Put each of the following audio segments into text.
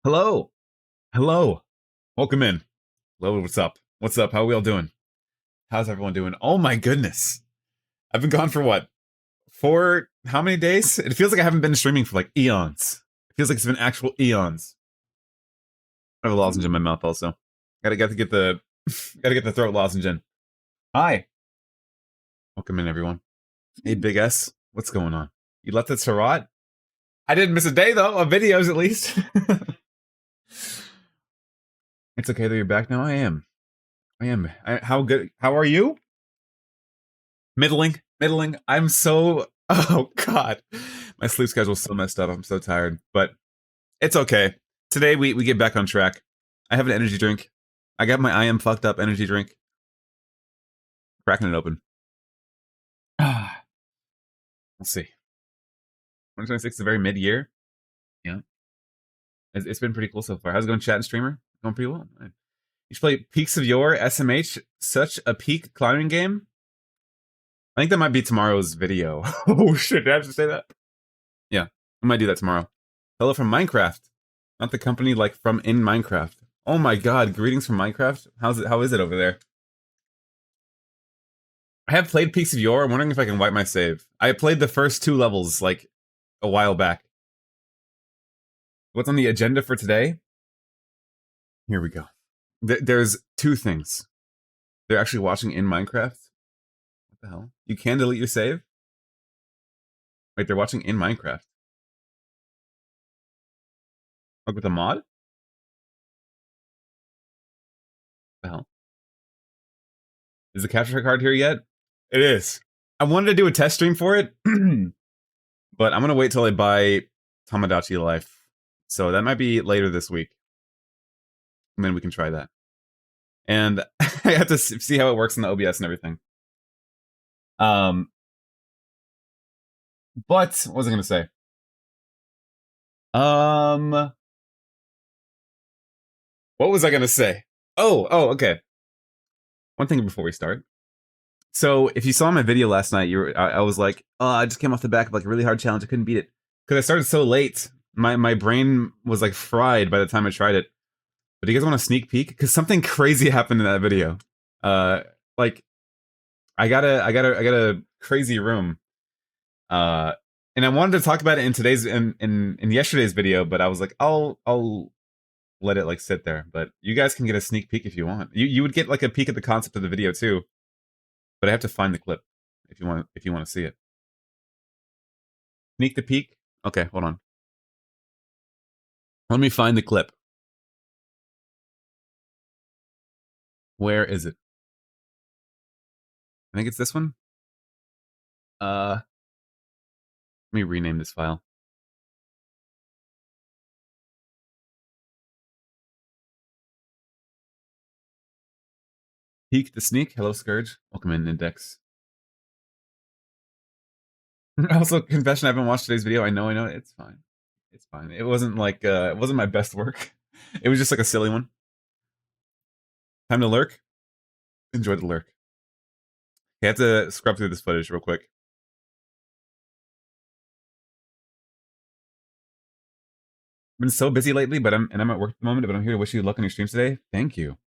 Hello. Hello. Welcome in. Hello, what's up? What's up? How are we all doing? How's everyone doing? Oh my goodness. I've been gone for what? How many days? It feels like I haven't been streaming for like eons. It feels like it's been actual eons. I have a lozenge in my mouth also. Gotta get the gotta get the throat lozenge in. Hi. Welcome in everyone. Hey Big S. What's going on? You left at Sarat? I didn't miss a day though, of videos at least. It's okay that you're back now. I am. How good? How are you? Middling. I'm so. Oh God, my sleep schedule's so messed up. I'm so tired, but it's okay. Today we get back on track. I have an energy drink. I got my I am fucked up energy drink. Cracking it open. Let's see. 2026 is a very mid-year. Yeah, it's been pretty cool so far. How's it going, chat and streamer? Going pretty well. You should play Peaks of Yore SMH. Such a peak climbing game. I think that might be tomorrow's video. Oh shit! Did I have to say that? Yeah, I might do that tomorrow. Hello from Minecraft. Not the company like from in Minecraft. Oh my god, greetings from Minecraft. How is it over there? I have played Peaks of Yore. I'm wondering if I can wipe my save. I played the first 2 levels like a while back. What's on the agenda for today? Here we go. There's 2 things. They're actually watching in Minecraft. What the hell? You can delete your save? Wait, they're watching in Minecraft. Like with a mod? What the hell? Is the capture card here yet? It is. I wanted to do a test stream for it, but I'm gonna wait till I buy Tamagotchi Life. So that might be later this week. And then we can try that. And I have to see how it works in the OBS and everything. But what was I gonna say? What was I gonna say? Oh, okay. One thing before we start. So if you saw my video last night, I was like, oh, I just came off the back of like a really hard challenge. I couldn't beat it because I started so late. My brain was like fried by the time I tried it. But do you guys want a sneak peek? Because something crazy happened in that video. Like I got a crazy room. And I wanted to talk about it in today's in yesterday's video, but I was like, I'll let it like sit there. But you guys can get a sneak peek if you want. You would get like a peek at the concept of the video too. But I have to find the clip if you want to see it. Sneak the peek. Okay, hold on. Let me find the clip. Where is it? I think it's this one. Let me rename this file. Peek the sneak. Hello, Scourge. Welcome in, Index. Also, confession, I haven't watched today's video. I know. It's fine. It's fine. It wasn't like it wasn't my best work. It was just like a silly one. Time to lurk. Enjoy the lurk. Okay, I have to scrub through this footage real quick. I've been so busy lately, but I'm at work at the moment. But I'm here to wish you luck on your streams today. Thank you.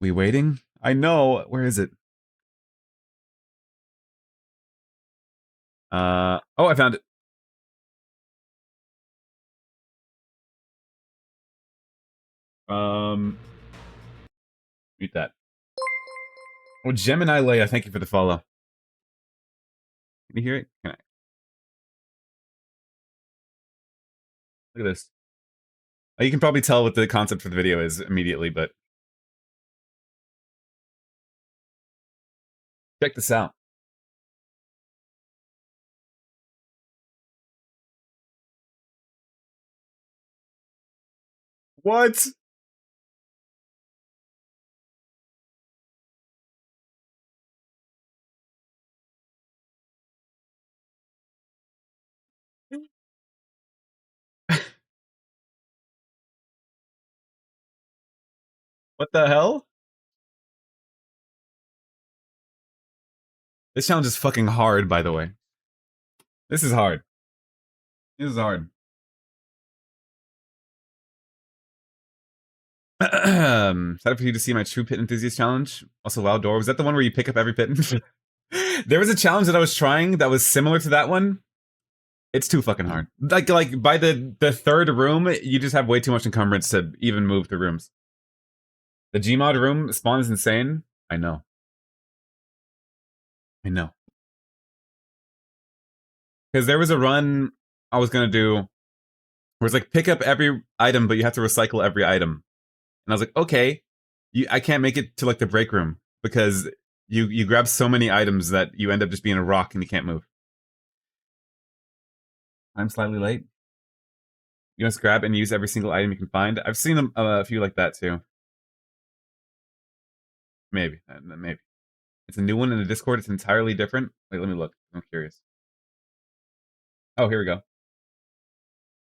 We waiting? I know. Where is it? Oh, I found it. Mute that. Well, Gemini Leia, thank you for the follow. Can you hear it? Can I? Look at this. Oh, you can probably tell what the concept for the video is immediately, but check this out. What? What the hell? This challenge is fucking hard, by the way. This is hard. This is hard. Excited for you to see my true pit enthusiast challenge. Also, WoW Door. Was that the one where you pick up every pit? There was a challenge that I was trying that was similar to that one. It's too fucking hard. Like by the third room, you just have way too much encumbrance to even move the rooms. The Gmod room spawn is insane. I know. I know. Because there was a run I was gonna do where it's like pick up every item, but you have to recycle every item. And I was like, okay, I can't make it to like the break room because you grab so many items that you end up just being a rock and you can't move. I'm slightly late. You must grab and use every single item you can find. I've seen a few like that too. Maybe. Maybe. It's a new one in the Discord. It's entirely different. Wait, let me look. I'm curious. Oh, here we go.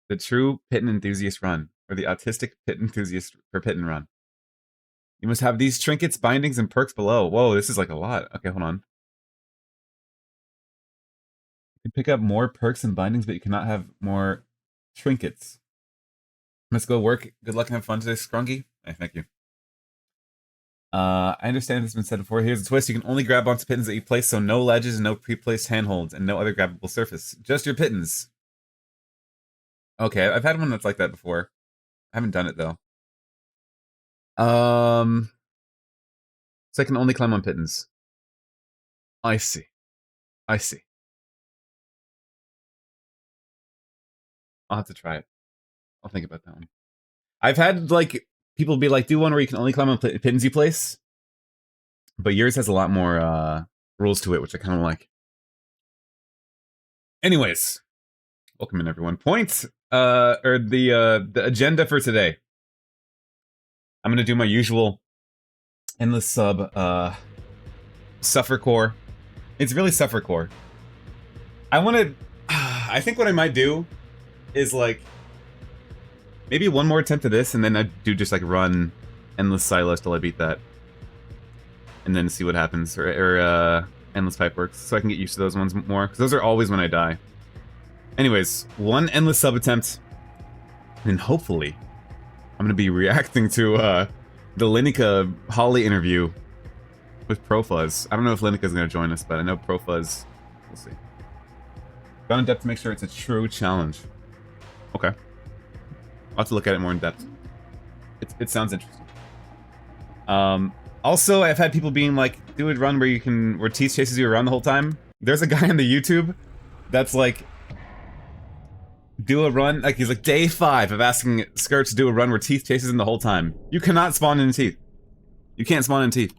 The true Pitten enthusiast run, or the autistic pit enthusiast for Pitten run. You must have these trinkets, bindings, and perks below. Whoa, this is like a lot. Okay, hold on. You can pick up more perks and bindings, but you cannot have more trinkets. Let's go work. Good luck and have fun today, Scrungy. Hey, thank you. I understand this has been said before. Here's a twist. You can only grab onto pittons that you place, so no ledges, no pre-placed handholds, and no other grabbable surface. Just your pittons. Okay, I've had one that's like that before. I haven't done it, though. So I can only climb on pittons. I see. I see. I'll have to try it. I'll think about that one. I've had, like, people be like, do one where you can only climb on pittons you place. But yours has a lot more rules to it, which I kind of like. Anyways, welcome in, everyone. Point, or the agenda for today. I'm going to do my usual endless sub, suffer core. It's really suffer core. I want to, I think what I might do is, like, maybe one more attempt at this, and then I do just, like, run endless silos till I beat that. And then see what happens, or endless pipeworks, so I can get used to those ones more, because those are always when I die. Anyways, one endless sub attempt, and hopefully, I'm going to be reacting to the Lini-cuh Holly interview with Profuzz. I don't know if Lini-cuh's going to join us, but I know Profuzz. We'll see. Gone in depth to make sure it's a true challenge. Okay. I'll have to look at it more in depth. It sounds interesting. Also, I've had people being like, do a run where Teeth chases you around the whole time. There's a guy on the YouTube that's like, do a run, like he's like, day 5 of asking Skirt to do a run where Teeth chases him the whole time. You cannot spawn in Teeth. You can't spawn in Teeth.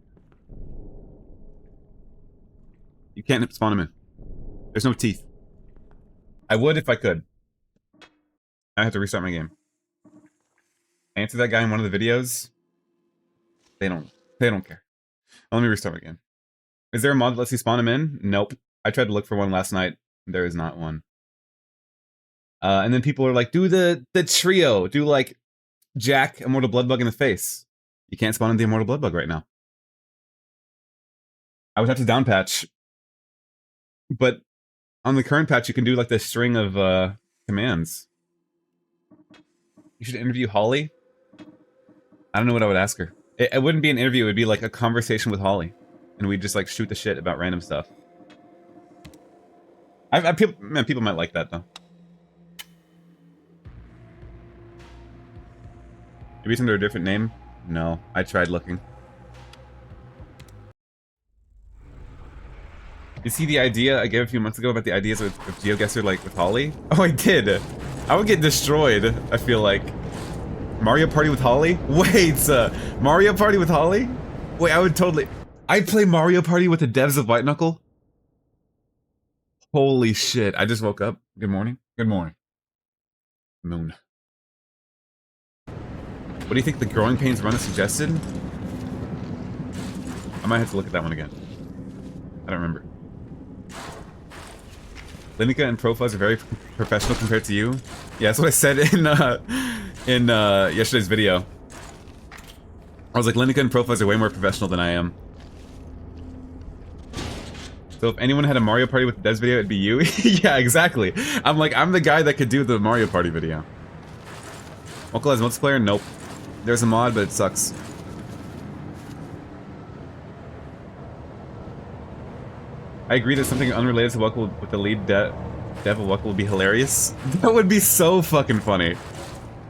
You can't spawn him in. There's no Teeth. I would if I could. I have to restart my game. I answered that guy in one of the videos. They don't care. Let me restart my game. Is there a mod that lets you spawn him in? Nope. I tried to look for one last night. There is not one. And then people are like, do the trio. Do, like, Jack, Immortal Bloodbug in the face. You can't spawn in the Immortal Bloodbug right now. I would have to down patch. But on the current patch, you can do, like, this string of commands. You should interview Holly. I don't know what I would ask her. It wouldn't be an interview, it would be like a conversation with Holly. And we'd just like shoot the shit about random stuff. People might like that though. Maybe it's under a different name? No, I tried looking. You see the idea I gave a few months ago about the ideas with GeoGuessr, like with Holly? Oh, I did! I would get destroyed, I feel like. Mario Party with Holly? Wait, Mario Party with Holly? Wait, I would totally... I'd play Mario Party with the devs of White Knuckle? Holy shit, I just woke up. Good morning. Good morning. Moon. What do you think the Growing Pains run is suggested? I might have to look at that one again. I don't remember. Lini-cuh and Profuzz are very professional compared to you. Yeah, that's what I said in yesterday's video. I was like, Lini-cuh and Profuzz are way more professional than I am. So if anyone had a Mario Party with the devs video, it'd be you? Yeah, exactly. I'm like, I'm the guy that could do the Mario Party video. Localized multiplayer? Nope. There's a mod, but it sucks. I agree that something unrelated to Knuckle with the lead dev of Knuckle would be hilarious. That would be so fucking funny.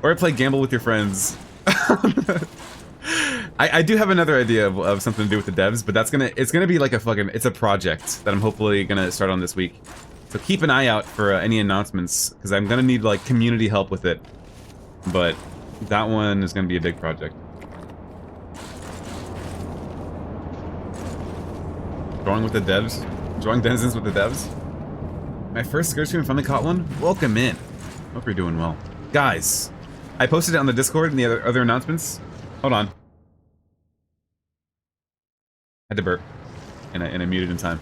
Or play Gamble with your friends. I do have another idea of something to do with the devs, but it's gonna be like it's a project that I'm hopefully gonna start on this week. So keep an eye out for any announcements, because I'm gonna need like community help with it. But that one is gonna be a big project. Drawing with the devs? Drawing denizens with the devs? My first skirt stream finally caught one? Welcome in. Hope you're doing well. Guys, I posted it on the Discord and the other announcements. Hold on. Had to burp. And I muted in time.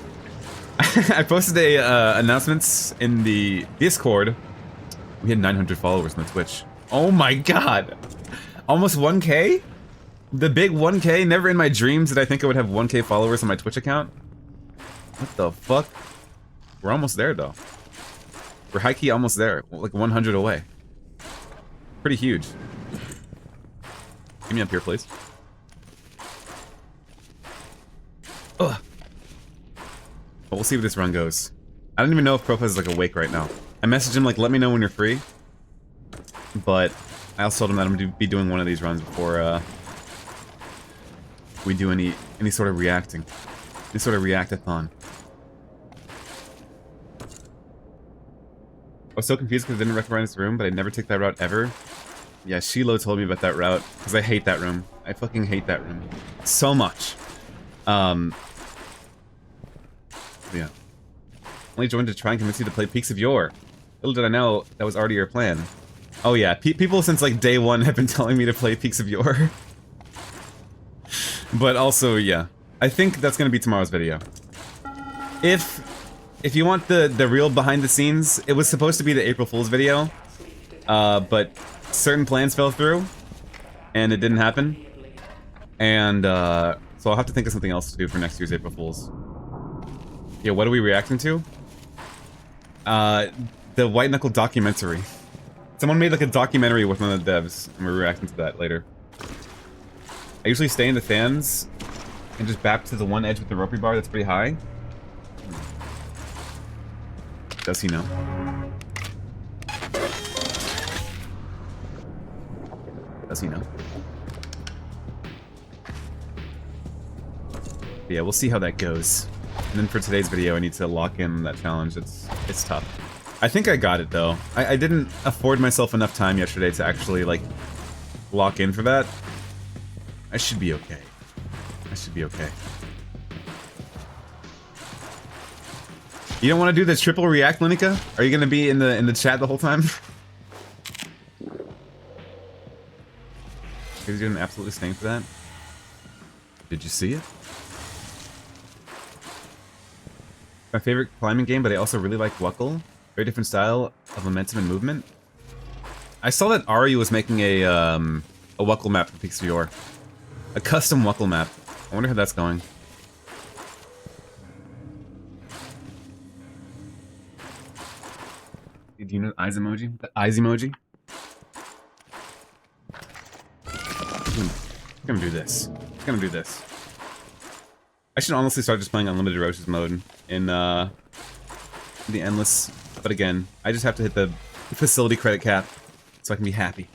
I posted announcements in the Discord. We had 900 followers on the Twitch. Oh my god! Almost 1K? The big 1K? Never in my dreams did I think I would have 1K followers on my Twitch account. What the fuck? We're almost there though. We're high-key almost there. Like 100 away. Pretty huge. Get me up here, please. Ugh. But we'll see where this run goes. I don't even know if Profez is like awake right now. I messaged him like, let me know when you're free. But I also told him that I'm gonna be doing one of these runs before we do any sort of reacting. Any sort of react-a-thon. I was so confused because I didn't recognize this room, but I never took that route ever. Yeah, Shiloh told me about that route, because I hate that room. I fucking hate that room. So much. Yeah. Only joined to try and convince you to play Peaks of Yore. Little did I know that was already your plan. Oh yeah, people since like day one have been telling me to play Peaks of Yore. But also, yeah. I think that's gonna be tomorrow's video. If you want the real behind the scenes, it was supposed to be the April Fool's video. But certain plans fell through. And it didn't happen. And, so I'll have to think of something else to do for next year's April Fool's. Yeah, what are we reacting to? The White Knuckle documentary. Someone made like a documentary with one of the devs, and we're reacting to that later. I usually stay in the fans and just bap to the one edge with the ropey bar that's pretty high. Does he know? Does he know? Yeah, we'll see how that goes. And then for today's video, I need to lock in that challenge. It's tough. I think I got it, though. I didn't afford myself enough time yesterday to actually, like, lock in for that. I should be okay. I should be okay. You don't want to do the triple react, Lini-cuh? Are you gonna be in the chat the whole time? He's doing absolutely staying for that. Did you see it? My favorite climbing game, but I also really like Knuckle. Very different style of momentum and movement. I saw that Ari was making a Knuckle map for Peaks of Yore. A custom Knuckle map. I wonder how that's going. Do you know the eyes emoji? The eyes emoji? I'm gonna do this. I'm gonna do this. I should honestly start just playing Unlimited Roaches mode in the Endless. But again, I just have to hit the facility credit cap so I can be happy.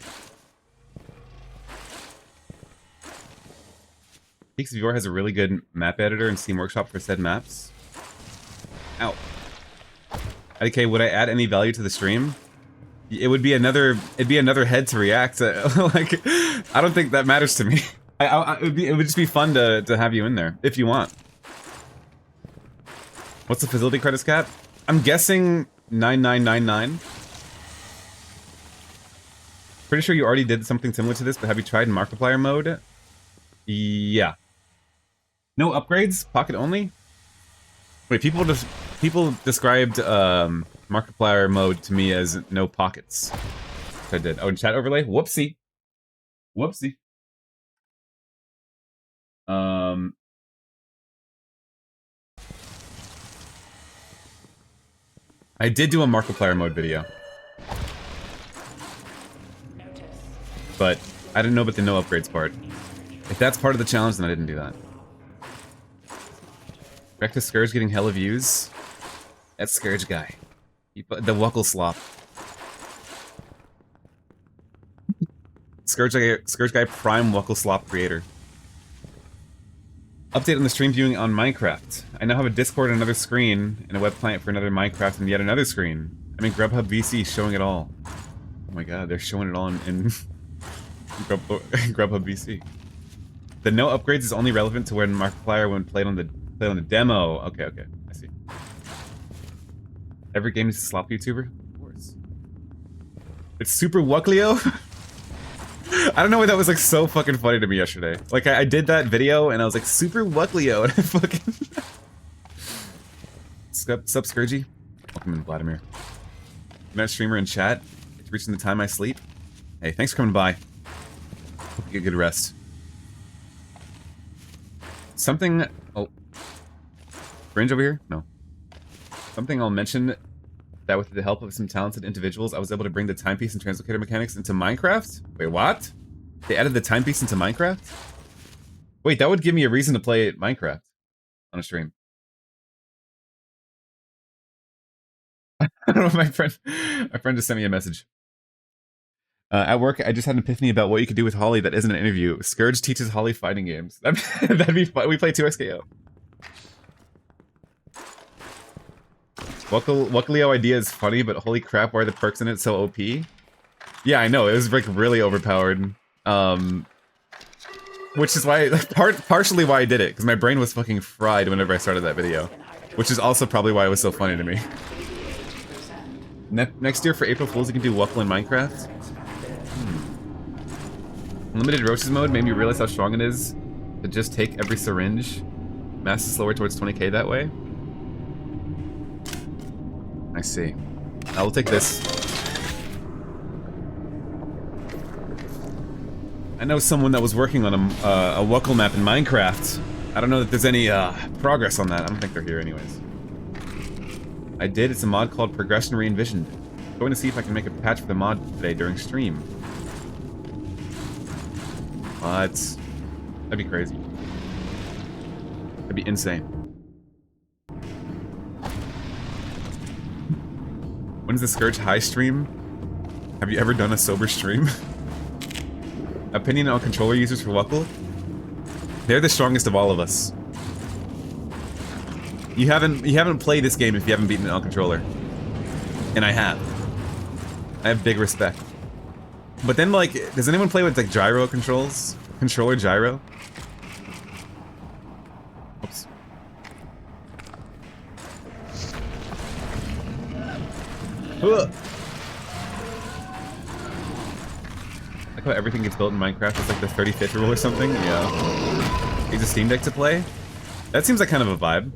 Peaks of Yore has a really good map editor in Steam Workshop for said maps. Ow. Okay, would I add any value to the stream? It'd be another head to react to. Like, I don't think that matters to me. It would just be fun to have you in there, if you want. What's the facility credits cap? I'm guessing 9999. Pretty sure you already did something similar to this, but have you tried Markiplier mode? Yeah. No upgrades? Pocket only? Wait, people described Markiplier mode to me as no pockets. I did. Oh, and chat overlay? Whoopsie. Whoopsie. I did do a Markiplier mode video. But I didn't know about the no upgrades part. If that's part of the challenge, then I didn't do that. Back to Scourge getting hella views. That's Scourge guy. The Wuckle slop. Scourge guy prime Wuckle slop creator. Update on the stream viewing on Minecraft. I now have a Discord on another screen and a web client for another Minecraft and yet another screen. I'm in Grubhub VC showing it all. Oh my god, they're showing it all in Grubhub VC. The no upgrades is only relevant to when Markiplier when played on the demo. Okay, I see. Every game is a slop YouTuber? Of course. It's Super Wucklio? I don't know why that was like so fucking funny to me yesterday. Like I did that video and I was like Super Wucklio and I fucking Sup Scourgy? Welcome in, Vladimir. I'm not a streamer in chat. It's reaching the time I sleep. Hey, thanks for coming by. Hope you get good rest. Something oh Fringe over here? No. Something I'll mention that with the help of some talented individuals, I was able to bring the timepiece and translocator mechanics into Minecraft? Wait, what? They added the timepiece into Minecraft? Wait, that would give me a reason to play Minecraft on a stream. I don't know, my friend just sent me a message. At work, I just had an epiphany about what you could do with Holly that isn't an interview. Scourge teaches Holly fighting games. That'd be fun. We play 2XKO. Wucklio idea is funny, but holy crap, why are the perks in it so OP? Yeah, I know, it was like really overpowered. Which is why, partially why I did it, because my brain was fucking fried whenever I started that video. Which is also probably why it was so funny to me. Next year for April Fools, you can do Wuckle in Minecraft. Limited Roaches mode made me realize how strong it is to just take every syringe. Mass is slower towards 20k that way. I see. I will take this. I know someone that was working on a Wuckle map in Minecraft. I don't know that there's any progress on that. I don't think they're here anyways. I did. It's a mod called Progression Re-envisioned. I'm going to see if I can make a patch for the mod today during stream. What? That'd be crazy. That'd be insane. When is the Scourge High stream? Have you ever done a sober stream? Opinion on controller users for Wuckle? They're the strongest of all of us. You haven't played this game if you haven't beaten it on controller. And I have. I have big respect. But then, like, does anyone play with, like, gyro controls? Controller gyro? Oops. Ugh. Like how everything gets built in Minecraft. It's like the 35th rule or something? Yeah. Use a Steam Deck to play? That seems like kind of a vibe.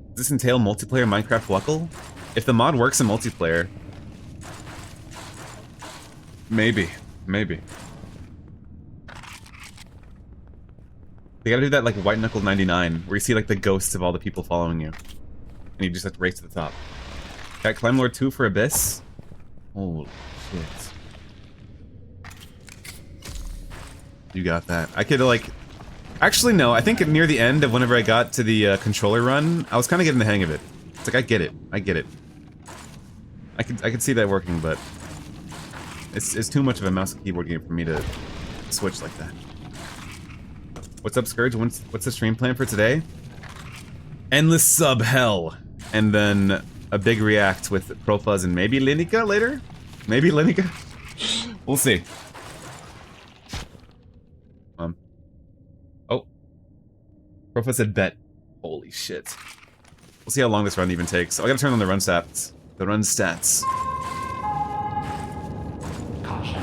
Does this entail multiplayer Minecraft Wuckle? If the mod works in multiplayer... Maybe. Maybe. They gotta do that like White Knuckle 99, where you see like the ghosts of all the people following you. And you just have to race to the top. Got Climb Lord 2 for Abyss? Holy shit. You got that. I could like... Actually no, I think near the end of whenever I got to the controller run, I was kind of getting the hang of it. It's like, I get it. I get it. I could see that working, but... It's too much of a mouse and keyboard game for me to switch like that. What's up, Scourge? What's the stream plan for today? Endless sub hell. And then a big react with Profuzz and maybe Lini-cuh later? Maybe Lini-cuh? We'll see. Oh. Profuzz said bet. Holy shit. We'll see how long this run even takes. Oh, I gotta turn on the run stats. The run stats. Caution.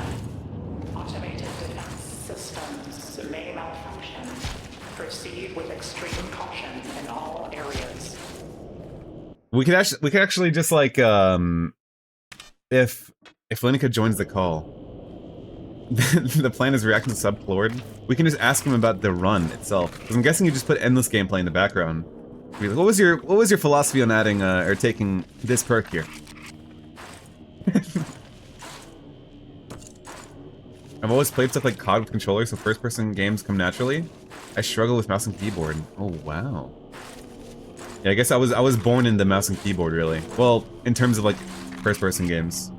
Automated defense systems may malfunction. Proceed with extreme caution in all areas. We could actually just like if Lini-cuh joins the call, the plan is reacting to Subplord. We can just ask him about the run itself. Because I'm guessing you just put endless gameplay in the background. Be like, what was your philosophy on adding or taking this perk here? I've always played stuff like COD with controllers, so first-person games come naturally. I struggle with mouse and keyboard. Oh wow. Yeah, I guess I was born in the mouse and keyboard, really. Well, in terms of like first-person games.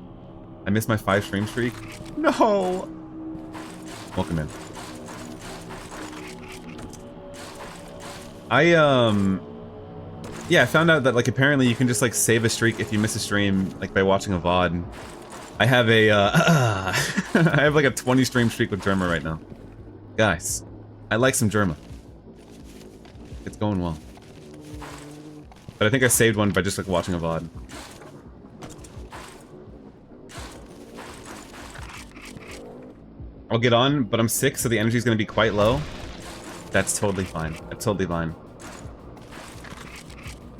I missed my 5 stream streak. No. Welcome in. Yeah, I found out that like apparently you can just like save a streak if you miss a stream like by watching a VOD. I have a I have like a 20 stream streak with Germa right now. Guys, I like some Germa. It's going well. But I think I saved one by just like watching a VOD. I'll get on, but I'm sick, so the energy's gonna be quite low. That's totally fine. That's totally fine.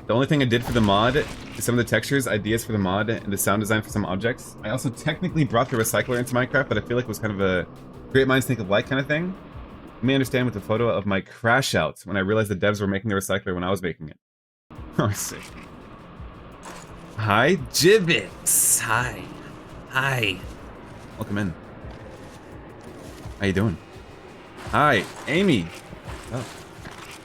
The only thing I did for the mod is some of the textures, ideas for the mod, and the sound design for some objects. I also technically brought the recycler into Minecraft, but I feel like it was kind of a great minds think alike kind of thing. You may understand with the photo of my crash out when I realized the devs were making the recycler when I was making it. Oh, I see. Hi, Jibbits. Hi. Hi. Welcome in. How you doing? Hi, Amy. Oh.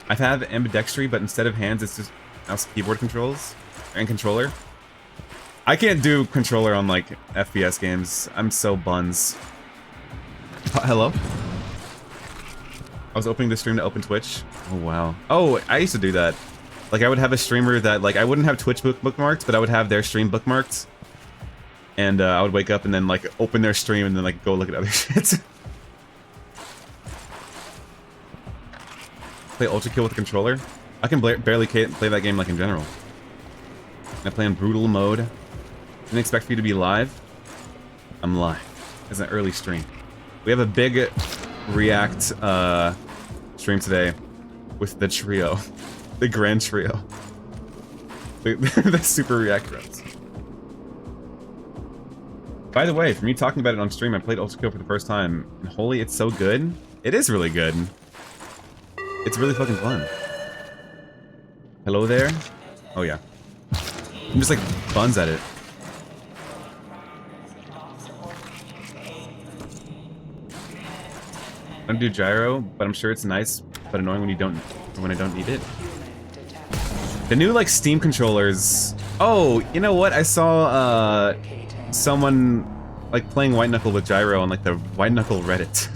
I have ambidextry, but instead of hands, it's just mouse keyboard controls and controller. I can't do controller on like FPS games. I'm so buns. Hello? I was opening the stream to open Twitch. Oh wow. Oh, I used to do that. Like I would have a streamer that like I wouldn't have Twitch bookmarked, but I would have their stream bookmarked. And I would wake up and then like open their stream and then like go look at other shit. Play Ultra Kill with a controller. I can barely play that game like in general. I play on brutal mode. Didn't expect for you to be live. I'm live. It's an early stream. We have a big React stream today with the trio. The grand trio. The super React friends. By the way, from me talking about it on stream, I played Ultra Kill for the first time. And holy, it's so good. It is really good. It's really fucking fun. Hello there? Oh yeah. I'm just like buns at it. I don't do gyro, but I'm sure it's nice, but annoying when I don't need it. The new like Steam controllers. Oh, you know what? I saw someone like playing White Knuckle with gyro on like the White Knuckle Reddit.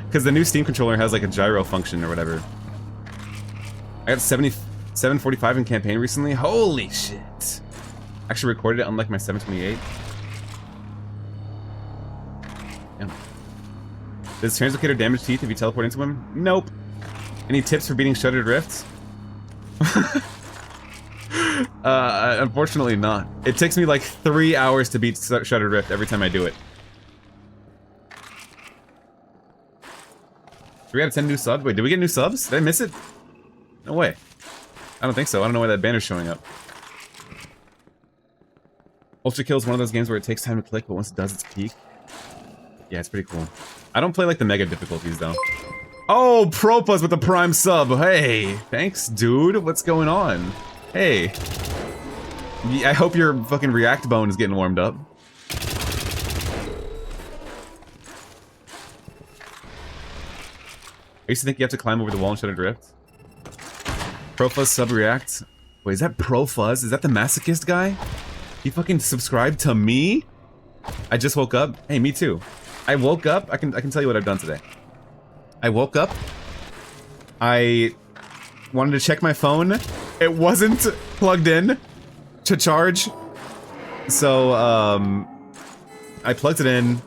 Because the new Steam controller has like a gyro function or whatever. I got 745 in campaign recently. Holy shit! Actually recorded it unlike my 728. Damn. Does Translocator damage teeth if you teleport into him? Nope. Any tips for beating Shuttered Rift? Unfortunately not. It takes me like 3 hours to beat Shuttered Rift every time I do it. 3 out of 10 new subs? Wait, did we get new subs? Did I miss it? No way. I don't think so. I don't know why that banner's showing up. Ultra Kill is one of those games where it takes time to click, but once it does, it's peak. Yeah, it's pretty cool. I don't play like the mega difficulties though. Oh, Propus with the prime sub. Hey, thanks, dude. What's going on? Hey. I hope your fucking React bone is getting warmed up. I used to think you have to climb over the wall in Shuttered Rift. Profuzz sub react. Wait, is that Profuzz? Is that the masochist guy? He fucking subscribed to me? I just woke up. Hey, me too. I woke up. I can tell you what I've done today. I woke up. I wanted to check my phone. It wasn't plugged in to charge. So, I plugged it in,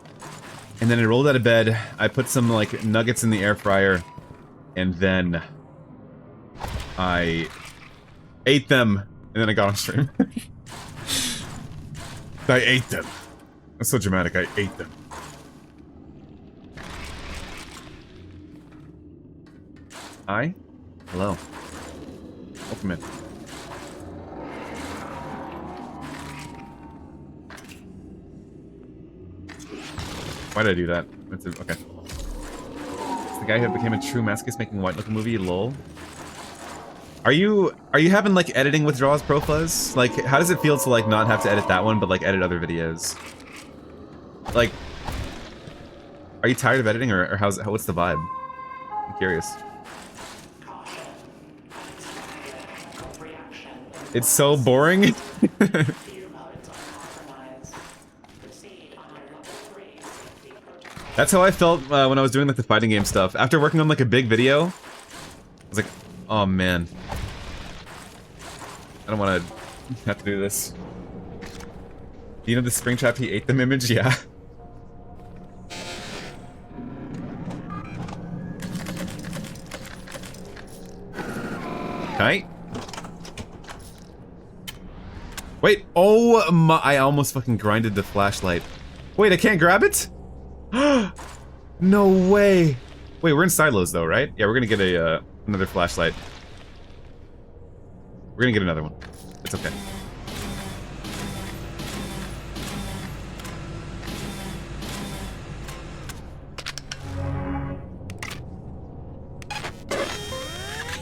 and then I rolled out of bed. I put some, like, nuggets in the air fryer, and then I ate them, and then I got on stream. I ate them. That's so dramatic, I ate them. Hi? Hello. Welcome in. Why did I do that? Okay. It's the guy who became a true masochist making a White Knuckle movie, lol. Are you having like editing withdrawals, Profuzz? Like, how does it feel to like not have to edit that one, but like edit other videos? Like, Are you tired of editing, or what's the vibe? I'm curious. Caution. Unexpected chemical reaction. It's so boring. Few modes are compromised. Proceed under level 3 safety protocol. That's how I felt when I was doing like the fighting game stuff. After working on like a big video, I was like, oh man, I don't want to have to do this. Do you know the Springtrap? He ate them image? Yeah. Right? Wait, oh my, I almost fucking grinded the flashlight. Wait, I can't grab it? No way. Wait, we're in silos though, right? Yeah, we're gonna get a another flashlight. We're gonna get another one. It's okay.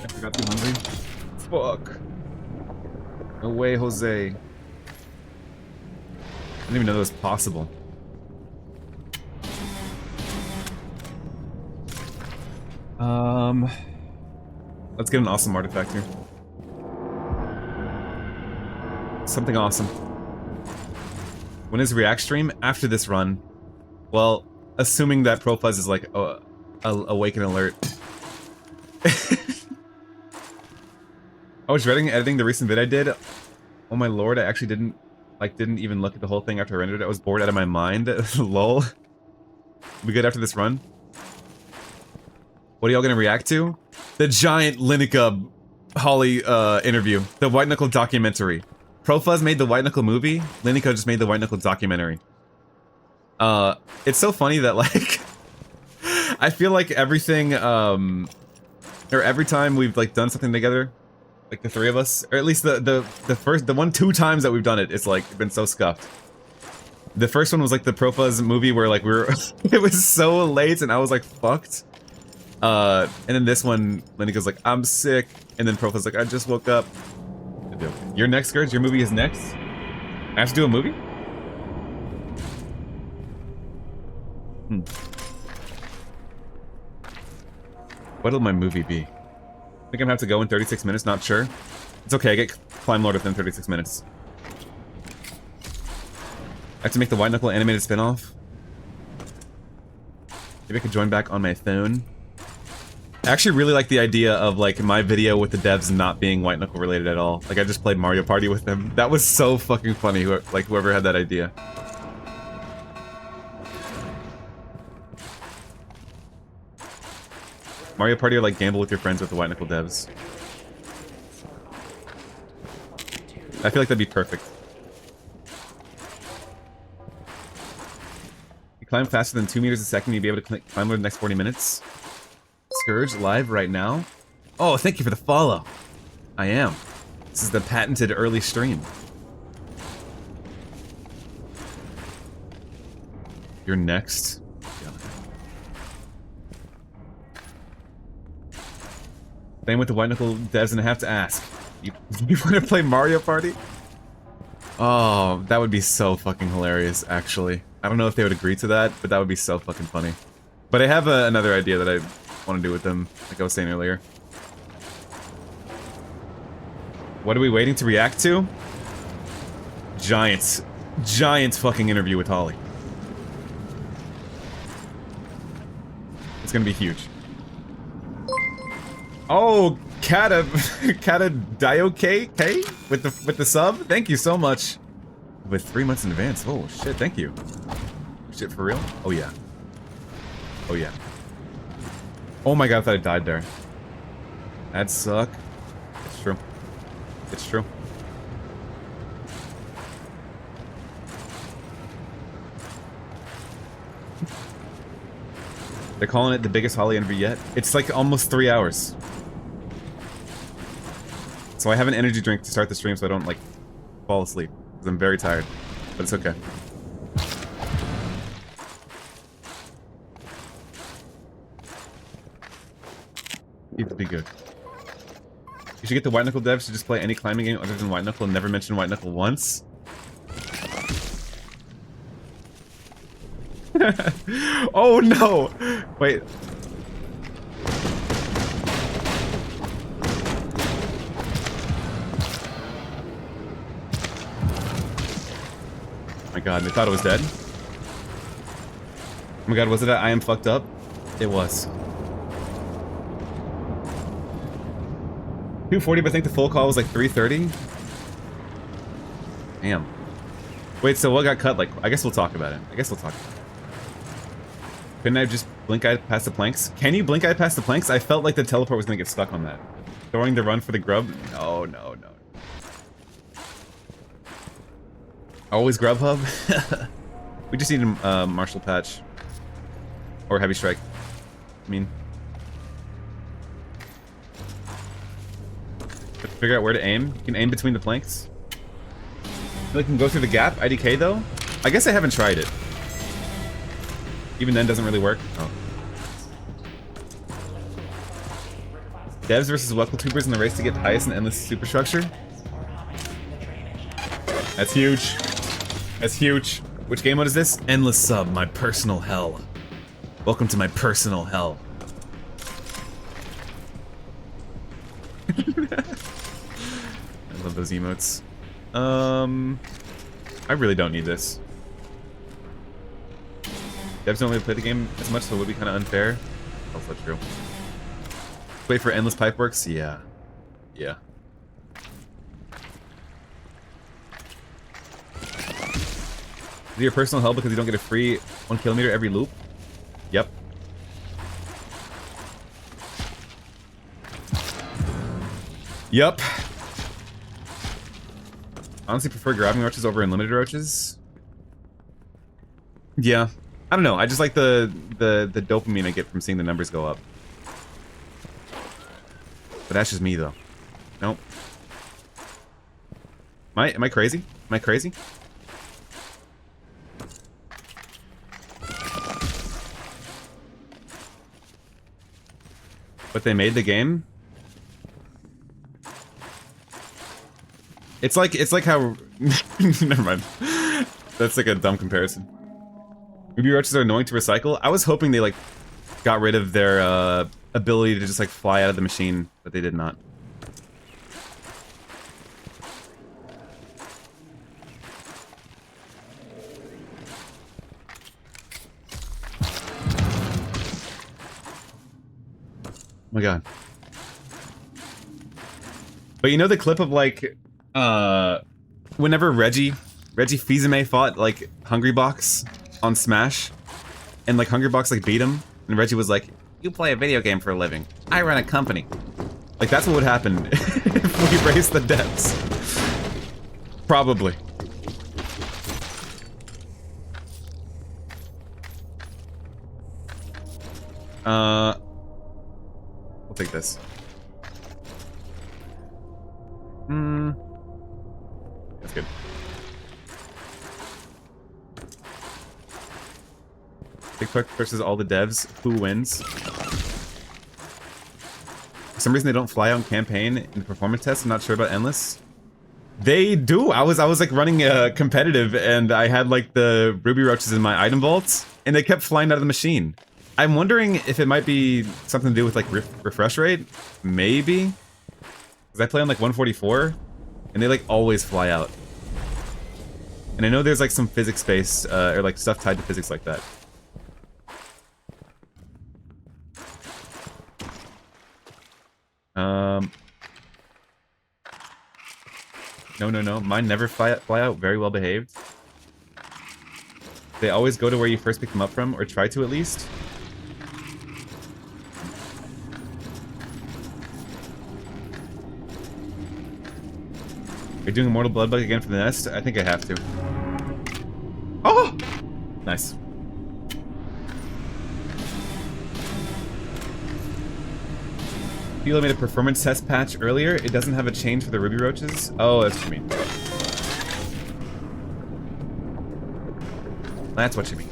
I forgot to be hungry. Fuck. No way, Jose. I didn't even know that was possible. Let's get an awesome artifact here. Something awesome. When is React stream? After this run. Well, assuming that ProFuzz is like awake and alert. I was dreading editing the recent vid I did. Oh my lord, I actually didn't even look at the whole thing after I rendered it. I was bored out of my mind. Lol. We good after this run? What are y'all gonna react to? The giant Lini-cuh Holly interview. The White Knuckle documentary. ProFuzz made the White Knuckle movie. Lini-cuh just made the White Knuckle documentary. It's so funny that like I feel like everything or every time we've like done something together, like the three of us, or at least the two times that we've done it, it's like been so scuffed. The first one was like the ProFuzz movie where like we were it was so late and I was like fucked. And then this one, Lini-cuh's like, I'm sick, and then ProFuzz's like, I just woke up. Your next, Scourge? Your movie is next? I have to do a movie? What'll my movie be? I think I'm gonna have to go in 36 minutes, not sure. It's okay, I get Climb Lord within 36 minutes. I have to make the White Knuckle animated spin-off. Maybe I could join back on my phone. I actually really like the idea of like my video with the devs not being White Knuckle related at all. Like I just played Mario Party with them. That was so fucking funny. Whoever had that idea. Mario Party or like gamble with your friends with the White Knuckle devs. I feel like that'd be perfect. You climb faster than 2 meters a second, you'd be able to climb over the next 40 minutes. Scourge live right now. Oh, thank you for the follow. I am. This is the patented early stream. You're next. Yeah. Same with the White Knuckle devs, and I have to ask. You want to play Mario Party? Oh, that would be so fucking hilarious, actually. I don't know if they would agree to that, but that would be so fucking funny. But I have another idea that I want to do with them, like I was saying earlier. What are we waiting to react to? Giant fucking interview with Holly. It's gonna be huge. Oh, Kata Dioke K with the sub. Thank you so much. With 3 months in advance. Oh shit, thank you. Shit for real? Oh yeah. Oh yeah. Oh my god, I thought I died there. That'd suck. It's true. It's true. They're calling it the biggest Holly interview yet. It's like almost 3 hours. So I have an energy drink to start the stream so I don't like fall asleep. Because I'm very tired. But it's okay. Need to be good. You should get the White Knuckle devs to just play any climbing game other than White Knuckle and never mention White Knuckle once. Oh no! Wait. Oh my god, they thought it was dead. Oh my god, was it that I am fucked up? It was. 240, but I think the full call was like 330. Damn. Wait, so what got cut? Like, I guess we'll talk about it. Couldn't I just blink-eye past the planks? Can you blink-eye past the planks? I felt like the teleport was gonna get stuck on that. Throwing the run for the grub? No, no, no. Always Grubhub? We just need a martial patch. Or heavy strike. I mean. Figure out where to aim. You can aim between the planks. You can go through the gap. IDK though? I guess I haven't tried it. Even then doesn't really work. Oh. Devs versus Weckle tubers in the race to get highest and endless superstructure. That's huge. That's huge. Which game mode is this? Endless sub, my personal hell. Welcome to my personal hell. I love those emotes. I really don't need this. Devs don't really play the game as much, so it would be kind of unfair. Also true. Wait for endless pipeworks? Yeah. Yeah. Do your personal hell because you don't get a free 1 kilometer every loop? Yep. Yep. Honestly prefer grabbing roaches over unlimited roaches. Yeah. I don't know, I just like the dopamine I get from seeing the numbers go up. But that's just me though. Nope. Am I crazy? Am I crazy? But they made the game? It's like how never mind. That's like a dumb comparison. Ruby roaches are annoying to recycle. I was hoping they like got rid of their ability to just like fly out of the machine, but they did not. Oh my god. But you know the clip of like whenever Reggie Fils-Aimé fought like Hungrybox on Smash, and like Hungrybox like beat him, and Reggie was like, "You play a video game for a living. I run a company." Like that's what would happen if we raised the devs. Probably. We'll take this. That's good. TikTok versus all the devs. Who wins? For some reason they don't fly out in campaign in the performance test. I'm not sure about endless. They do. I was like running competitive, and I had like the ruby roaches in my item vaults, and they kept flying out of the machine. I'm wondering if it might be something to do with like refresh rate. Maybe. Because I play on like 144, and they like always fly out. And I know there's like some physics based or like stuff tied to physics like that. No. Mine never fly out. Very well behaved. They always go to where you first pick them up from, or try to at least. Are you doing Immortal Bloodbug again for the nest? I think I have to. Oh! Nice. People made a performance test patch earlier. It doesn't have a change for the ruby roaches. Oh, that's what you mean. That's what you mean.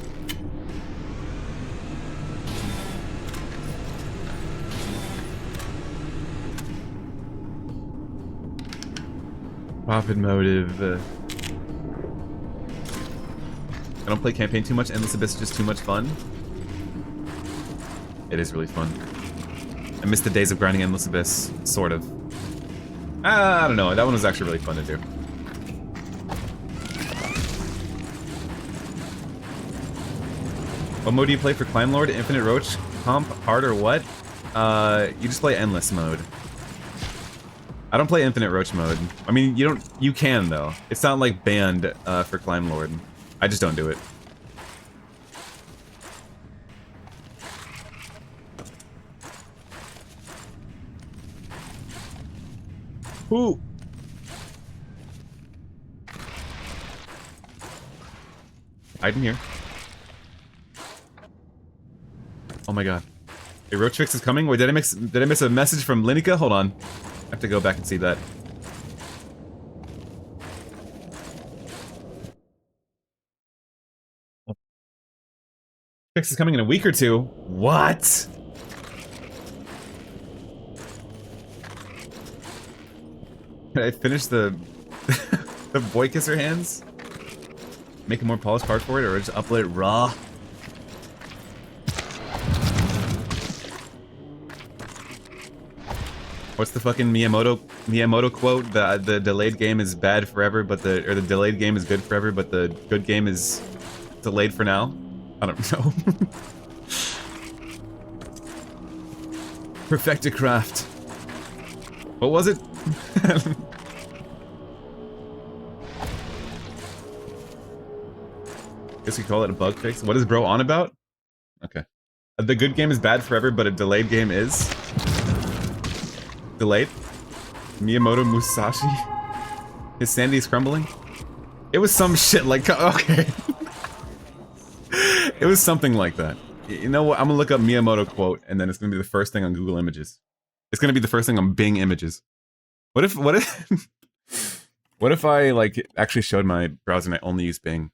Profit motive. I don't play campaign too much. Endless Abyss is just too much fun. It is really fun. I miss the days of grinding Endless Abyss, sort of. I don't know. That one was actually really fun to do. What mode do you play for Climb Lord? Infinite Roach? Comp? Hard or what? You just play Endless mode. I don't play Infinite Roach mode. I mean, you can though. It's not like banned for Climb Lord. I just don't do it. Ooh. Hide in here. Oh my god. A Roach Fix is coming? Wait, did I miss a message from Lini-cuh? Hold on. I have to go back and see that. Fix is coming in a week or two. What? Can I finish the the Boy Kisser hands? Make a more polished part for it, or just upload it raw? What's the fucking Miyamoto quote? The delayed game is bad forever, but the delayed game is good forever, but the good game is delayed for now. I don't know. Perfected craft. What was it? Guess we call it a bug fix. What is bro on about? Okay. The good game is bad forever, but a delayed game is delayed. Miyamoto Musashi. His sanity is crumbling. It was some shit like, okay. It was something like that. You know what? I'm gonna look up Miyamoto quote, and then it's gonna be the first thing on Google Images. It's gonna be the first thing on Bing Images. What if what if I like actually showed my browser and I only use Bing?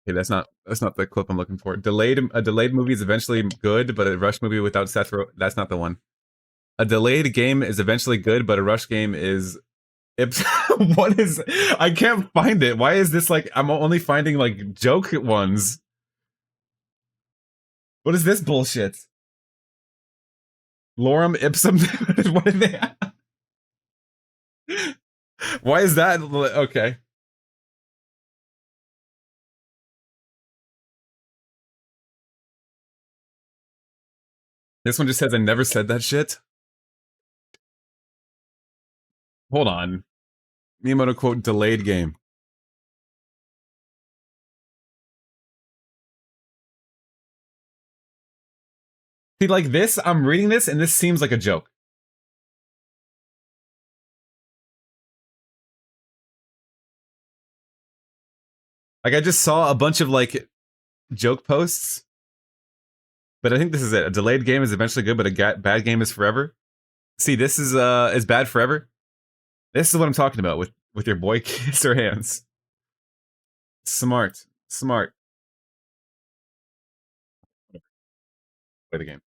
Okay, that's not the clip I'm looking for. A delayed movie is eventually good, but a rush movie without Seth Rogen, that's not the one. A delayed game is eventually good, but a rush game is what is... I can't find it. Why is this like... I'm only finding like joke ones. What is this bullshit? Lorem ipsum... What are they... Why is that... Okay. This one just says I never said that shit. Hold on. Miyamoto quote, delayed game. See, like this, I'm reading this, and this seems like a joke. Like, I just saw a bunch of, like, joke posts. But I think this is it. A delayed game is eventually good, but a bad game is forever. See, this is bad forever. This is what I'm talking about with your boy kisser hands. Smart. Smart. Play the game.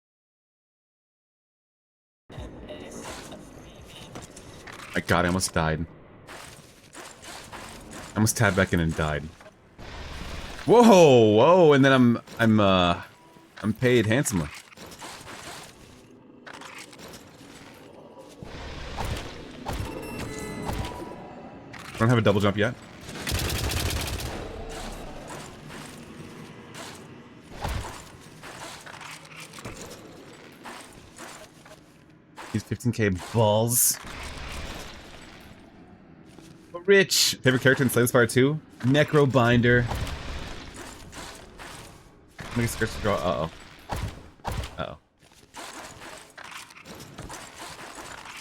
My god, I almost died. I almost tabbed back in and died. Whoa, whoa, and then I'm paid handsomely. I don't have a double jump yet. He's 15k balls. Rich. Favorite character in Slay the Spire 2? Necrobinder. Let me scratch the draw. Uh-oh. Uh-oh.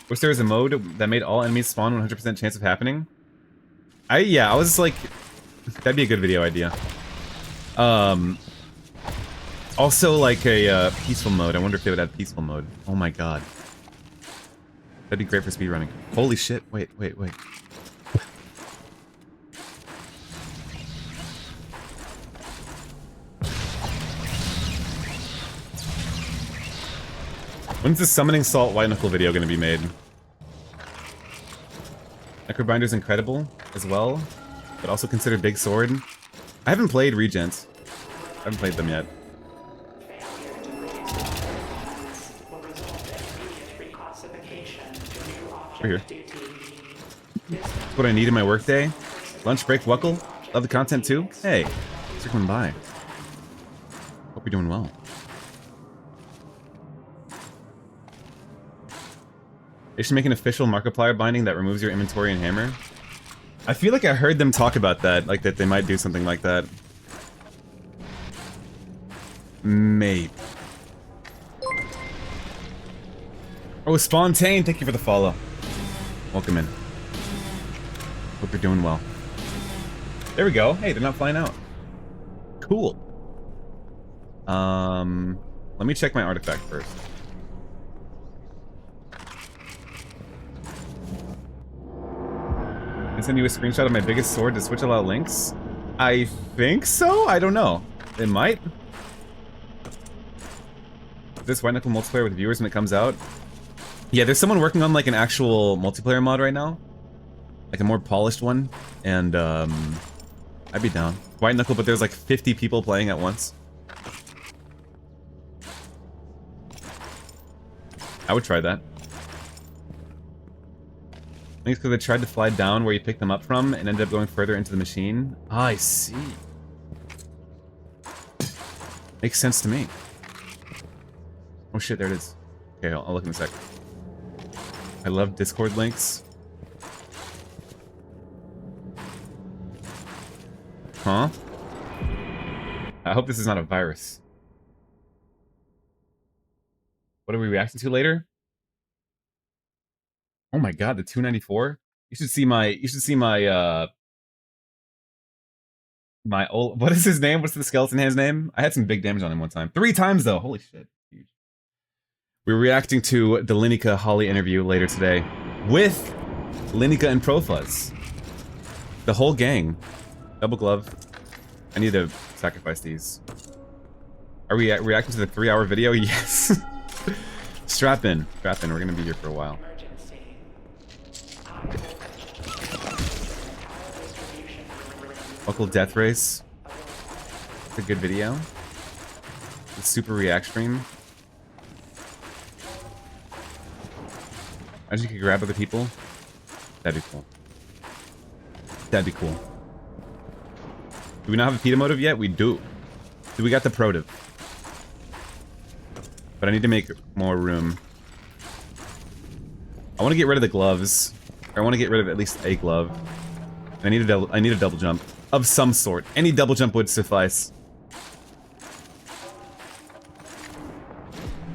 Wish there was a mode that made all enemies spawn 100% chance of happening. I was like, that'd be a good video idea. Also like a peaceful mode. I wonder if they would have peaceful mode. Oh my god. That'd be great for speedrunning. Holy shit. Wait. When's the Summoning Salt White Knuckle video gonna be made? Necrobinder's incredible as well, but also considered big sword. I haven't played Regents. I haven't played them yet. Failure to produce components will result in immediate reclassification to new We're here. object duty. That's what I need in my workday. Lunch break, Wuckle. Love the content too. Hey, thanks for coming by. Hope you're doing well. They should make an official Markiplier binding that removes your inventory and hammer. I feel like I heard them talk about that, like that they might do something like that. Maybe. Oh, Spontaane, thank you for the follow. Welcome in. Hope you're doing well. There we go. Hey, they're not flying out. Cool. Let me check my artifact first. Can I send you a screenshot of my biggest sword to switch allow links? I think so? I don't know. It might. This White Knuckle multiplayer with viewers when it comes out? Yeah, there's someone working on like an actual multiplayer mod right now. Like a more polished one. And I'd be down. White Knuckle, but there's like 50 people playing at once. I would try that. I think it's because I tried to fly down where you picked them up from and ended up going further into the machine. Ah, I see. Makes sense to me. Oh shit, there it is. Okay, I'll look in a sec. I love Discord links. Huh? I hope this is not a virus. What are we reacting to later? Oh my god, the 294? You should see my my old, what is his name? What's the skeleton hand's name? I had some big damage on him one time. 3 times though. Holy shit. Huge. We're reacting to the Lini-cuh Holly interview later today with Lini-cuh and Profuzz. The whole gang. Double glove. I need to sacrifice these. Are we reacting to the 3-hour video? Yes. Strap in. Strap in. We're gonna be here for a while. Local Death Race. It's a good video. The super react stream. As you could grab other people. That'd be cool. That'd be cool. Do we not have a PETA motive yet? We do. We got the protive. But I need to make more room. I want to get rid of the gloves. I want to get rid of at least a glove. I need a double jump of some sort. Any double jump would suffice.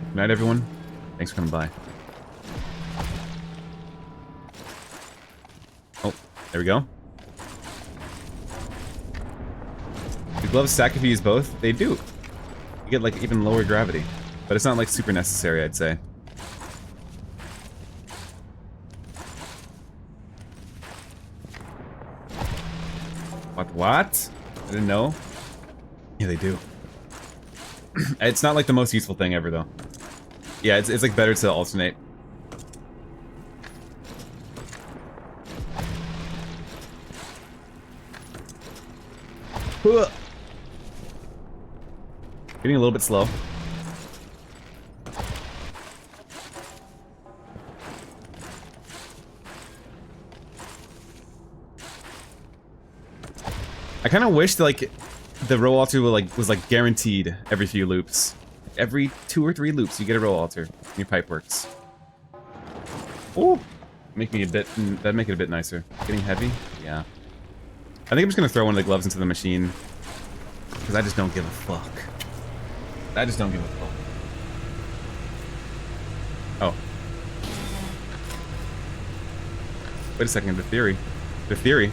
Good night, everyone. Thanks for coming by. Oh, there we go. Do gloves stack if you use both? They do. You get like even lower gravity. But it's not like super necessary, I'd say. What? I didn't know. Yeah, they do. It's not like the most useful thing ever, though. Yeah, it's like better to alternate. Getting a little bit slow. I kind of wish that, like, the roll alter was like guaranteed every few loops. Every 2 or 3 loops, you get a roll alter. And your pipe works. Ooh, that'd make it a bit nicer. Getting heavy, yeah. I think I'm just gonna throw one of the gloves into the machine because I just don't give a fuck. I just don't give a fuck. Oh. Wait a second. The theory. The theory.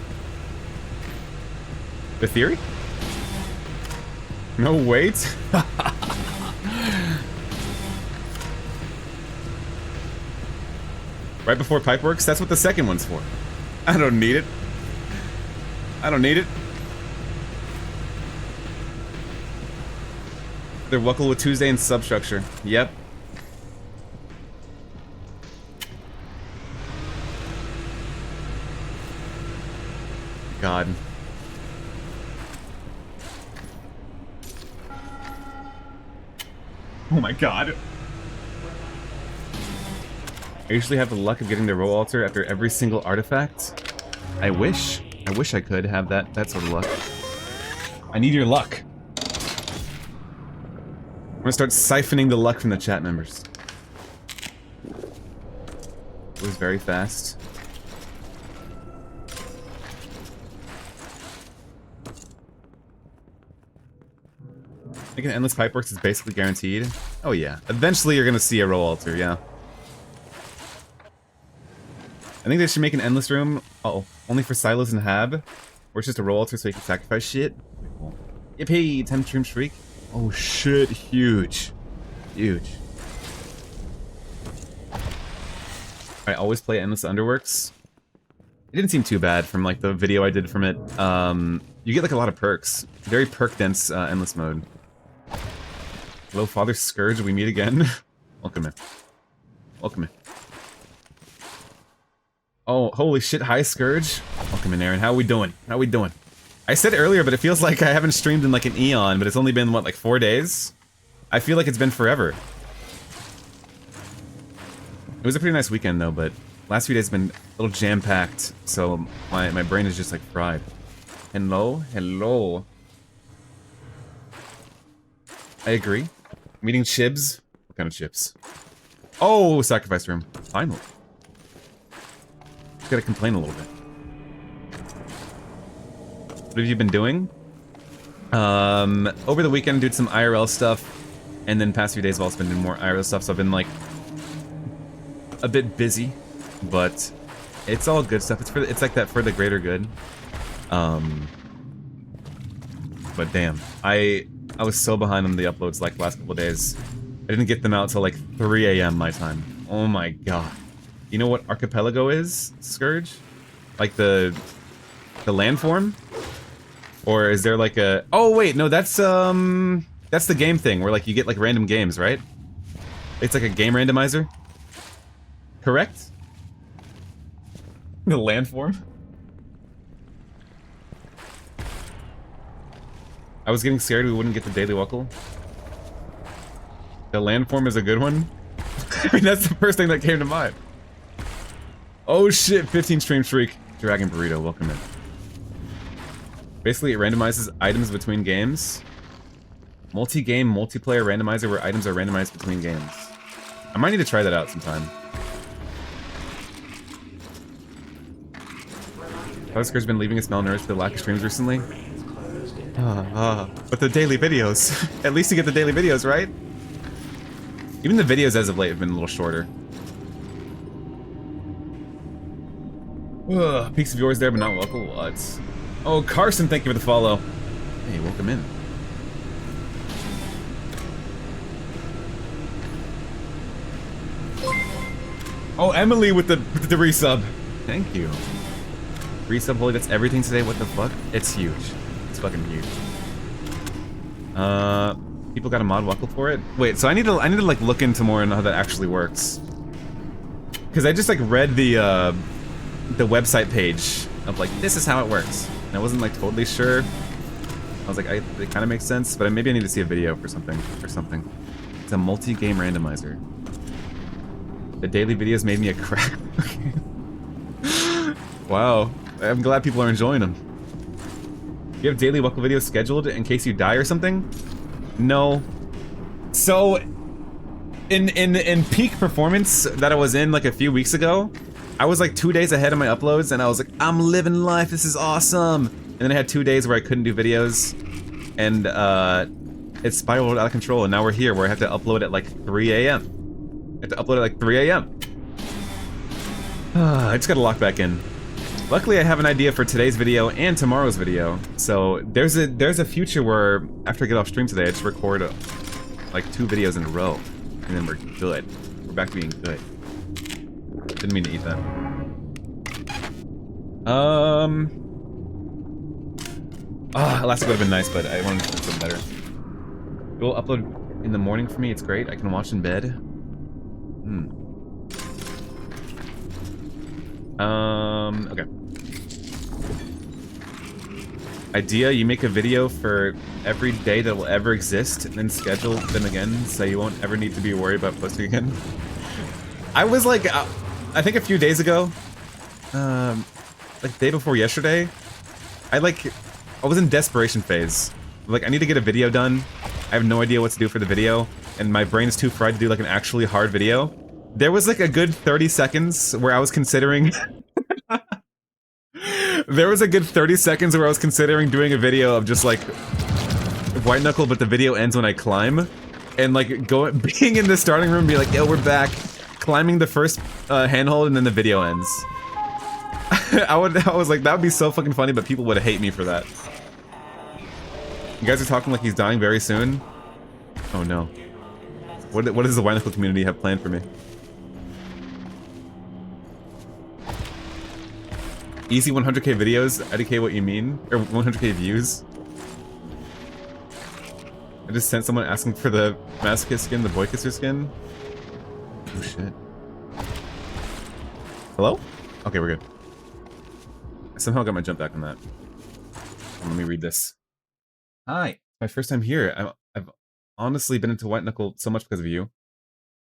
The theory? No, wait. Right before Pipeworks? That's what the second one's for. I don't need it. I don't need it. They're Wuckle with Tuesday and substructure. Yep. god. Oh my god. I usually have the luck of getting the roll altar after every single artifact. I wish I could have that sort of luck. I need your luck. I'm gonna start siphoning the luck from the chat members. It was very fast. Making endless pipeworks is basically guaranteed. Oh yeah. Eventually you're gonna see a roll altar, yeah. I think they should make an endless room. Uh-oh. Only for Silos and Hab. Or it's just a roll altar so you can sacrifice shit. Cool. Yippee! 10 Trim Shriek. Oh shit, huge. Huge. I always play Endless Underworks. It didn't seem too bad from like the video I did from it. You get like a lot of perks. Very perk dense endless mode. Hello, Father Scourge, we meet again. Welcome in. Welcome in. Oh, holy shit, hi Scourge. Welcome in, Aaron. How we doing? How we doing? I said earlier, but it feels like I haven't streamed in like an eon, but it's only been, what, like 4 days? I feel like it's been forever. It was a pretty nice weekend, though, but last few days have been a little jam-packed, so my brain is just, like, fried. Hello? Hello? I agree. Meeting Chibs? What kind of chips? Oh, sacrifice room. Finally. Just gotta complain a little bit. What have you been doing? Over the weekend, did some IRL stuff, and then past few days I've also been doing more IRL stuff, so I've been, like, a bit busy, but it's all good stuff. It's like that for the greater good. But damn, I was so behind on the uploads like last couple days. I didn't get them out till like 3 AM my time. Oh my god. You know what Archipelago is, Scourge? Like the landform? Or is there like a... Oh wait, no, that's the game thing where like you get like random games, right? It's like a game randomizer? Correct? The landform? I was getting scared we wouldn't get the Daily Wuckle. The landform is a good one? I mean, that's the first thing that came to mind. Oh shit, 15 stream shriek. Dragon Burrito, welcome in. Basically, it randomizes items between games. Multi-game, multiplayer randomizer where items are randomized between games. I might need to try that out sometime. Huskers been leaving us malnourished for the lack of streams recently. But the daily videos. At least you get the daily videos, right? Even the videos as of late have been a little shorter. Ugh, peaks of yours there, but not welcome. What? Oh, Carson, thank you for the follow. Hey, welcome in. Oh, Emily with the resub. Thank you. Resub, holy, that's everything today. What the fuck? It's huge. It's fucking huge. People got a mod Wuckle for it? Wait, so I need to like look into more on how that actually works. Cause I just like read the website page of like, this is how it works. And I wasn't like totally sure. I was like, it kind of makes sense, but maybe I need to see a video for something, It's a multi-game randomizer. The daily videos made me a crack. Wow. I'm glad people are enjoying them. You have daily Wuckle videos scheduled in case you die or something? No. So, in peak performance that I was in like a few weeks ago, I was like 2 days ahead of my uploads, and I was like, I'm living life, this is awesome! And then I had 2 days where I couldn't do videos, and it spiraled out of control, and now we're here where I have to upload at like 3 AM. I have to upload at like 3 AM. I just gotta lock back in. Luckily, I have an idea for today's video and tomorrow's video. So there's a future where after I get off stream today, I just record like 2 videos in a row, and then we're good. We're back to being good. Didn't mean to eat that. Elastic would have been nice, but I wanted to do something better. You'll upload in the morning for me. It's great. I can watch in bed. Okay. Idea, you make a video for every day that will ever exist, and then schedule them again, so you won't ever need to be worried about posting again. I was like, I think a few days ago, like the day before yesterday, I was in desperation phase. Like, I need to get a video done. I have no idea what to do for the video, and my brain is too fried to do like an actually hard video. There was like a good 30 seconds where I was considering... There was a good 30 seconds where I was considering doing a video of just like White Knuckle, but the video ends when I climb. And like being in the starting room, be like, yo, we're back. Climbing the first handhold, and then the video ends. I was like, that would be so fucking funny, but people would hate me for that. You guys are talking like he's dying very soon? Oh no. What does the White Knuckle community have planned for me? Easy 100k videos, IDK what you mean? Or 100k views? I just sent someone asking for the Masochist skin, the Boy Kisser skin. Oh shit. Hello? Okay, we're good. I somehow got my jump back on that. Let me read this. Hi. My first time here. I've honestly been into White Knuckle so much because of you.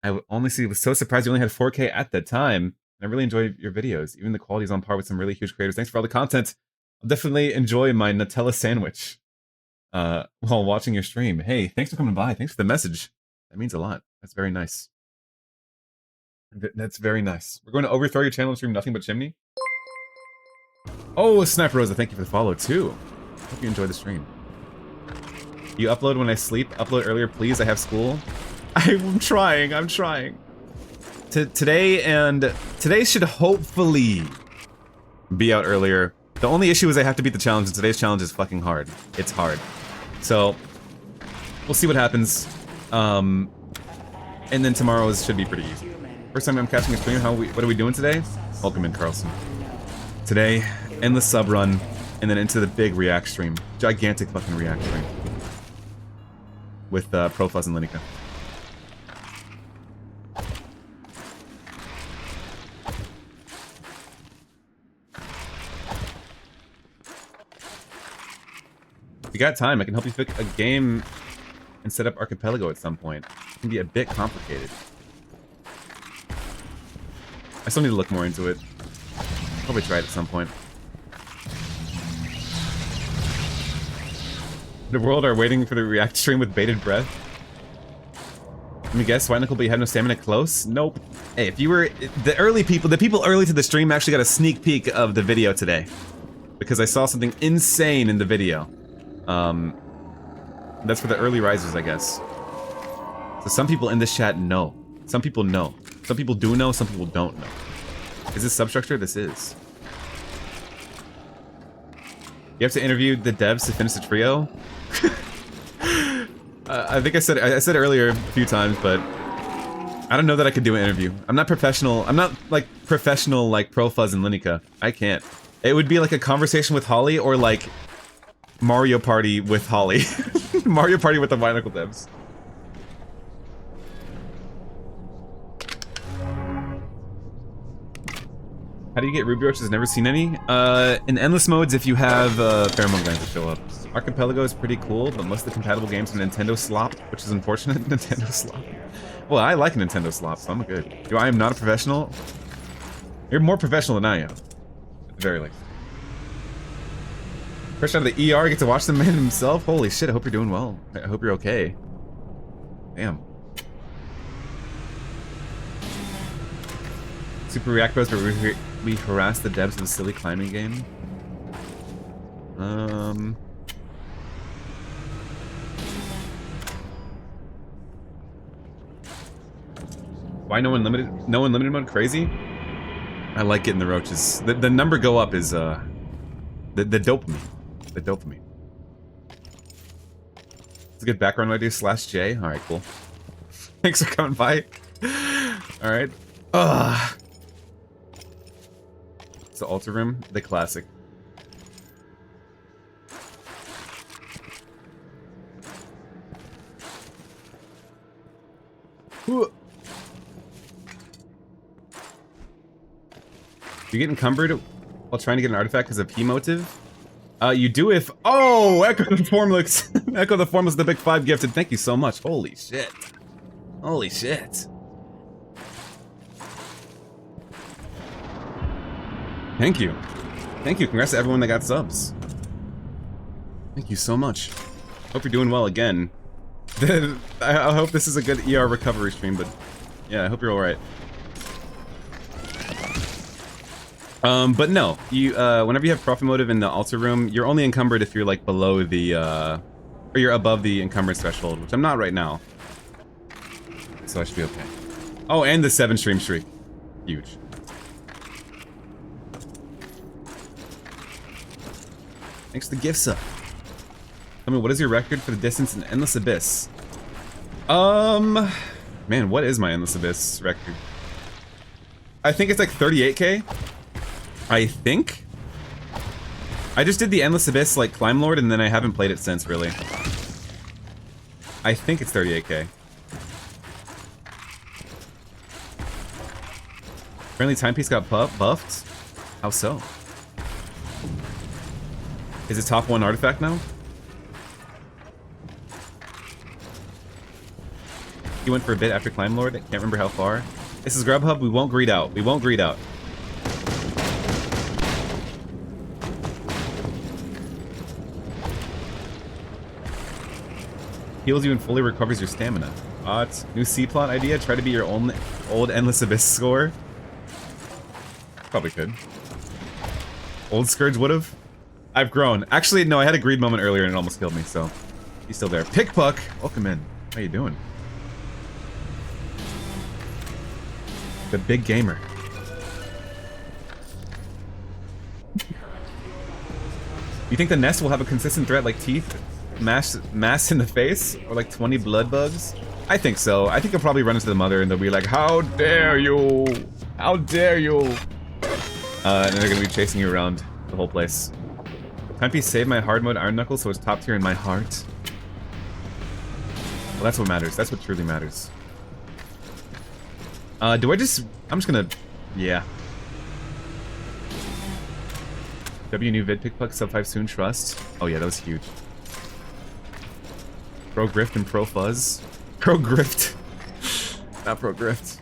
I honestly was so surprised you only had 4k at the time. I really enjoy your videos. Even the quality is on par with some really huge creators. Thanks for all the content. I'll definitely enjoy my Nutella sandwich while watching your stream. Hey, thanks for coming by. Thanks for the message. That means a lot. That's very nice. That's very nice. We're going to overthrow your channel and stream nothing but chimney. Oh, Sniper Rosa, thank you for the follow too. Hope you enjoy the stream. You upload when I sleep. Upload earlier, please. I have school. I'm trying. I'm trying. Today should hopefully be out earlier. The only issue is I have to beat the challenge, and today's challenge is fucking hard. It's hard. So, we'll see what happens. And then tomorrow's should be pretty easy. First time I'm catching a stream, what are we doing today? Welcome in, Carlson. Today, endless sub run, and then into the big React stream. Gigantic fucking React stream. With Profuzz and Lini-cuh. If you got time, I can help you pick a game and set up Archipelago at some point. It can be a bit complicated. I still need to look more into it. Probably try it at some point. The world are waiting for the React stream with bated breath. Let me guess, White Knuckle, but you have no stamina close? Nope. Hey, if you were... The people early to the stream actually got a sneak peek of the video today. Because I saw something insane in the video. That's for the early risers, I guess. So some people in this chat know. Some people know. Some people do know, some people don't know. Is this substructure? This is. You have to interview the devs to finish the trio? I think I said earlier a few times, but I don't know that I could do an interview. I'm not professional. I'm not like professional like Profuzz and Lini-cuh. I can't. It would be like a conversation with Holly or like Mario Party with Holly. Mario Party with the White Knuckle devs. How do you get ruby roaches? Never seen any. In endless modes, if you have pheromone glands that show up. Archipelago is pretty cool, but most of the compatible games are Nintendo slop, which is unfortunate. Nintendo slop. Well, I like Nintendo slop, so I'm good. I am not a professional. You're more professional than I am. At the very least. Fresh out of the ER, get to watch the man himself. Holy shit! I hope you're doing well. I hope you're okay. Damn. Super React Bros, but we harass the devs of the silly climbing game. Why no unlimited? No unlimited mode? Crazy? I like getting the roaches. The number go up is the dopamine. The dopamine. It's a good background idea. /J. All right, cool. Thanks for coming by. All right. Ugh. It's the altar room, the classic. Ooh. You get encumbered while trying to get an artifact because of P motive? You do if... Oh! Echo the Formless! Echo the Formless, the big 5 gifted. Thank you so much. Holy shit. Holy shit. Thank you. Thank you. Congrats to everyone that got subs. Thank you so much. Hope you're doing well again. I hope this is a good ER recovery stream, but yeah, I hope you're alright. But no, you, whenever you have profit motive in the altar room, you're only encumbered if you're, like, below the, or you're above the encumbrance threshold, which I'm not right now. So I should be okay. Oh, and the 7 stream streak. Huge. Thanks for the gifts up. Tell me, what is your record for the distance in Endless Abyss? Man, what is my Endless Abyss record? I think it's like 38k. I think? I just did the Endless Abyss, like, Climb Lord, and then I haven't played it since, really. I think it's 38k. Apparently Timepiece got buffed? How so? Is it top 1 artifact now? He went for a bit after Climb Lord. I can't remember how far. This is Grubhub. We won't greed out. We won't greed out. Heals you and fully recovers your stamina. It's new C-plot idea. Try to be your own old Endless Abyss score. Probably could. Old Scourge would've. I've grown. Actually, no, I had a greed moment earlier and it almost killed me, so... He's still there. Pickpuck! Welcome in. How you doing? The big gamer. You think the nest will have a consistent threat like teeth? Mass in the face? Or like 20 blood bugs? I think so. I think you'll probably run into the mother and they'll be like, how dare you! How dare you! And then they're gonna be chasing you around the whole place. Timepiece saved my hard mode Iron Knuckle, so it's top tier in my heart. Well, that's what matters. That's what truly matters. Do I just... I'm just gonna... Yeah. W new vid pickpuck sub 5 soon trust. Oh yeah, that was huge. Pro Grift and Pro Fuzz. Pro Grift. Not Pro Grift.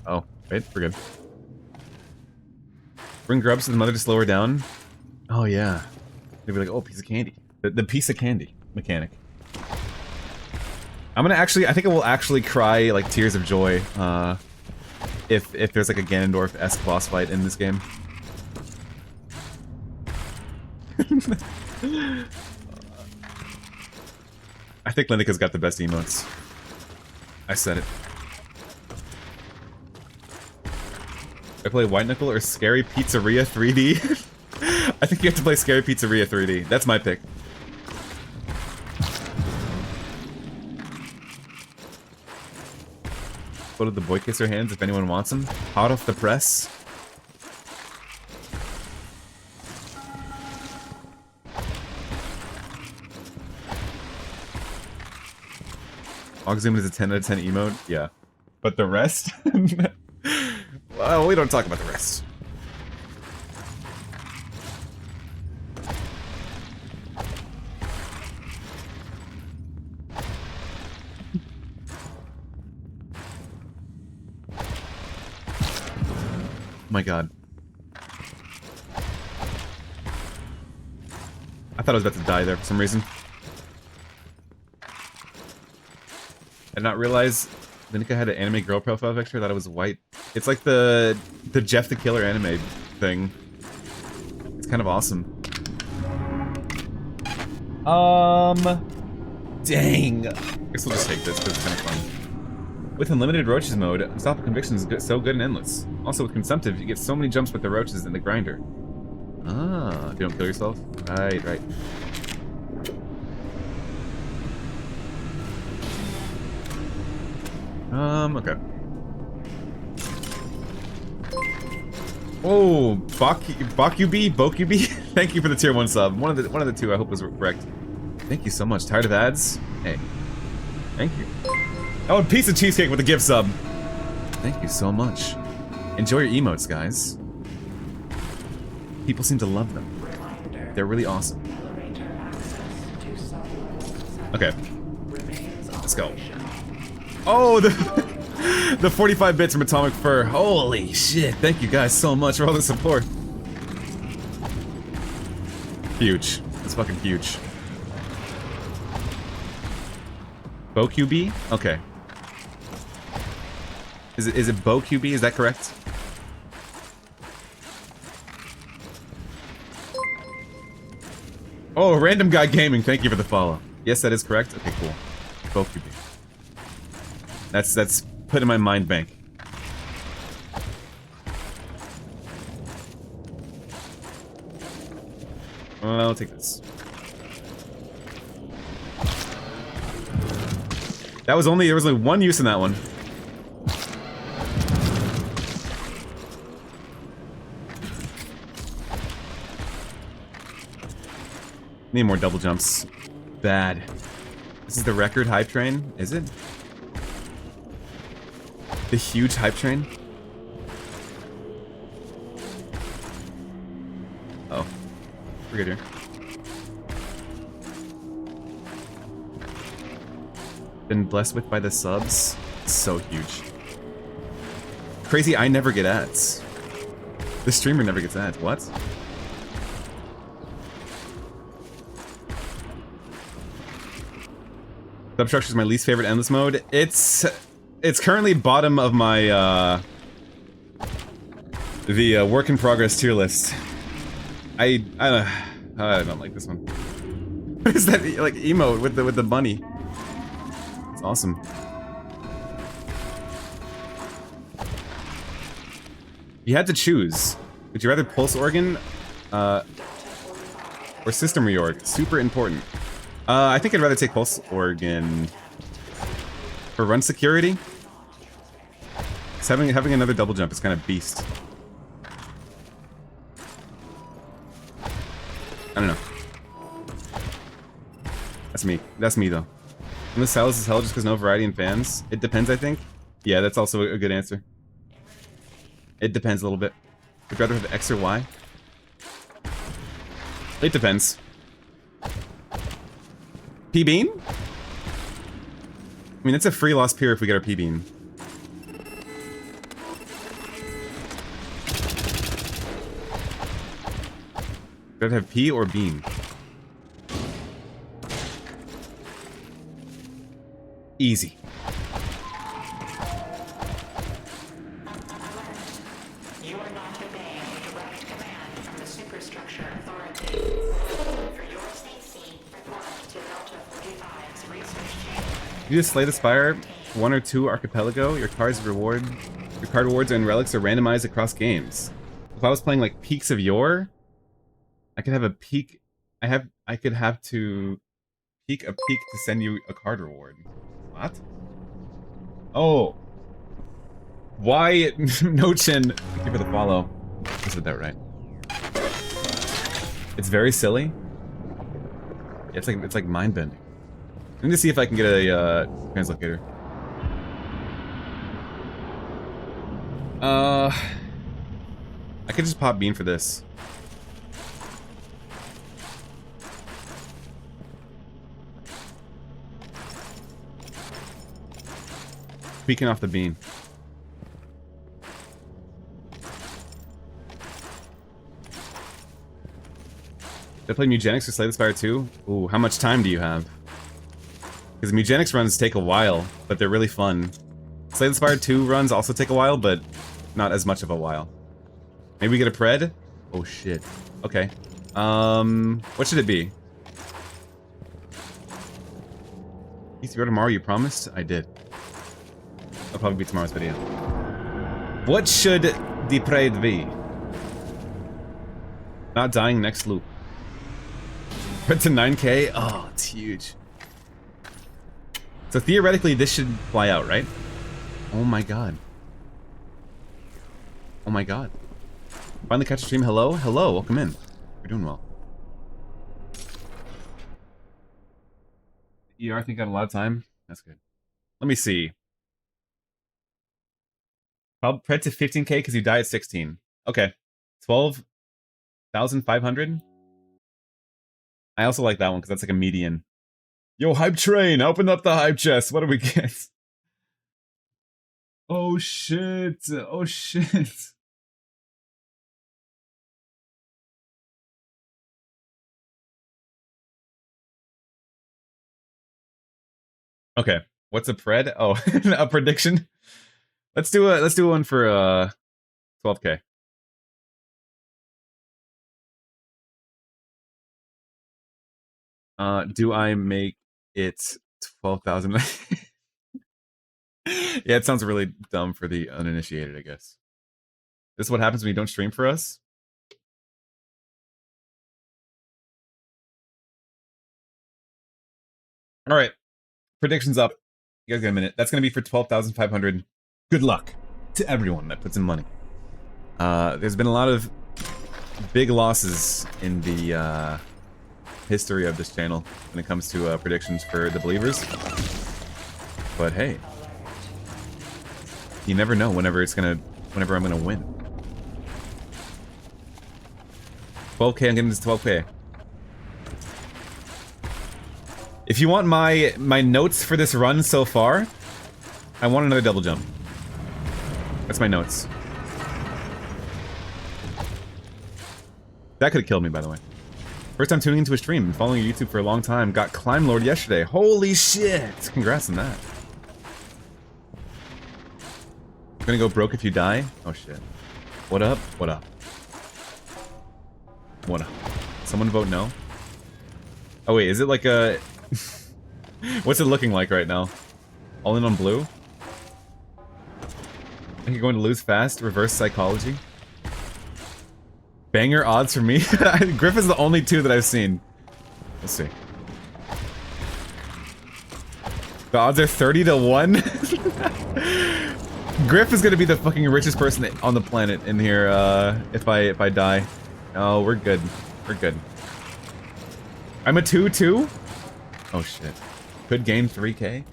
Oh, wait, we're good. Bring grubs to the mother to slow her down. Oh yeah. They'd be like, oh, piece of candy. The piece of candy mechanic. I'm gonna actually, I think I will actually cry like tears of joy, if there's like a Ganondorf-esque boss fight in this game. I think Lini-cuh's got the best emotes. I said it. I play White Knuckle or Scary Pizzeria 3D? I think you have to play Scary Pizzeria 3D. That's my pick. Go to the boy kisser hands if anyone wants them. Hot off the press. Ogzoom is a 10 out of 10 emote? Yeah. But the rest? Well, we don't talk about the rest. Oh my god. I thought I was about to die there for some reason. I did not realize Lini-cuh had an anime girl profile picture. I thought it was white. It's like the Jeff the Killer anime thing. It's kind of awesome. Dang. I guess we'll just take this because it's kind of fun. With unlimited roaches mode, Unstoppable Conviction is good, so good and endless. Also with Consumptive, you get so many jumps with the roaches in the grinder. Ah, if you don't kill yourself? Right, right. Okay. Oh, Bokubi? Thank you for the tier 1 sub. One of the two I hope was correct. Thank you so much. Tired of ads? Hey. Thank you. Oh, a piece of cheesecake with a gift sub. Thank you so much. Enjoy your emotes, guys. People seem to love them. They're really awesome. Okay. Let's go. Oh, the 45 bits from Atomic Fur. Holy shit. Thank you guys so much for all the support. Huge. That's fucking huge. Bo QB? Okay. Is it Bo QB? Is that correct? Oh, Random Guy Gaming, thank you for the follow. Yes, that is correct. Okay, cool. Bo QB. That's put in my mind bank. I'll take this. There was only one use in that one. Need more double jumps. Bad. This is the record hype train, is it? The huge hype train? Oh. We're good here. Been blessed with by the subs. It's so huge. Crazy, I never get ads. The streamer never gets ads. What? Substructure is my least favorite endless mode. It's currently bottom of my the work in progress tier list. I don't like this one. What is that like emote with the bunny? It's awesome. You had to choose. Would you rather pulse organ or system reorg? Super important. I think I'd rather take pulse organ for run security. Because having another double jump is kind of beast. I don't know. That's me. That's me though. And the Silas is hell just because no variety in fans. It depends, I think. Yeah, that's also a good answer. It depends a little bit. Would you rather have X or Y? It depends. P-Bean? I mean, it's a free lost peer if we get our P-Bean. Would I have P or Bean? Easy. You are not obeying a direct command from the superstructure authority. For your safety, report to Delta 45's research chamber. You just slay the spire, 1 or 2 archipelago, your card rewards and relics are randomized across games. If I was playing like Peaks of Yore, I could have a peak. I could have to peak a peak to send you a card reward. What? Oh. Why? No chin. Thank you for the follow. I said that right. It's very silly. It's like mind bending. Let me just see if I can get a translocator. I could just pop Bean for this. Speaking off the Bean. Did I play Mugenics or Slay the Spire 2? Ooh, how much time do you have? Because Mugenics runs take a while, but they're really fun. Slay the Spire 2 runs also take a while, but not as much of a while. Maybe we get a pred? Oh shit. Okay. What should it be? PC tomorrow, you promised? I did. That'll probably be tomorrow's video. What should the pred be? Not dying next loop. Put to 9k? Oh, it's huge. So theoretically, this should fly out, right? Oh my god. Oh my god. Finally catch a stream. Hello? Hello, welcome in. You're doing well. ER think I have a lot of time? That's good. Let me see. Probably pred to 15k because you die at 16. Okay. 12,500. I also like that one because that's like a median. Yo, hype train, open up the hype chest. What do we get? Oh shit. Oh shit. Okay. What's a pred? Oh, a prediction. Let's do one for 12k. Do I make it 12,000? Yeah, it sounds really dumb for the uninitiated, I guess. This is what happens when you don't stream for us? All right. Predictions up. You guys got a minute. That's going to be for 12,500. Good luck to everyone that puts in money. There's been a lot of big losses in the history of this channel when it comes to predictions for the believers. But hey, you never know whenever I'm gonna win. 12k, I'm getting this 12k. If you want my notes for this run so far, I want another double jump. That's my notes. That could have killed me, by the way. First time tuning into a stream, been following your YouTube for a long time. Got Climb Lord yesterday. Holy shit! Congrats on that. Gonna go broke if you die? Oh shit. What up? What up? What up? Someone vote no? Oh wait, is it like a... What's it looking like right now? All in on blue? I think you're going to lose fast. Reverse psychology. Banger odds for me? Griff is the only two that I've seen. Let's see. The odds are 30 to 1? Griff is gonna be the fucking richest person on the planet in here, if I die. Oh, we're good. We're good. I'm a 2-2? Oh shit. Could gain 3k?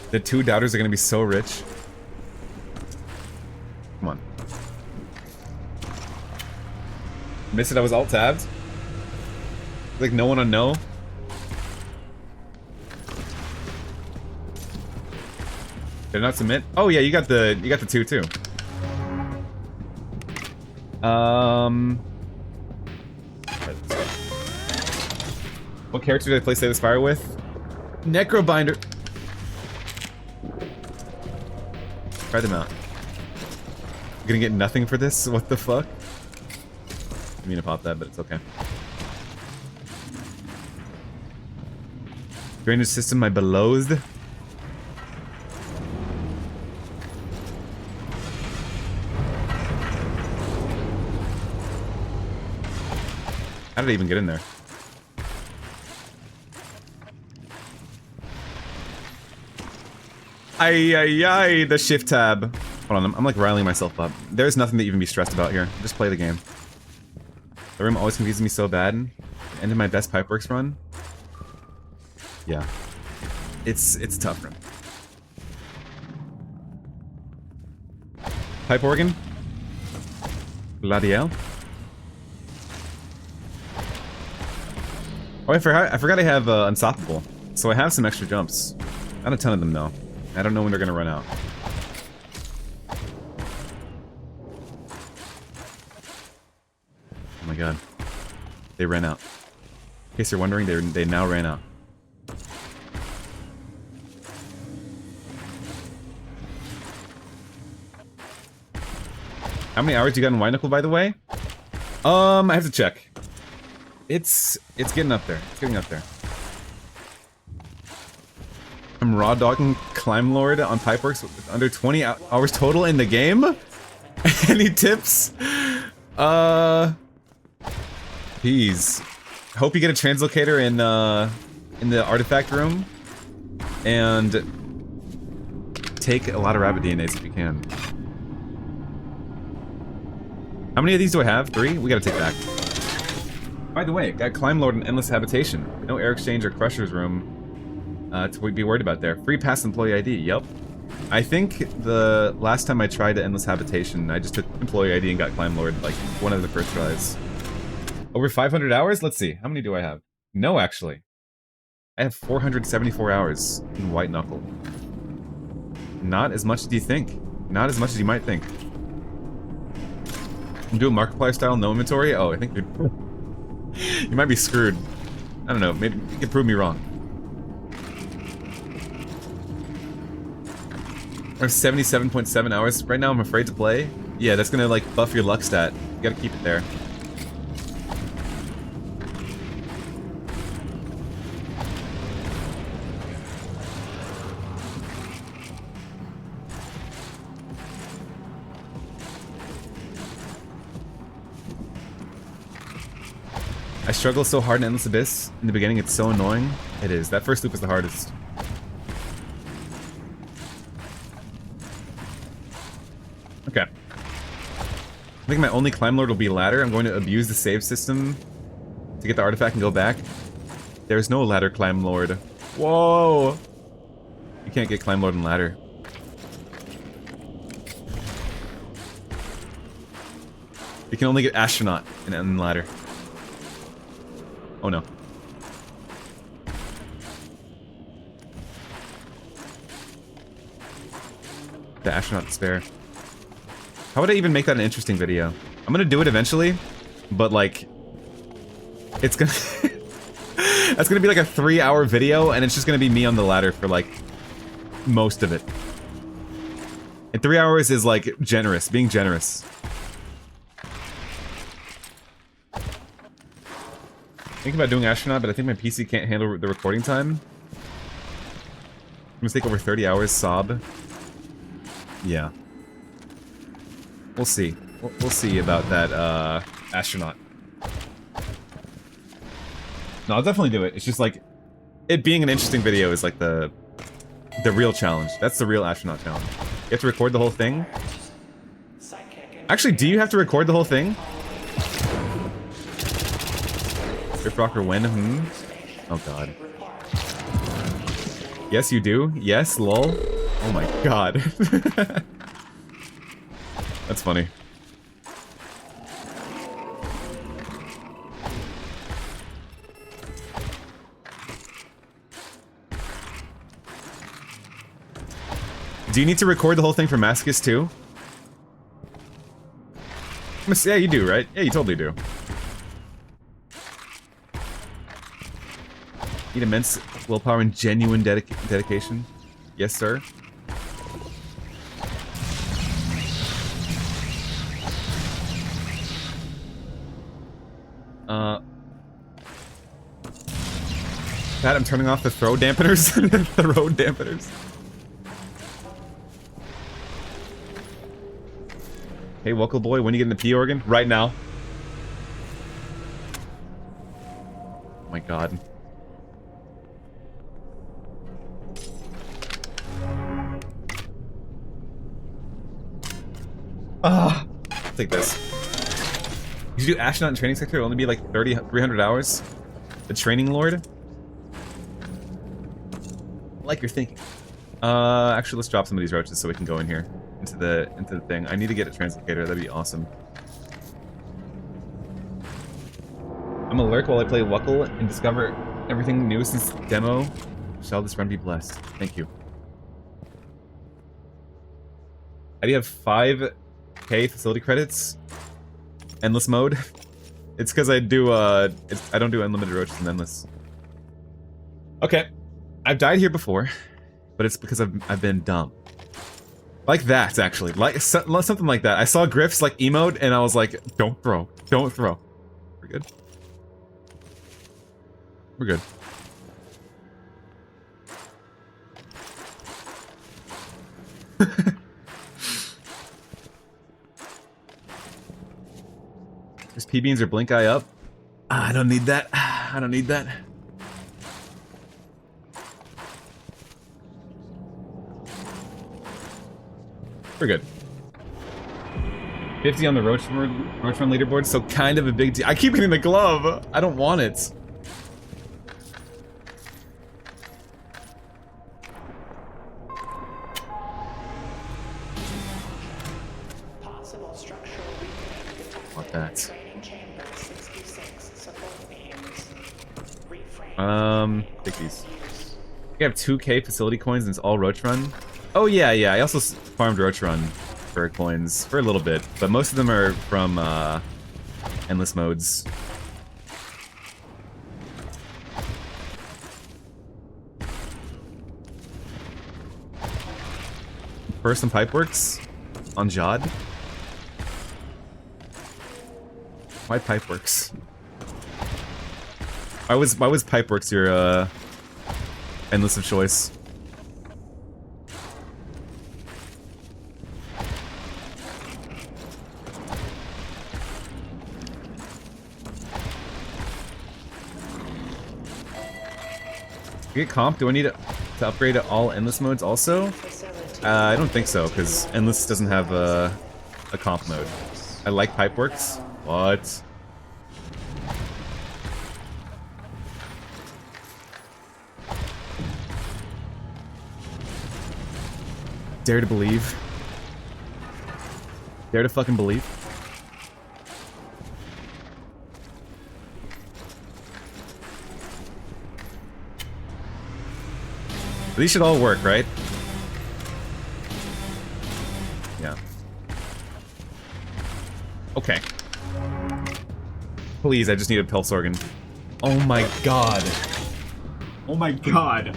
The two doubters are gonna be so rich. Come on. Missed it, I was alt-tabbed. Like no one on no. Did I not submit? Oh yeah, you got the 2 too. What character did I play Slay the Spire with? Necrobinder. Try them out. I'm gonna get nothing for this? What the fuck? I mean to pop that, but it's okay. Drainage system, my belows. How did I even get in there? Ay, the shift tab. Hold on, I'm like riling myself up. There's nothing to even be stressed about here. Just play the game. The room always confuses me so bad. Ended my best Pipeworks run. Yeah. It's tough room. Pipe organ? Gladiel? Oh, I forgot I have Unstoppable. So I have some extra jumps. Not a ton of them, though. I don't know when they're gonna run out. Oh my god. They ran out. In case you're wondering, they now ran out. How many hours you got in Knuckle, by the way? I have to check. It's getting up there. It's getting up there. I'm raw dogging Climb Lord on Pipeworks with under 20 hours total in the game? Any tips? Please. Hope you get a translocator in the artifact room. And take a lot of rabbit DNAs if you can. How many of these do I have? 3? We gotta take back. By the way, got Climb Lord and Endless Habitation. No air exchange or Crusher's room. to be worried about there. Free pass employee ID, yep. I think the last time I tried Endless Habitation, I just took employee ID and got Climb Lord, like, one of the first tries. Over 500 hours? Let's see. How many do I have? No, actually. I have 474 hours in White Knuckle. Not as much as you think. Not as much as you might think. I'm doing Markiplier style, no inventory? Oh, I think you're... you might be screwed. I don't know, maybe you can prove me wrong. I have 77.7 hours. Right now I'm afraid to play. Yeah, that's gonna like buff your luck stat. You gotta keep it there. I struggle so hard in Endless Abyss. In the beginning, it's so annoying. It is. That first loop is the hardest. Okay. I think my only Climb Lord will be ladder. I'm going to abuse the save system to get the artifact and go back. There's no ladder Climb Lord. Whoa! You can't get Climb Lord and ladder. You can only get Astronaut and ladder. Oh no. The Astronaut Despair. How would I even make that an interesting video? I'm gonna do it eventually, but like... It's gonna... That's gonna be like a 3-hour video, and it's just gonna be me on the ladder for like... most of it. And 3 hours is like generous, being generous. Thinking about doing Astronaut, but I think my PC can't handle the recording time. It's gonna take over 30 hours, sob. Yeah. We'll see. We'll see about that, Astronaut. No, I'll definitely do it. It's just like... It being an interesting video is like the real challenge. That's the real Astronaut challenge. You have to record the whole thing? Actually, do you have to record the whole thing? Rip Rocker win? Oh god. Yes, you do? Yes, lol? Oh my god. That's funny. Do you need to record the whole thing for Masochist too? Yeah, you do, right? Yeah, you totally do. Need immense willpower and genuine dedication. Yes, sir. Pat, I'm turning off the throw dampeners. The road dampeners. Hey, Wokel boy, when are you getting the P organ? Right now. Oh my god. Ah, I'll take this. You do Astronaut in training sector, it'll only be like 300 hours. The training lord. I like your thinking. Actually, let's drop some of these roaches so we can go in here into the thing. I need to get a translocator. That'd be awesome. I'm gonna lurk while I play Wuckle and discover everything new since demo. Shall this run be blessed? Thank you. I do have 5k facility credits. Endless mode. It's because I do I don't do unlimited roaches and endless. Okay, I've died here before, but it's because I've been dumb. Like that, actually, like something like that. I saw Griff's like emote, and I was like, "Don't throw, don't throw." We're good. We're good. There's P-beans or blink eye up. I don't need that. I don't need that. We're good. 50 on the Roach Run leaderboard, so kind of a big deal. I keep getting the glove. I don't want it. Want that. Training chamber 66, support beams. Take these. I have 2k facility coins and it's all Roach Run. Oh yeah, I also farmed Roach Run for coins for a little bit, but most of them are from endless modes. First some Pipeworks on Jod. Why Pipeworks? Why was Pipeworks your endless of choice? To get comp, do I need to upgrade to all endless modes also? I don't think so, because endless doesn't have a comp mode. I like Pipeworks. What? Dare to believe. Dare to fucking believe. These should all work, right? Yeah. Okay. Please, I just need a pulse organ. Oh my god. Oh my god.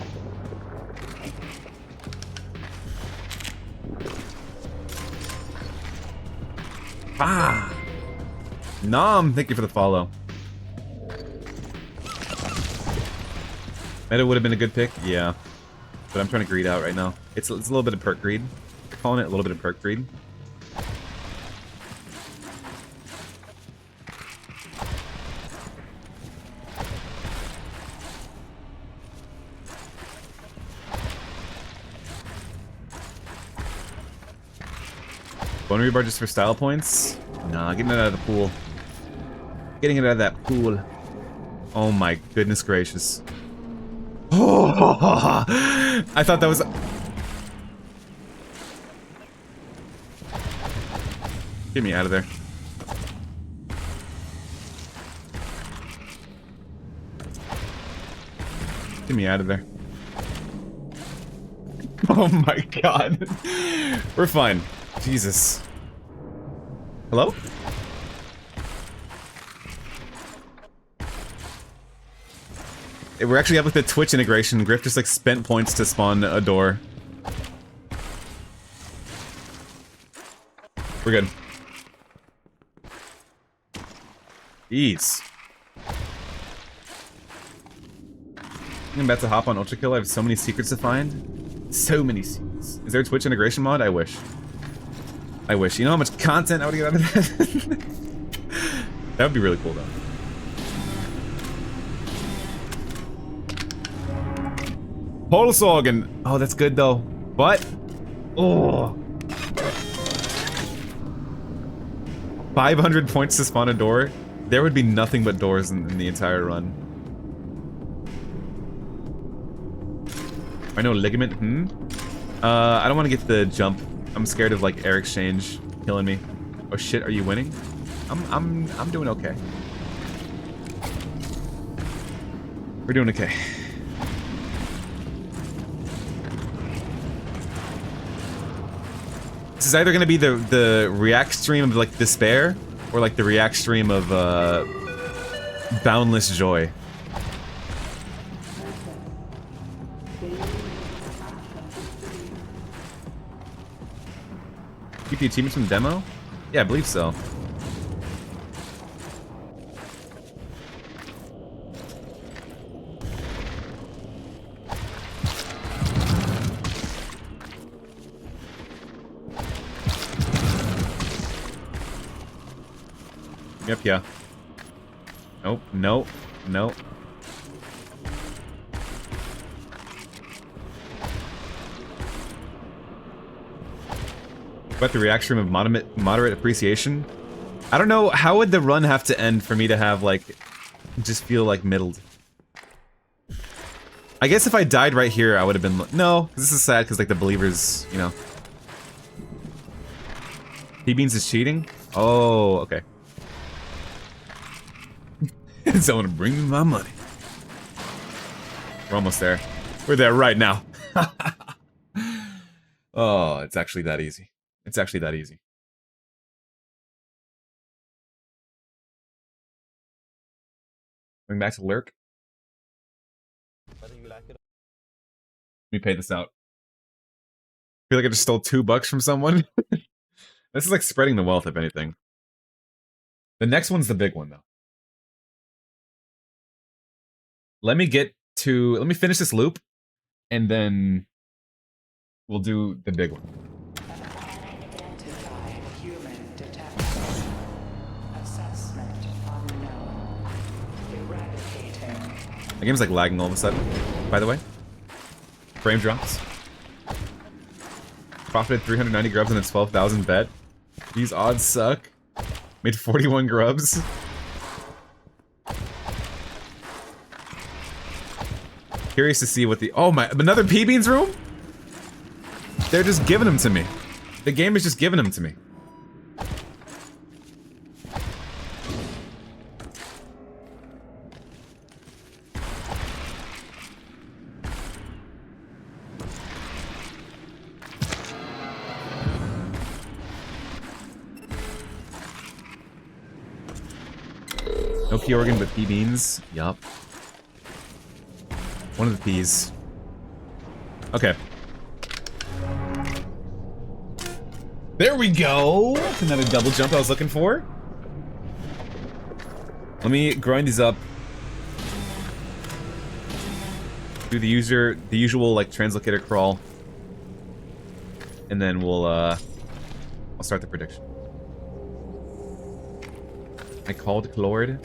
Ah! Nom, thank you for the follow. Meta would have been a good pick, yeah. But I'm trying to greed out right now. It's a little bit of perk greed. We're calling it a little bit of perk greed. Bone rebar just for style points? Nah, getting it out of the pool. Getting it out of that pool. Oh my goodness gracious. Oh, I thought that was... Get me out of there. Get me out of there. Oh my god. We're fine. Jesus. Hello? We're actually up with the Twitch integration. Griff just like spent points to spawn a door. We're good. Jeez. I'm about to hop on Ultra Kill. I have so many secrets to find. So many secrets. Is there a Twitch integration mod? I wish. I wish. You know how much content I would get out of that? That would be really cool though. Pulse organ. Oh, that's good though. But oh, 500 points to spawn a door. There would be nothing but doors in the entire run. I know ligament. I don't want to get the jump. I'm scared of like air exchange killing me. Oh shit, are you winning? I'm doing okay. We're doing okay. This is either gonna be the react stream of like despair, or like the react stream of boundless joy. Keep the achievements from the demo? Yeah, I believe so. Yep, yeah. Nope, nope, nope. About the react stream of moderate appreciation? I don't know, how would the run have to end for me to have, like, just feel, like, middled? I guess if I died right here, I would have been... No, this is sad, because, like, the believers, you know. T-Beans is cheating? Oh, okay. Someone bring me my money. We're almost there. We're there right now. Oh, it's actually that easy. It's actually that easy. Going back to Lurk. Let me pay this out. I feel like I just stole $2 from someone. This is like spreading the wealth, if anything. The next one's the big one, though. Let me finish this loop, and then we'll do the big one. Identified human detected. Assessment unknown. Eradicating. The game's like lagging all of a sudden, by the way. Frame drops. Profited 390 grubs on a 12,000 bet. These odds suck. Made 41 grubs. Curious to see what the... Oh my... Another P-Beans room? They're just giving them to me. The game is just giving them to me. No P organ, but P beans. Yup. One of the P's. Okay. There we go! That's another double jump I was looking for. Let me grind these up. Do the usual like translocator crawl. And then I'll start the prediction. I called Clord.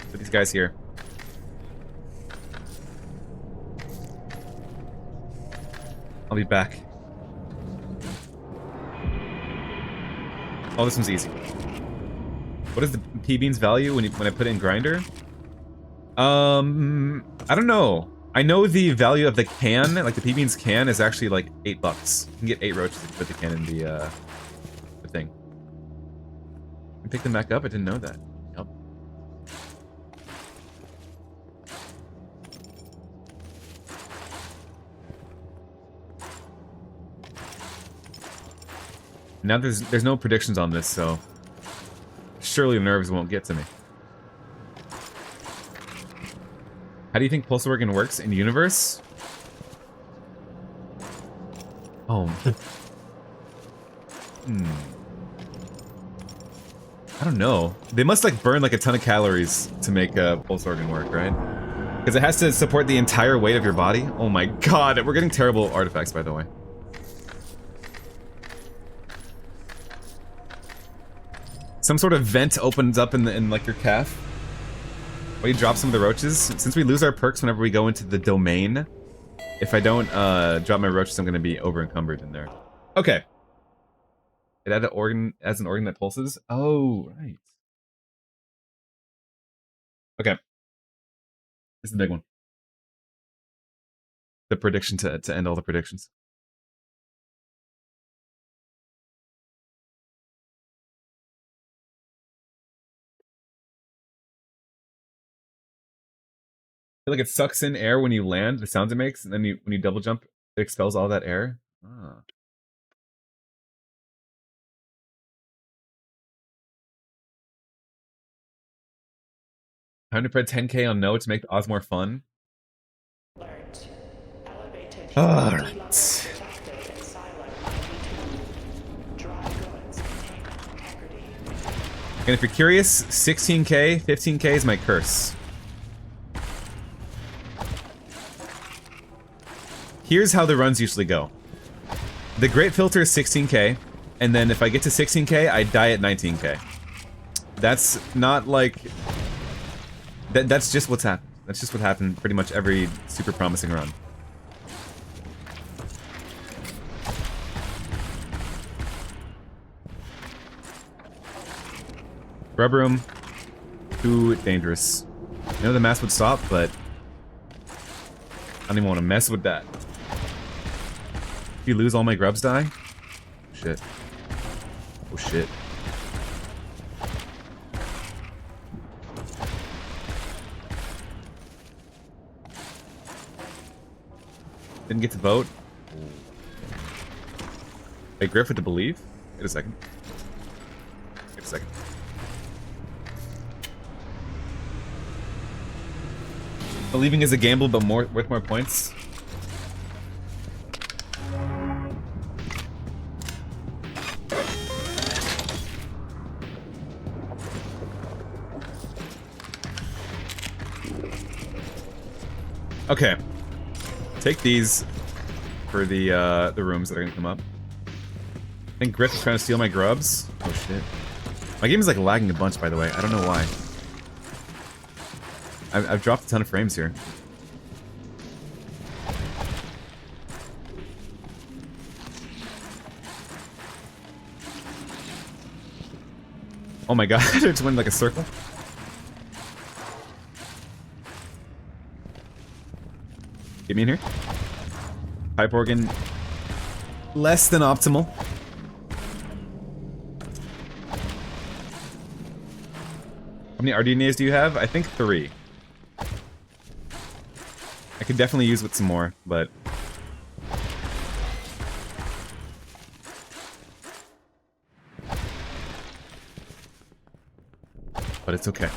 Put these guys here. I'll be back. Oh, this one's easy. What is the P-Beans value when I put it in grinder? I don't know. I know the value of the can, like the P-Beans can, is actually like $8. You can get 8 roaches if you put the can in the thing. I pick them back up? I didn't know that. Yep. Now there's no predictions on this, so surely nerves won't get to me. How do you think pulse organ works in universe? Oh. I don't know. They must like burn like a ton of calories to make a pulse organ work, right? Because it has to support the entire weight of your body. Oh my god, we're getting terrible artifacts, by the way. Some sort of vent opens up in like your calf. Why you drop some of the roaches? Since we lose our perks whenever we go into the domain, if I don't drop my roaches, I'm gonna be over encumbered in there. Okay. It had an organ as an organ that pulses. Oh, right. Okay. This is the big one. The prediction to end all the predictions. I feel like it sucks in air when you land, the sounds it makes, and then when you double jump, it expels all that air. Ah. Time to put 10k on no to make the odds more fun. Alert. Elevated Alright. detected in silo 92. Dry goods contain integrity. And if you're curious, 16k, 15k is my curse. Here's how the runs usually go. The great filter is 16k, and then if I get to 16k, I die at 19k. That's not like... That's just what's happened. That's just what happened pretty much every super promising run. Grub room. Too dangerous. I know the mass would stop, but I don't even want to mess with that. If you lose all my grubs die? Shit. Oh shit. Didn't get to vote. Hey, Griffith to believe? Wait a second. Wait a second. Believing is a gamble, but worth more points. Okay. Take these for the rooms that are gonna come up. I think Griff is trying to steal my grubs. Oh shit. My game is like lagging a bunch, by the way. I don't know why. I've dropped a ton of frames here. Oh my god, I just went like a circle. Get me in here. Pipe organ. Less than optimal. How many RDNAs do you have? I think 3. I could definitely use with some more, but... But it's okay.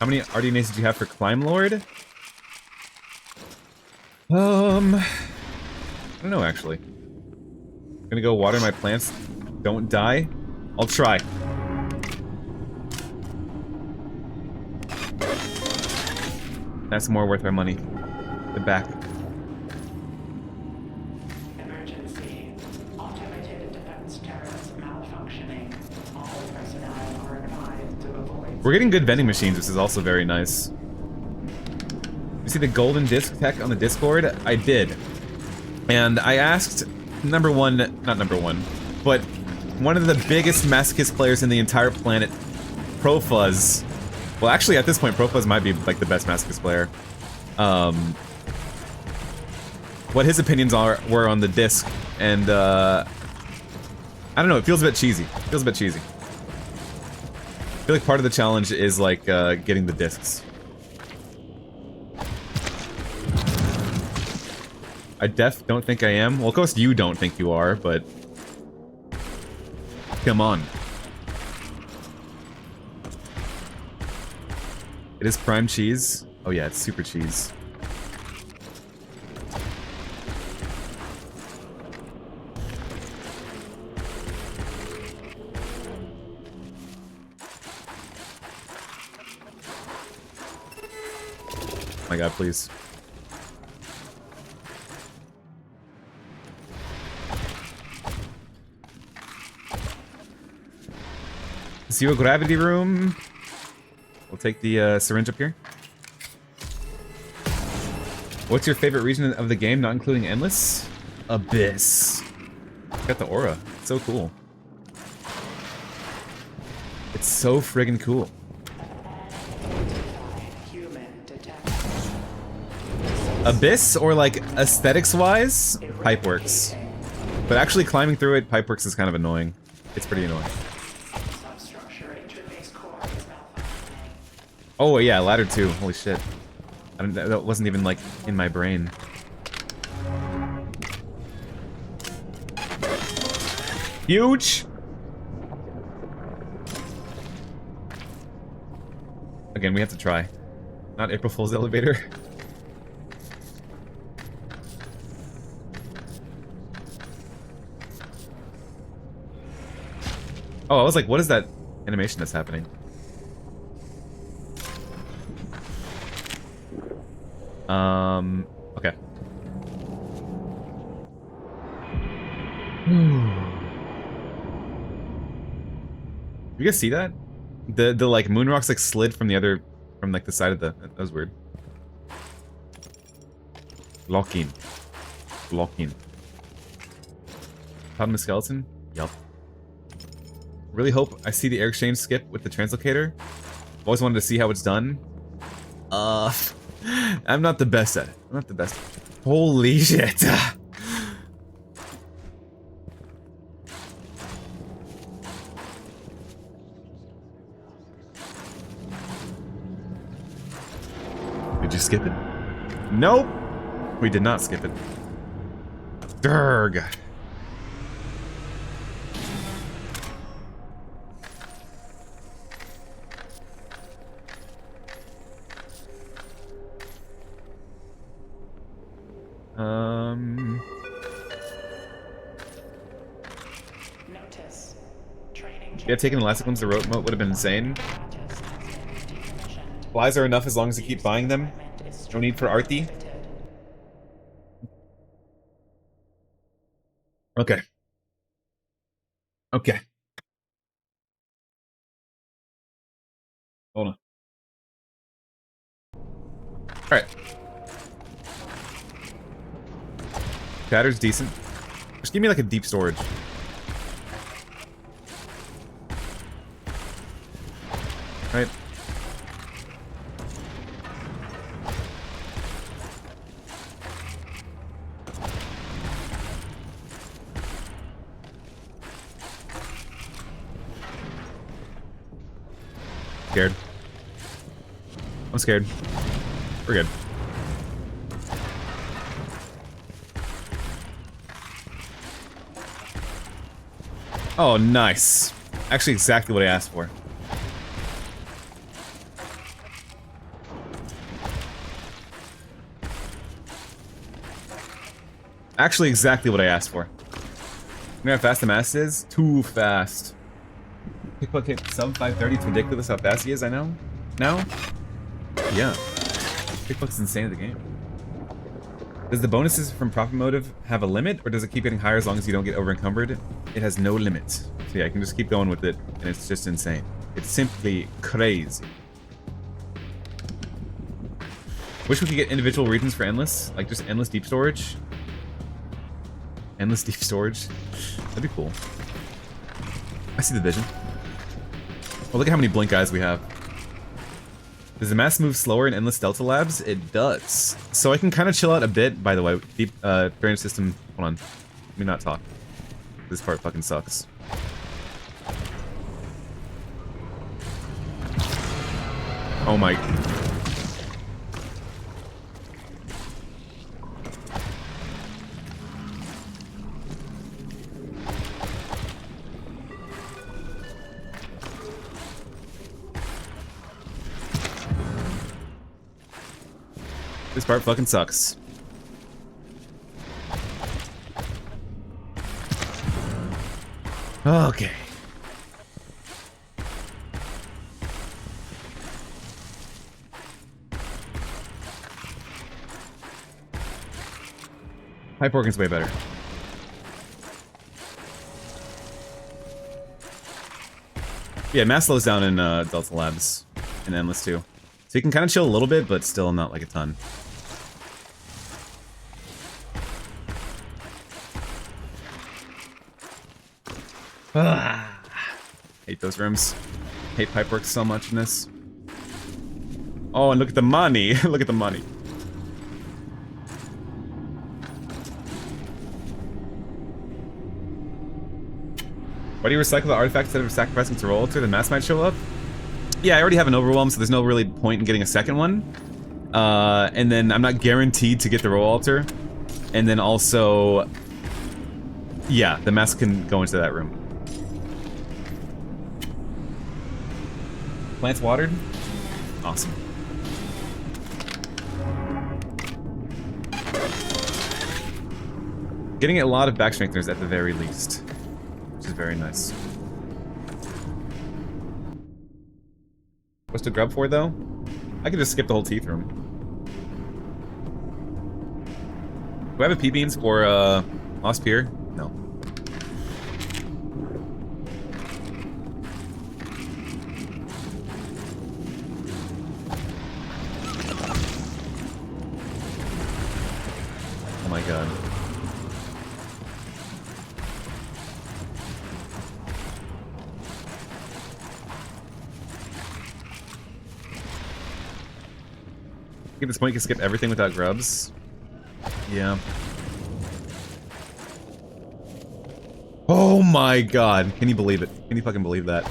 How many RDNAs did you have for Climb Lord? I don't know actually. I'm gonna go water my plants. Don't die. I'll try. That's more worth our money. The back. Emergency. Automated defense turrets malfunctioning. All personnel are advised to avoid... We're getting good vending machines, which is also very nice. You see the golden disc tech on the Discord? I did. And I asked not number one, but one of the biggest masochist players in the entire planet, Profuzz. Well, actually, at this point, Profuzz might be like the best masochist player. What his opinions were on the disc, and I don't know. It feels a bit cheesy. It feels a bit cheesy. I feel like part of the challenge is like getting the discs. I don't think I am. Well, of course you don't think you are, but come on. It is prime cheese. Oh yeah, it's super cheese. Oh my god, please. Zero gravity room. We'll take the syringe up here. What's your favorite region of the game, not including Endless? Abyss. Got the aura. It's so cool. It's so friggin' cool. Abyss, or like aesthetics-wise, Pipeworks. But actually climbing through it, Pipeworks is kind of annoying. It's pretty annoying. Oh yeah, ladder 2. Holy shit. That wasn't even like in my brain. Huge! Again, we have to try. Not April Fool's elevator. Oh, I was like, what is that animation that's happening? Okay. You guys see that? The like moon rocks like slid from like the side of the. That was weird. Locking. Problem skeleton? Yup. Really hope I see the air exchange skip with the translocator. Always wanted to see how it's done. I'm not the best at it. I'm not the best. Holy shit. you skip it? Nope. We did not skip it. Durg. Notice. Training Yeah, taking elastic ones to remote would have been insane. Flies are enough as long as you keep buying them. No need for Arthi. Okay. Okay. Hold on. Alright. Batter's decent. Just give me like a deep storage. Right. Scared. I'm scared. We're good. Oh, nice. Actually, exactly what I asked for. Actually, exactly what I asked for. You know how fast the mass is? Too fast. Pickpocket hit sub 530. It's ridiculous how fast he is, I know. Now? Yeah. Pickpocket's insane at the game. Does the bonuses from Profit Motive have a limit, or does it keep getting higher as long as you don't get over-encumbered? It has no limit. So yeah, I can just keep going with it, and it's just insane. It's simply crazy. Wish we could get individual regions for endless, like just endless deep storage. Endless deep storage. That'd be cool. I see the vision. Well, look at how many blink eyes we have. Does the mass move slower in Endless Delta Labs? It does. So I can kind of chill out a bit, by the way. Deep drainage system. Hold on. Let me not talk. This part fucking sucks. Oh my. This part fucking sucks. Okay. Pipe organ's way better. Yeah, mass slows down in Delta Labs and Endless too. So you can kind of chill a little bit, but still not like a ton. Hate those rooms. Hate pipework so much in this. Oh, and look at the money. Look at the money. Why do you recycle the artifact instead of sacrificing to roll altar? The mass might show up? Yeah, I already have an overwhelm, so there's no really point in getting a second one. And then I'm not guaranteed to get the roll altar. And then also... yeah, the mass can go into that room. Plants watered? Awesome. Getting a lot of back strengtheners at the very least. Which is very nice. What's to grub for, though? I could just skip the whole teeth room. Do I have a P-beans for, Lost Pier? No. Oh my god. At this point, you can skip everything without grubs. Yeah. Oh my god. Can you believe it? Can you fucking believe that?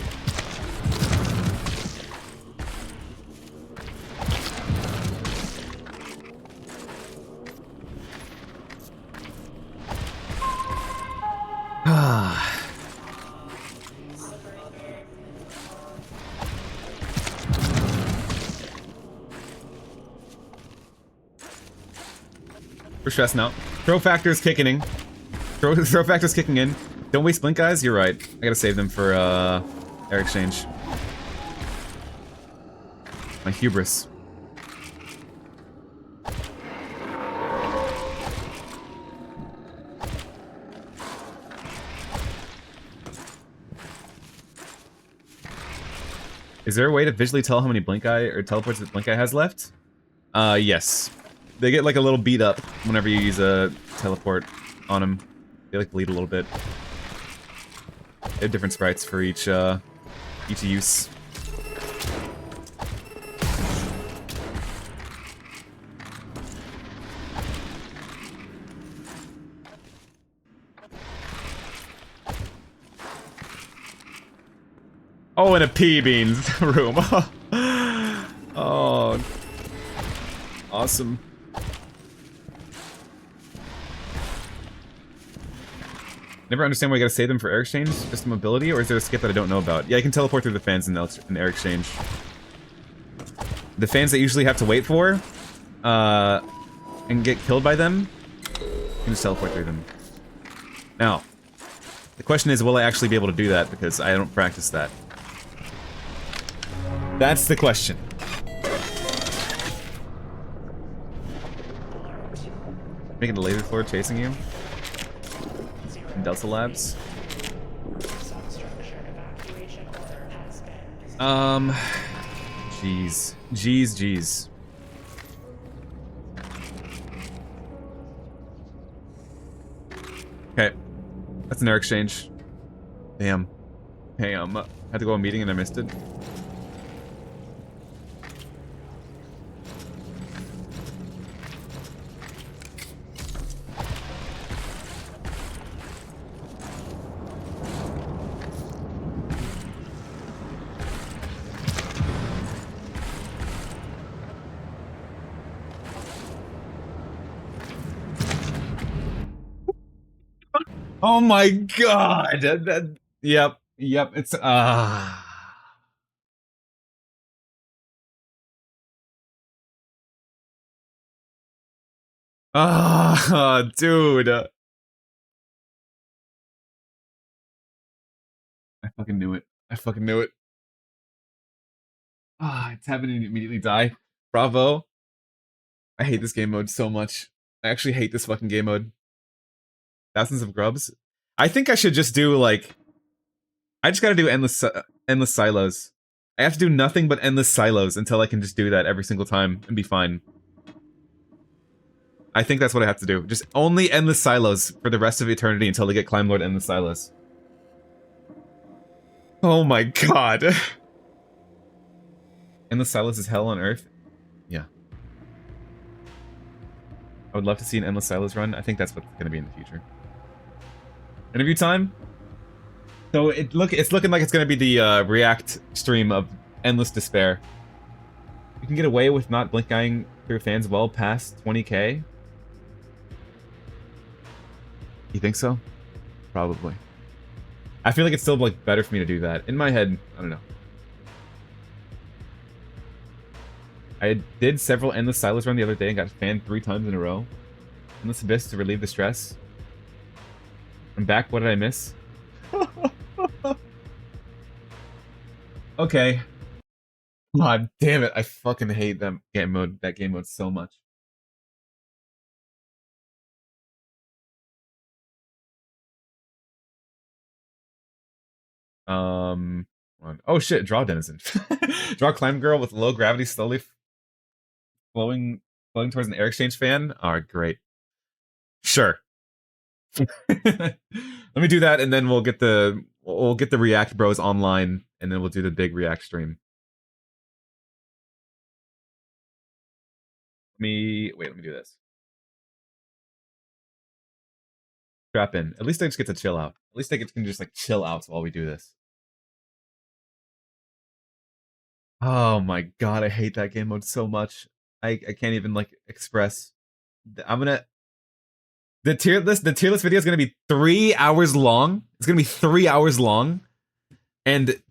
We're stressing out. Throw factor's kicking in. Throw factor's kicking in. Don't waste blink, guys. You're right. I gotta save them for air exchange. My hubris. Is there a way to visually tell how many blink eye or teleports that blink eye has left? Yes. They get like a little beat up whenever you use a teleport on them. They like bleed a little bit. They have different sprites for each use. Oh, in a pea beans room. Oh, awesome. Never understand why you gotta save them for air exchange, just mobility, or is there a skip that I don't know about? Yeah, you can teleport through the fans in air exchange. The fans that usually have to wait for, and get killed by them, you can just teleport through them. Now, the question is, will I actually be able to do that, because I don't practice that. That's the question. Making the laser floor chasing you? In Delta Labs? Jeez. Jeez. Okay. That's an air exchange. Damn. Had to go to a meeting and I missed it. Oh my god! Yep, it's dude. I fucking knew it. It's happening to immediately die. Bravo. I hate this game mode so much. I actually hate this fucking game mode. Thousands of grubs. I think I should just do, like... I just gotta do endless silos. I have to do nothing but endless silos until I can just do that every single time and be fine. I think that's what I have to do. Just only endless silos for the rest of eternity until they get Climb Lord endless silos. Oh my god. Endless silos is hell on earth? Yeah. I would love to see an endless silos run. I think that's what's gonna be in the future. Interview time? So it's looking like it's gonna be the React stream of Endless Despair. You can get away with not blink eyeing through fans well past 20k? You think so? Probably. I feel like it's still like better for me to do that. In my head, I don't know. I did several Endless Silos run the other day and got fanned 3 times in a row. Endless Abyss to relieve the stress. I'm back, what did I miss? Okay. God damn it, I fucking hate that game mode so much. Oh shit, draw denizen. Draw climb girl with low gravity slowly flowing towards an air exchange fan. Alright, great. Sure. Let me do that and then we'll get the React bros online and then we'll do the big React stream. Let me do this. Strap in. At least I just get to chill out. At least I can just like chill out while we do this. Oh my god, I hate that game mode so much. I can't even like express. I'm gonna the tier list video is gonna be 3 hours long. It's gonna be 3 hours long, and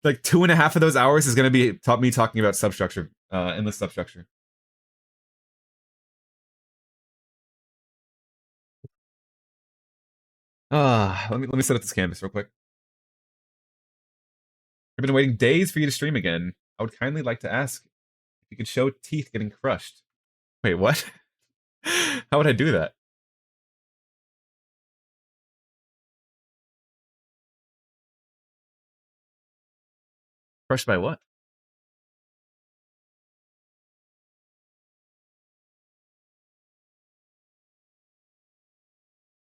like 2.5 of those hours is gonna be me talking about substructure, endless substructure. Let me set up this canvas real quick. I've been waiting days for you to stream again. I would kindly like to ask if you could show teeth getting crushed. Wait, what? How would I do that? Crushed by what?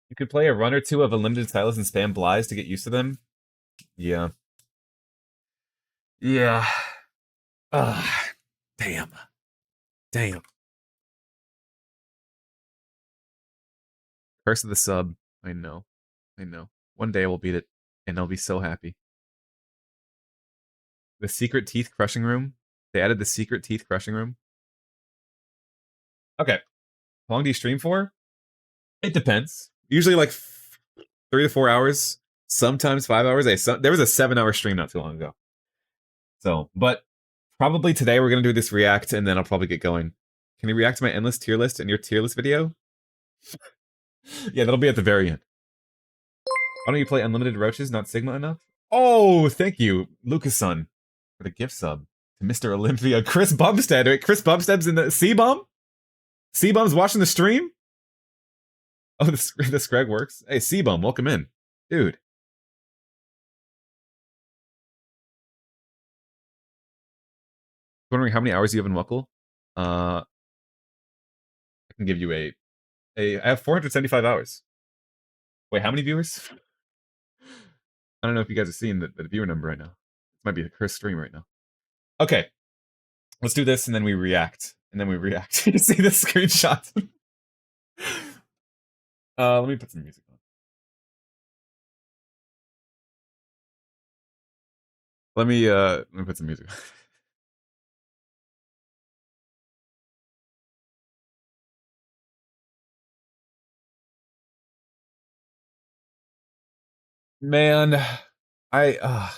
You could play a run or two of Unlimited Stylus and spam Blies to get used to them. Yeah. Yeah. Ugh. Damn. Damn. Curse of the sub. I know. I know. One day I will beat it, and I'll be so happy. The secret teeth crushing room. They added the secret teeth crushing room. Okay. How long do you stream for? It depends. Usually like 3 to 4 hours. Sometimes 5 hours. There was a 7 hour stream not too long ago. So, but probably today we're gonna do this react, and then I'll probably get going. Can you react to my endless tier list in your tier list video? Yeah, that'll be at the very end. Why don't you play Unlimited Roaches, not Sigma enough? Oh, thank you, Lucas-son, for the gift sub to Mr. Olympia. Chris Bumstead. Wait, Chris Bumstead's in the C-Bomb? C-Bomb's watching the stream? Oh, the Screg works. Hey, C-Bomb, welcome in. Dude. Wondering how many hours you have in Knuckle? I can give you I have 475 hours. Wait, how many viewers? I don't know if you guys are seeing the viewer number right now. It might be a cursed stream right now. Okay. Let's do this and then we react. And then we react. You see the screenshot? Let me put some music on. Let me put some music on. Man, I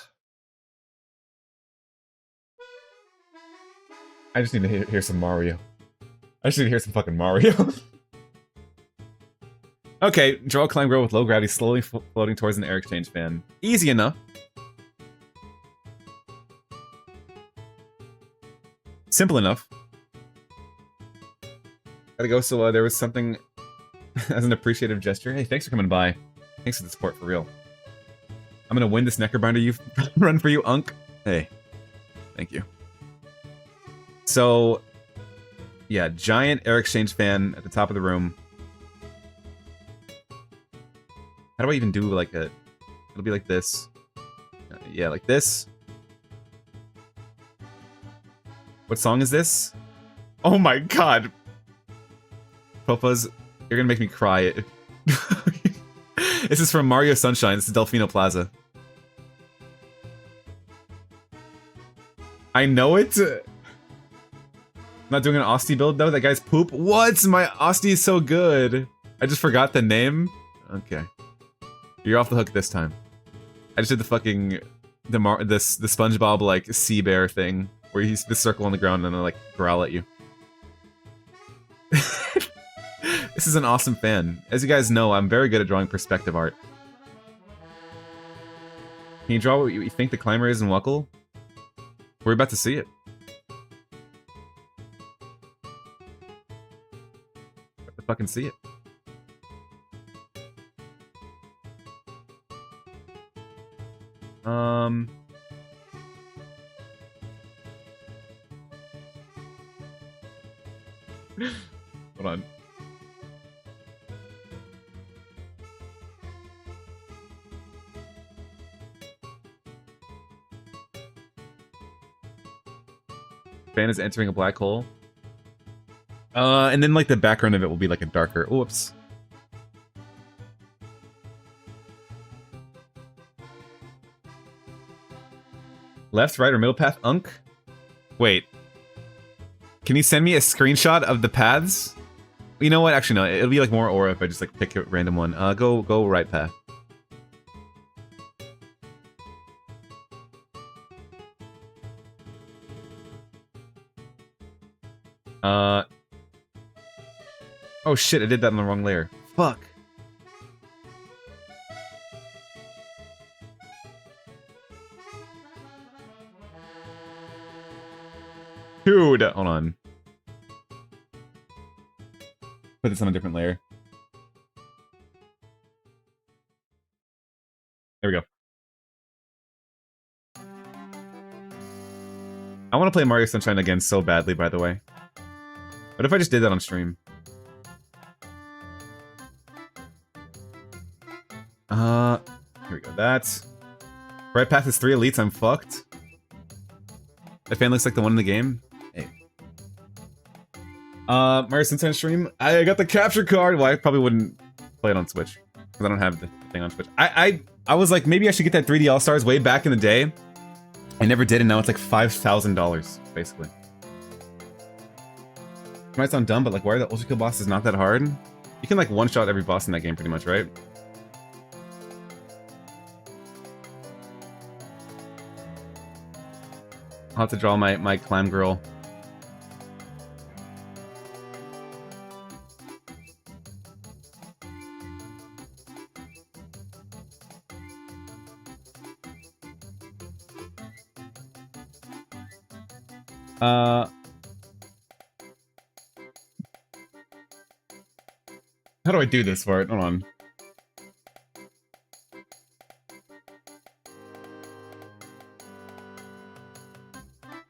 just need to hear some Mario. I just need to hear some fucking Mario. Okay, draw a climb girl with low gravity slowly floating towards an air exchange fan. Easy enough. Simple enough. Gotta go, so there was something as an appreciative gesture. Hey, thanks for coming by. Thanks for the support, for real. I'm gonna win this Necrobinder you've run for you, Unk. Hey, thank you. So, yeah, giant air exchange fan at the top of the room. How do I even do like a... It'll be like this. Yeah, like this. What song is this? Oh my god! Popas, you're gonna make me cry. This is from Mario Sunshine. This is Delfino Plaza. I know it. I'm not doing an Austie build though. That guy's poop. What? My Austie is so good. I just forgot the name. Okay, you're off the hook this time. I just did the fucking the SpongeBob like sea bear thing where he's the circle on the ground and then like growl at you. This is an awesome fan. As you guys know, I'm very good at drawing perspective art. Can you draw what you think the climber is in Knuckle? We're about to see it. About to fucking see it. Hold on. Fan is entering a black hole. And then like the background of it will be like a darker. Whoops. Left, right, or middle path, Unk? Wait. Can you send me a screenshot of the paths? You know what? Actually, no. It'll be like more aura if I just like pick a random one. Go right path. Oh shit, I did that on the wrong layer. Fuck. Dude, hold on. Put this on a different layer. There we go. I want to play Mario Sunshine again so badly, by the way. What if I just did that on stream? Here we go. That's... Right past his 3 elites, I'm fucked. That fan looks like the one in the game. Hey. Mario Sunshine stream. I got the capture card. Well, I probably wouldn't play it on Switch. Because I don't have the thing on Switch. I was like, maybe I should get that 3D All-Stars way back in the day. I never did, and now it's like $5,000, basically. It might sound dumb, but like, why are the Ultra Kill bosses not that hard? You can like one-shot every boss in that game pretty much, right? I'll have to draw my clam girl. How do I do this for it? Hold on.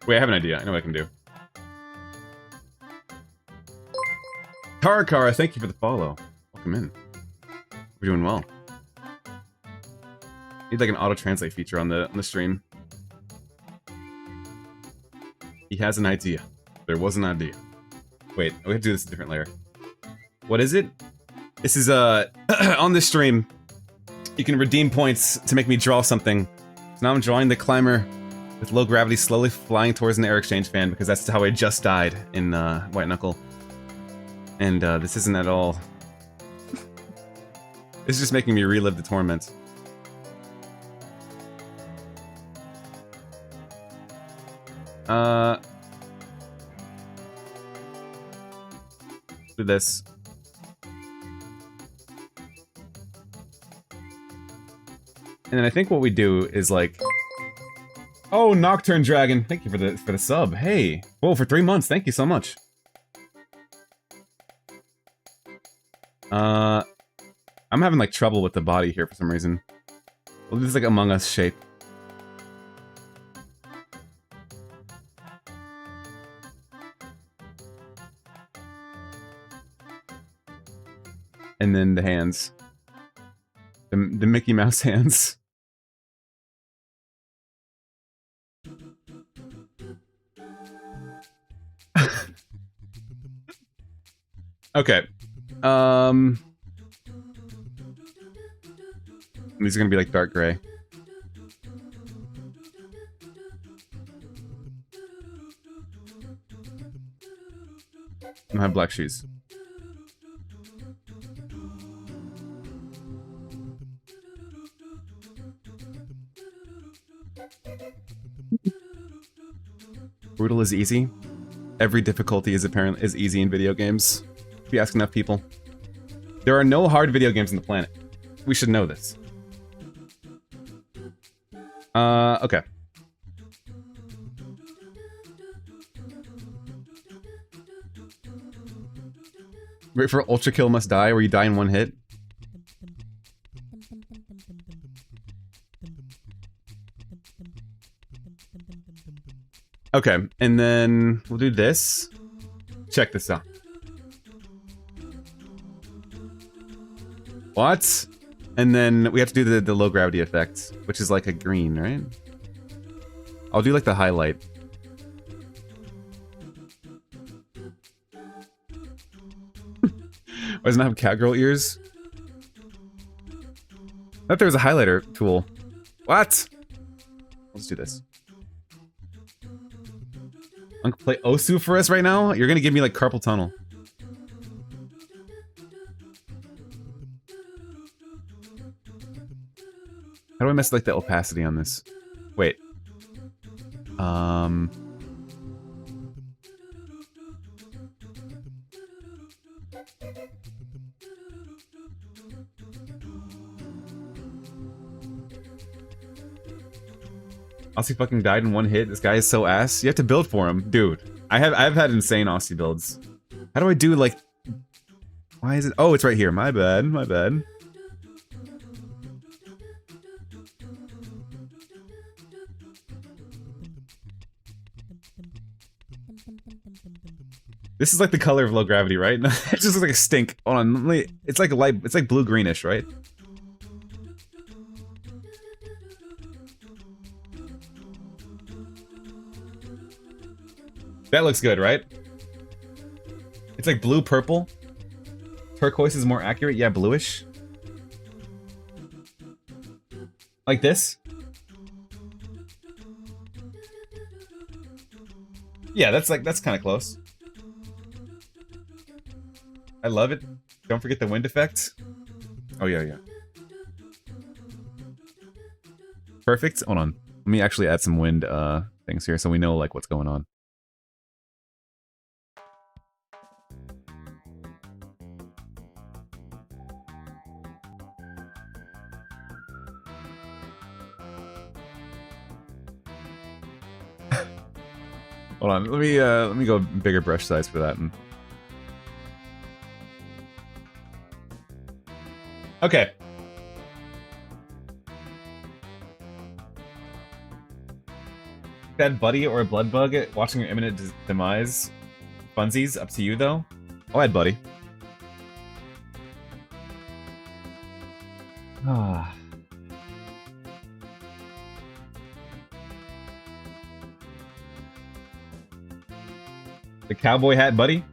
Wait, I have an idea. I know what I can do. Karakara, thank you for the follow. Welcome in. We're doing well. Need like an auto-translate feature on the stream. He has an idea. There was an idea. Wait, we have to do this in a different layer. What is it? This is on this stream. You can redeem points to make me draw something. So now I'm drawing the climber with low gravity slowly flying towards an air exchange fan because that's how I just died in White Knuckle. And this isn't at all... It's just making me relive the torment. Do this. And then I think what we do is like... Oh, Nocturne Dragon! Thank you for the sub. Hey! Whoa, for 3 months, thank you so much. I'm having like trouble with the body here for some reason. We'll do this like Among Us shape. And then the hands. The Mickey Mouse hands. Okay. These are gonna be like dark gray. I have black shoes. Brutal is easy. Every difficulty is easy in video games. If you ask enough people. There are no hard video games on the planet. We should know this. Okay. Wait for Ultra Kill Must Die, where you die in one hit. Okay, and then we'll do this. Check this out. What? And then we have to do the low gravity effect, which is like a green, right? I'll do like the highlight. Why doesn't it have cowgirl ears? I thought there was a highlighter tool. What? Let's do this. Uncle play Osu for us right now? You're gonna give me like carpal tunnel. How do I mess like the opacity on this? Wait. Aussie fucking died in one hit. This guy is so ass. You have to build for him. Dude. I've had insane Aussie builds. How do I do like? Why is it? Oh, it's right here. My bad. My bad. This is like the color of low gravity, right? It just looks like a stink. Hold on, it's like light. It's like blue greenish, right? That looks good, right? It's like blue purple. Turquoise is more accurate. Yeah, bluish. Like this. Yeah, that's kind of close. I love it. Don't forget the wind effect. Oh yeah, yeah. Perfect. Hold on. Let me actually add some wind things here so we know like what's going on. Hold on. Let me go bigger brush size for that. Okay. Bad buddy or a blood bug watching your imminent demise. Funsies, up to you though. I'll add buddy. Ah. The cowboy hat, buddy.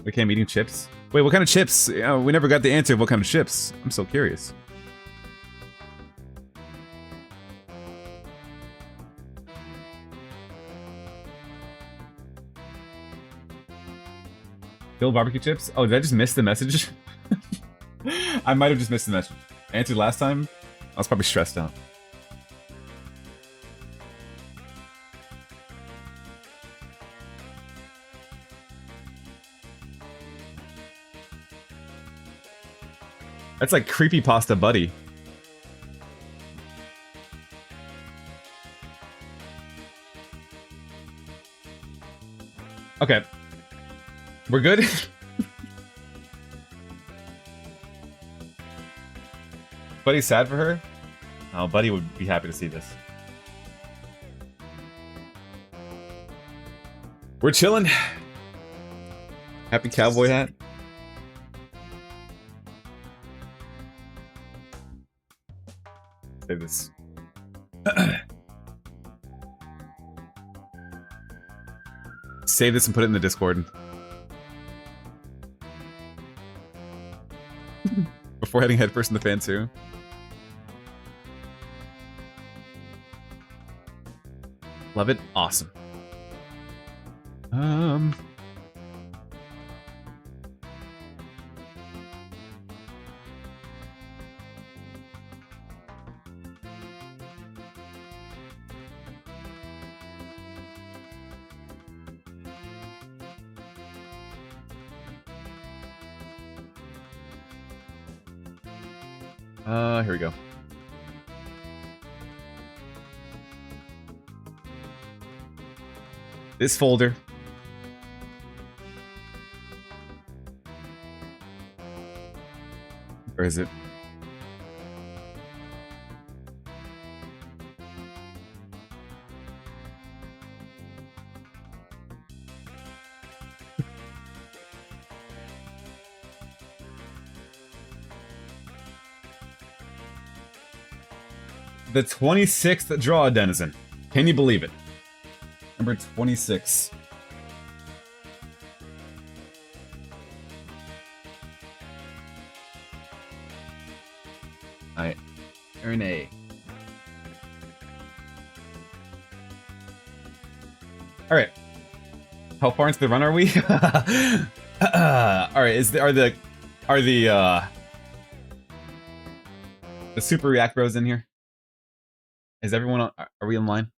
Okay, I'm eating chips. Wait, what kind of chips? We never got the answer of what kind of chips. I'm so curious. Bill barbecue chips? Oh, did I just miss the message? I might have just missed the message. I answered last time. I was probably stressed out. That's like creepypasta buddy. Okay. We're good? Buddy's sad for her? Oh, Buddy would be happy to see this. We're chilling. Happy cowboy hat. Save this. Save this and put it in the Discord. Before heading headfirst in the fan too. Love it. Awesome. Here we go. This folder. Where is it? The 26th draw, Denizen. Can you believe it? Number 26. I earn a. All right. How far into the run are we? All right. Are the super react bros in here? Is everyone on? Are we online?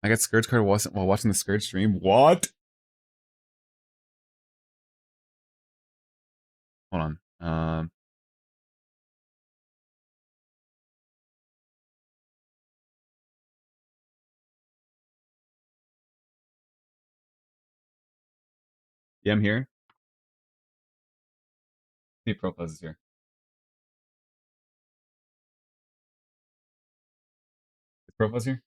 I got Scourge card while watching the Scourge stream. What? Hold on. Yeah, I'm here. The profile is here. The profile's here.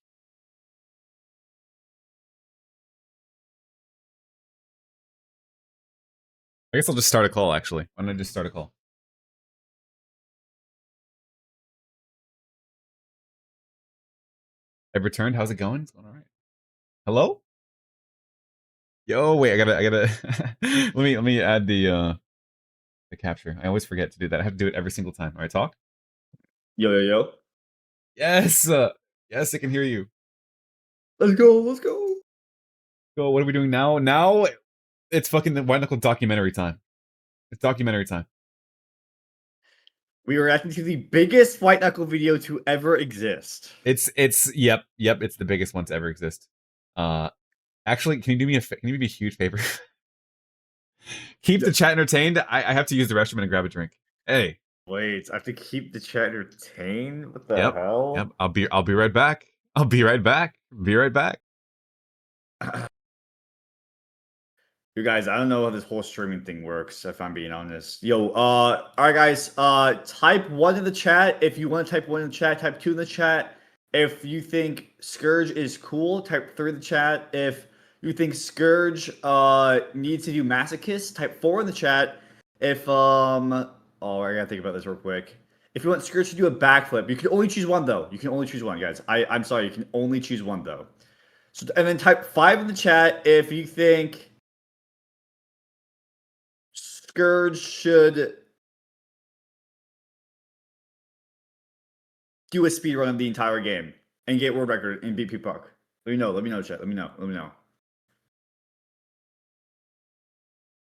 I guess I'll just start a call. Actually, why don't I just start a call? I've returned. How's it going? It's going all right. Hello? Yo, wait. I gotta. let me add the capture. I always forget to do that. I have to do it every single time. All right, talk. Yo, yo, yo. Yes. Yes, I can hear you. Let's go, let's go. Go. What are we doing now? Now it's fucking the White Knuckle documentary time. It's documentary time. We are reacting to the biggest White Knuckle video to ever exist. It's yep. It's the biggest one to ever exist. Actually, can you do me can you do me a huge favor? Keep the chat entertained. I have to use the restroom and grab a drink. Hey. Wait, I have to keep the chat entertained? What the Yep. hell? Yep. I'll be right back. I'll be right back. Be right back. You guys, I don't know how this whole streaming thing works, if I'm being honest. Yo, alright guys, type 1 in the chat if you want to type 1 in the chat, type 2 in the chat. If you think Scourge is cool, type 3 in the chat. If you think Scourge needs to do Masochist, type 4 in the chat. If oh, I gotta think about this real quick. If you want Scourge to do a backflip, you can only choose one though. You can only choose one, guys. I'm sorry, you can only choose one though. So and then type 5 in the chat if you think Scourge should do a speed run of the entire game and get world record and beat Puck. Let me know, chat. Let me know.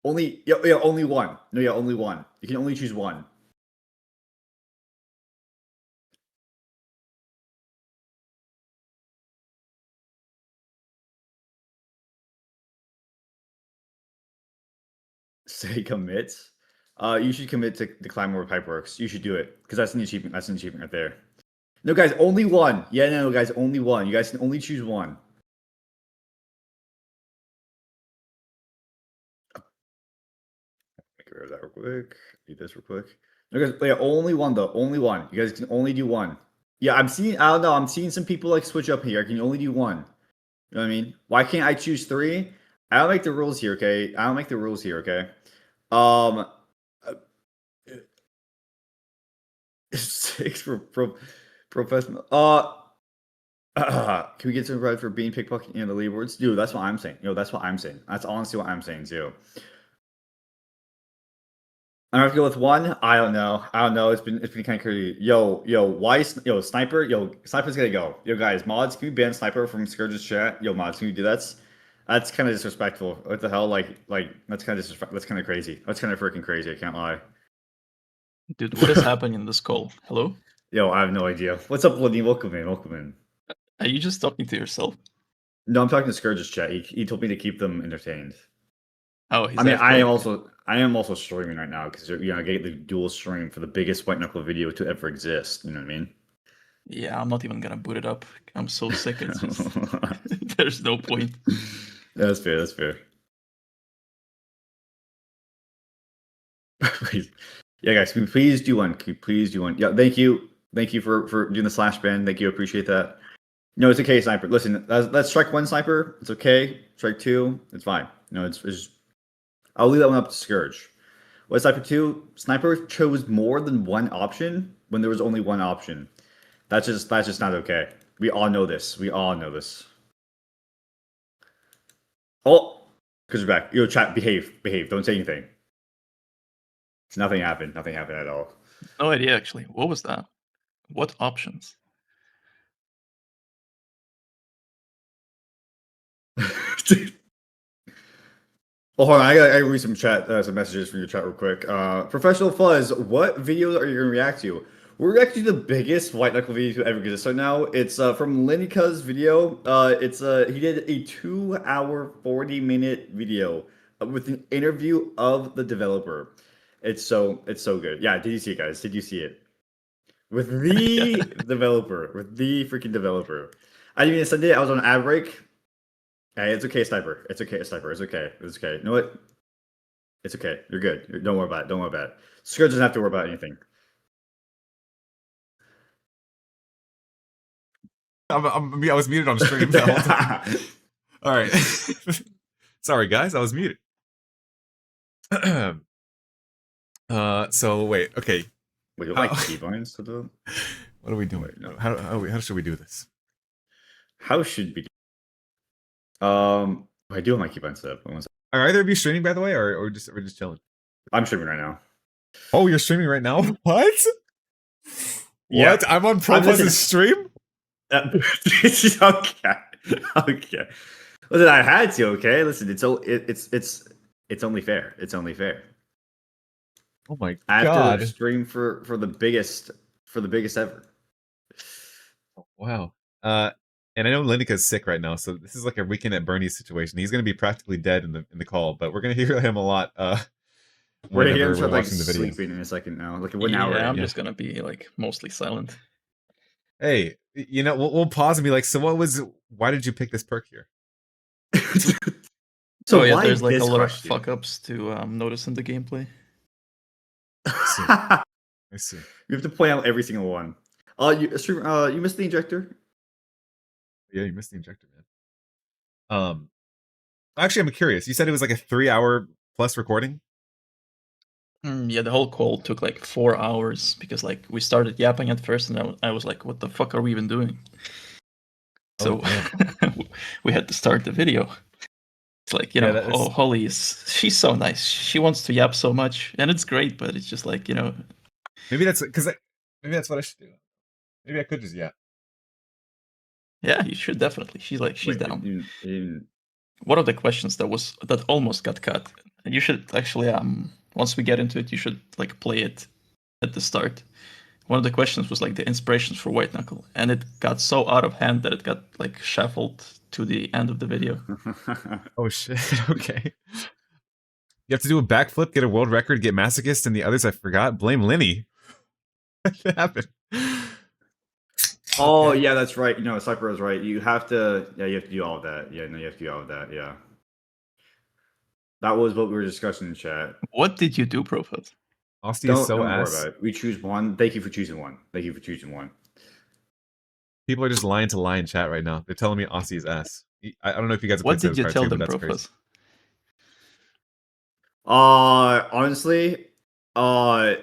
Only only one. No, yeah, only one. You can only choose one. Say commit. You should commit to the climb where pipe works. You should do it because that's an achievement. That's an achievement right there. No, guys, only one. Yeah, no, guys, only one. You guys can only choose one. Get rid of that real quick. Do this real quick. No, guys, yeah, only one though. Only one. You guys can only do one. Yeah, I'm seeing. I don't know. I'm seeing some people like switch up here. Can you only do one? You know what I mean? Why can't I choose 3? I don't make the rules here, okay? I don't make the rules here, okay? Uh, 6 for professional. Can we get some credit for being pickpocketing in the leaderboards? Dude, that's what I'm saying. Yo, that's what I'm saying. That's honestly what I'm saying too. I'm gonna have to go with 1. I don't know. It's been kind of crazy. Yo, why? Yo, sniper. Yo, sniper's gotta go. Yo, guys, mods, can we ban sniper from Scourge's chat? Yo, mods, can we do that? That's kind of disrespectful. What the hell? Like that's kind of disrespectful. That's kind of crazy. That's kind of freaking crazy. I can't lie. Dude, what is happening in this call? Hello? Yo, I have no idea. What's up, Lini? Welcome in. Are you just talking to yourself? No, I'm talking to Scourge's chat. He told me to keep them entertained. Oh, he's I mean, actually- I am also streaming right now because I get the dual stream for the biggest White Knuckle video to ever exist. You know what I mean? Yeah, I'm not even gonna boot it up. I'm so sick. It's just there's no point. That's fair. That's fair. Yeah, guys, can we please do one? Can you please do one? Yeah, thank you for doing the slash ban. Thank you, appreciate that. No, it's okay, sniper. Listen, that's strike 1, sniper. It's okay. Strike 2, it's fine. No, it's I'll leave that one up to Scourge. What sniper 2? Sniper chose more than one option when there was only one option. That's just not okay. We all know this. Oh, because you're back. Yo, chat, behave. Don't say anything. Nothing happened at all. No idea actually. What was that? What options? Oh, hold on. I gotta read some chat, some messages from your chat real quick. Professional Fuzz, what videos are you gonna react to? We're reacting to the biggest White Knuckle video to ever exist right now. It's from Lini-cuh's video. It's he did a 2-hour 40-minute video with an interview of the developer. It's so good. Yeah, did you see it, guys? Did you see it? With the developer, with the freaking developer. I didn't even send it. I was on ad break. Hey, it's okay, sniper. It's okay, sniper. It's okay. You know what? It's okay. You're good. Don't worry about it. Don't worry about it. Scourge doesn't have to worry about anything. I was muted on stream the whole time. All right. Sorry, guys. I was muted. So wait. Okay. Wait, you like keybinds to the? What are we doing? Wait, no. How should we do this? How should we? I do have my keybinds set up. Are either of you streaming, by the way, or we're just chilling? I'm streaming right now. Oh, you're streaming right now? What? Yeah. What? I'm on ProPlus's stream? Okay. Okay. Listen, I had to. Okay. Listen, it's only fair. It's only fair. Oh my I have god! to stream for the biggest ever. Wow. And I know Lini-cuh's sick right now, so this is like a weekend at Bernie's situation. He's going to be practically dead in the call, but we're going to hear him a lot. We're Whenever gonna we're start like watching the video. sleeping in a second now. Like what hour? Yeah, I'm Yeah. just gonna be like mostly silent. Hey, you know, we'll pause and be like, so why did you pick this perk here? So oh yeah, why there's like a this lot question? of fuck ups to notice in the gameplay. I see. You have to point out every single one. You missed the injector. Yeah, you missed the injector, man. Actually, I'm curious. You said it was like a 3-hour plus recording? Yeah, the whole call took like 4 hours because like we started yapping at first, and I was like, "What the fuck are we even doing?" So we had to start the video. It's like, you know, oh, Holly she's so nice. She wants to yap so much, and it's great, but it's just like, you know. Maybe that's what I should do. Maybe I could just yap. Yeah, you should definitely. She's down. You One of the questions that almost got cut, and you should actually once we get into it, you should like play it at the start. One of the questions was like the inspirations for White Knuckle, and it got so out of hand that it got like shuffled to the end of the video. Oh shit! Okay. You have to do a backflip, get a world record, get masochist, and the others I forgot. Blame Lini. What happened? Oh yeah, that's right. You know, Cypher is right. You have to do all of that. Yeah, no, you have to do all of that. Yeah. That was what we were discussing in chat. What did you do, Profit? Austin is so don't ass. worry about it. We choose one. Thank you for choosing one. Thank you for choosing one. People are just lying to lie in chat right now. They're telling me Aussie is ass. I don't know if you guys have What played did you Civ tell too, them, but that's Profit? crazy. Honestly, I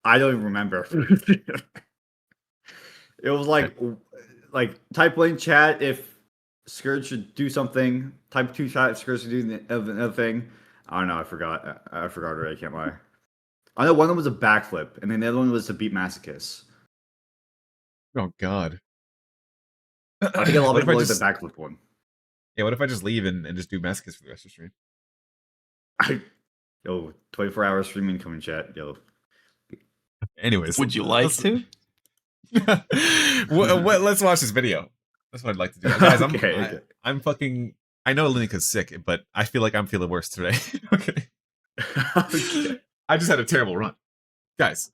don't even remember. It was like type 1 chat if Scourge should do something. Type 2 chat if Scourge should do another thing. I don't know. I forgot. I forgot already. I can't lie. I know one of them was a backflip, and then the other one was to beat Masochist. Oh god. I think a lot of What if I people like the just- backflip one. Yeah, what if I just leave and just do masochist for the rest of the stream? Yo, 24-hour streaming coming chat. Yo. Anyways. Would you like to? Let's watch this video. That's what I'd like to do. Guys, Okay. I'm fucking... I know Lini-cuh's sick, but I feel like I'm feeling worse today. Okay. Okay. I just had a terrible run. Guys,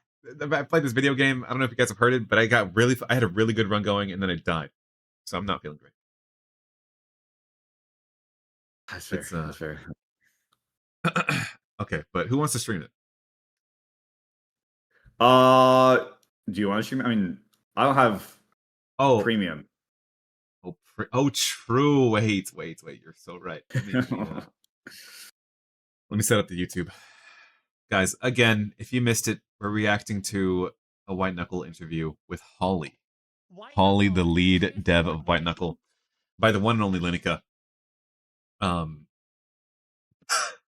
I played this video game. I don't know if you guys have heard it, but I had a really good run going, and then I died. So I'm not feeling great. That's fair. That's fair. Okay, but who wants to stream it? Do you want to stream? I mean, I don't have premium. Oh, true. Wait. You're so right. Let me set up the YouTube. Guys, again, if you missed it, we're reacting to a White Knuckle interview with Holly. Holly, the lead dev of White Knuckle, by the one and only Lini-cuh.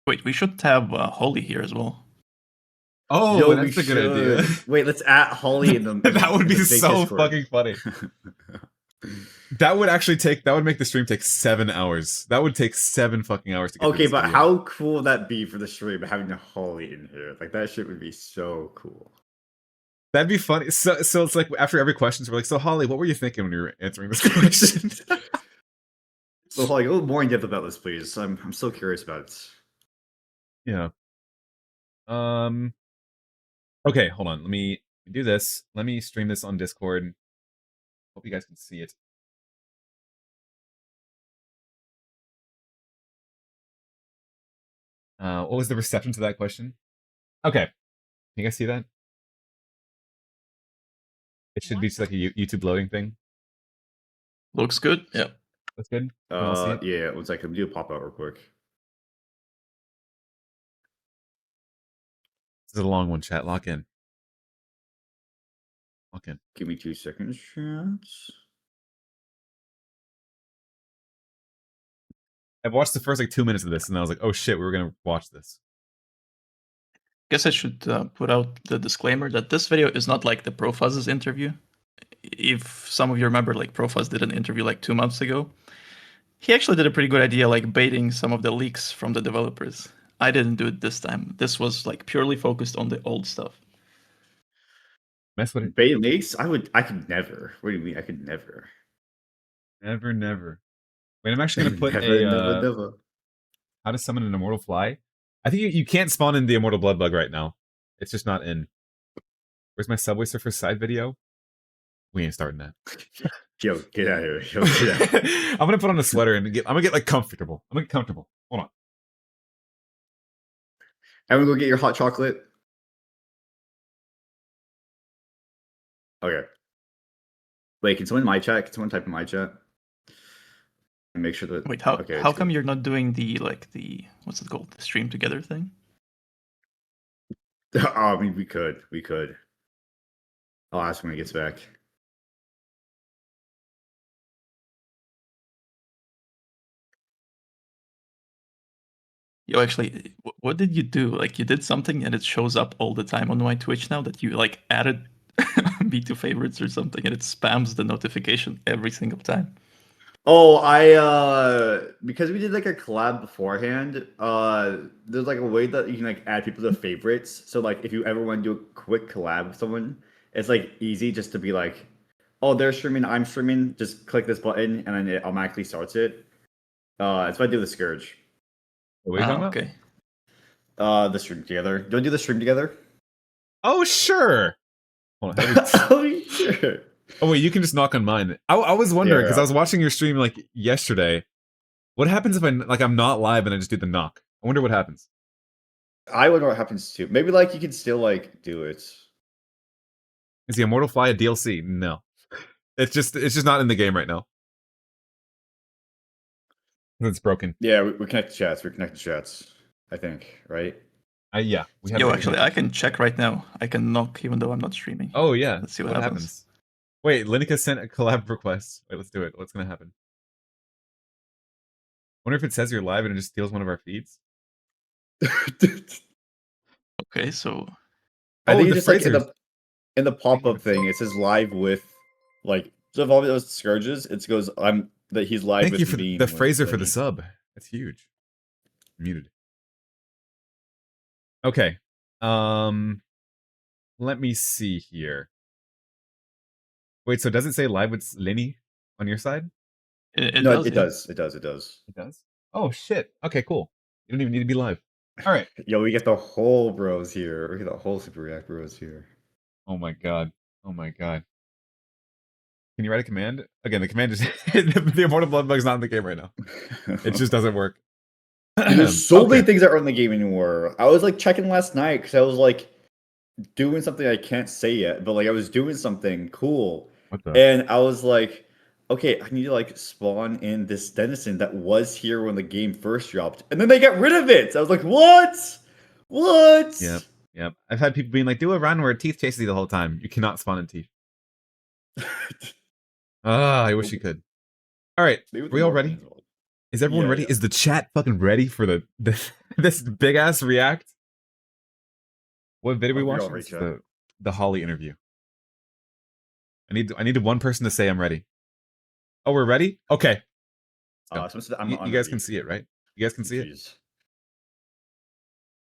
Wait, we should have Holly here as well. Oh, Yo, that's a good idea. Wait, let's add Holly in the. That would be the big so Discord. fucking funny. That would make the stream take 7 hours. That would take 7 fucking hours to get Okay, through this but video. how cool would that be for the stream having a Holly in here? Like that shit would be so cool. That'd be funny. So it's like after every question, we're like, so Holly, what were you thinking when you were answering this question? So Holly, a little more in depth about this, please. I'm so curious about it. Yeah. Okay, hold on. Let me do this. Let me stream this on Discord. Hope you guys can see it. What was the reception to that question? Okay, you guys see that? It should be just like a YouTube loading thing. Looks good. Yeah. That's good. You can all see it. Yeah, it was like, let me do a pop out real quick. This is a long one, chat. Lock in. Lock in. Give me 2 seconds, chat. I've watched the first like 2 minutes of this, and I was like, "Oh shit, we were gonna watch this." Guess I should put out the disclaimer that this video is not like the Profuzz's interview. If some of you remember, like Profuzz did an interview like 2 months ago. He actually did a pretty good idea, like baiting some of the leaks from the developers. I didn't do it this time. This was like purely focused on the old stuff. Mess with it. Bait leaks? I could never. What do you mean? I could never. Never, never. Wait, I'm actually gonna put never, a never. how to summon an immortal fly. I think you can't spawn in the immortal blood bug right now. It's just not in. Where's my Subway Surfer side video? We ain't starting that. Yo, get out of here. Yo, get out. I'm gonna put on a sweater and I'm gonna get like comfortable. I'm gonna get comfortable. Hold on. Everyone go get your hot chocolate. Okay. Wait, can someone in my chat? Can someone type in my chat? And make sure that. Wait, how Okay, how it's come good. you're not doing the what's it called, the stream together thing? I mean, we could. I'll ask when he gets back. Yo, actually, what did you do? Like, you did something and it shows up all the time on my Twitch now that you like added B2 favorites or something, and it spams the notification every single time. Oh, because we did like a collab beforehand, there's like a way that you can like add people to favorites. So like if you ever want to do a quick collab with someone, it's like easy just to be like, oh, they're streaming, I'm streaming, just click this button and then it automatically starts it. That's what I do with Scourge. What are you talking about? Okay. The stream together. Do you want to do the stream together? Oh sure. Hold on. Oh, sure. Oh wait, you can just knock on mine. I was wondering because Yeah. I was watching your stream like yesterday. What happens if I'm not live and I just do the knock? I wonder what happens. I wonder what happens too. Maybe like you can still like do it. Is the Immortal Fly a DLC? No. It's just not in the game right now. It's broken. Yeah, we connect the chats. We connect the chats. I think, right? Yeah. We have Yo, it actually, connected. I can check right now. I can knock even though I'm not streaming. Oh yeah. Let's see what happens. Wait, Lini-cuh sent a collab request. Wait, let's do it. What's gonna happen? Wonder if it says you're live and it just steals one of our feeds. Okay, so I think the it's just like Frasers. in the pop-up thing, it says live with like so if all those scourges, it goes that he's live Thank with you for me the when Fraser for the Lenny. sub. That's huge. Muted. Okay. Let me see here. Wait, so does it say live with Lenny on your side? it No, does. it Yeah. does. It does. It does. It does. Oh shit. Okay, cool. You don't even need to be live. All right. Yo, we get the whole bros here. We get the whole Super React bros here. Oh my god. Oh my god. Can you write a command? Again, the command is the Immortal Blood Bug's not in the game right now. It just doesn't work. Dude, there's so many Okay. things that aren't in the game anymore. I was like checking last night because I was like doing something I can't say yet, but like I was doing something cool. What the? And I was like, okay, I need to like spawn in this Denizen that was here when the game first dropped. And then they got rid of it. I was like, what? What? Yep. Yep. I've had people being like, do a run where Teeth chases you the whole time. You cannot spawn in Teeth. Ah, I wish you could. All right. Maybe We all ready? Is everyone Yeah, ready? yeah. Is the chat fucking ready for this big ass react? What video are we Oh, we're all watching? ready, This is chat. the Holly interview. I need one person to say I'm ready. Oh, we're ready? Okay. Let's go. You guys can see it, right? You guys can see it?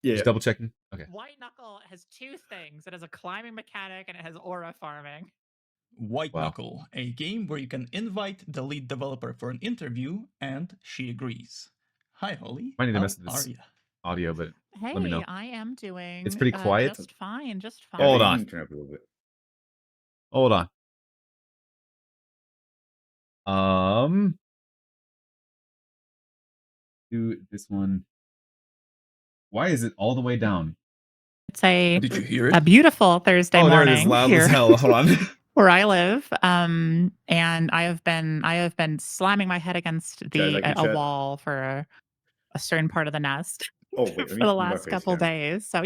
Yeah. Just double checking. Okay. White Knuckle has two things. It has a climbing mechanic and it has aura farming. White Wow. Knuckle, a game where you can invite the lead developer for an interview and she agrees. Hi, Holly. Might need to How mess with this are you? audio, but Hey, let me know. I am doing. It's pretty quiet. Just fine. Just fine. Hold on. Turn up a little bit. Hold on. Do this one. Why is it all the way down? It's a Did you hear a it? beautiful Thursday Oh, there it morning is, loud here as hell. Hold on. where I live. And I have been slamming my head against Chat, like a your chat. wall for a certain part of the nest Oh wait, let for me the move my last face couple cam. days. So,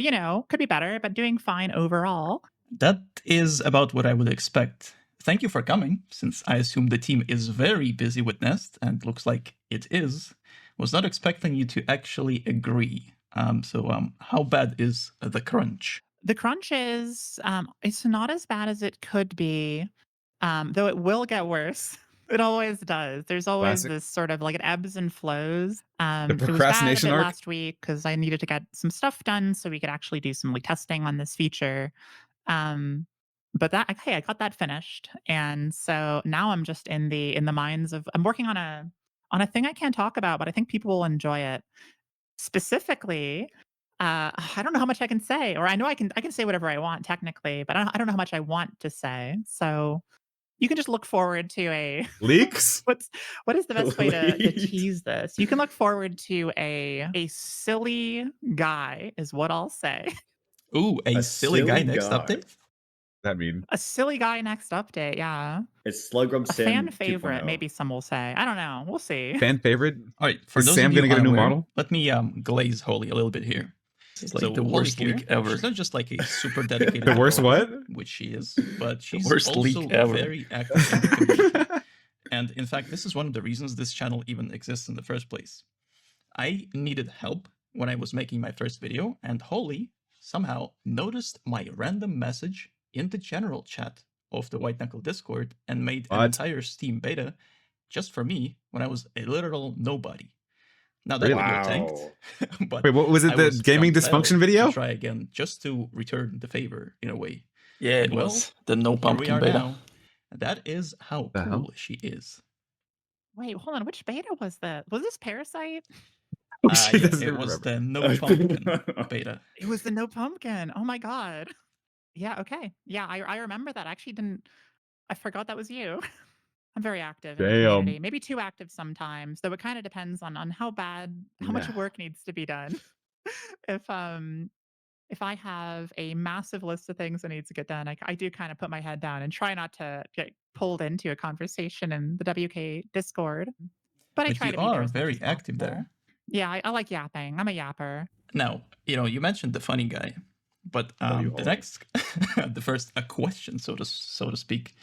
could be better, but doing fine overall. That is about what I would expect. Thank you for coming, since I assume the team is very busy with Nest, and looks like it is. Was not expecting you to actually agree. So how bad is the crunch? The crunch is it's not as bad as it could be, though it will get worse. It always does. There's always Classic. this sort of like it ebbs and flows. The It was bad a procrastination bit arc? last week because I needed to get some stuff done so we could actually do some like testing on this feature. But I got that finished, and so now I'm just in the minds of I'm working on a thing I can't talk about, but I think people will enjoy it. Specifically, I don't know how much I can say, or I know I can say whatever I want technically, but I don't know how much I want to say. So you can just look forward to a Leaks? what is the best way to Please. tease this? You can look forward to a silly guy is what I'll say. Ooh, a A silly guy silly next guy. update? That mean? A silly guy next update, yeah. It's Slugrub A Sim fan 2.0. favorite, maybe some will say. I don't know. We'll see. Fan favorite? All right, for Is those Sam of you gonna get a new unaware, model? let me glaze Holly a little bit here. This is like So the Holly worst here, leak ever. she's not just like a super dedicated The worst developer, what? which she is, but she's worst leak also ever. very active in the community. And in fact, this is one of the reasons this channel even exists in the first place. I needed help when I was making my first video, and Holly somehow noticed my random message in the general chat of the White Knuckle Discord and made an What? entire Steam beta just for me when I was a literal nobody. Now that Really? video Wow. tanked, but Wait, what was it? I The was gaming compelled dysfunction video? to try again just to return the favor in a way. Yeah, it Well, was the no Here we pumpkin are beta. now. That is how The cool hell? she is. Wait, hold on. Which beta was that? Was this Parasite? She Yeah, doesn't it was remember. the no pumpkin beta. It was the no pumpkin. Oh my god. Yeah, okay. Yeah, I remember that. I actually didn't I forgot that was you. I'm very active in the Damn. community. Maybe too active sometimes, though it kind of depends on how much Yeah. work needs to be done. If I have a massive list of things that needs to get done, I do kind of put my head down and try not to get pulled into a conversation in the WK Discord. But I But try you to be there are as much very as active possible. there. Yeah, I like yapping. I'm a yapper. Now, you mentioned the funny guy, but W the Holly. next, the first question, so to speak,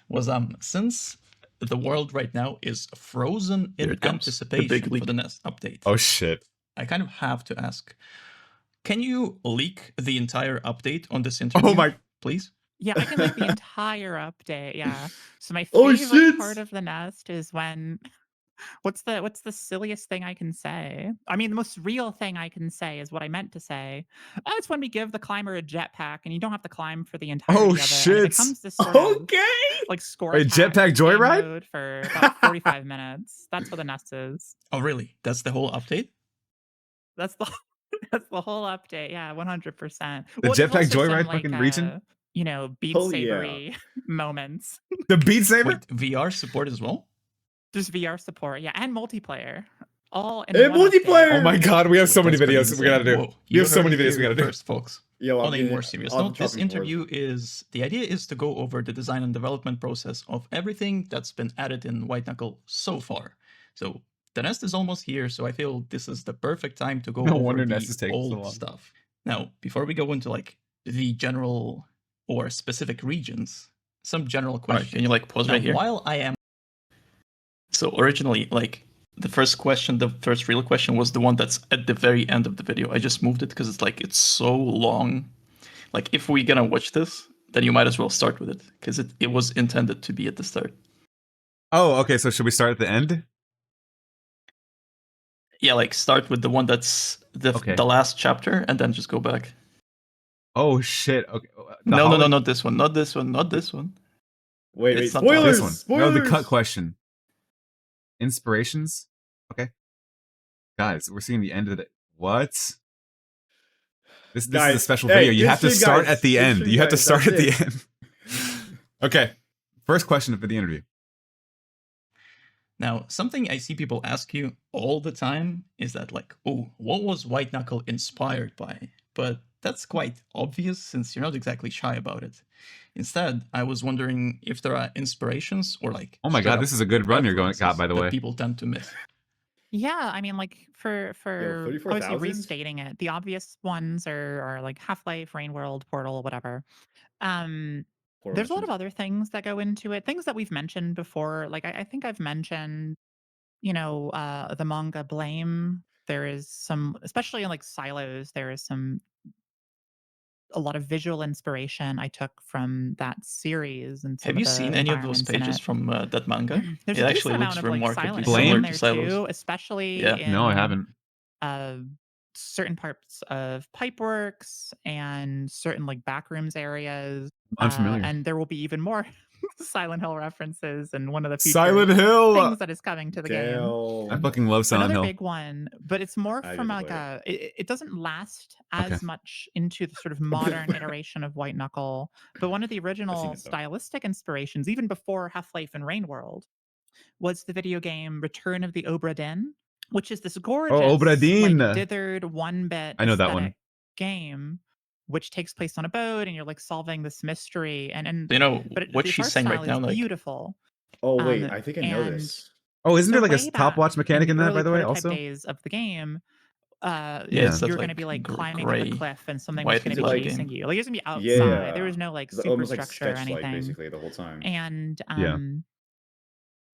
was since the world right now is frozen Here in it comes, the big anticipation for leak. the next update. Oh shit. I kind of have to ask, can you leak the entire update on this interview? Oh my. Please? Yeah, I can like the entire update. Yeah. So my Oh, favorite shit! part of the nest is when what's the silliest thing I can say? I mean, the most real thing I can say is what I meant to say. It's when we give the climber a jetpack and you don't have to climb for the entirety Oh of it. And it shit. becomes this sort of Okay. like score Wait, attack jetpack game joyride? mode for about 45 minutes. That's what the nest is. Oh, really? That's the whole update? That's the that's the whole update. Yeah, 100%. The Well, there's jetpack also some joyride like fucking region? Beat Oh, yeah. Sabery moments. The Beat Saber? Wait, VR support as well? There's VR support, yeah, and multiplayer. All in And one update. multiplayer! Oh my god, we have so many That's pretty videos we gotta do. Whoa, We you have so heard many it videos we here gotta do. first, folks. Yo, On I'm a getting more serious on note, the this chopping board. interview is the idea is to go over the design and development process of everything that's been added in White Knuckle so far. So the nest is almost here, so I feel this is the perfect time to go No over wonder the Nest is taking so old long. stuff. Now, before we go into like the general or specific regions, some general Alright, questions. can you like pause Now, right here? while I am So originally, like the first real question was the one that's at the very end of the video. I just moved it because it's so long. Like if we gonna watch this, then you might as well start with it because it was intended to be at the start. Oh, okay, so should we start at the end? Yeah, like start with the one that's Okay. the last chapter and then just go back. Oh shit. Okay. No, not this one, not this one, not this one. Wait, It's not spoilers! This one. Spoilers! No, the cut question. Inspirations? Okay. Guys, we're seeing the end of the what? This is a Guys, special hey, video. You good have to stream, start guys. at the Good end. stream, You have to guys. start at That's the end. Okay. First question for the interview. Now, something I see people ask you all the time is that, like, oh, what was White Knuckle inspired by? But that's quite obvious since you're not exactly shy about it. Instead, I was wondering if there are inspirations or, like, Oh my straight god, up this is a good run you're going got, references by the that way. people tend to miss. Yeah, I mean, like for obviously 34,000? restating it, the obvious ones are like Half-Life, Rain World, Portal, whatever. There's a lot of other things that go into it, things that we've mentioned before. Like I think I've mentioned, the manga Blame. There is some, especially in like Silos, there is a lot of visual inspiration I took from that series and some Have of you the seen any of those environments in pages it. from that manga? There's It a actually decent amount looks of like remarkably Silent Hill in Blame? similar there to Silos. too, especially Yeah. No, I in haven't. certain parts of Pipeworks and certain like backrooms areas. Unfamiliar. And there will be even more Silent Hill references and one of the future Silent Hill! things that is coming to the game. I fucking love Silent Another Hill. big one, but it's more I from didn't like play it doesn't last Okay. as much into the sort of modern iteration of White Knuckle, but one of the original it, though. stylistic inspirations, even before Half-Life and Rain World, was the video game Return of the Obra Dinn, which is this gorgeous, Obra Dinn! like dithered one-bit I know that aesthetic one. game, which takes place on a boat, and you're like solving this mystery, and You know, but what its she's art saying right style now, is like, beautiful. Oh wait, I think I know And this. Oh, isn't there so like a way back stopwatch mechanic in the that, early by the way, prototype also? days of the game, yeah, Yeah. it's that you're going to like be like climbing up a gray, cliff, and something was white going to Is be it like- chasing you. Like it was going to be outside. Yeah, There was no like almost like superstructure or sketch like anything. basically the whole time. And Yeah.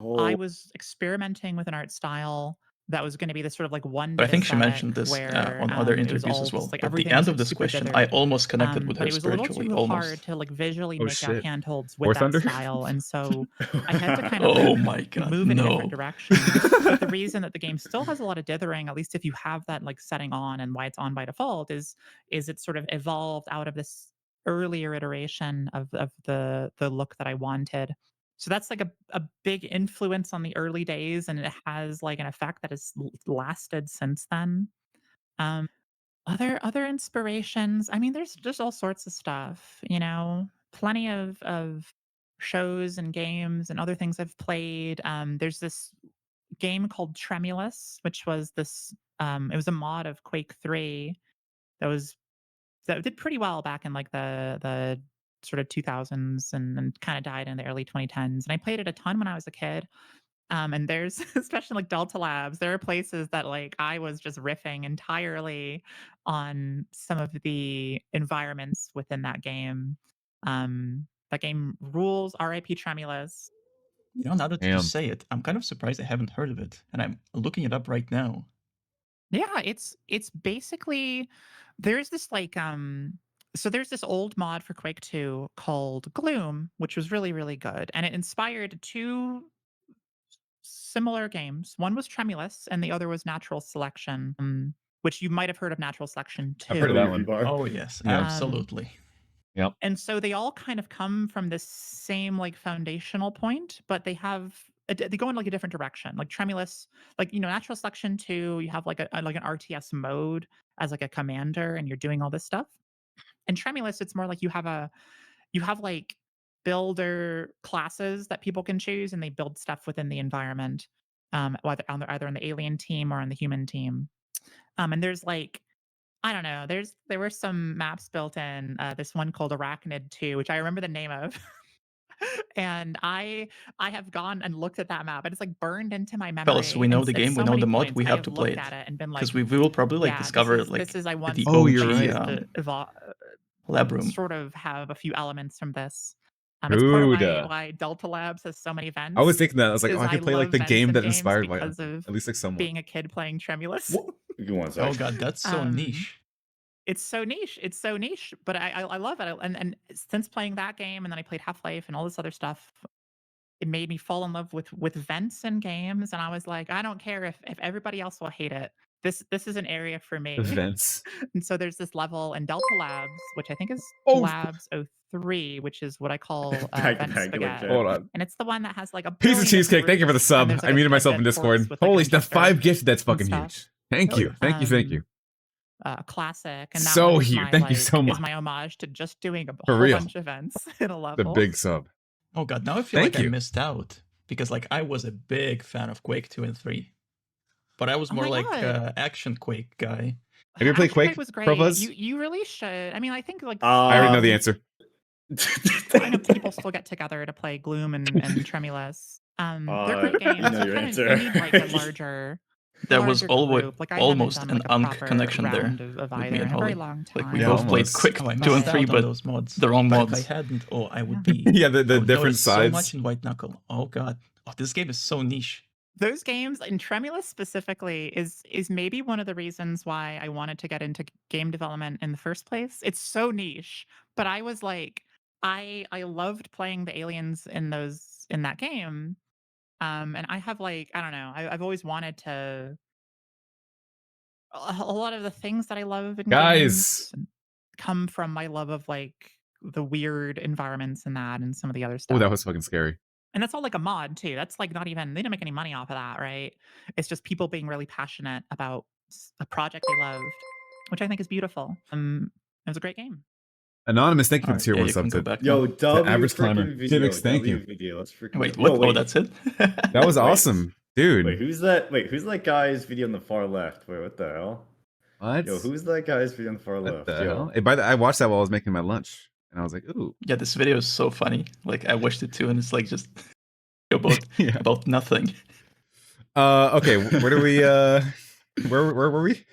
I Oh, was experimenting with an art style that was going to be this sort of like one But I bit think she aesthetic mentioned this where on other it was interviews all as well. just like But the everything end was of like this super question, I dithered. almost connected with But her it was a little spiritually, too almost. hard to like visually Oh, make out shit. handholds War with that Thunder? style, and so I had to kind of Oh like my god, move in a different no. direction. But the reason that the game still has a lot of dithering, at least if you have that like setting on and why it's on by default, is it sort of evolved out of this earlier iteration of the look that I wanted. So that's like a big influence on the early days, and it has like an effect that has lasted since then. Other inspirations, I mean, there's just all sorts of stuff, plenty of shows and games and other things I've played. There's this game called Tremulous, which was this, it was a mod of Quake 3 that was that did pretty well back in like the sort of 2000s and kind of died in the early 2010s. And I played it a ton when I was a kid. And there's especially like Delta Labs, there are places that like I was just riffing entirely on some of the environments within that game. That game rules. R.I.P. Tremulous. You know, now that you Damn. say it, I'm kind of surprised I haven't heard of it. And I'm looking it up right now. Yeah, it's basically there's this like so there's this old mod for Quake 2 called Gloom, which was really, really good. And it inspired two similar games. One was Tremulous and the other was Natural Selection, which you might have heard of Natural Selection too. I've heard of that one. Oh yes, Yeah. absolutely. Yep. And so they all kind of come from this same like foundational point, but they go in like a different direction. Like Tremulous, like Natural Selection 2, you have like an RTS mode as like a commander, and you're doing all this stuff. And Tremulous, it's more like you have like builder classes that people can choose, and they build stuff within the environment, either on the alien team or on the human team. And there's like, I don't know. There were some maps built in. This one called Arachnid 2, which I remember the name of. And I have gone and looked at that map, and it's like burned into my memory. Fellas, we know And the at game, we so know many the mod, points, we I have to play looked it. at it and been like, Because we will probably like yeah, discover this like is I want the Oh, OG you're right. lab room. sort of have a few elements from this. It's part of Dude. why Delta Labs has so many vents. I was thinking that. I was like, is oh, I could play like love the vents game in that games inspired White because Knuckle. of At least like somewhat. being a kid playing Tremulous. give me one Oh second. god, that's so niche. It's so niche. It's so niche, but I love it. And since playing that game, and then I played Half-Life and all this other stuff, it made me fall in love with vents in games. And I was like, I don't care if everybody else will hate it. This is an area for me. Events. And so there's this level in Delta Labs, which I think is Oh. Labs 03, which is what I call Back to vent back, spaghetti. legit. Hold on. And it's the one that has like a Piece billion of cheesecake. different Thank you for the routes, sub. and there's, I like, muted a myself in dead Discord. corpse with, like, Holy, an the injector 5 gift. That's fucking stuff. huge. Thank you. Thank you. Thank you. Classic. And that So one is huge. my, Thank you so is much. my homage to just doing a For whole real. bunch of events in a The level. big sub. Oh god, now I feel Thank like you. I missed out. because like I was a big fan of Quake 2 and 3, but I was Oh more my like God. action Quake guy. Have you ever played Action Quake, was great. Profuzz? You really should. I mean, I think like I already know the answer. I know people still get together to play Gloom and Tremulous. They're great games. you know your You answer. need like a larger There was group. Like I haven't almost done an like a Unk proper connection there round of with either me and in a very Holly. long Like time. we Yeah, both played almost. Quake Oh, I 2 and missed 3, out but on those mods. The wrong But mods. if I hadn't, I would Yeah. be. Yeah, the I would different notice so sides. much in White Knuckle. Oh god. Oh, this game is so niche. Those games, and Tremulous specifically, is maybe one of the reasons why I wanted to get into game development in the first place. It's so niche, but I was like, I loved playing the aliens in that game. And I have like, I don't know, I've always wanted to. A lot of the things that I love in Guys. games come from my love of like the weird environments and that, and some of the other Oh, stuff. that was fucking scary. And that's all like a mod too. That's like not even, they didn't make any money off of that, right? It's just people being really passionate about a project they loved, which I think is beautiful. It was a great game. Anonymous, thank you for the Alright, tier yeah, 1 you sub can go to back Yo, now. W average climber. freaking video. Phoenix, thank you. Video. Let's freaking Wait, go. what? Yo, Oh, wait. that's it? That was Wait. awesome, dude. Wait, who's that guy's video on the far left? Wait, what the hell? What? Yo, who's that guy's video on the far What left? the Yo. hell? Hey, by the I watched that while I was making my lunch, and I was like, ooh. Yeah, this video is so funny. Like I watched it too, and it's like just about Yeah. about nothing. Okay, where do we where were we?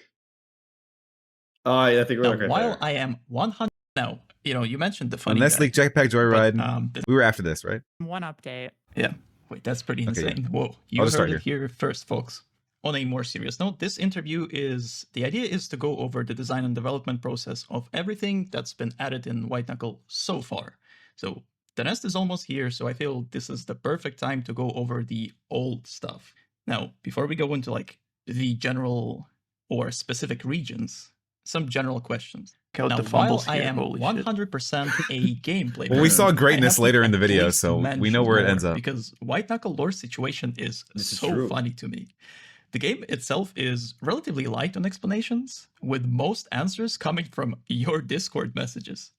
I think we're Now, like right while there. I am 100 now, you mentioned the funny Let's guy, leak Jetpack Joyride. but, We were after this, right? One update. yeah. Wait, that's pretty Okay, yeah. insane. Whoa, you I'll just heard start it here first, folks. On a more serious note, this interview the idea is to go over the design and development process of everything that's been added in White Knuckle so far. So the nest is almost here, so I feel this is the perfect time to go over the old stuff. Now, before we go into like the general or specific regions, some general questions. Count Now, the while fumbles I here, am holy shit. 100% a gameplay Well, we saw person, I greatness have to later in the at video, least so we mention know where it lore, ends up. Because White Knuckle lore situation is This is so true. funny to me. The game itself is relatively light on explanations, with most answers coming from your Discord messages.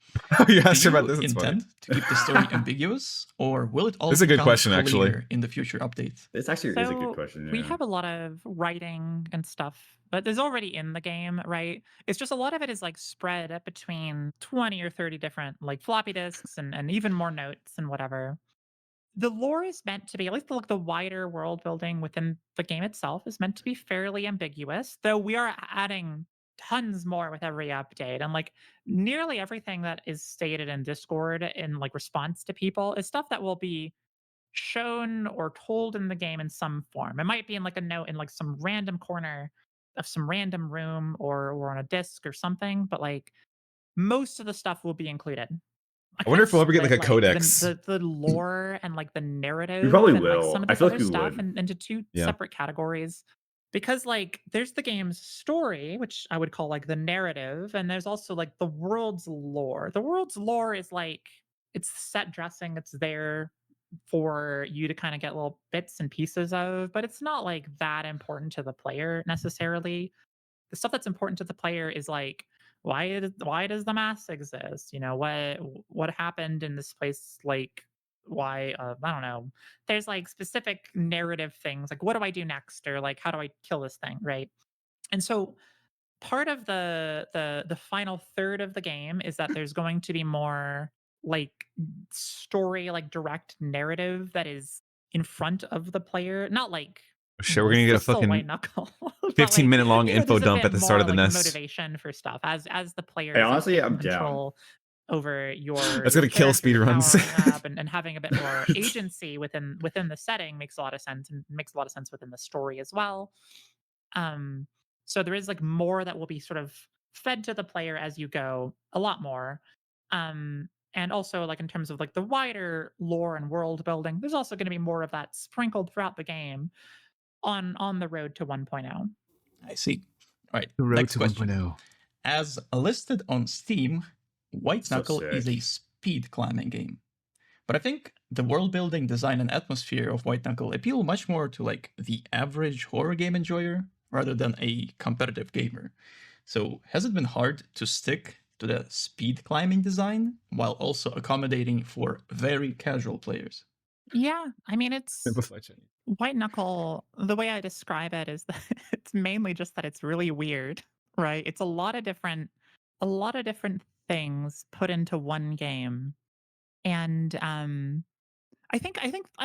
You Do asked her you about this. It's funny. intend to keep the story ambiguous, or will it all This is a good become question, actually. clear in the future updates? This actually is a good So question. we yeah. have a lot of writing and stuff, but there's already in the game, right? It's just a lot of it is like spread between 20 or 30 different like floppy disks and even more notes and whatever. The lore is meant to be, at least like the wider world building within the game itself is meant to be fairly ambiguous, though we are adding tons more with every update. And like nearly everything that is stated in Discord in like response to people is stuff that will be shown or told in the game in some form. It might be in like a note in like some random corner of some random room or on a disc or something, but like most of the stuff will be included. I wonder if we'll ever get, split, like, a codex. the lore and like the narrative probably and like will. some of I this feel like other we stuff would. into two Yeah. separate categories. Because like there's the game's story, which I would call like the narrative, and there's also like the world's lore. The world's lore is like it's set dressing, it's there for you to kind of get little bits and pieces of, but it's not like that important to the player necessarily. The stuff that's important to the player is like why does the mass exist? You know, what happened in this place, like why I don't know. There's like specific narrative things like what do I do next, or like how do I kill this thing, right? And so part of the final third of the game is that there's going to be more like story, like direct narrative that is in front of the player, not like Oh, shit, we're gonna it's get a still fucking White Knuckle, but, 15-minute long you know, info there's a dump bit at the start of the more, like, nest. motivation for stuff as the player Hey, is, like, honestly, taking I'm down. control over your That's your gonna kill character, speedruns. powering up and having a bit more agency within the setting makes a lot of sense, and makes a lot of sense within the story as well. So there is like more that will be sort of fed to the player as you go, a lot more. And also like in terms of like the wider lore and world building, there's also going to be more of that sprinkled throughout the game on the road to 1.0. I see. All right, The road next to question. 1.0. As listed on Steam, White So Knuckle is a sick. speed climbing game. But I think the world building, design, and atmosphere of White Knuckle appeal much more to like the average horror game enjoyer rather than a competitive gamer. So has it been hard to stick to the speed climbing design while also accommodating for very casual players? Yeah, I mean, it's Simplify Chinese. white knuckle. The way I describe it is that it's mainly just that it's really weird, right? It's a lot of different things put into one game, and I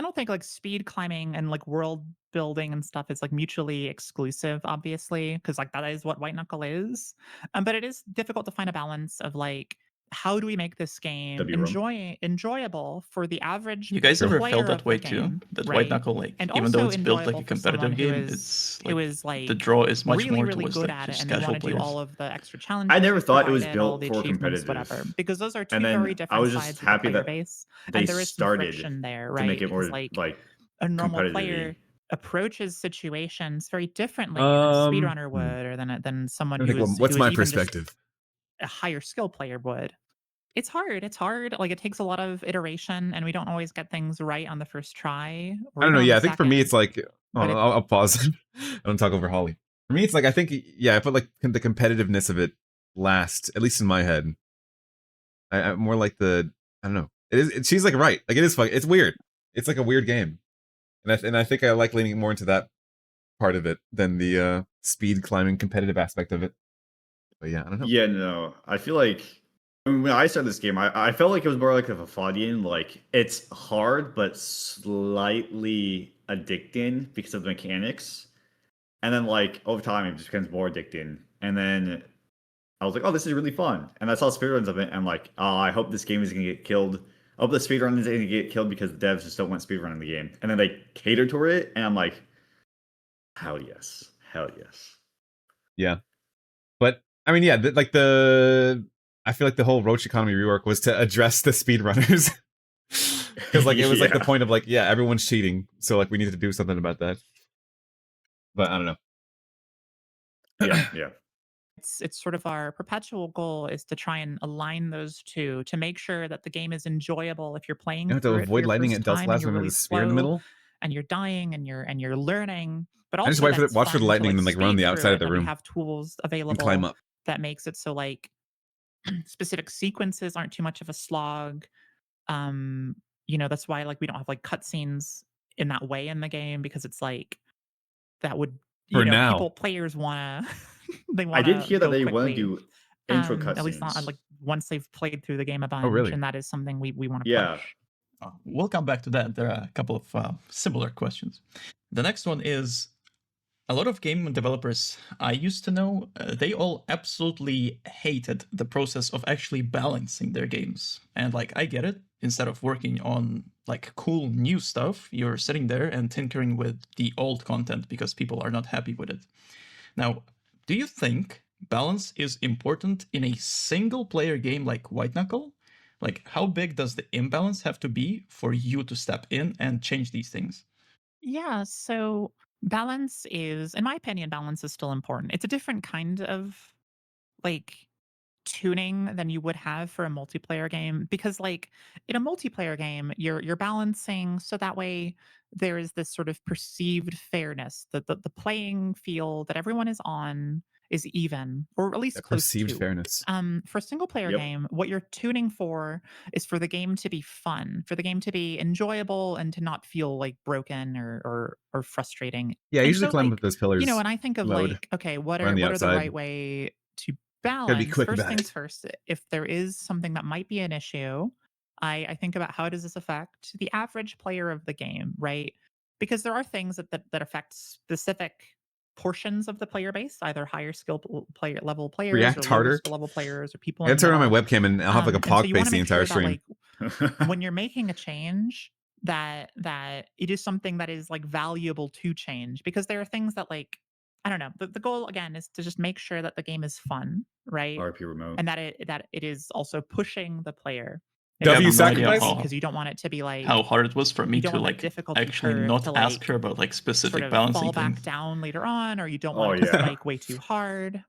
don't think like speed climbing and like world building and stuff is like mutually exclusive, obviously, because like that is what white knuckle is. But it is difficult to find a balance of like how do we make this game W room. enjoyable for the average You guys ever felt player that of way the too? game, That White right? Knuckle, like, And even though also it's built like enjoyable a for someone competitive game, it's who like is the like draw is much really, more really towards good like at it, just and they casual want to do players. all of the extra I challenges never thought it was provided, all built the for achievements, whatever, competitive. because those are And two very then I different was just sides of the happy player that base, they and there is some started friction there, to make right? it Because more like like a normal competitively. player approaches situations very differently than a Um, speedrunner hmm. would, or than someone I think, well, who what's is my even just perspective? a higher skill player would. It's hard. It's hard. Like it takes a lot of iteration, and we don't always get things right on the first try or I don't even know. on the Yeah, I think for me, second. it's like, But I'll pause. I don't talk over Holly. For me, it's like, I think, yeah, I put like the competitiveness of it last, at least in my head. I more like I don't know. She's like right. Like it is fun. It's weird. It's like a weird game, and I think I like leaning more into that part of it than the speed climbing competitive aspect of it. But yeah, I don't know. Yeah, no. I feel like when I started this game, I felt like it was more like of a Faudian. Like it's hard but slightly addicting because of the mechanics. And then like over time it just becomes more addicting. And then I was like, oh, this is really fun. And I saw speedruns of it and I'm like, oh, I hope this game is gonna get killed. I hope the speedrun is gonna get killed because the devs just don't want speedrun in the game. And then they cater to it and I'm like, hell yes. Hell yes. Yeah, but I mean, yeah, I feel like the whole Roach economy rework was to address the speedrunners. Because like it was like the Yeah. point of like, yeah, everyone's cheating, so like we needed to do something about that. But I don't know. Yeah, yeah. it's sort of our perpetual goal is to try and align those two to make sure that the game is enjoyable if you're playing You have to through it for avoid your lightning first at time and Dustblast you're when there's really a spear in the slow middle. and you're dying and you're learning, but I just also that it's watch for the fun to lightning like and then like run on speed the through outside it of and the that we room have tools and climb available up. that makes it so like specific sequences aren't too much of a slog. um that's why like we don't have like cutscenes in that way in the game, because it's like that would For now, players wanna they I did wanna hear that go they want to quickly, do intro at least not cutscenes. like once they've played through the game a oh bunch, really? and that is something we want to Yeah. push. We'll come back to that. There are a couple of similar questions. The next one is a lot of game developers I used to know, they all absolutely hated the process of actually balancing their games. And like, I get it. Instead of working on like cool new stuff, you're sitting there and tinkering with the old content because people are not happy with it. Now, do you think balance is important in a single player game like White Knuckle? Like, how big does the imbalance have to be for you to step in and change these things? Yeah, so balance is, in my opinion, balance is still important. It's a different kind of like tuning than you would have for a multiplayer game, because like in a multiplayer game you're balancing so that way there is this sort of perceived fairness that the playing field that everyone is on is even, or at least That close perceived to. fairness. For a single player Yep. game, what you're tuning for is for the game to be fun, for the game to be enjoyable, and to not feel like broken or frustrating. Yeah, I And usually so climb up like, those pillars and I think of load like, okay, what around are the what are the outside. right way to Gotta be balance? quick First about things it. first, if there is something that might be an issue, I think about how does this affect the average player of the game, right? Because there are things that affect specific portions of the player base, either higher skill player level players or React lower harder. skill level players or people I in gotta the turn on my middle. webcam and I'll have like a And so pog you want face to the make entire sure that stream. like when you're making a change, that it is something that is like valuable to change, because there are things that like, I don't know, the goal again is to just make sure that the game is fun, right? RP remote. And that it is also pushing the player in You a have W no fun idea way, sacrifice? because you don't want it to be how like, hard it was for me you don't to want that like difficulty actually curve not to ask like her about like sort specific of balancing fall back things. down later on, or you don't Oh want it to yeah. spike way too hard.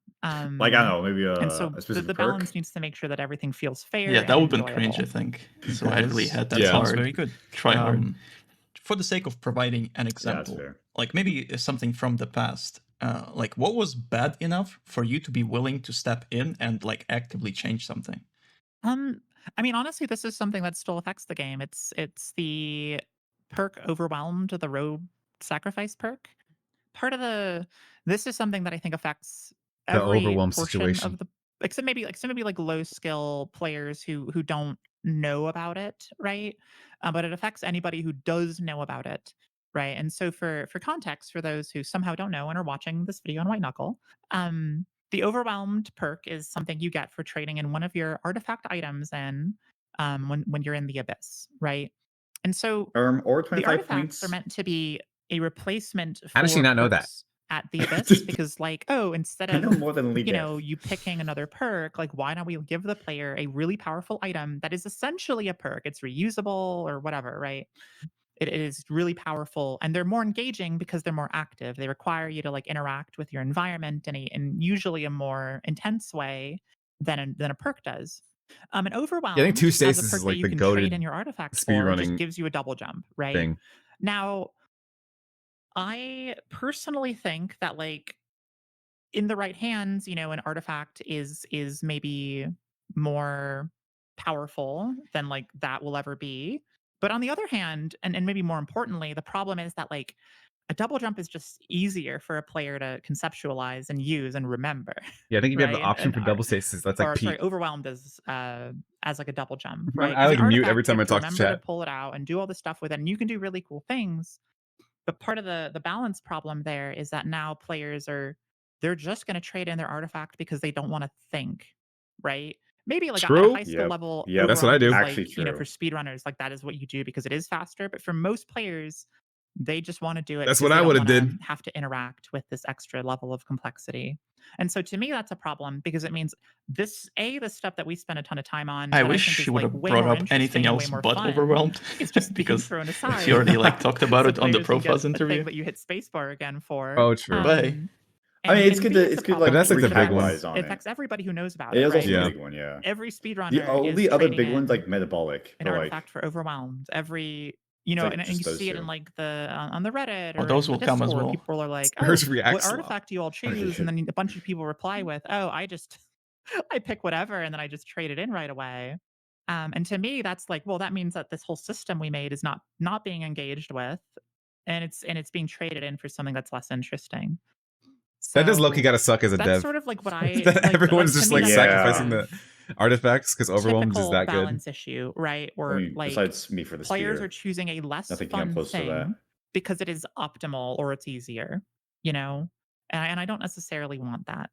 Like I don't know, maybe And so a the specific balance perk. needs to make sure that everything feels fair Yeah, that and would have been cringe, I enjoyable. think. So I really had that Yeah. hard. Sounds very good. Try hard. Um, For the sake of providing an Yeah, that's example, fair. like maybe something from the past, like what was bad enough for you to be willing to step in and like actively change something? I mean, honestly, this is something that still affects the game. It's the perk Overwhelmed, the robe sacrifice perk. This is something that I think affects The every overwhelm portion situation. of the except maybe like low skill players who don't know about it, right? But it affects anybody who does know about it, right? And so for context, for those who somehow don't know and are watching this video on White Knuckle, the Overwhelmed perk is something you get for trading in one of your artifact items when you're in the Abyss, right? And so Or the 25 artifacts points. are meant to be a replacement How does she for not know that? perks at the Abyss because, like, oh, instead I know of more than Leaf. you picking another perk, like, why don't we give the player a really powerful item that is essentially a perk? It's reusable or whatever, right? It is really powerful, and they're more engaging because they're more active. They require you to like interact with your environment in usually a more intense way than a perk does. And Yeah, I Overwhelmed, think two as a stasis perk is that like you the can trade in goated your artifact speed for, just running gives you a double jump, right? thing. Now, I personally think that like in the right hands, an artifact is maybe more powerful than like that will ever be. But on the other hand, and maybe more importantly, the problem is that like a double jump is just easier for a player to conceptualize and use and remember. Yeah, I think if you have Right? the option for double stasis, that's like Or sorry, peak. Overwhelmed as like a double jump, right? I Because like an mute artifact, every you time I have to talk to remember to chat. pull it out and do all the stuff with it, and you can do really cool things. But part of the balance problem there is that now players they're just going to trade in their artifact because they don't want to think, right? Maybe like at a True. high skill Yep. level, Yep. That's what I Overwhelmed do. is Actually like, true. for speedrunners, like that is what you do because it is faster. But for most players, they just want to do it That's because what they I don't would have want did. to have to interact with this extra level of complexity. And so to me, that's a problem because it means the stuff that we spend a ton of time on I that I wish think she is would like have way brought more up anything interesting and way else more but fun Overwhelmed. is just being because thrown aside. she already like talked about So it on the players can get Profuzz the interview. thing that you hit spacebar again for. Oh, true. Bye. I mean, it's and good B, to it's a it's good problem like But that's, like, the because big it one. affects, recapitalize on it it. affects everybody who knows about It it, is right? also Yeah. a big one, yeah. Every The speedrunner only is other trading big one's in like metabolic, an but like artifact for Overwhelmed. Every it's like and just you those see it two. in like the on the Reddit Oh, or those in the will come as Discord. well. People are like, "Oh, Hers what reacts slow. artifact do you all choose?" And then a bunch of people reply with, "Oh, I just I pick whatever, and then I just trade it in right away." And to me, that's like, well, that means that this whole system we made is not being engaged with, and it's being traded in for something that's less interesting. That does low-key So gotta suck as a that's dev. sort of like what I That like. everyone's To just me, like that's like a sort sacrificing the of artifacts because Overwhelmed is typical that good. balance issue, right? I Or mean, like besides me for the players speeder. are choosing a less Nothing can come fun close to that. thing because it is optimal or it's easier, and I don't necessarily want that.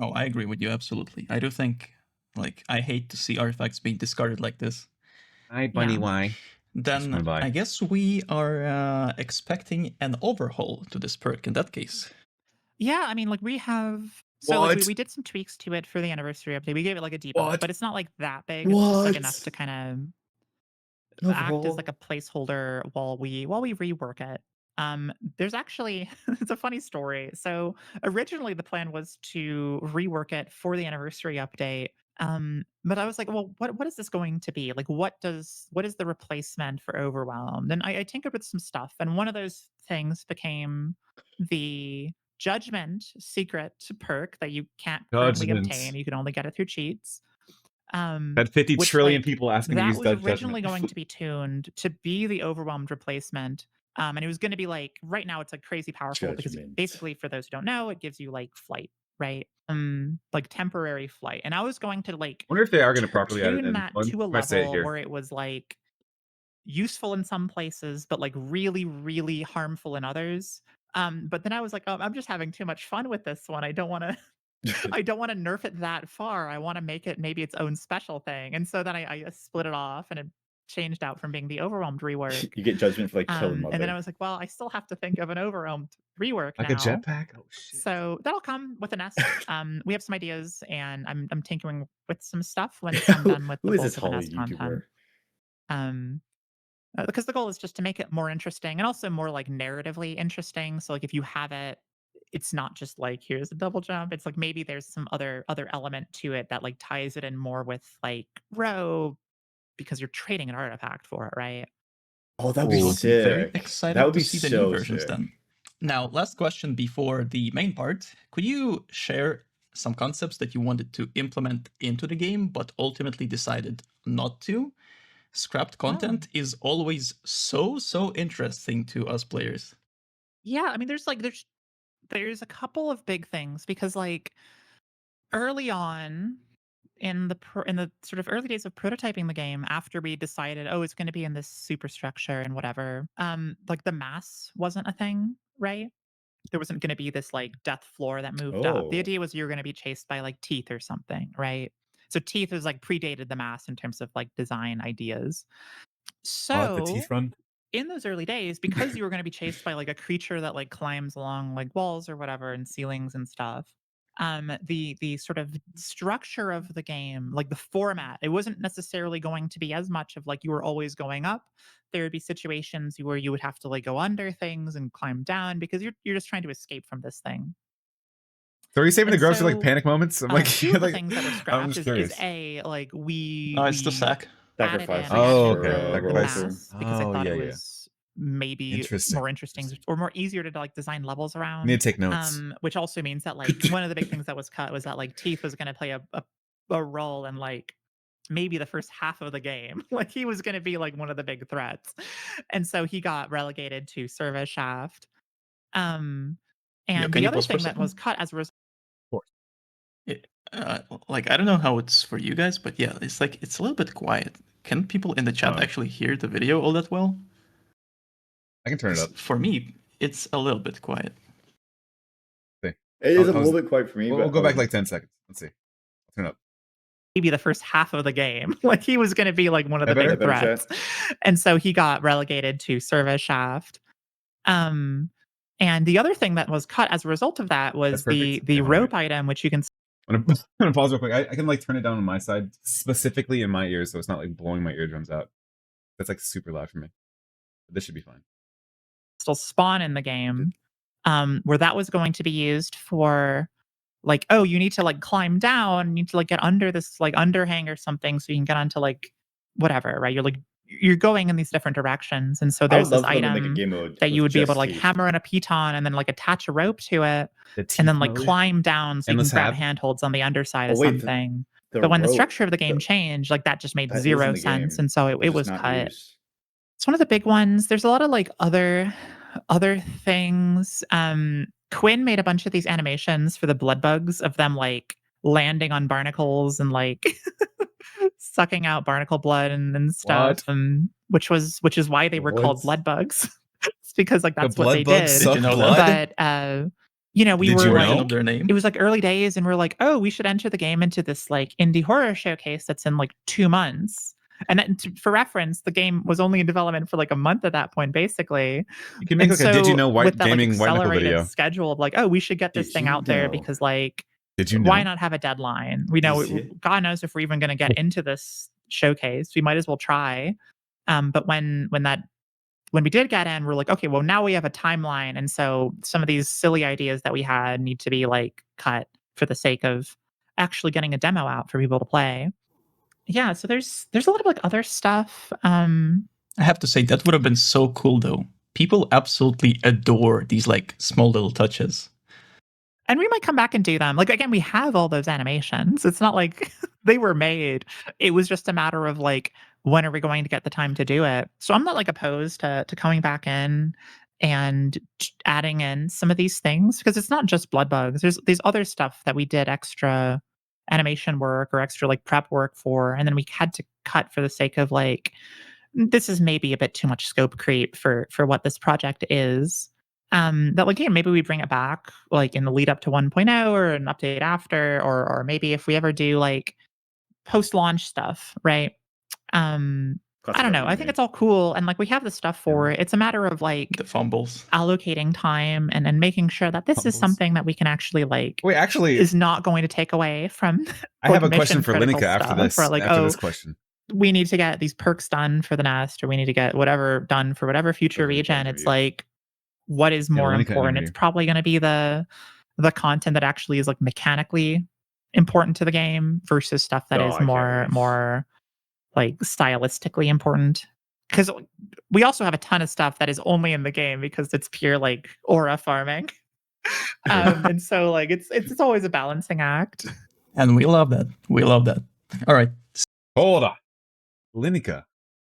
Oh, I agree with you absolutely. I do think, like, I hate to see artifacts being discarded like this. Hi, Bunny. Yeah. Why? Just Then went by. I guess we are expecting an overhaul to this perk in that case. Yeah, I mean, like we have so like What? we did some tweaks to it for the anniversary update. We gave it like a debuff, What? but it's not like that big. It's just like What? enough to kind of act as Overall? like a placeholder while we rework it. There's actually it's a funny story. So originally the plan was to rework it for the anniversary update. But I was like, well, what is this going to be? Like what is the replacement for Overwhelmed? And I tinkered with some stuff, and one of those things became the Judgment secret perk that you can't currently Judgment. obtain. You can only get it through cheats. Had 50 Which, trillion like, people asking to that use was Judgment. originally going to be tuned to be the Overwhelmed replacement. And it was going to be like, right now it's like crazy powerful because Judgment. basically, for those who don't know, it gives you like flight, right? Like temporary flight. And I was going to like I wonder if they are going to properly add it tune in. that When- to a if I say it level here. where it was like useful in some places, but like really, really harmful in others. But then I was like, oh, I'm just having too much fun with this one. I don't want to. I don't want to nerf it that far. I want to make it maybe its own special thing. And so then I split it off and it changed out from being the Overwhelmed rework. You get Judgment for like killing Mother. And then I was like, well, I still have to think of an Overwhelmed rework Like now. a jetpack? Oh, shit. So that'll come with a nest. We have some ideas, and I'm tinkering with some stuff once I'm done with the Who is bulk this of the Holly nest content. YouTuber? Because the goal is just to make it more interesting and also more like narratively interesting. So like if you have it, it's not just like here's a double jump. It's like maybe there's some other element to it that like ties it in more with like row because you're trading an artifact for it, right? Oh, that'd be We'll be very sick. excited That would to be see the so new versions sick. then. Now, last question before the main part. Could you share some concepts that you wanted to implement into the game, but ultimately decided not to? scrapped content is always so interesting to us players. Yeah, I mean, there's a couple of big things because like early on in the sort of early days of prototyping the game, after we decided, oh, it's going to be in this superstructure and whatever, like the mass wasn't a thing, right? There wasn't going to be this like death floor that moved up. The Oh. idea was you were going to be chased by like teeth or something, right? So teeth was like predated the mass in terms of like design ideas. Like the So teeth run. in those early days, because you were going to be chased by like a creature that like climbs along like walls or whatever and ceilings and stuff, the sort of structure of the game, like the format, it wasn't necessarily going to be as much of like you were always going up. There would be situations where you would have to like go under things and climb down because you're just trying to escape from this thing. So are you saving the And grubs for like so, panic moments? I'm like, two of the like things that were I'm scrapped just is curious. A, like No, it's the we sack. added Sacrifice. in, I Oh, added in okay. the Sacrifice. mass because I Oh, thought yeah, it yeah. was maybe Interesting. more interesting or more easier to like design levels I around. need to take notes. Which also means that like one of the big things that was cut was that like Teeth was going to play a role in like maybe the first half of the game. Like he was going to be like one of the big threats, and so he got relegated to service shaft. And Can the you other pause for a thing that was second? cut as a result. Like I don't know how it's for you guys, but yeah, it's like it's a little bit quiet. Can people in the chat Oh. actually hear the video all that well? I can turn it 'Cause up. for me, it's a little bit quiet. It is I a was- little bit quiet for me. We'll but go back like 10 seconds. Let's see. I'll turn it up. Maybe the first half of the game. Like he was going to be like one of the That big better? threats. And so he got relegated to service shaft. And the other thing that was cut as a result of that was That's perfect. the Yeah, hold on, rope item, which you can I'm gonna pause real quick. I can like turn it down on my side, specifically in my ears, so it's not like blowing my eardrums out. That's like super loud for me. But this should be fine. still spawn in the game, where that was going to be used for like, oh, you need to like climb down, you need to like get under this like underhang or something so you can get onto like whatever, right? You're going in these different directions. And so I there's would this love for them to make a item game mode that you with would be able just to like teeth. hammer in a piton and then like attach a rope to it The and teeth then like mode. climb down so you can Endless grab hab? handholds on the underside Oh, of wait, the- something. The But when the rope- structure of the game the- changed, like that just made that is in zero the sense. game, And so it just was not cut. used. It's one of the big ones. There's a lot of like other things. Quinn made a bunch of these animations for the blood bugs of them like landing on barnacles and like sucking out barnacle blood and stuff. Which is why they were called What? blood bugs. It's because like that's what blood they bugs did. Did you know that? But you know, we Did were you like know? Of their name? it was like early days and we're like, oh, we should enter the game into this like indie horror showcase that's in like 2 months. And then for reference, the game was only in development for like a month at that point, basically. You can make And like a did you so know white with that like gaming white knuckle accelerated video. schedule of like, oh, we should get this Did thing you out there know? because like, Did you why know? not have a deadline? We know, You see it? God knows if we're even going to get into this showcase. We might as well try. But when we did get in, we're like, okay, well now we have a timeline, and so some of these silly ideas that we had need to be like cut for the sake of actually getting a demo out for people to play. Yeah, so there's a lot of like other stuff. I have to say that would have been so cool though. People absolutely adore these like small little touches. And we might come back and do them. Like again, we have all those animations. It's not like they were made. It was just a matter of like, when are we going to get the time to do it? So I'm not like opposed to coming back in and adding in some of these things because it's not just blood bugs. There's other stuff that we did extra animation work or extra like prep work for, and then we had to cut for the sake of like, this is maybe a bit too much scope creep for what this project is. That like, yeah, maybe we bring it back like in the lead up to 1.0 or an update after, or maybe if we ever do like post-launch stuff, right? I don't know. I think it's all cool and like we have the stuff for it. It's a matter of like The fumbles. allocating time and making sure that this is Fumbles. something that we can actually like Wait, actually, is not going to take away from I have a like, question for mission-critical Lini-cuh after stuff, this. or, like, after oh, this question. we need to get these perks done for the nest, or we need to get whatever done for whatever future Okay, region. interview. It's like, what is more Lini-cuh important? interview. It's probably going to be the content that actually is like mechanically important to the game versus stuff that Oh, is I can't wait. more like stylistically important. Because we also have a ton of stuff that is only in the game because it's pure like aura farming. And so like it's always a balancing act. And we love that. We love that. All right. Hold on. Lini-cuh.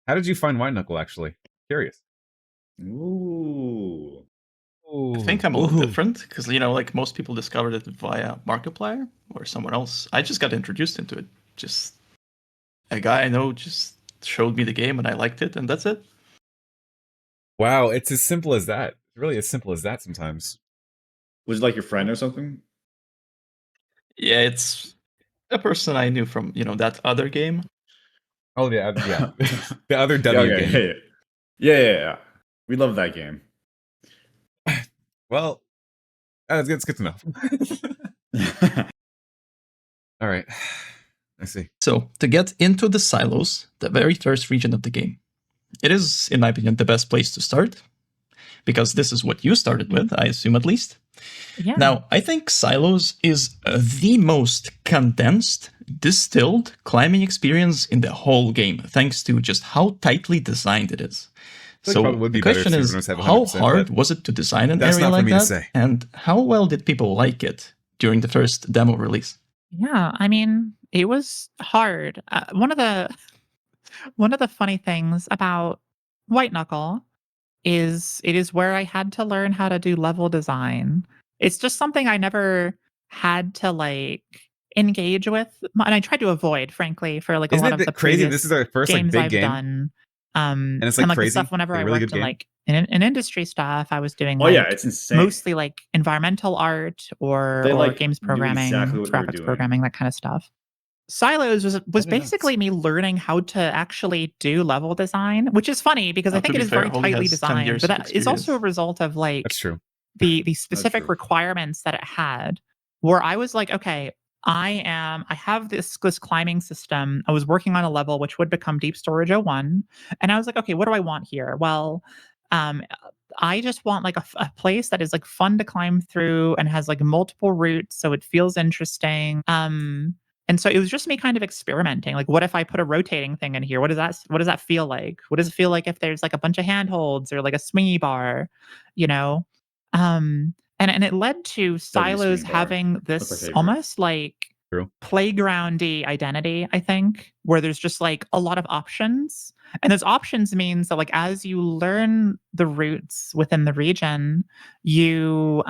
How did you find White Knuckle? Actually, curious. Ooh. I think I'm a little different because like most people discovered it via Markiplier or someone else. I just got introduced into it. Just a guy I know just showed me the game and I liked it, and that's it. Wow, it's as simple as that. It's really as simple as that sometimes. Was it like your friend or something? Yeah, it's a person I knew from that other game. Oh yeah, yeah. The other Yeah, W okay, game. yeah. We love that game. Well, it's good to know. All right, I see. So to get into the silos, the very first region of the game, it is, in my opinion, the best place to start because this is what you started with, I assume at least. Yeah. Now, I think Silos is the most condensed, distilled climbing experience in the whole game, thanks to just how tightly designed it is. It So probably would be the better if question you is, were to have how 100%, hard but was it to design an that's area not for like me to that? say. And how well did people like it during the first demo release? Yeah, I mean, it was hard. One of the funny things about White Knuckle is it is where I had to learn how to do level design. It's just something I never had to like engage with, and I tried to avoid, frankly, for like a Isn't lot it of the crazy? This is previous our first like games big I've game, done. and it's And like like the crazy, stuff whenever like I a really worked good in game. like in industry stuff, I was doing Oh yeah, like it's insane. mostly like environmental art or They like games knew programming, exactly what they were graphics doing. programming, that kind of stuff. Silos was That'd be nuts. basically me learning how to actually do level design, which is funny because I To think it be is fair, very Holly tightly has 10 designed, years but of that is also a experience. result of like That's true. the specific true. requirements that it had, where I was like, okay, I have this climbing system. I was working on a level which would become Deep Storage 01, and I was like, okay, what do I want here? Well, um, I just want like a place that is like fun to climb through and has like multiple routes, so it feels interesting. And so it was just me kind of experimenting. Like, what if I put a rotating thing in here? What does that feel like? What does it feel like if there's like a bunch of handholds or like a swingy bar, you know? And it led to Silos swingy bar. having That's my this favorite. almost like True. playgroundy identity, I think, where there's just like a lot of options. And those options means that like as you learn the routes within the region, you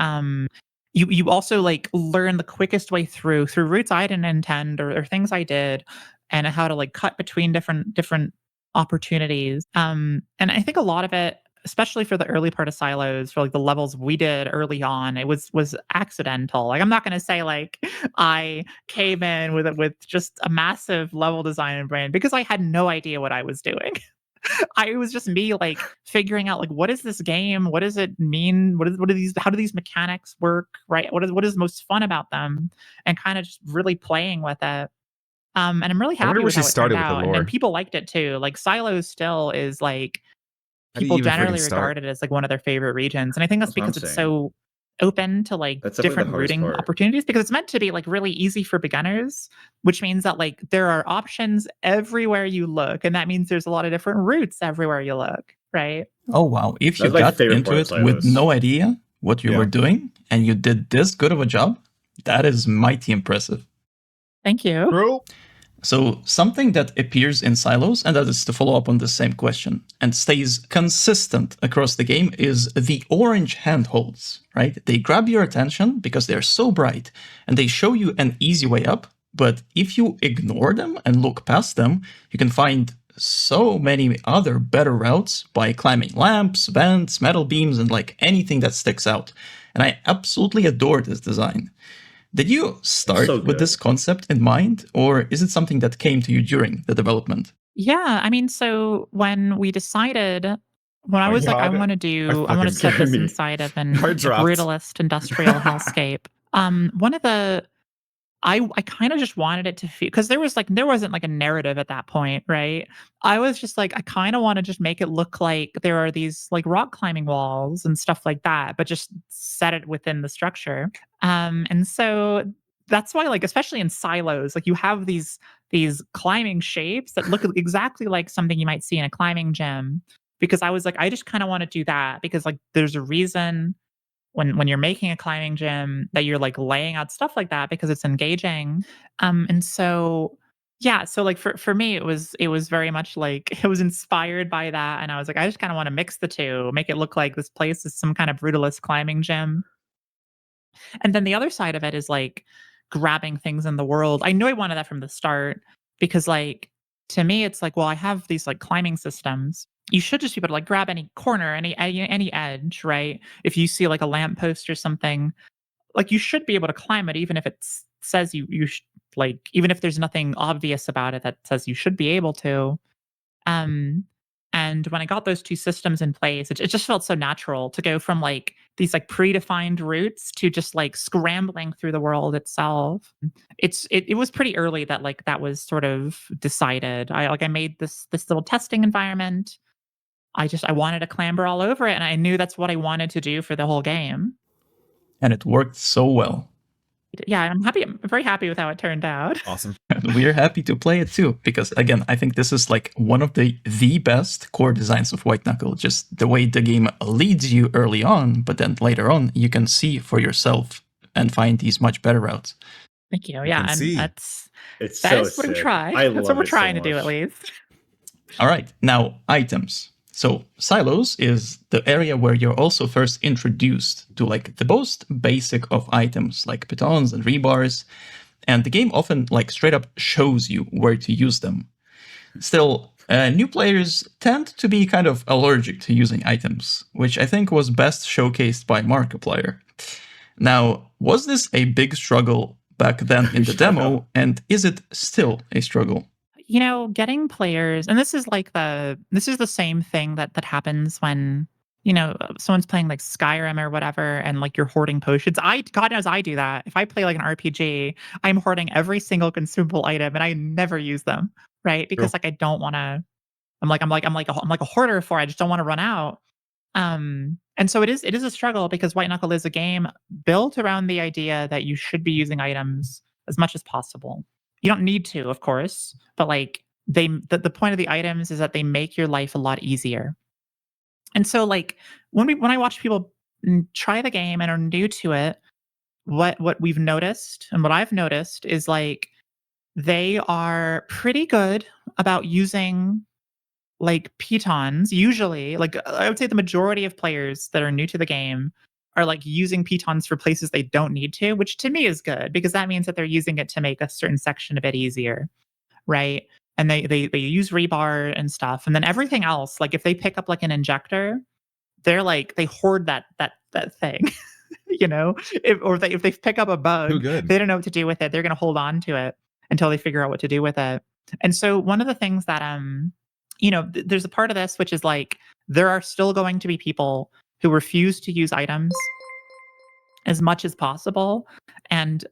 you also like learn the quickest way through routes I didn't intend or things I did, and how to like cut between different opportunities. And I think a lot of it, especially for the early part of Silos, for like the levels we did early on, it was accidental. Like I'm not going to say like I came in with just a massive level design and brain, because I had no idea what I was doing. I was just me like figuring out like, what is this game? What does it mean? How do these mechanics work? Right? What is most fun about them? And kind of just really playing with it. And I'm really I wonder happy where with she how it turned started with the out. And lore. people liked it too. Like Silos still is like How do you people even freaking generally start? regard it as like one of their favorite regions. And I think that's That's what I'm because it's saying. so open to like That's definitely the different hardest routing part. opportunities, because it's meant to be like really easy for beginners, which means that like there are options everywhere you look. And that means there's a lot of different routes everywhere you look, right? Oh wow, if you That's my got favorite into part it of with Silos. no idea what you Yeah. were doing and you did this good of a job, that is mighty impressive. Thank you. Bro. So something that appears in Silos, and that is to follow up on the same question, and stays consistent across the game, is the orange handholds, right? They grab your attention because they're so bright, and they show you an easy way up, but if you ignore them and look past them, you can find so many other better routes by climbing lamps, vents, metal beams, and like anything that sticks out. And I absolutely adore this design. Did you start so with good. this concept in mind, or is it something that came to you during the development? Yeah, I mean, so when we decided, when I my was like, I God. want to set scared this me. inside of I a dropped. brutalist industrial hellscape. One of the I kind of just wanted it to feel, because there wasn't like a narrative at that point, right? I was just like, I kind of want to just make it look like there are these like rock climbing walls and stuff like that, but just set it within the structure. And so that's why, like, especially in Silos, like you have these climbing shapes that look exactly like something you might see in a climbing gym. Because I was like, I just kind of want to do that, because like there's a reason when you're making a climbing gym that you're like laying out stuff like that, because it's engaging. And so Yeah, so like for me it was very much like it was inspired by that, and I was like, I just kind of want to mix the two, make it look like this place is some kind of brutalist climbing gym. And then the other side of it is like grabbing things in the world. I knew I wanted that from the start because like to me it's like, well, I have these like climbing systems. You should just be able to like grab any corner, any edge, right? If you see like a lamppost or something, like you should be able to climb it even if says like even if there's nothing obvious about it that says you should be able to. Um, and when I got those 2 systems in place, it just felt so natural to go from, like, these, like, predefined routes to just, like, scrambling through the world itself. It was pretty early that, like, that was sort of decided. I made this little testing environment. I wanted to clamber all over it, and I knew that's what I wanted to do for the whole game. And it worked so well. Yeah, I'm very happy with how it turned out. Awesome. And we're happy to play it too, because again, I think this is like one of the best core designs of White Knuckle. Just the way the game leads you early on, but then later on you can see for yourself and find these much better routes. Thank you. can Yeah, and see. that's It's that so is what we sick. try. I That's love what we're it so trying to do at much. least. All right, now items. So silos is the area where you're also first introduced to like the most basic of items like pitons and rebars, and the game often like straight up shows you where to use them. Still, new players tend to be kind of allergic to using items, which I think was best showcased by Markiplier. Now, was this a big struggle back then in the Shut demo, up. and is it still a struggle? You know, getting players, and this is the same thing that happens when, you know, someone's playing like Skyrim or whatever and like you're hoarding potions. God knows I do that. If I play like an RPG, I'm hoarding every single consumable item and I never use them, right? Because True. like I don't want to I'm like a hoarder for I just don't want to run out. And so it is a struggle because White Knuckle is a game built around the idea that you should be using items as much as possible. You don't need to, of course, but like the point of the items is that they make your life a lot easier. And so like when I watch people try the game and are new to it, what we've noticed and what I've noticed is like they are pretty good about using like pitons. Usually, like I would say the majority of players that are new to the game are like using pitons for places they don't need to, which to me is good because that means that they're using it to make a certain section a bit easier, right? And they use rebar and stuff, and then everything else, like if they pick up like an injector, they're like they hoard that thing, you know. If they pick up a Too bug, good. they don't know what to do with it. They're going to hold on to it until they figure out what to do with it. And so one of the things that you know, there's a part of this which is like there are still going to be people who refuse to use items as much as possible, and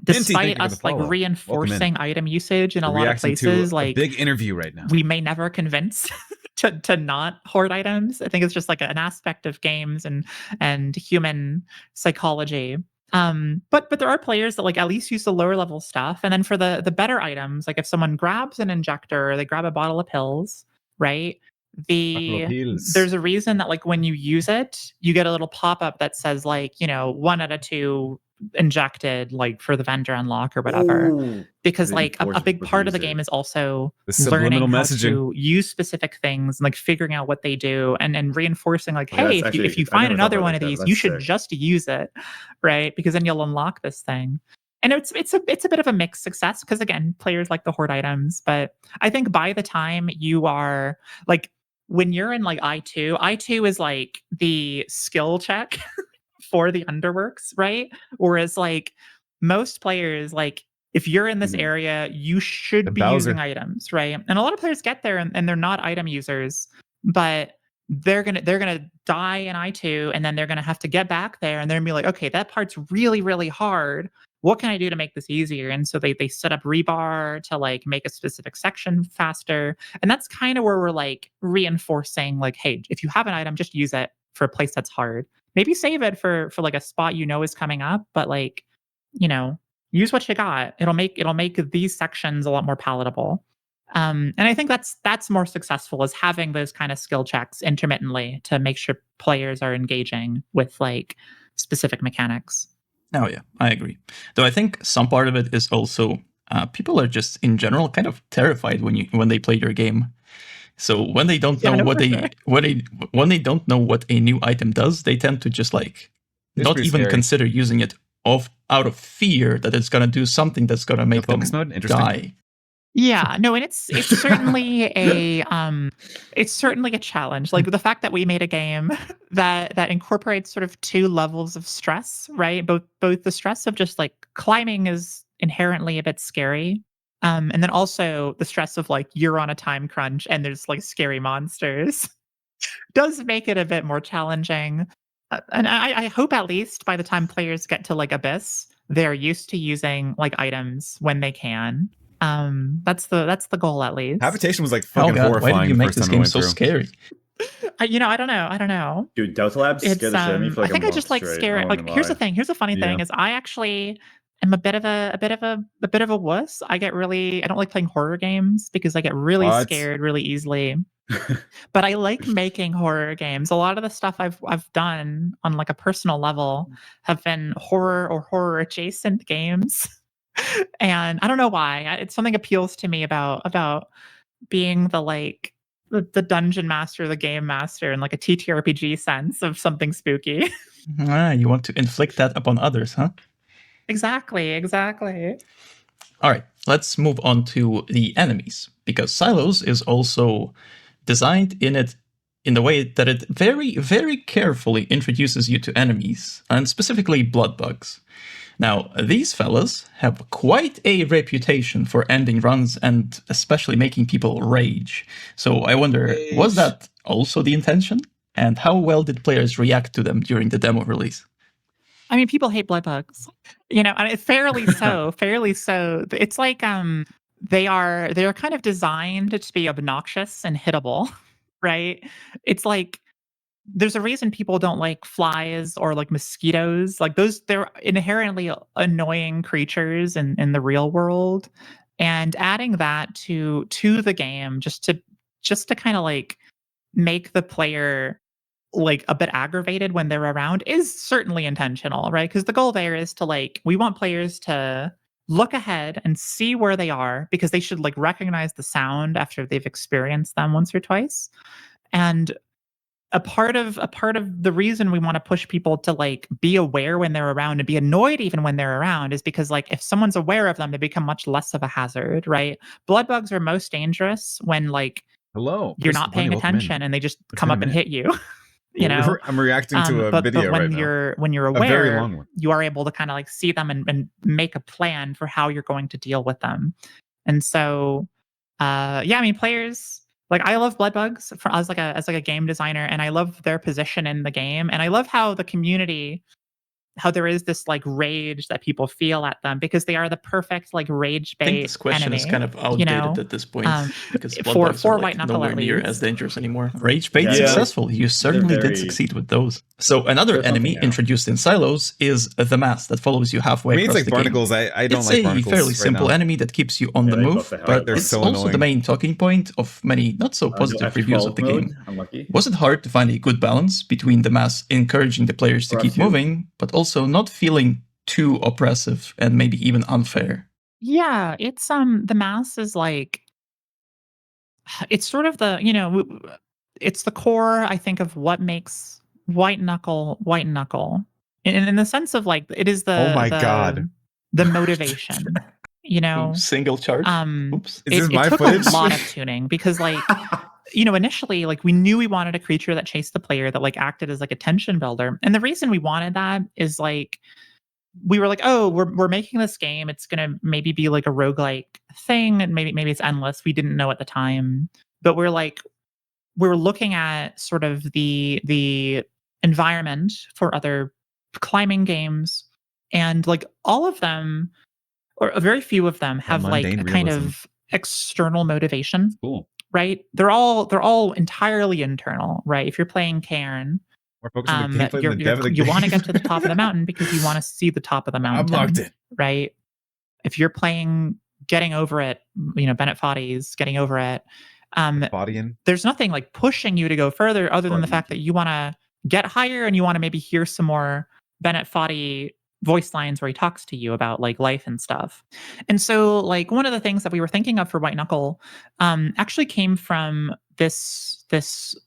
Minty, thank despite you for the us like follow. Welcome in. reinforcing item usage in a We're lot of reacting places, to a like big interview right now. we may never convince to not hoard items. I think it's just like an aspect of games and human psychology. But there are players that like at least use the lower level stuff, and then for the better items, like if someone grabs an injector or they grab a bottle of pills, right? Bottle of pills. There's a reason that like when you use it, you get a little pop up that says like, you know, 1 out of 2 injected, like for the vendor unlock or whatever. Ooh, Because really like a force big people to part of the use game it. is also The subliminal learning how messaging. to use specific things and like figuring out what they do and reinforcing like, Okay, hey, that's if you actually- I find never thought another about it one like of that. these, That's you should sick. just use it, right? Because then you'll unlock this thing. And it's a bit of a mixed success because again, players like the hoard items, but I think by the time you are like when you're in like I2 is like the skill check for the underworks, right? Whereas like most players, like if you're in this Mhm. area, you should The be Bowser. using items, right? And a lot of players get there and they're not item users, but they're gonna die in I2 and then they're gonna have to get back there and they're gonna be like, okay, that part's really, really hard. What can I do to make this easier? And so they set up rebar to like make a specific section faster. And that's kind of where we're like reinforcing, like, hey, if you have an item, just use it for a place that's hard. Maybe save it for like a spot you know is coming up, but like, you know, use what you got. It'll make these sections a lot more palatable. And I think that's more successful is having those kind of skill checks intermittently to make sure players are engaging with like specific mechanics. Oh yeah, I agree. Though I think some part of it is also people are just in general kind of terrified when they play your game. So when they don't know when they don't know what a new item does, they tend to just like It's not pretty even scary. consider using it out of fear that it's gonna do something that's gonna make them focus mode? Interesting. die. Yeah, no, and it's certainly a challenge. Like the fact that we made a game that incorporates sort of two levels of stress, right? Both the stress of just like climbing is inherently a bit scary. And then also the stress of like you're on a time crunch and there's like scary monsters does make it a bit more challenging. And I hope at least by the time players get to like Abyss, they're used to using like items when they can. That's the goal at least. Habitation was like Oh fucking god, horrifying why did you the make first this time I game went so through. scary? I don't know. Dude, Delta Labs It's scared the shit out of me for like I think a I month just like straight. scary. I won't Like here's the lie. thing. Here's the funny thing Yeah. is I actually am a bit of a wuss. I don't like playing horror games because I get really What? scared really easily. But I like making horror games. A lot of the stuff I've done on like a personal level have been horror or horror adjacent games. And I don't know why. It's something appeals to me about being the dungeon master, the game master in like a TTRPG sense of something spooky. You want to inflict that upon others, huh? Exactly. All right, let's move on to the enemies, because Silos is also designed in the way that it very, very carefully introduces you to enemies, and specifically blood bugs. Now, these fellas have quite a reputation for ending runs and especially making people rage. So I wonder, was that also the intention? And how well did players react to them during the demo release? I mean, people hate blood bugs, and fairly so. Fairly so. It's like they're kind of designed to be obnoxious and hittable, right? It's like there's a reason people don't like flies or like mosquitoes. Like they're inherently annoying creatures in the real world, and adding that to the game just to kind of like make the player like a bit aggravated when they're around is certainly intentional, right? Because the goal there is to like we want players to look ahead and see where they are because they should like recognize the sound after they've experienced them once or twice. And a part of the reason we want to push people to like be aware when they're around and be annoyed even when they're around is because like if someone's aware of them, they become much less of a hazard, right? Blood bugs are most dangerous when like Hello. you're Chris not and paying Bunny, welcome in. attention and they just It's come been a up and minute. hit you. You know, I'm reacting to a but video when right now. you're A very aware, long one. you are able to kind of like see them and make a plan for how you're going to deal with them. And so, yeah, I mean, players like I love blood bugs as like a game designer, and I love their position in the game, and I love how the community. How there is this like rage that people feel at them because they are the perfect like rage I think bait this question enemy, is kind of outdated at this point because blood for bugs are White like Knuckle nowhere at near least. as dangerous anymore. Rage bait Yeah. successful. You certainly did very- succeed with those. So another They're something enemy now. introduced in Silos is the mass that follows you halfway I mean, it's across like the barnacles. game. I don't It's like a barnacles fairly right simple now. enemy that keeps you on the Yeah, they move, buff the hell out but of them. it's so also the annoying. main talking point of many not so positive reviews of the game. Unlucky. Was it hard to find a good balance between the mass encouraging the players to For us keep too. moving, but also not feeling too oppressive and maybe even unfair? Yeah, it's the mass is like it's sort of the it's the core I think of what makes White Knuckle in the sense of like it is Oh my God. the motivation, Single charge. Oops. Is this it my took footage? a lot of tuning because like initially like we knew we wanted a creature that chased the player that like acted as like a tension builder, and the reason we wanted that is like we were like, oh, we're making this game. It's gonna maybe be like a roguelike thing, and maybe it's endless. We didn't know at the time, but we're looking at sort of the environment for other climbing games, and like all of them, or a very few of them, have like mundane a kind realism. of external motivation, Cool. right? They're all entirely internal, right? If you're playing Cairn, We're focused on the gameplay and the dev of the you game. want to get to the top of the mountain because you want to see the top of the mountain. I'm locked in. Right? If you're playing Getting Over It, Bennett Foddy's Getting Over It, Bodian. there's nothing like pushing you to go further other than the Foddy. fact that you want to get higher and you want to maybe hear some more Bennett Foddy voice lines where he talks to you about like life and stuff. And so like one of the things that we were thinking of for White Knuckle actually came from this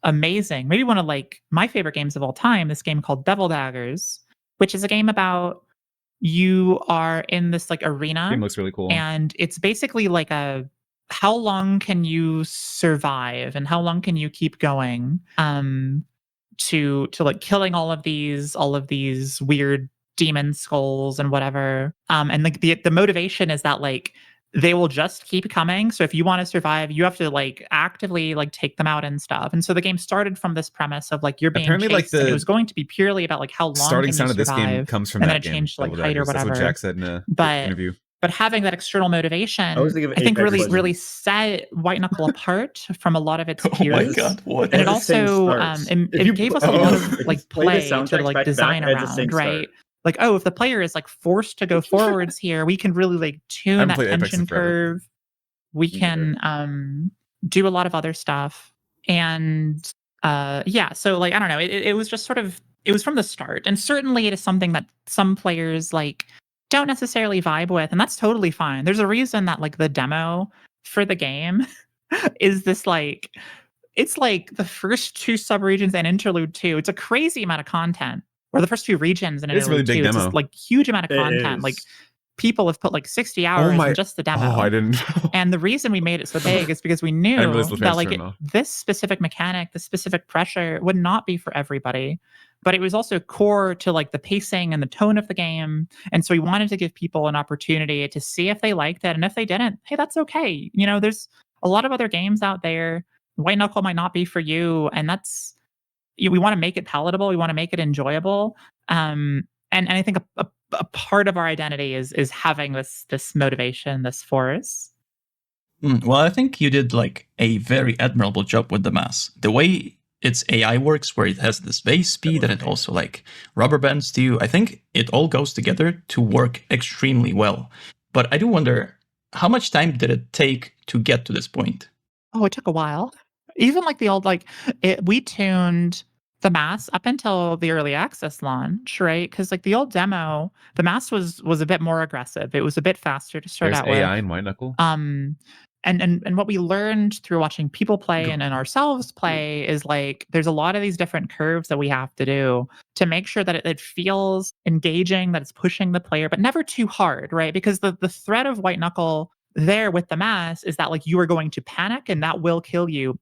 amazing, maybe one of like my favorite games of all time, this game called Devil Daggers, which is a game about you are in this like arena Game looks really cool. and it's basically like a how long can you survive and how long can you keep going to like killing all of these weird demon skulls and whatever. And like the motivation is that like they will just keep coming. So if you want to survive, you have to like actively like take them out and stuff. And so the game started from this premise of like you're being Apparently, like, chased, and the it was going to be purely about like how long starting can sound you of this game survive, comes from and then that it game, changed to like Double height or Daggers. That's what whatever. Jack said in a But interview. but having that external I motivation, always think of I think Apex really Legends. set White Knuckle apart from a lot of its Oh my peers. god, what? And it the same also starts. it gave us a lot of if you like play the play to soundtracks like back to design back, it's the same around, right? start. Like, oh, if the player is like forced to go forwards here, we can really like I tune haven't that played Apex in tension forever. curve. We Me can do a lot of other stuff. And yeah, so like I don't know, it was just sort of it was from the start. And certainly it is something that some players like don't necessarily vibe with, and that's totally fine. There's a reason that like the demo for the game is this like it's like the first 2 subregions and interlude 2. It's a crazy amount of content. Or the first 2 regions and It is a really interlude big 2. It's demo. this like huge amount of It content. Like is. people have put like 60 Oh hours my! in just the demo. Oh, I didn't. And the reason we made it so big is because we I didn't knew realize the that fans like turned off. this specific mechanic, this specific pressure would not be for everybody. But it was also core to like the pacing and the tone of the game. And so we wanted to give people an opportunity to see if they liked it. And if they didn't, hey, that's okay. You know, there's a lot of other games out there. White Knuckle might not be for you. And that's we want to make it palatable. We want to make it enjoyable. And I think a part of our identity is having this motivation, this force. Well, I think you did like a very admirable job with the mass. The way its AI works, where it has this base speed and it also like rubber bands to you, I think it all goes together to work extremely well. But I do wonder, how much time did it take to get to this point? Oh, it took a while. Even like the old we tuned the mass up until the early access launch, right? Because like the old demo, the mass was a bit more aggressive. It was a bit faster to start There's out AI with. in White Knuckle. And what we learned through watching people play and ourselves play is like there's a lot of these different curves that we have to do to make sure that it feels engaging, that it's pushing the player, but never too hard, right? Because the threat of White Knuckle there with the mass is that like you are going to panic and that will kill you.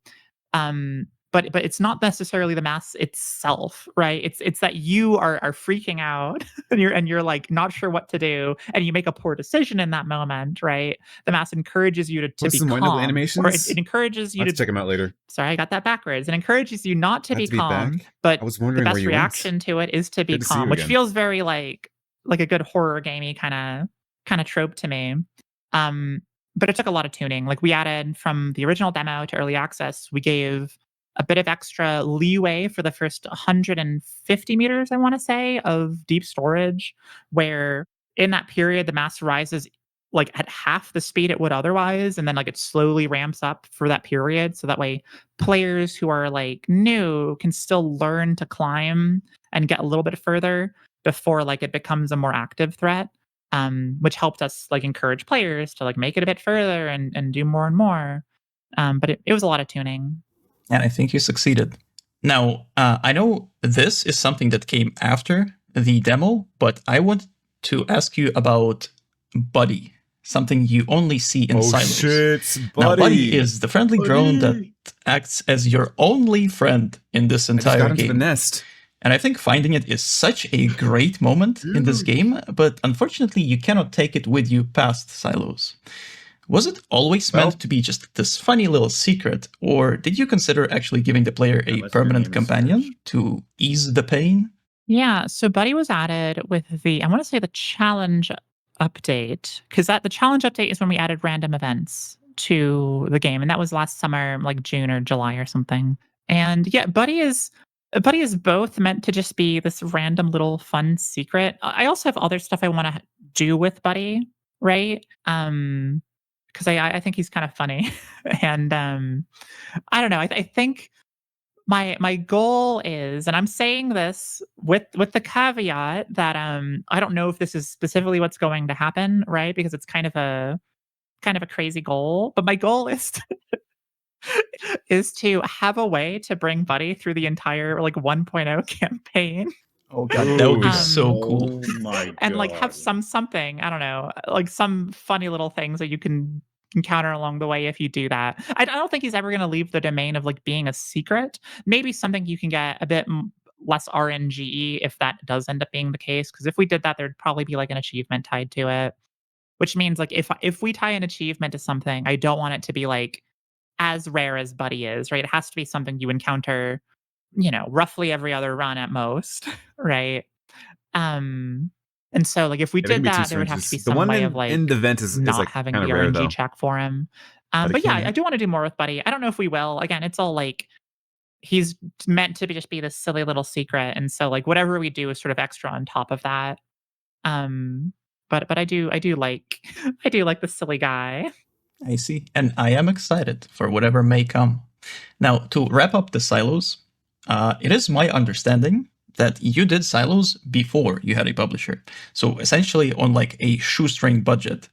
But it's not necessarily the mass itself, right? It's that you are freaking out and you're like not sure what to do, and you make a poor decision in that moment, right? The mass encourages you to What's be some White Knuckle calm, or animations? it encourages you I'll have to to check them out later. sorry, I got that backwards. It encourages you not to Glad be to be calm, back. but I was the wondering where best you went. reaction to it is to be Good to see you calm, which again. feels very like a good horror gamey kind of trope to me. But it took a lot of tuning. Like we added from the original demo to early access, we gave a bit of extra leeway for the first 150 meters, I want to say, of deep storage, where in that period the mass rises like at half the speed it would otherwise, and then like it slowly ramps up for that period, so that way players who are like new can still learn to climb and get a little bit further before like it becomes a more active threat. Which helped us like encourage players to like make it a bit further and do more and more. But it was a lot of tuning. And I think you succeeded. Now, I know this is something that came after the demo, but I want to ask you about Buddy, something you only see in silos. Shit, Now, Buddy. Buddy is the friendly drone that acts as your only friend in this I just entire got into the game. nest. And I think finding it is such a great moment in this game, but unfortunately you cannot take it with you past silos. Was it always meant to be just this funny little secret, or did you consider actually giving the player a permanent companion to ease the pain? Yeah, so Buddy was added with I want to say the challenge update, because the challenge update is when we added random events to the game, and that was last summer, like June or July or something. And yeah, Buddy is both meant to just be this random little fun secret. I also have other stuff I want to do with Buddy, right? Because I think he's kind of funny, and I don't know. I think my goal is, and I'm saying this with the caveat that I don't know if this is specifically what's going to happen, right? Because it's kind of a crazy goal, but my goal is is to have a way to bring Buddy through the entire like 1.0 campaign. Oh god, that would be Ooh. so cool. Oh my god. And like have something, I don't know, like some funny little things that you can encounter along the way if you do that. I don't think he's ever going to leave the domain of like being a secret. Maybe something you can get a bit less RNGE if that does end up being the case. Because if we did that, there'd probably be like an achievement tied to it, which means like if we tie an achievement to something, I don't want it to be like as rare as Buddy is, right? It has to be something you encounter, roughly every other run at most, right? Um, and so like if we Yeah, they can did be too that, there would have to be strange. The some one way of in like the vent is not like having kind the of rare RNG though. check for him. But But it yeah, can I do want to do more with Buddy. I don't know if we will. Again, it's all like he's meant to just be this silly little secret, and so like whatever we do is sort of extra on top of that. But I do like I do like the silly guy. I see. And I am excited for whatever may come. Now, to wrap up the silos, it is my understanding that you did silos before you had a publisher. So essentially on like a shoestring budget.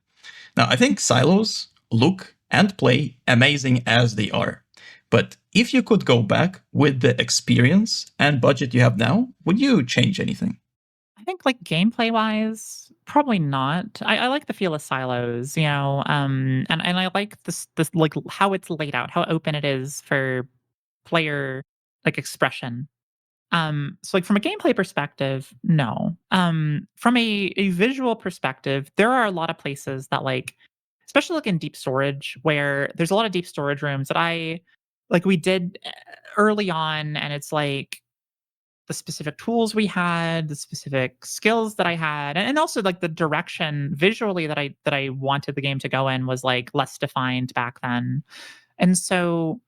Now, I think silos look and play amazing as they are. But if you could go back with the experience and budget you have now, would you change anything? I think like gameplay wise, probably not. I like the feel of silos, and I like this like how it's laid out, how open it is for player like expression. So like from a gameplay perspective, no. From a visual perspective, there are a lot of places that like, especially like in deep storage, where there's a lot of deep storage rooms that I like we did early on, and it's like the specific tools we had, the specific skills that I had, and also like the direction visually that I wanted the game to go in was like less defined back then. And so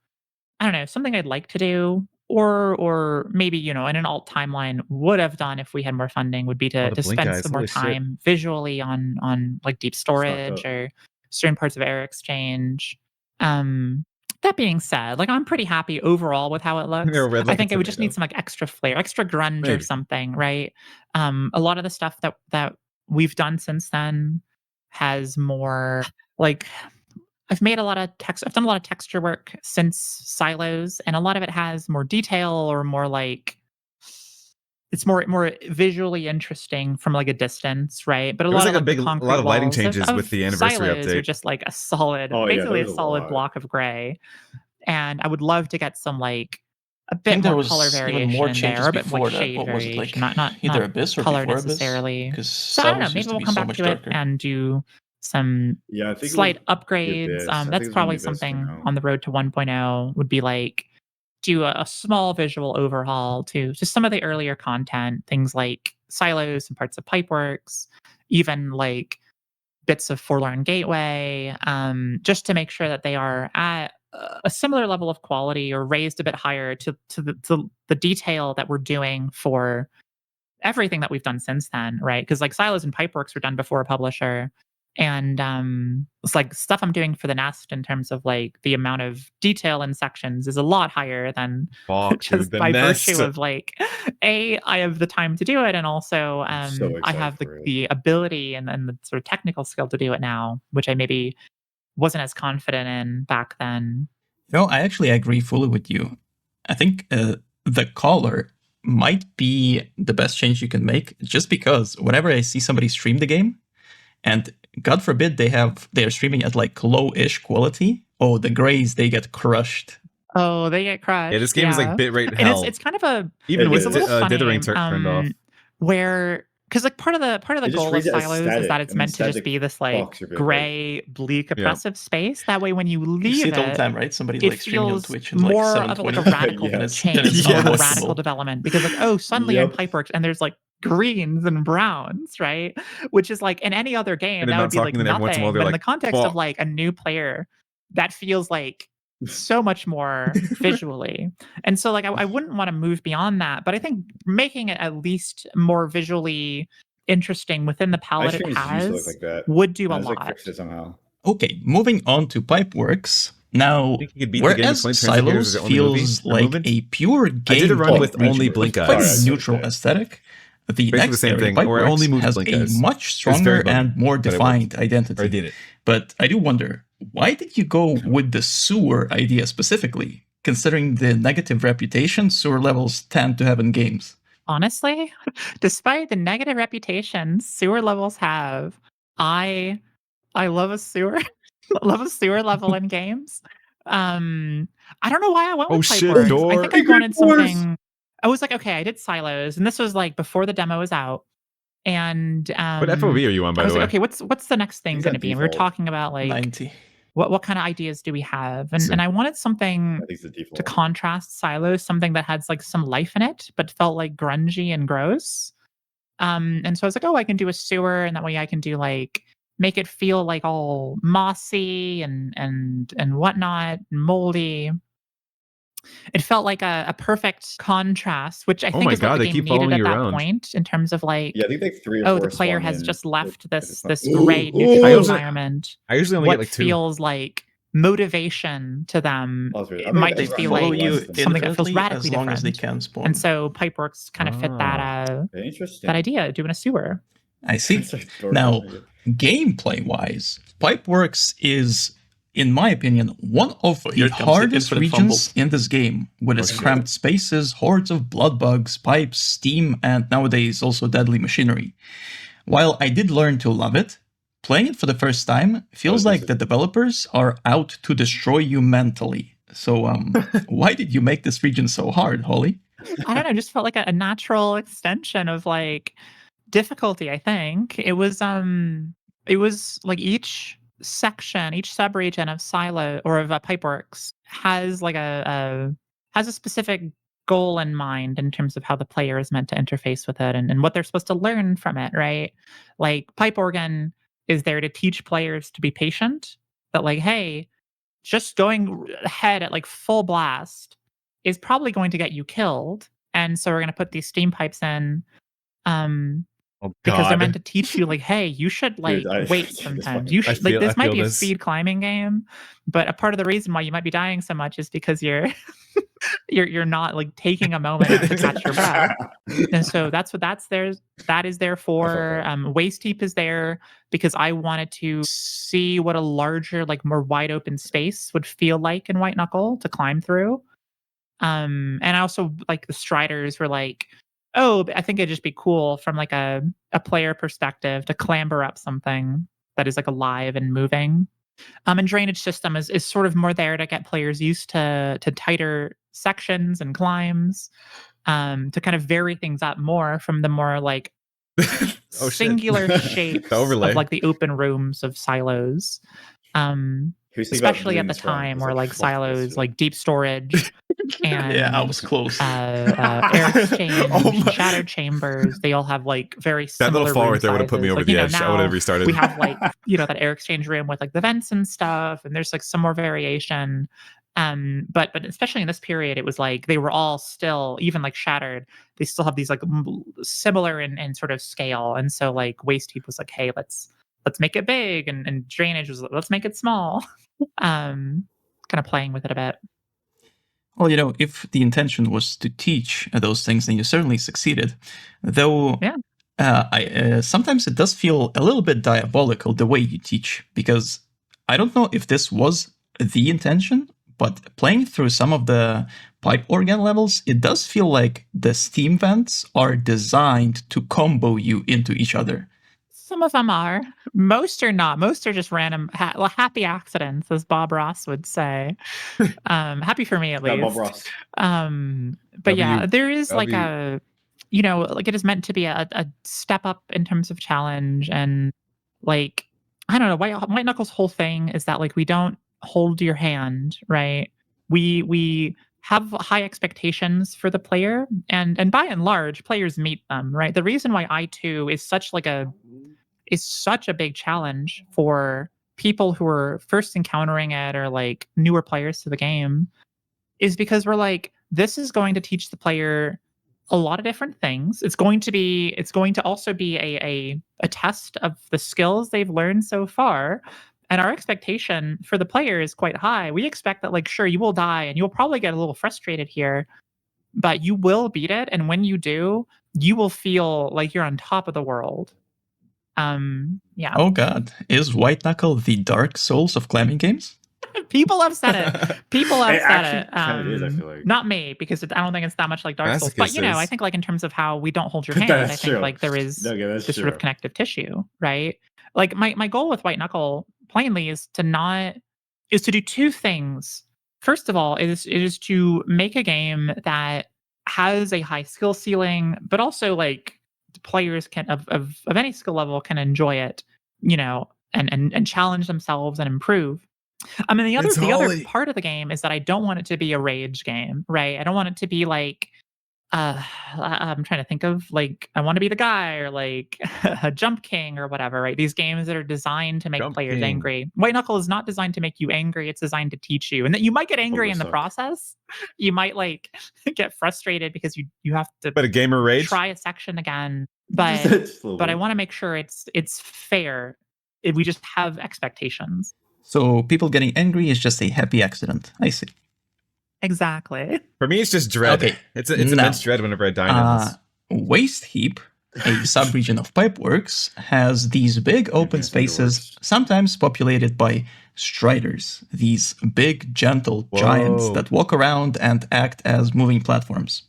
I don't know, something I'd like to do, or maybe, in an alt timeline would have done if we had more funding would be Oh, to the blink spend eyes, some more holy shit. time visually on like deep storage up. or certain parts of Air Exchange. That being said, like I'm pretty happy overall with how it looks. They're red I like a think it would just need tomato. some like extra flair, extra grunge or Maybe. something, right? A lot of the stuff that we've done since then has more like I've made a lot of text. I've done a lot of texture work since Silos, and a lot of it has more detail or more like it's more visually interesting from like a distance, right? But a There was lot like of a like the big, a concrete lot of lighting walls changes of with the anniversary Silos are update. just like a solid, Oh, yeah, basically there a was a solid lot. block of gray. And I would love to get some like a I bit think there more color was even more variation there, changes or a bit like before that. shade What was it, like variation, not either Abyss or color before Abyss? necessarily. Because So I don't know. Silos used Maybe to we'll be come so back much to it darker. and do some Yeah, I think slight it was the upgrades. Abyss. I think That's it was when probably the Abyss came something out. on the road to 1.0 would be like do a small visual overhaul to just some of the earlier content, things like silos and parts of Pipeworks, even like bits of Forlorn Gateway, just to make sure that they are at a similar level of quality or raised a bit higher to the detail that we're doing for everything that we've done since then, right? Because like Silos and Pipeworks were done before a publisher. And it's like stuff I'm doing for the Nest in terms of like the amount of detail in sections is a lot higher than Fuck, dude, just the by Nest. virtue of like I have the time to do it, and also I'm so I excited have for it. the ability and the sort of technical skill to do it now, which I maybe wasn't as confident in back then. I actually agree fully with you. I think the color might be the best change you can make, just because whenever I see somebody stream the game, and God forbid they are streaming at like low-ish quality, oh, the grays, they get crushed. Oh, they get crushed. Yeah, this game is like bitrate and hell. it's kind of a Even It with it's a little funny dithering turned off. where because like part of the It just goal of reads it Silos is aesthetic, that it's and meant to just aesthetic be this like fucks your bit, gray, bleak, oppressive space. That way, when you You leave see it all the it, time, right? Somebody's it like streaming on feels Twitch and like more of 720. like a radical Yes. And it's change, Yes. more of a unwatchable. radical development. Because like, oh, suddenly you're in Yep. Pipeworks and there's like greens and browns, right? Which is like in any other game And they're that would not be like talking, then every once in a while nothing. they're But in the like, context of "Fuck." like a new player, that feels like so much more visually. And so like I wouldn't want to move beyond that, but I think making it at least more visually interesting within the My palette it streams used to look has like that. would do a I was like lot. fixed it somehow. Okay, moving on to Pipeworks. Now, think you could beat the game with whereas 20 translators as Silos the only movie feels or like movement? a pure I did a run gameplay with region only Blink quite Eyes. neutral Okay. aesthetic, the Basically next the same area, thing, or I only Pipeworks, moved has Blink a Eyes. much It's very stronger buggy, and more but it worked. defined Or I identity. did it. But I do wonder, why did you go with the sewer idea specifically, considering the negative reputation sewer levels tend to have in games? Honestly, despite the negative reputation sewer levels have, I love a sewer. Love a sewer level in games. I don't know why I went Oh with shit, Pipeworks. I door. think I wanted something. I was like, okay, I did Silos, and this was like before the demo was out. And What FOV are you on, by I was the way? like, okay, what's the next thing He's going on to be? And we were default. talking about like 90. what kind of ideas do we have? And So- and I wanted something I think it's the to default. contrast Silos, something that had like some life in it, but felt like grungy and gross. And so I was like, oh, I can do a sewer, and that way I can do like make it feel like all mossy and whatnot, and moldy. It felt like a perfect contrast, which I Oh think my is what God, the they game keep needed following at you that around. point in terms of like, Yeah, I think like 3 or 4 oh, the player spawn has in. just left this Ooh, gray ooh. neutral I usually- environment. I usually only What get like 2. feels like motivation to them? Oh, dude, I It think might that's just be right. Follow like you something that feels infinitely radically as long as they different. can spawn. And so Pipeworks kind of fit Ah. Interesting. that idea, doing a sewer. I see. It's like door Now, opening. gameplay-wise, Pipeworks is, in my opinion, one of the here it comes, the hardest infinite regions fumbles. in this game, with its shit. cramped spaces, hordes of blood bugs, pipes, steam, and nowadays also deadly machinery. While I did learn to love it, playing it for the first time feels like the developers are out to destroy you mentally. So, why did you make this region so hard, Holly? I don't know, just felt like a natural extension of like difficulty, I think. It was like each section, each subregion of Silo or of Pipeworks has like has a specific goal in mind in terms of how the player is meant to interface with it and what they're supposed to learn from it, right? Like Pipe Organ is there to teach players to be patient, that like, hey, just going ahead at like full blast is probably going to get you killed. And so we're going to put these steam pipes in Oh because they're meant God. to teach you like, hey, you should like I- wait this sometimes. fucking- You I should like feel- this I might feel be a this. speed climbing game, but a part of the reason why you might be dying so much is because you're you're not like taking a moment to catch your breath. And so that's what that is there for. Waist heap is there because I wanted to see what a larger, like more wide open space would feel like in White Knuckle to climb through. And I also like the striders were like, oh, I think it'd just be cool from like a player perspective to clamber up something that is like alive and moving. And drainage system is sort of more there to get players used to tighter sections and climbs, to kind of vary things up more from the more like Oh, shit. singular shapes The overlay. of like the open rooms of silos. Especially at the time where like silos, like deep storage and Yeah, I was close. air exchange, Oh my- shadow chambers, they all have like very That similar little fall room right there would have put me sizes. over Like, the you know, edge. I would have now restarted. we have like that air exchange room with like the vents and stuff, and there's like some more variation. But especially in this period, it was like they were all still, even like shattered, they still have these like similar in sort of scale. And so like waist heap was like, hey, let's make it big, and drainage was let's make it small. Kind of playing with it a bit. Well, if the intention was to teach those things, then you certainly succeeded. Though, Yeah. sometimes it does feel a little bit diabolical the way you teach, because I don't know if this was the intention, but playing through some of the pipe organ levels, it does feel like the steam vents are designed to combo you into each other. Some of them are. Most are not. Most are just random, happy accidents, as Bob Ross would say. Happy for me, at Yeah, least. Bob Ross. But yeah, there is like W. like it is meant to be a step up in terms of challenge. And like, I don't know, White Knuckles' whole thing is that like we don't hold your hand, right? We have high expectations for the player, and by and large, players meet them, right? The reason why I2 is such a big challenge for people who are first encountering it or like newer players to the game is because we're like, this is going to teach the player a lot of different things. It's going to also be a test of the skills they've learned so far. And our expectation for the player is quite high. We expect that, like, sure, you will die and you'll probably get a little frustrated here, but you will beat it. And when you do, you will feel like you're on top of the world. Yeah. Oh god, is White Knuckle the Dark Souls of climbing games? People have said it. People have It said actually it. kinda is, I feel like. Not me, because I don't think it's that much like Dark Souls. But Masochist I is. think like in terms of how we don't hold your hand, That's I think true. like there is Okay, that's this sort of true. connective tissue, right? Like my goal with White Knuckle plainly is to do two things. First of all, it is to make a game that has a high skill ceiling, but also like players can of any skill level can enjoy it, and challenge themselves and improve. I mean, It's the other holy. part of the game is that I don't want it to be a rage game, right? I don't want it to be like, I'm trying to think of like, I want to be the guy or like a Jump King or whatever, right? These games that are designed to make Jump players King. angry. White Knuckle is not designed to make you angry. It's designed to teach you, and that you might get angry in the Oversuck. process. You might like get frustrated because you have to But a gamer rage. try a section again, Just but a little I bit. want to make sure it's fair. We just have expectations. So people getting angry is just a happy accident. I see. Exactly. For me, it's just dread. Okay, It's now, immense dread whenever I die in Endless. Waste Heap, a subregion of Pipeworks, has these big open Yes, it spaces, works. sometimes populated by Striders, these big, gentle giants Whoa. that walk around and act as moving platforms.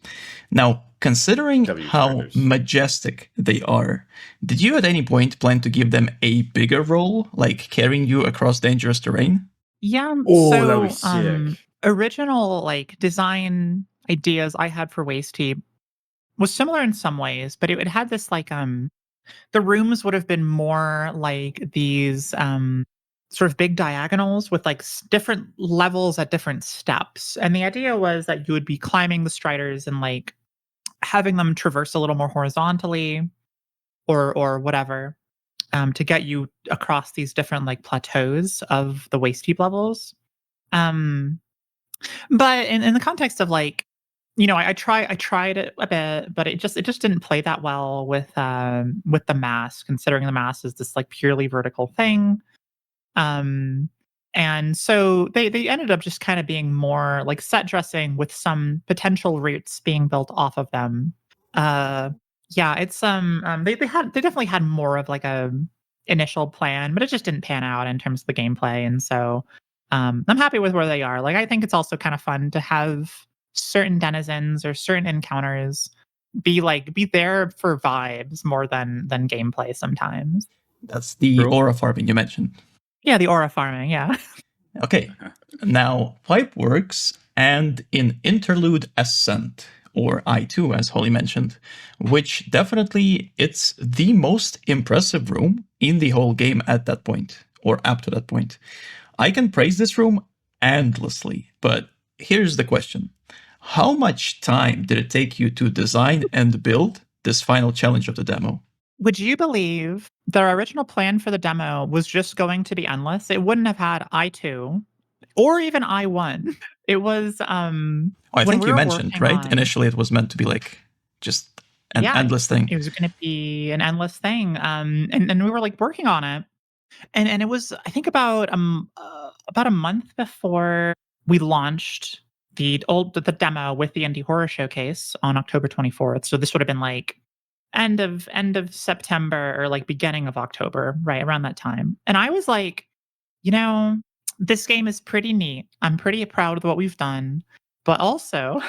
Now, considering W how Striders. majestic they are, did you at any point plan to give them a bigger role, like carrying you across dangerous terrain? Yeah. Oh, so, that'd be sick. original like design ideas I had for Waste Heap was similar in some ways, but it had this like the rooms would have been more like these sort of big diagonals with like different levels at different steps. And the idea was that you would be climbing the Striders and like having them traverse a little more horizontally or whatever, to get you across these different like plateaus of the Waste Heap levels. Um, but in the context of like, I tried it a bit, but it just didn't play that well with the mass, considering the mass is this like purely vertical thing. And so they ended up just kind of being more like set dressing with some potential routes being built off of them. Yeah, it's they definitely had more of like a initial plan, but it just didn't pan out in terms of the gameplay. And so I'm happy with where they are. Like, I think it's also kind of fun to have certain denizens or certain encounters be there for vibes more than gameplay sometimes. That's the True. aura farming you mentioned. Yeah, the aura farming, yeah. Okay, now Pipeworks and in Interlude Ascent, or I2 as Holly mentioned, which definitely it's the most impressive room in the whole game at that point, or up to that point. I can praise this room endlessly, but here's the question. How much time did it take you to design and build this final challenge of the demo? Would you believe their original plan for the demo was just going to be endless? It wouldn't have had I2 or even I1. It was Oh, I when think we you were mentioned, working right? on- Initially it was meant to be like just an Yeah, endless thing. it was going to be an endless thing. And we were like working on it, and it was, I think, about a month before we launched the demo with the Indie Horror Showcase on October 24th. So this would have been like end of September or like beginning of October, right around that time. And I was like, this game is pretty neat. I'm pretty proud of what we've done, but also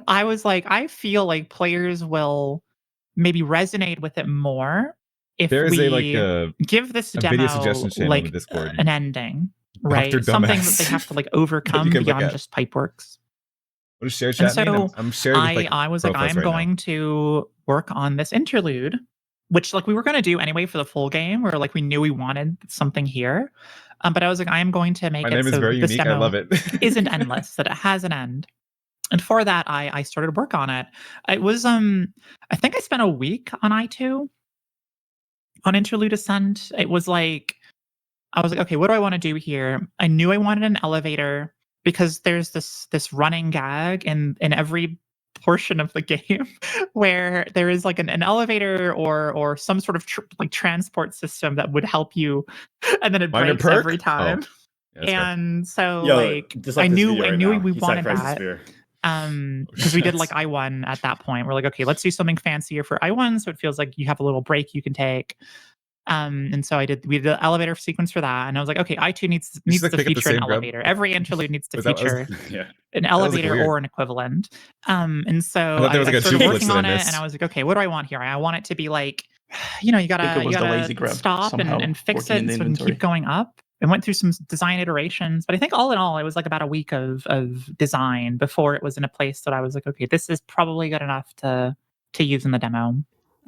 I was like, I feel like players will maybe resonate with it more if There is we a give this video demo suggestion channel in the like Discord. an ending, Dr. right? Something that Dumbass. they have to like overcome could look beyond at. just Pipeworks. What does share And chat mean? so I'm sharing with like I was like, profiles I'm right now. going to work on this interlude, which like we were going to do anyway for the full game, where like we knew we wanted something here. But I was like, I am going to make My it name is so very this unique. I demo love it. isn't endless, that it has an end. And for that, I started work on it. It was I think I spent a week on I2 on Interlude Ascent. It was like, I was like, okay, what do I want to do here? I knew I wanted an elevator because there's this running gag in every portion of the game where there is like an elevator or some sort of like transport system that would help you, and then it Minor breaks perk? every time. Oh. Yeah, that's fair. And so Yo, like dislike I this knew video right we now. He wanted sacrificed his that. spear. Because we did like I1 at that point. We're like, okay, let's do something fancier for I1, so it feels like you have a little break you can take. And so we did the elevator sequence for that, and I was like, okay, I2 needs like, to pick up the feature an same grub? elevator. Every interlude needs to Was that- feature Yeah. an was, like, elevator weird. or an equivalent. And so I thought there was, like, a started two working flips that I on it, missed. and I was like, okay, what do I want here? I want it to be like, you I think it gotta was the lazy grab stop somehow and fix working it in the so it can inventory. keep going up. I went through some design iterations, but I think all in all, it was like about a week of design before it was in a place that I was like, okay, this is probably good enough to use in the demo.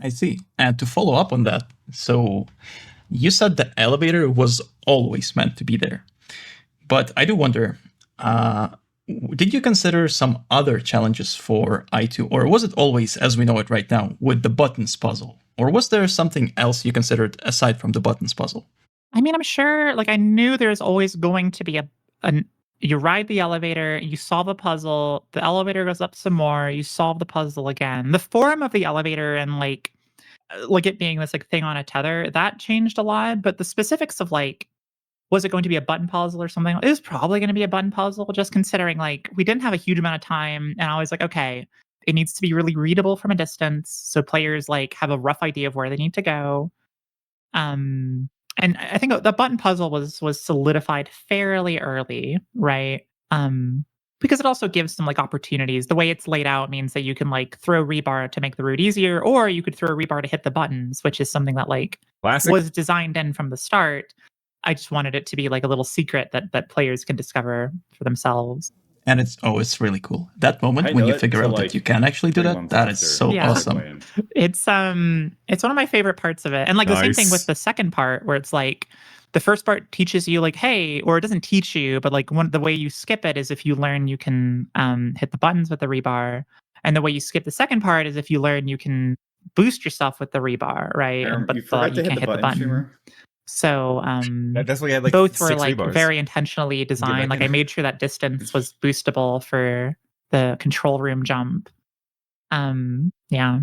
I see. And to follow up on that, so you said the elevator was always meant to be there. But I do wonder, did you consider some other challenges for I2? Or was it always, as we know it right now, with the buttons puzzle? Or was there something else you considered aside from the buttons puzzle? I mean, I'm sure, like, I knew there's always going to be you ride the elevator, you solve a puzzle, the elevator goes up some more, you solve the puzzle again. The form of the elevator and like it being this like thing on a tether, that changed a lot, but the specifics of like, was it going to be a button puzzle or something? It was probably going to be a button puzzle, just considering like we didn't have a huge amount of time, and I was like, okay, it needs to be really readable from a distance, so players like have a rough idea of where they need to go. And I think the button puzzle was solidified fairly early, right? Because it also gives some like opportunities. The way it's laid out means that you can like throw rebar to make the route easier, or you could throw rebar to hit the buttons, which is something that like Classic. was designed in from the start. I just wanted it to be like a little secret that players can discover for themselves. And it's really cool. That moment I when know you it figure till, out like, that you can actually do 3 that, months that is after so Yeah. awesome. playing. It's one of my favorite parts of it. And like the same thing with Nice. the second part where it's like the first part teaches you like, hey, or it doesn't teach you, but like the way you skip it is if you learn you can hit the buttons with the rebar. And the way you skip the second part is if you learn you can boost yourself with the rebar, right? You forgot to hit the button, streamer. So That's why you had like both were 6 like rebars. very intentionally designed. Like I in. made sure that distance was boostable for the control room jump. Yeah.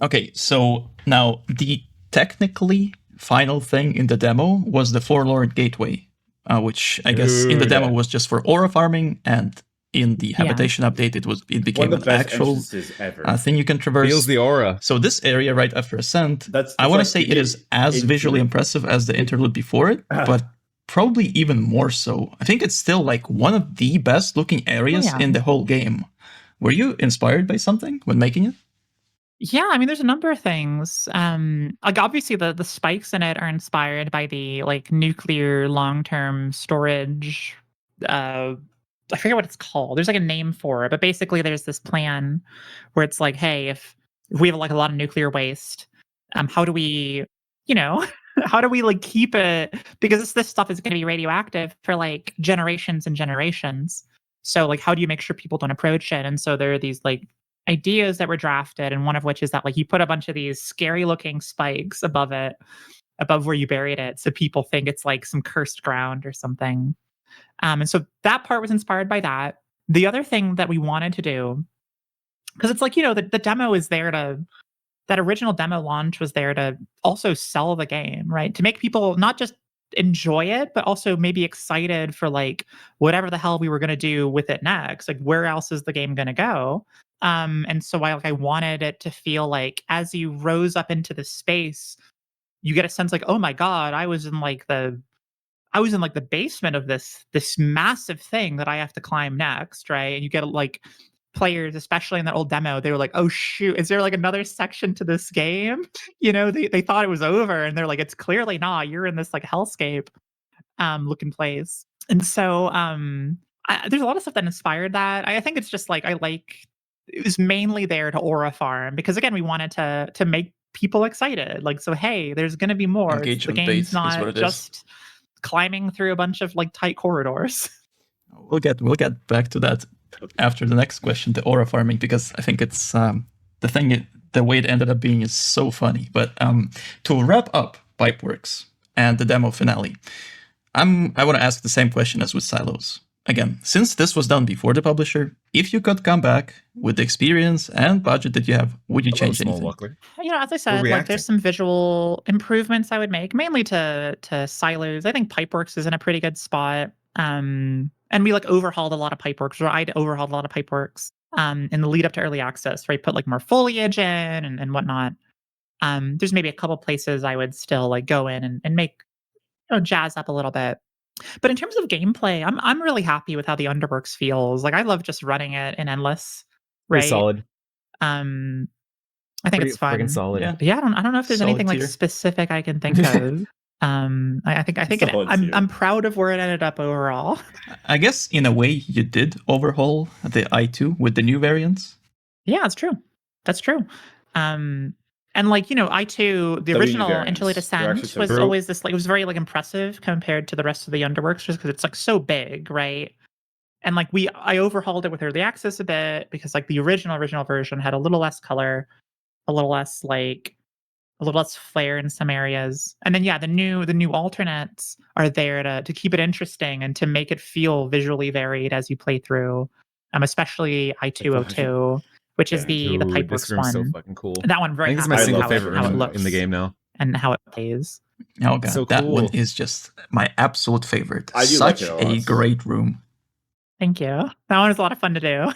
Okay, so now the technically final thing in the demo was the Forlorn Gateway, which I guess in the Ooh, demo yeah. was just for aura farming, and in the habitation update it One became of an the best actual entrances ever. thing you can traverse. Feels the aura. So this area right after Ascent, That's I want like to say you it is get as into visually it. impressive as the interlude before it, but probably even more so. I think it's still like one of the best looking areas yeah. in the whole game. Were you inspired by something when making it? Yeah, I mean, there's a number of things. Like obviously the spikes in it are inspired by the like nuclear long-term storage. I forget what it's called. There's like a name for it, but basically there's this plan where it's like, hey, if we have like a lot of nuclear waste, how do we, how do we like keep it? Because this stuff is going to be radioactive for like generations and generations. So like, how do you make sure people don't approach it? And so there are these like ideas that were drafted, and one of which is that like you put a bunch of these scary looking spikes above where you buried it, so people think it's like some cursed ground or something. And so that part was inspired by that. The other thing that we wanted to do, because it's like, the demo is there that original demo launch was there to also sell the game, right? To make people not just enjoy it, but also maybe excited for like whatever the hell we were going to do with it next. Like, where else is the game going to go? And so I wanted it to feel like as you rose up into the space, you get a sense like, oh my God, I was in like the basement of this massive thing that I have to climb next, right? And you get like players, especially in that old demo, they were like, oh shoot, is there like another section to this game? They thought it was over, and they're like, it's clearly not. You're in this like hellscape looking place. And so there's a lot of stuff that inspired that. I think it's just like it was mainly there to aura farm, because again, we wanted to make people excited. Like, so hey, there's gonna be more. The Engagement game's bait is what not it is. just climbing through a bunch of like tight corridors. We'll get back to that after the next question, the aura farming, because I think it's the way it ended up being is so funny. But to wrap up Pipeworks and the demo finale, I want to ask the same question as with Silos. again, since this was done before the publisher, if you could come back with the experience and budget that you have, would you Hello, change small anything? Luckler. As I said, like reacting. there's some visual improvements I would make, mainly to silos. I think Pipeworks is in a pretty good spot. And we like overhauled a lot of Pipeworks, or I'd overhauled a lot of Pipeworks in the lead up to early access, right? Put like more foliage in and whatnot. There's maybe a couple places I would still like go in and make jazz up a little bit. But in terms of gameplay, I'm really happy with how the Underworks feels. Like I love just running it in endless, Pretty right? solid. I think Pretty it's fun. friggin' solid. Yeah. But yeah, I don't know if there's Solid anything like tier. specific I can think of. I think Solid tier. I'm proud of where it ended up overall. I guess in a way you did overhaul the i2 with the new variants. Yeah, it's true. That's true. And like, I2, the W original variants. Interlate They're actually Ascent so was good. always this, like, it was very like impressive compared to the rest of the Underworks, just because it's like so big, right? And like I overhauled it with early access a bit because like the original version had a little less color, a little less flare in some areas. And then the new alternates are there to keep it interesting and to make it feel visually varied as you play through. Especially I202, which is Yeah. the Dude, this Pipeworks room's so one. fucking cool. That one I very think this is happy my I with single love favorite how it room looks in the game now. and how it plays. Oh god, So that one cool. is just my absolute favorite. I do like Such it a a lot. great room. Thank you. That one was a lot of fun to do.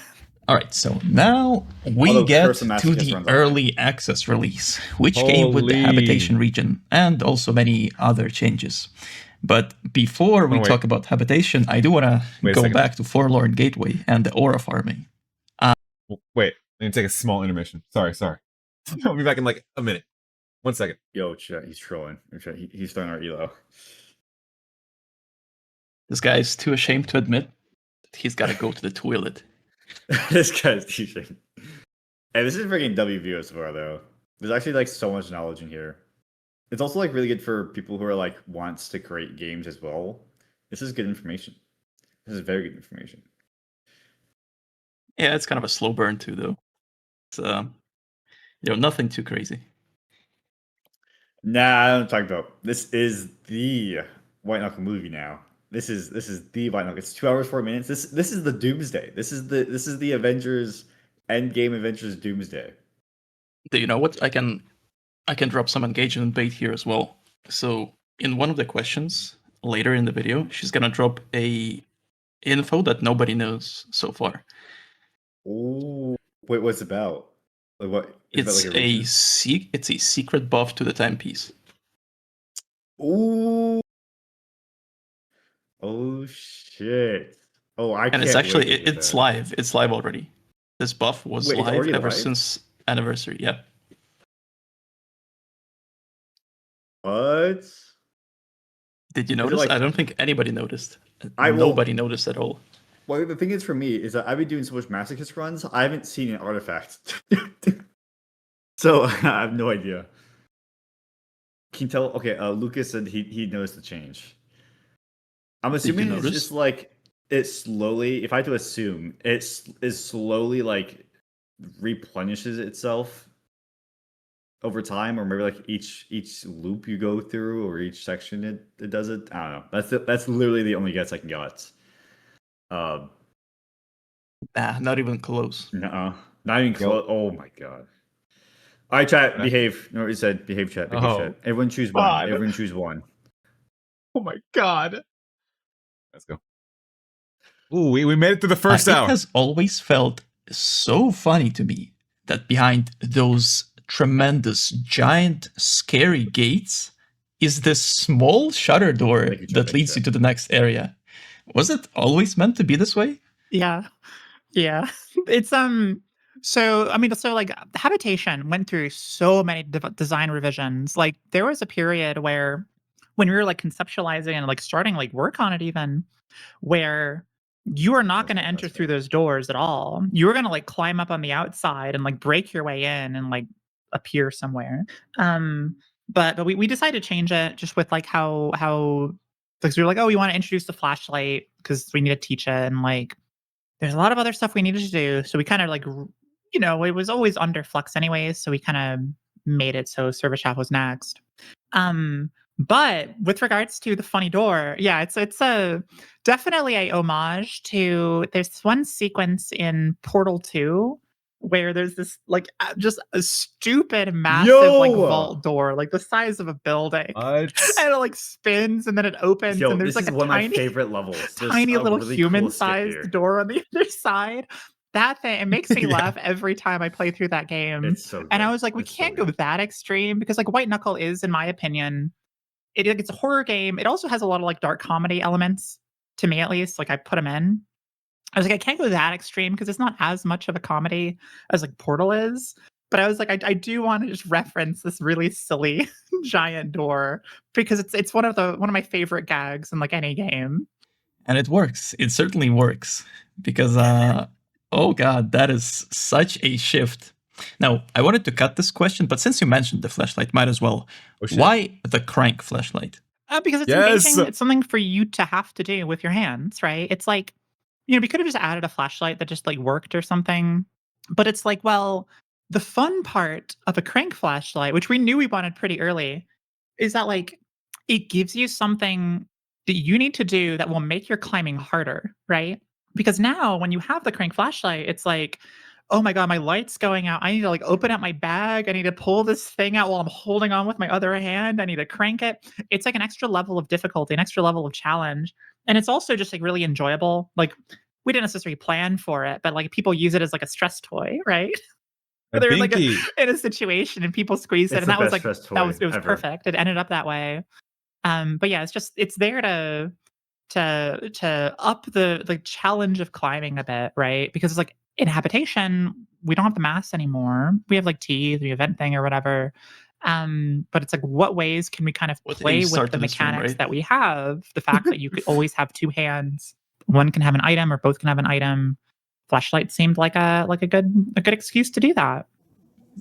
All right, so now we Although get Curse of to Masochist the runs on early access release, which came with the Holy. habitation region and also many other changes. But before we Oh, wait. talk about habitation, I do want to Wait a go second. back to Forlorn Gateway and the aura farming. Wait, I need to take a small intermission. Sorry. I'll be back in like a minute. 1 second. Yo, chat, he's trolling. He's throwing our elo. This guy is too ashamed to admit that he's got to go to the toilet. This guy's teaching. Hey, this is freaking WVO so far, though. There's actually like so much knowledge in here. It's also like really good for people who are like wants to create games as well. This is good information. This is very good information. Yeah, it's kind of a slow burn too, though. It's nothing too crazy. Nah, I don't talk about. This is the White Knuckle movie now. This is the White Knuckle. It's 2 hours 4 minutes. This is the Doomsday. This is the Avengers Endgame Avengers Doomsday. Do you know what? I can drop some engagement bait here as well. So in one of the questions later in the video, she's gonna drop a info that nobody knows so far. Oh, wait, what's it about? Like what? Is It's that like a region? it's a secret buff to the timepiece. Ooh. Oh shit. Oh, I And can't it's actually wait to get it's that. live. It's live already. This buff was Wait, it's live already ever live? since anniversary. Yeah. What? Did you it notice? like- I don't think anybody noticed. I will- Nobody noticed at all. Well, the thing is for me is that I've been doing so much Masochist runs, I haven't seen an artifact. So I have no idea. Can you tell? Okay, Lucas said he noticed the change. I'm you assuming it's notice? just like it slowly. If I had to assume, it is slowly like replenishes itself over time, or maybe like each loop you go through, or each section it does it. I don't know. That's literally the only guess I can get. Nah, not even close. Nuh-uh. Not even close. Oh my god. All right, chat, behave. No, it said behave, chat. Behave, Oh, chat. Everyone choose one. God. Everyone choose one. Oh my god. Let's go. Ooh, we made it to the first hour. It has always felt so funny to me that behind those tremendous, giant, scary gates is this small shutter door Thank you, Jeff. that Thank leads you, you to the next area. Was it always meant to be this way? Yeah. It's so like habitation went through so many design revisions. Like there was a period where when we were like conceptualizing and like starting like work on it even, where you are not That's going to fair, enter that's through fair. those doors at all. You were going to like climb up on the outside and like break your way in and like appear somewhere. But we decided to change it just with like how because we were like, oh, we want to introduce the flashlight because we need to teach it, and like there's a lot of other stuff we needed to do. So we kind of like, it was always under flux anyways. So we kind of made it so Service Shop was next. But with regards to the funny door, yeah, it's a definitely a homage to. There's one sequence in Portal 2 where there's this like just a stupid massive like Yo! vault door, like the size of a building, and What? it like spins and then it opens, Yo, and there's this like is a one of my tiny, favorite levels. There's tiny a little really cool skip human-sized here. door on the other side. That thing, it makes me Yeah. laugh every time I play through that game. It's so good. And I was like, we It's so can't go good. that extreme because like White Knuckle is, in my opinion, it's a horror game. It also has a lot of like dark comedy elements, to me at least. Like I put them in. I was like, I can't go that extreme because it's not as much of a comedy as like Portal is. But I was like, I do want to just reference this really silly giant door because it's one of my favorite gags in like any game. And it works. It certainly works because oh god, that is such a shift. Now, I wanted to cut this question, but since you mentioned the flashlight, might as well. Oh, shit. Why the crank flashlight? Because it's Yes! engaging. It's something for you to have to do with your hands, right? It's like, we could have just added a flashlight that just like worked or something. But it's like, well, the fun part of a crank flashlight, which we knew we wanted pretty early, is that like it gives you something that you need to do that will make your climbing harder, right? Because now when you have the crank flashlight, it's like, oh my god, my light's going out. I need to like open up my bag. I need to pull this thing out while I'm holding on with my other hand. I need to crank it. It's like an extra level of difficulty, an extra level of challenge. And it's also just like really enjoyable. Like we didn't necessarily plan for it, but like people use it as like a stress toy, right? A They're like binky. in a situation and people squeeze it, It's and the that was best like stress it toy was ever. perfect. It ended up that way. But yeah, it's there to up the challenge of climbing a bit, right? Because it's like in habitation, we don't have the mass anymore. We have like teeth, the event thing or whatever. But it's like, what ways can we kind of What play a with start the to this room, mechanics right? that we have? The fact that you could always have two hands, one can have an item or both can have an item. Flashlight seemed like a good excuse to do that.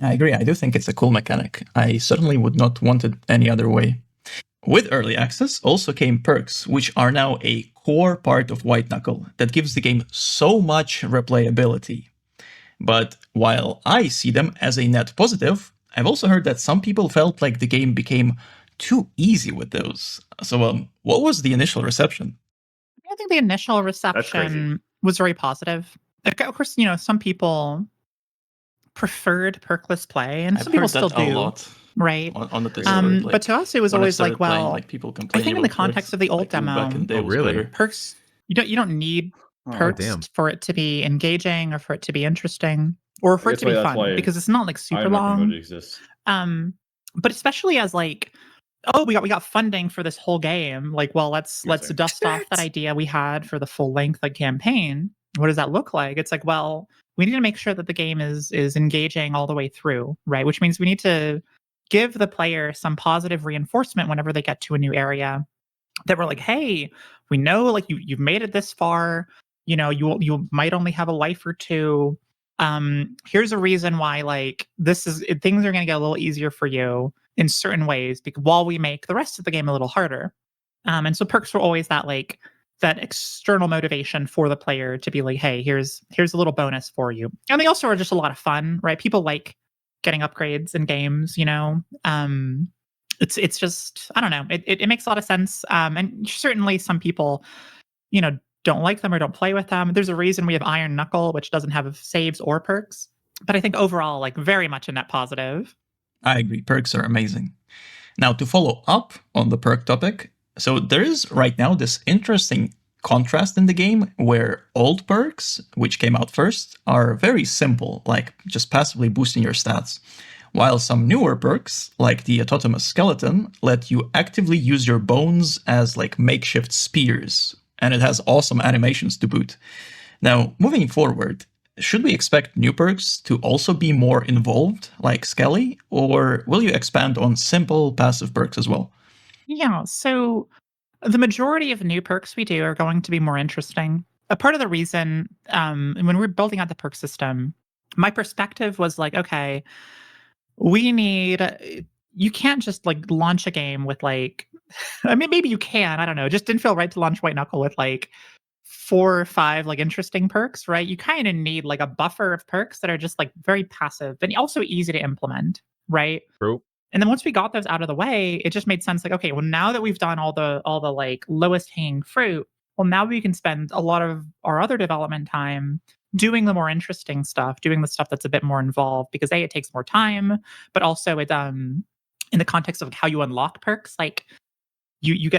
I agree. I do think it's a cool mechanic. I certainly would not want it any other way. With early access also came perks, which are now a core part of White Knuckle that gives the game so much replayability. But while I see them as a net positive, I've also heard that some people felt like the game became too easy with those. So, what was the initial reception? I think the initial crazy. reception was very positive. Like, of course, some people preferred perkless play, and I've some people heard still that a do, lot right? on the Discord. But to us, it was when I always started like, playing, well, like people I complaining think in the about context perks, of the old like, "Ooh, back in the demo, day Oh, it was really? better." perks you don't need Oh, perks damn. for it to be engaging or for it to be interesting or for it guess to be that's fun why because it's not like super item knocking long. mode exists. But especially as like, oh, we got funding for this whole game. Like, well, let's Interesting. dust off that idea we had for the full length like campaign. What does that look like? It's like, well, we need to make sure that the game is engaging all the way through, right? Which means we need to give the player some positive reinforcement whenever they get to a new area. That we're like, hey, we know like you've made it this far. You might only have a life or two. Here's a reason why like things are going to get a little easier for you in certain ways because while we make the rest of the game a little harder. And so perks were always that external motivation for the player to be like, hey, here's a little bonus for you. And they also are just a lot of fun, right? People like getting upgrades in games, it's just, I don't know, it makes a lot of sense. And certainly some people, don't like them or don't play with them. There's a reason we have Iron Knuckle, which doesn't have saves or perks. But I think overall, like very much a net positive. I agree, perks are amazing. Now, to follow up on the perk topic, so there is right now this interesting contrast in the game where old perks, which came out first, are very simple, like just passively boosting your stats, while some newer perks, like the Autotomous Skeleton, let you actively use your bones as like makeshift spears, and it has awesome animations to boot. Now, moving forward, should we expect new perks to also be more involved, like Skelly, or will you expand on simple passive perks as well? Yeah, so the majority of new perks we do are going to be more interesting. A part of the reason, when we're building out the perk system, my perspective was like, okay, you can't just like launch a game with like, I mean, maybe you can, I don't know. It just didn't feel right to launch White Knuckle with like 4 or 5 like interesting perks, right? You kind of need like a buffer of perks that are just like very passive and also easy to implement, right? True. And then once we got those out of the way, it just made sense. Like, okay, well, now that we've done all the like lowest hanging fruit, well, now we can spend a lot of our other development time doing the more interesting stuff, doing the stuff that's a bit more involved, because it takes more time, but also it in the context of how you unlock perks, like you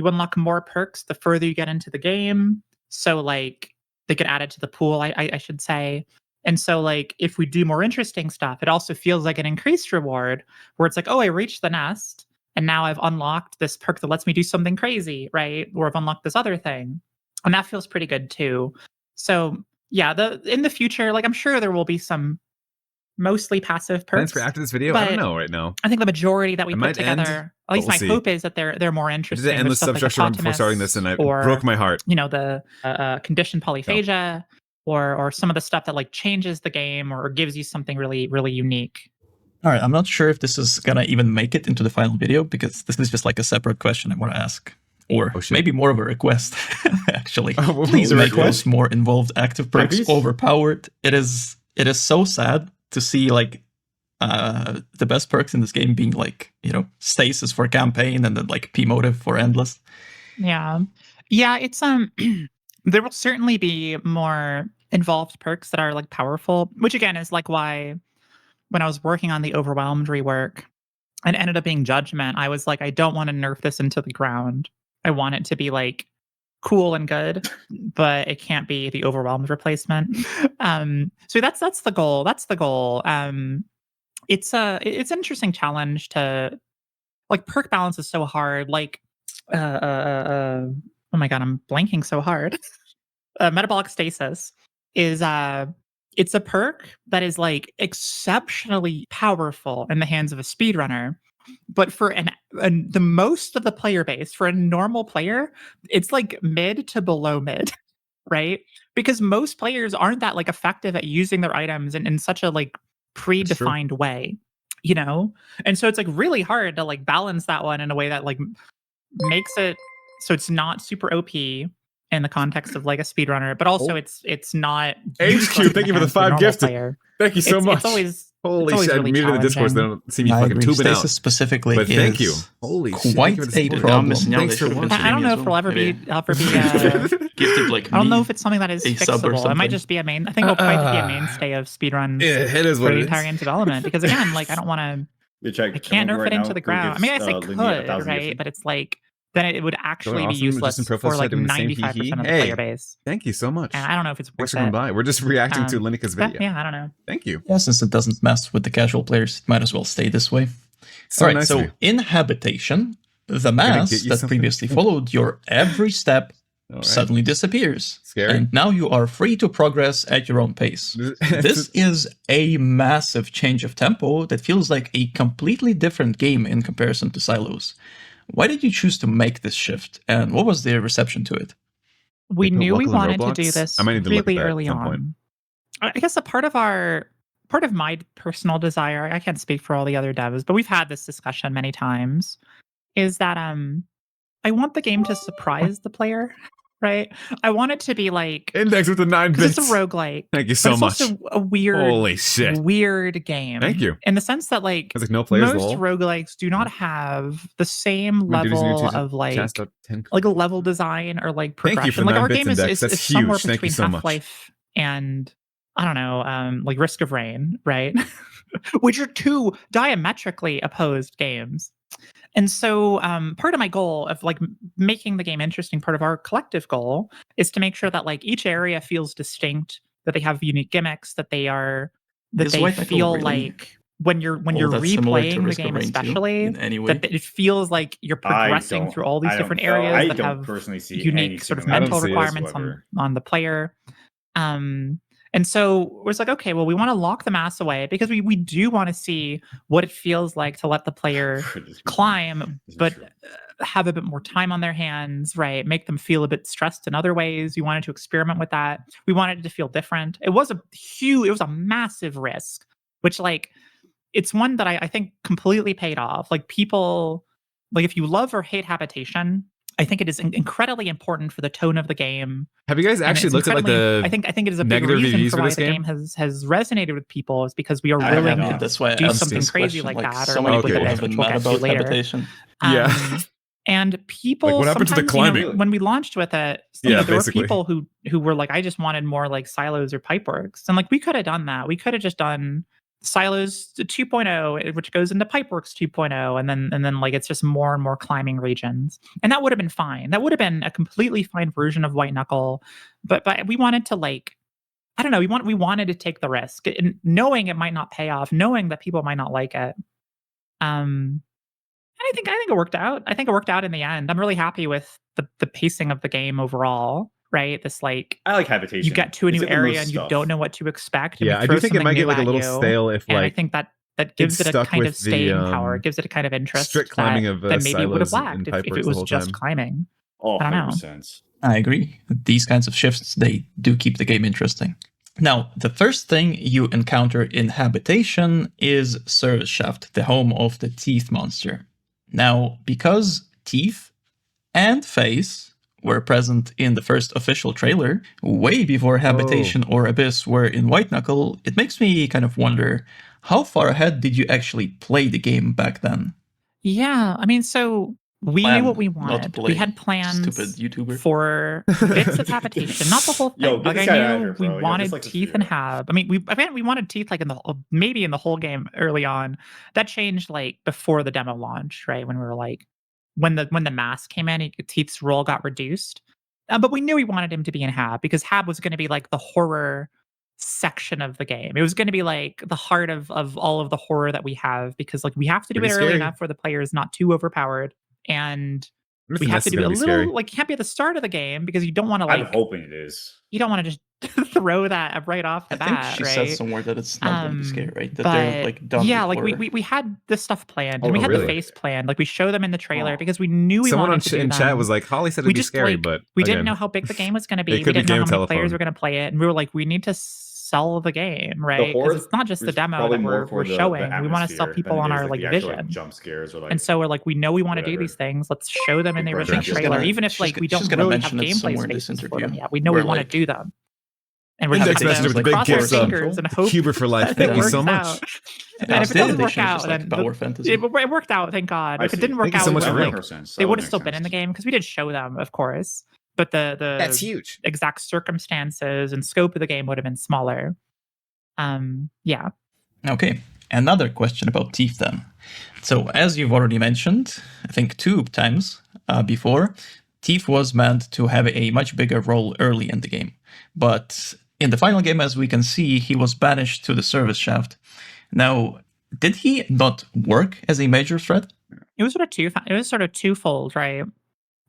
unlock more perks the further you get into the game. So like they get added to the pool, I should say. And so like if we do more interesting stuff, it also feels like an increased reward where it's like, oh, I reached the nest and now I've unlocked this perk that lets me do something crazy, right? Or I've unlocked this other thing. And that feels pretty good too. So yeah, in the future, like I'm sure there will be some mostly passive Plans perks. for after this video? I don't know right now. I think the majority that we It put might end, together, but at least we'll my see. hope is that they're more I did interesting. an endless There's stuff like substructure run before starting this, and I broke my heart. You know, the conditioned polyphagia, or some of the stuff that like changes the game or gives you something really, really unique. All right, I'm not sure if this is gonna even make it into the final video because this is just like a separate question I want to ask, or maybe more of a request. Actually, please make those more involved active perks overpowered. It is so sad to see like the best perks in this game being like, you know, stasis for campaign and then like P motive for endless. Yeah, it's there will certainly be more involved perks that are like powerful, which again is like why when I was working on the overwhelmed rework and ended up being judgment, I was like, I don't want to nerf this into the ground. I want it to be like cool and good, but it can't be the overwhelmed replacement. So that's the goal. That's the goal. It's an interesting challenge to like perk balance is so hard. Like, oh my god, I'm blanking so hard. Metabolic stasis is it's a perk that is like exceptionally powerful in the hands of a speedrunner, but for the most of the player base, for a normal player, it's like mid to below mid, right? Because most players aren't that like effective at using their items in such a like predefined way, you know? And so it's like really hard to like balance that one in a way that like makes it so it's not super OP in the context of like a speedrunner, but also it's not HQ, thank you for the 5 gifts. Thank you so much. It's always holy shit! Really I muted the Discord, so they don't see me fucking tubing out. Specifically, but thank you. Holy quite shit! a problem. Thanks for watching. I don't know if it'll ever be gifted like. I don't know if it's something that is fixable. It might just be a main. I think it'll probably be a mainstay of speedruns for the entire game development. Because again, like I don't want to. I can't nerf it into the ground. I mean, I say could, right? But it's like then it would actually be useless for like 95% of the player base. Thank you so much. And I don't know if it's worth Thanks for coming by. We're just reacting to Lini-cuh's video. Yeah, I don't know. Thank you. Yeah, since it doesn't mess with the casual players, it might as well stay this way. So all right, nice so in habitation, the mass that previously followed your every step suddenly disappears. Scary. And now you are free to progress at your own pace. This is a massive change of tempo that feels like a completely different game in comparison to Silos. Why did you choose to make this shift, and what was the reception to it? We knew we wanted to do this really early on. I guess a part of my personal desire, I can't speak for all the other devs, but we've had this discussion many times, is that I want the game to surprise the player, right? I want it to be like Index with the 9 bits. It's a roguelike. Thank you so much. It's also a weird, holy shit, weird game. Thank you. In the sense that like no players most roguelikes do not have the same level of like a level design or like progression. Like our game is somewhere between Half-Life and I don't know, like Risk of Rain, right? Which are two diametrically opposed games. And so part of my goal of like making the game interesting, part of our collective goal is to make sure that like each area feels distinct, that they have unique gimmicks, that they feel like when you're replaying the game, especially that it feels like you're progressing through all these different areas that have unique sort of mental requirements on the player. And so it was like, okay, well, we want to lock the mass away because we do want to see what it feels like to let the player climb, but have a bit more time on their hands, right? Make them feel a bit stressed in other ways. We wanted to experiment with that. We wanted it to feel different. It was a massive risk, which like, it's one that I think completely paid off. Like people, like if you love or hate habitation, I think it is incredibly important for the tone of the game. Have you guys And actually it's looked at like incredibly- the? I think it is a big negative reason reviews for for why this the game? game has resonated with people is because we are I have willing not. to Yeah, that's why I do asked something this crazy question. like that, or so like many with people the have bit, been which we'll mad get to about later. habitation. Yeah. And people what happened to the sometimes, you know, climbing? when we launched with it, Yeah, there basically. were people who were like, I just wanted more like silos or pipeworks. And like we could have done that. We could have just done silos 2.0, which goes into pipeworks 2.0, and then like it's just more and more climbing regions. And that would have been fine. That would have been a completely fine version of White Knuckle. But we wanted to like, I don't know, we wanted to take the risk, and knowing it might not pay off, knowing that people might not like it. And I think it worked out. I think it worked out in the end. I'm really happy with the pacing of the game overall, right? This like I like habitation. you get to a It's new got the most area and you stuff. don't know what to expect. And Yeah, we I throw do think it something might get new like a at little you, stale if and I like think that gives it a stuck kind with of staying the, power. It gives it a kind of interest strict climbing that, of that maybe it would have silos and lacked if pipeworks it the was whole just time. climbing. Oh, I don't know. 100%. I agree. These kinds of shifts, they do keep the game interesting. Now, the first thing you encounter in Habitation is Service Shaft, the home of the Teeth monster. Now, because Teeth and Face were present in the first official trailer, way before Habitation or Abyss were in White Knuckle, it makes me kind of wonder, how far ahead did you actually play the game back then? Yeah, I mean, so we knew what we Not wanted. play. We had plans Stupid YouTuber. for bits of habitation, not the whole thing. Yo, get like this I guy knew out of here, we bro. Yo, wanted just like this Teeth and video. Hab. I mean, we wanted Teeth like in the maybe in the whole game early on. That changed like before the demo launch, right? When we were like when the mask came in, Teeth's role got reduced. But we knew we wanted him to be in Hab because Hab was going to be like the horror section of the game. It was going to be like the heart of all of the horror that we have, because like we have to do Pretty it early scary. enough where the player is not too overpowered, and I'm we guessing have to this is do a gonna be little scary. like can't be at the start of the game because you don't want to I'm like hoping it is. you don't want to just throw that right off the I think bat, she right? says somewhere that it's not going to be scary, right? That But they're like done yeah, with like horror. we had this stuff planned, Oh, and we had really? the face planned. Like we show them in the trailer Oh. because we knew we Someone wanted to do in chat them. was like, Holly said We it'd be just scary, like but we again, didn't know how big the game was going to be. it We could be didn't know game how of many players telephone. were going to play it, and we were like, we need to sell the game, The right? horror Because it's not just the is demo probably that more for we're the showing. We want to sell atmosphere people than on it is, our like the actual, vision. jump scares or like. And so we're like, we know we want to do whatever. these things. Let's show them in the Big original Brother. trailer, She's even if like we don't she's gonna really have mention it gameplay somewhere in this spaces for them interview, yet. We know we where, want to like, do them, and we're Index just messenger with the big cross our gifts up. fingers and hope Huber for life. that Thank it you so works much. out. And And if it doesn't work Habitation is out, just then like power fantasy. it worked out. Thank God. I If it see. didn't work Thank you out, so much then, for real. like, Makes sense. they That would have make still been in the sense. game because we did show them, of course. But That's the huge. exact circumstances and scope of the game would have been smaller. Yeah. Okay, another question about Teeth then. So, as you've already mentioned, I think 2 times before, Teeth was meant to have a much bigger role early in the game. But in the final game, as we can see, he was banished to the service shaft. Now, did he not work as a major threat? It was sort of twofold, right?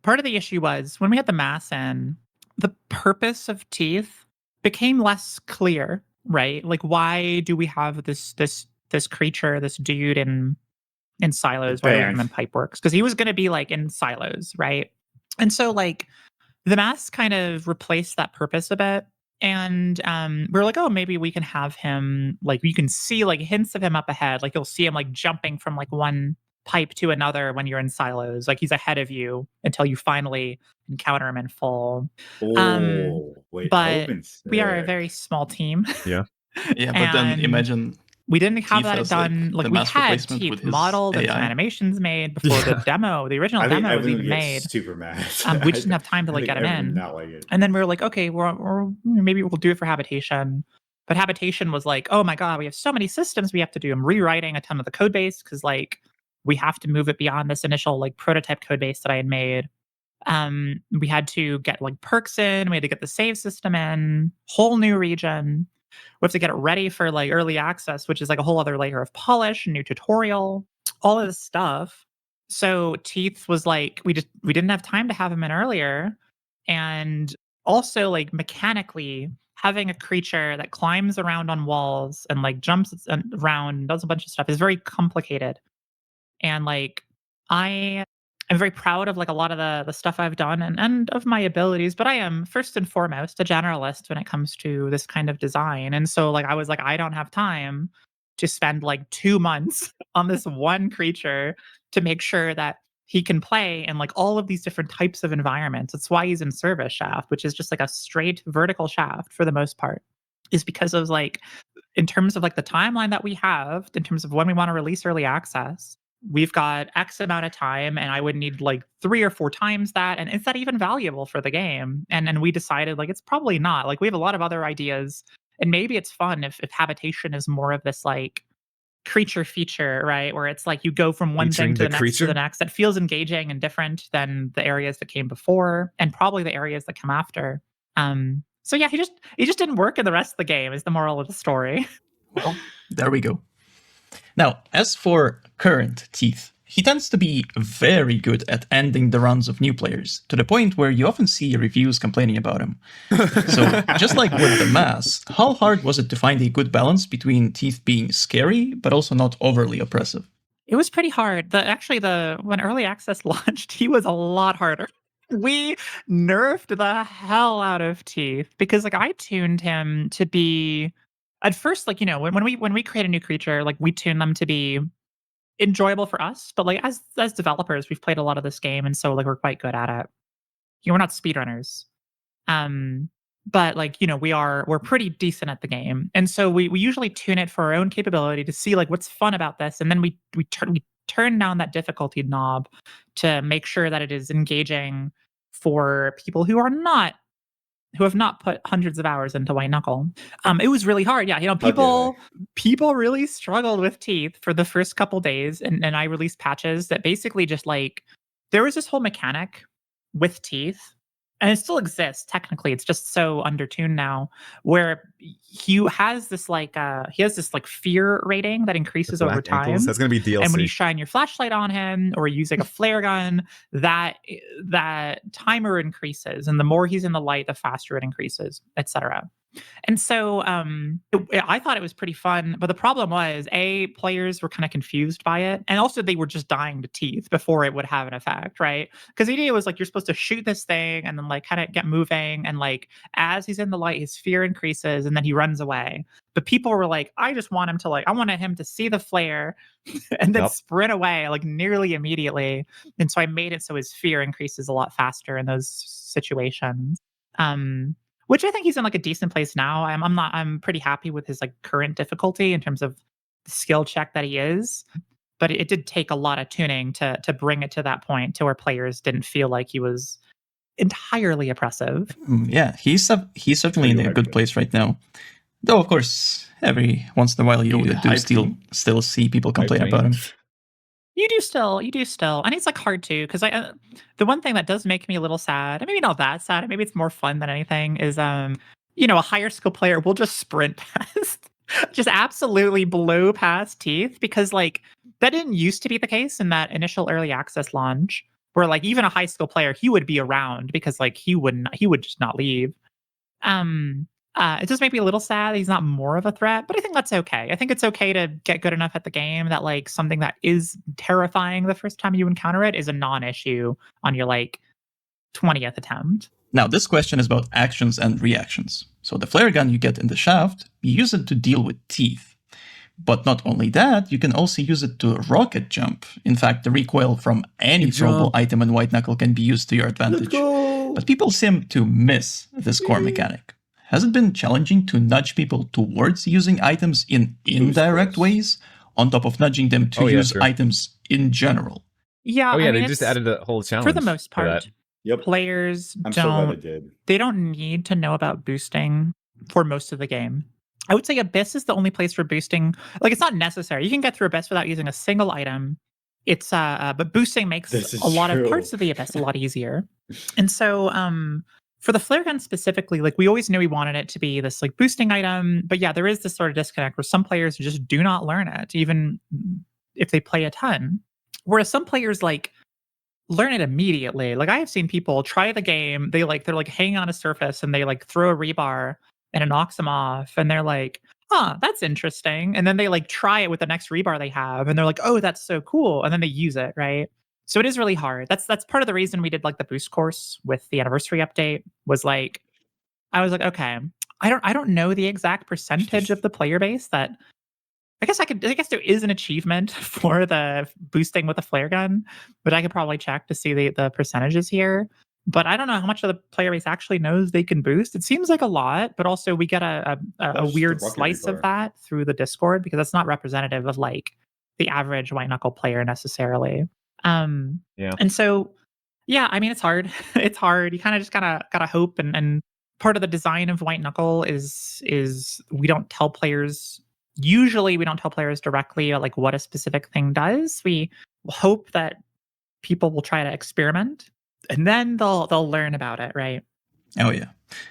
Part of the issue was when we had the mass in, the purpose of Teeth became less clear, right? Like, why do we have this creature, this dude in silos? Why do we have him in pipeworks? Because he was going to be like in silos, right? And so like the mask kind of replaced that purpose a bit. And we were like, oh, maybe we can have him, like, you can see like hints of him up ahead. Like you'll see him like jumping from like one pipe to another when you're in silos. Like he's ahead of you until you finally encounter him in full. Oh, wait. But we are a very small team. Yeah. Yeah, but then And imagine we didn't have Teeth that has, done. like, Like the we mask had replacement with Teeth his modeled and some AI. animations made before the demo. The original I think demo was Evan even would get made. super mad. We just didn't have time to I like think get him Evan would in. not like it. And then we were like, okay, we're maybe we'll do it for Habitation. But Habitation was like, oh my God, we have so many systems we have to do. I'm rewriting a ton of the code base because like we have to move it beyond this initial like prototype code base that I had made. We had to get like perks in, we had to get the save system in, whole new region. We have to get it ready for like early access, which is like a whole other layer of polish, new tutorial, all of this stuff. So Teeth was like, we didn't have time to have him in earlier. And also like mechanically having a creature that climbs around on walls and like jumps around and does a bunch of stuff is very complicated. And like I am very proud of like a lot of the stuff I've done and of my abilities, but I am first and foremost a generalist when it comes to this kind of design. And so like I was like, I don't have time to spend like 2 months on this one creature to make sure that he can play in like all of these different types of environments. That's why he's in service shaft, which is just like a straight vertical shaft for the most part, is because of like, in terms of like the timeline that we have, in terms of when we want to release early access, we've got X amount of time, and I would need like 3 or 4 times that. And is that even valuable for the game? And we decided like it's probably not. Like we have a lot of other ideas, and maybe it's fun if habitation is more of this like creature feature, right? Where it's like you go from one Featuring thing to the the next to the creature? next. That feels engaging and different than the areas that came before, and probably the areas that come after. So yeah, he just didn't work in the rest of the game. Is the moral of the story. Well, there we go. Now, as for current Teeth, he tends to be very good at ending the runs of new players, to the point where you often see reviews complaining about him. So, just like with the Mass, how hard was it to find a good balance between Teeth being scary, but also not overly oppressive? It was pretty hard. When early access launched, he was a lot harder. We nerfed the hell out of Teeth because like I tuned him to be at first, like, when we create a new creature, like we tune them to be enjoyable for us, but like as developers, we've played a lot of this game, and so like we're quite good at it. We're not speedrunners. Um, but like, we're pretty decent at the game. And so we usually tune it for our own capability to see like what's fun about this. And then we turn down that difficulty knob to make sure that it is engaging for people who have not put hundreds of hours into White Knuckle. It was really hard. Yeah, people really struggled with Teeth for the first couple days, and I released patches that basically just like there was this whole mechanic with Teeth, and it still exists technically. It's just so undertuned now, where he has this like fear rating that increases over Black time. ankles. That's gonna be DLC. And when you shine your flashlight on him or use like a flare gun, that timer increases, and the more he's in the light, the faster it increases, etc. And so I thought it was pretty fun, but the problem was players were kind of confused by it, and also they were just dying to Teeth before it would have an effect, right? Because the idea was like you're supposed to shoot this thing and then like kind of get moving, and like as he's in the light, his fear increases, and then he runs away. But people were like, I wanted him to see the flare and then Yep. sprint away like nearly immediately. And so I made it so his fear increases a lot faster in those situations. Which I think he's in like a decent place now. I'm pretty happy with his like current difficulty in terms of the skill check that he is. But it did take a lot of tuning to bring it to that point to where players didn't feel like he was entirely oppressive. Yeah, he's certainly in a good place right now. Though, of course, every once in a while you do still see people complain about him. You do still, and it's like hard too because the one thing that does make me a little sad, and maybe not that sad, and maybe it's more fun than anything, is a higher skill player will just sprint past, just absolutely blow past Teeth, because like that didn't used to be the case in that initial early access launch, where like even a high skill player, he would be around because like he would just not leave. It does make me a little sad that he's not more of a threat, but I think that's okay. I think it's okay to get good enough at the game that like something that is terrifying the first time you encounter it is a non-issue on your like 20th attempt. Now, this question is about actions and reactions. So the flare gun you get in the shaft, you use it to deal with Teeth. But not only that, you can also use it to rocket jump. In fact, the recoil from any throwable item in White Knuckle can be used to your advantage. But people seem to miss this core mechanic. Has it been challenging to nudge people towards using items in indirect ways, on top of nudging them to use items in general? Yeah. Oh yeah, they just added a whole challenge for the most part. Players they don't need to know about boosting for most of the game. I would say Abyss is the only place where boosting, like, it's not necessary. You can get through Abyss without using a single item. It's but boosting makes a lot of parts of the Abyss a lot easier. And so for the flare gun specifically, like, we always knew we wanted it to be this like boosting item, but yeah, there is this sort of disconnect where some players just do not learn it, even if they play a ton. Whereas some players like learn it immediately. Like, I have seen people try the game, they're like hanging on a surface and they like throw a rebar and it knocks them off, and they're like, huh, that's interesting. And then they like try it with the next rebar they have, and they're like, oh, that's so cool. And then they use it, right? So it is really hard. That's part of the reason we did like the boost course with the anniversary update, was like, I was like, okay, I don't know the exact percentage of the player base that I guess there is an achievement for the boosting with a flare gun, but I could probably check to see the percentages here. But I don't know how much of the player base actually knows they can boost. It seems like a lot, but also we get a That's just weird the Rocket slice of Reaper. that through the Discord because that's not representative of like the average White Knuckle player necessarily. Yeah. And so yeah, I mean it's hard. It's hard. You kind of just gotta hope and part of the design of White Knuckle is we don't tell players usually we don't tell players directly like what a specific thing does. We hope that people will try to experiment and then they'll learn about it, right? Oh yeah.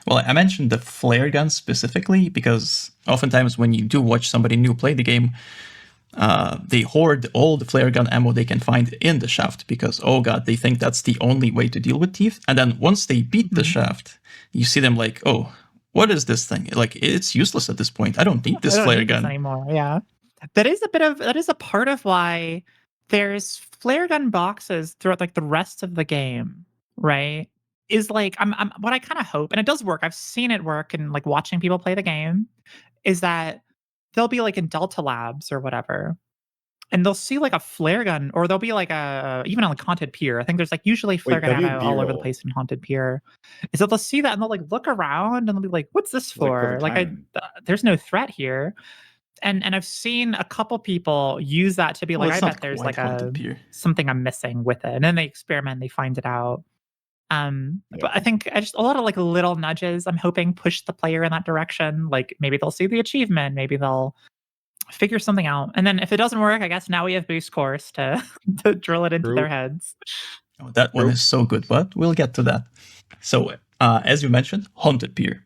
Well, I mentioned the flare gun specifically because oftentimes when you do watch somebody new play the game, they hoard all the flare gun ammo they can find in the shaft because, oh god, they think that's the only way to deal with teeth. And then once they beat the shaft, you see them like, oh, what is this thing? Like, it's useless at this point. I don't need this I don't flare need this gun. anymore. Yeah, that is a part of why there's flare gun boxes throughout like the rest of the game, right? Is like I'm what I kind of hope, and it does work. I've seen it work, and like watching people play the game, is that they'll be like in Delta Labs or whatever, and they'll see like a flare gun, or they'll be like a even on like Haunted Pier. I think there's like usually flare gun ammo all over the B-roll. place in Haunted Pier. Is that they'll see that and they'll like look around and they'll be like, "What's this It's like for?" perfect Like timing. there's no threat here. And I've seen a couple people use that to be Well, like, it's I not bet there's quite like Haunted Pier. something I'm missing with it. And then they experiment, they find it out. Yeah. But I think I just a lot of like little nudges, I'm hoping push the player in that direction. Like maybe they'll see the achievement, maybe they'll figure something out. And then if it doesn't work, I guess now we have boost course to to drill it into True. their heads. Oh, that one True. is so good, but we'll get to that. So, as you mentioned, Haunted Pier.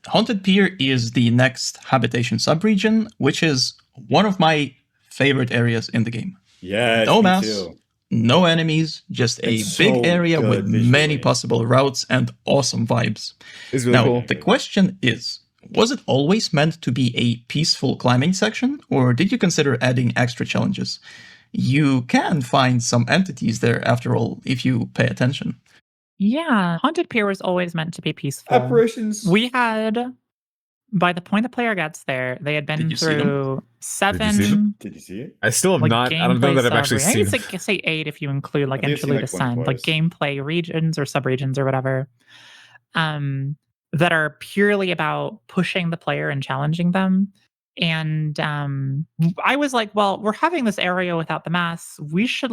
Haunted Pier is the next habitation subregion, which is one of my favorite areas in the game. Yes, No me mass, too. no enemies, just a It's big so area good with visually. many possible routes and awesome vibes. It's really Now, cool. the question is, was it always meant to be a peaceful climbing section, or did you consider adding extra challenges? You can find some entities there, after all, if you pay attention. Yeah. Haunted Pier was always meant to be peaceful. Apparitions. We had by the point the player gets there, they had been you see them? through you see them? 7 Did you see it? I still have like not. I don't know gameplay that I've actually sub. I seen. think it's like say 8 if you include like I think I've seen, Interlude like, one Ascend, like twice. gameplay regions or subregions or whatever, that are purely about pushing the player and challenging them. And I was like, well, we're having this area without the mass. We should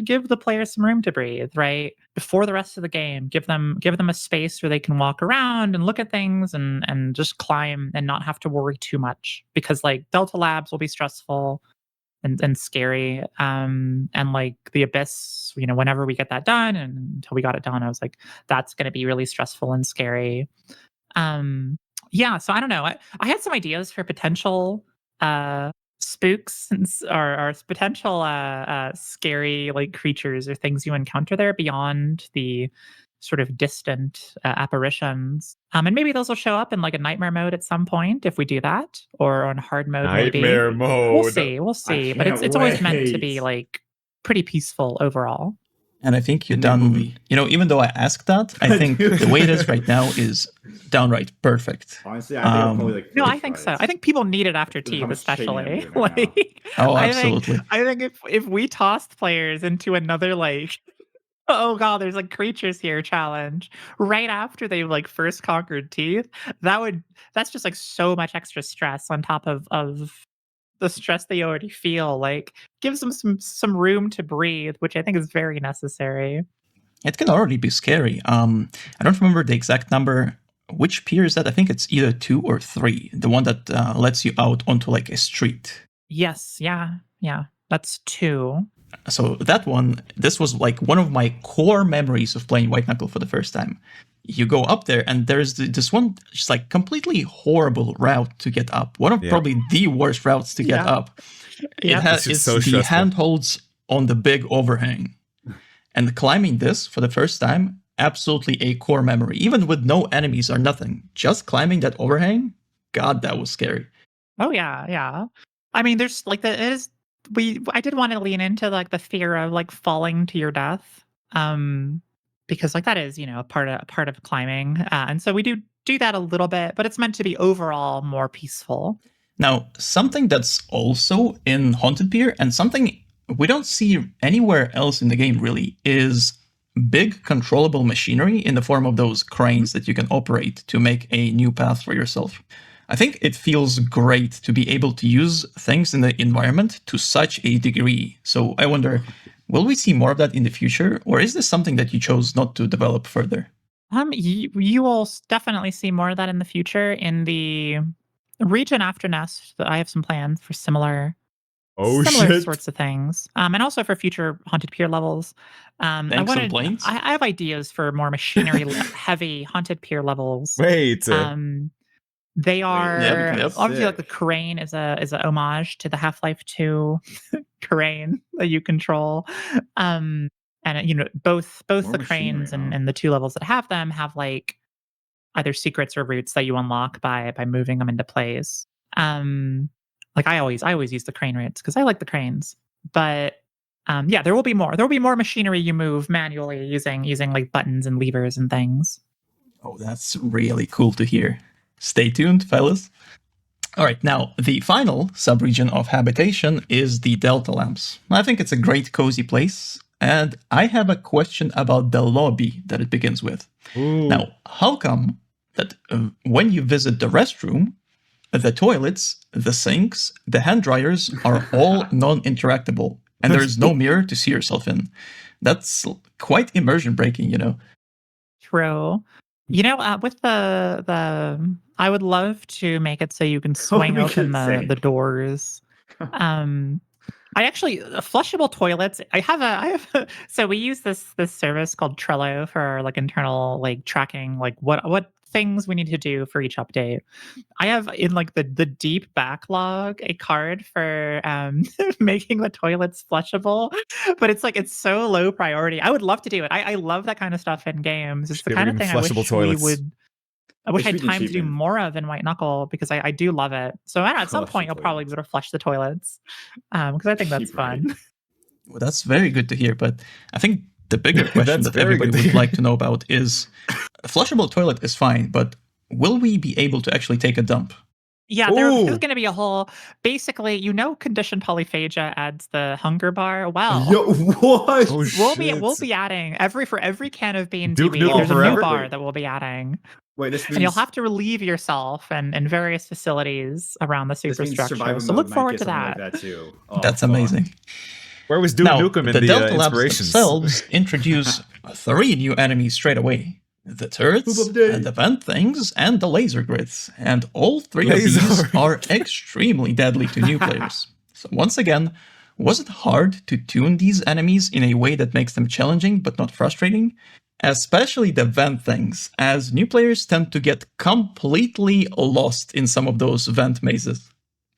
give the player some room to breathe, right? Before the rest of the game, give them a space where they can walk around and look at things and just climb and not have to worry too much because like Delta Labs will be stressful and scary. And like the Abyss, you know, whenever we get that done and until we got it done, I was like, that's going to be really stressful and scary. Yeah, so I don't know. I had some ideas for potential spooks or potential scary like creatures or things you encounter there beyond the sort of distant apparitions. And maybe those will show up in like a nightmare mode at some point if we do that, or on hard mode Nightmare maybe. mode. We'll see. But can't it's always meant to be wait. like pretty peaceful overall. And I think you've In the done, movie. you know, even though I asked that, I think the way it is right now is downright perfect. Honestly, I think I'll probably like. No, I first think try so. it. I think people need it after Because how teeth, much shading I'm especially. doing right now. Like, Oh, I absolutely. think if we tossed players into another like, oh god, there's like creatures here challenge right after they like first conquered teeth, that's just like so much extra stress on top of the stress they already feel. Like, gives them some room to breathe, which I think is very necessary. It can already be scary. I don't remember the exact number. Which pier is that? I think it's either 2 or 3. The one that lets you out onto like a street. Yes, yeah, that's 2. So that one, this was like one of my core memories of playing White Knuckle for the first time. You go up there and there's this one just like completely horrible route to get up. One of probably the worst routes to get Yeah. up. Yeah. It's so the stressful. handholds on the big overhang. And climbing this for the first time, absolutely a core memory. Even with no enemies or nothing, just climbing that overhang, God, that was scary. Oh yeah. I mean, there's like I did want to lean into like the fear of like falling to your death, because like that is, you know, a part of climbing, and so we do that a little bit, but it's meant to be overall more peaceful. Now, something that's also in Haunted Pier, and something we don't see anywhere else in the game really, is big controllable machinery in the form of those cranes that you can operate to make a new path for yourself. I think it feels great to be able to use things in the environment to such a degree. So I wonder, will we see more of that in the future, or is this something that you chose not to develop further? You will definitely see more of that in the future. In the region after Nest, I have some plans for similar shit. sorts of things, and also for future Haunted Pier levels. Thanks and planes? I have ideas for more machinery heavy Haunted Pier levels. Wait. They are Yep. obviously like the crane is a homage to the Half-Life 2 crane that you control. And both More the cranes machinery, huh? and the 2 levels that have them have like either secrets or routes that you unlock by moving them into plays. Like I always use the crane routes because I like the cranes. But yeah, there will be more. There will be more machinery you move manually using like buttons and levers and things. Oh, that's really cool to hear. Stay tuned, fellas. All right, now, the final subregion of habitation is the Delta Lamps. I think it's a great, cozy place, and I have a question about the lobby that it begins with. Ooh. Now, how come that when you visit the restroom, the toilets, the sinks, the hand dryers are all non-interactable, and there is no mirror to see yourself in? That's quite immersion breaking, you know. True. With the I would love to make it so you can swing we open could say. the doors. I actually flushable toilets. I have so we use this service called Trello for our like internal like tracking like what things we need to do for each update. I have in like the deep backlog a card for making the toilets flushable, but it's so low priority. I would love to do it. I love that kind of stuff in games. It's Should the be kind of reading thing I wish flushable toilets. we would. I wish I should had be the time to do achievement. more of in White Knuckle because I do love it. So I don't know, at some Flush the point you'll probably be toilets. able to flush the toilets because I think that's Keep right. fun. Well, that's very good to hear, but I think the bigger question That's that very everybody good to would hear. like to know about is a flushable toilet is fine, but will we be able to actually take a dump? Yeah, there's Ooh. going to be a whole. Basically, conditioned polyphagia adds the hunger bar. Well, Yo, what? Oh, we'll shit. be adding for every can of bean Duke TV. Nukem There's a new forever? bar Wait. that we'll be adding, Wait, this means and you'll have to relieve yourself and in various facilities around the this means superstructure. survival So mode look might forward get to something that. like that too. Oh, That's fuck. amazing. Where was Duke Now, Nukem in the the Delta Labs inspirations? themselves introduce 3 new enemies straight away. The turrets, Boop update. the vent things, and the laser grids. And all 3 of Laser these are extremely deadly to new players. So once again, was it hard to tune these enemies in a way that makes them challenging but not frustrating? Especially the vent things, as new players tend to get completely lost in some of those vent mazes.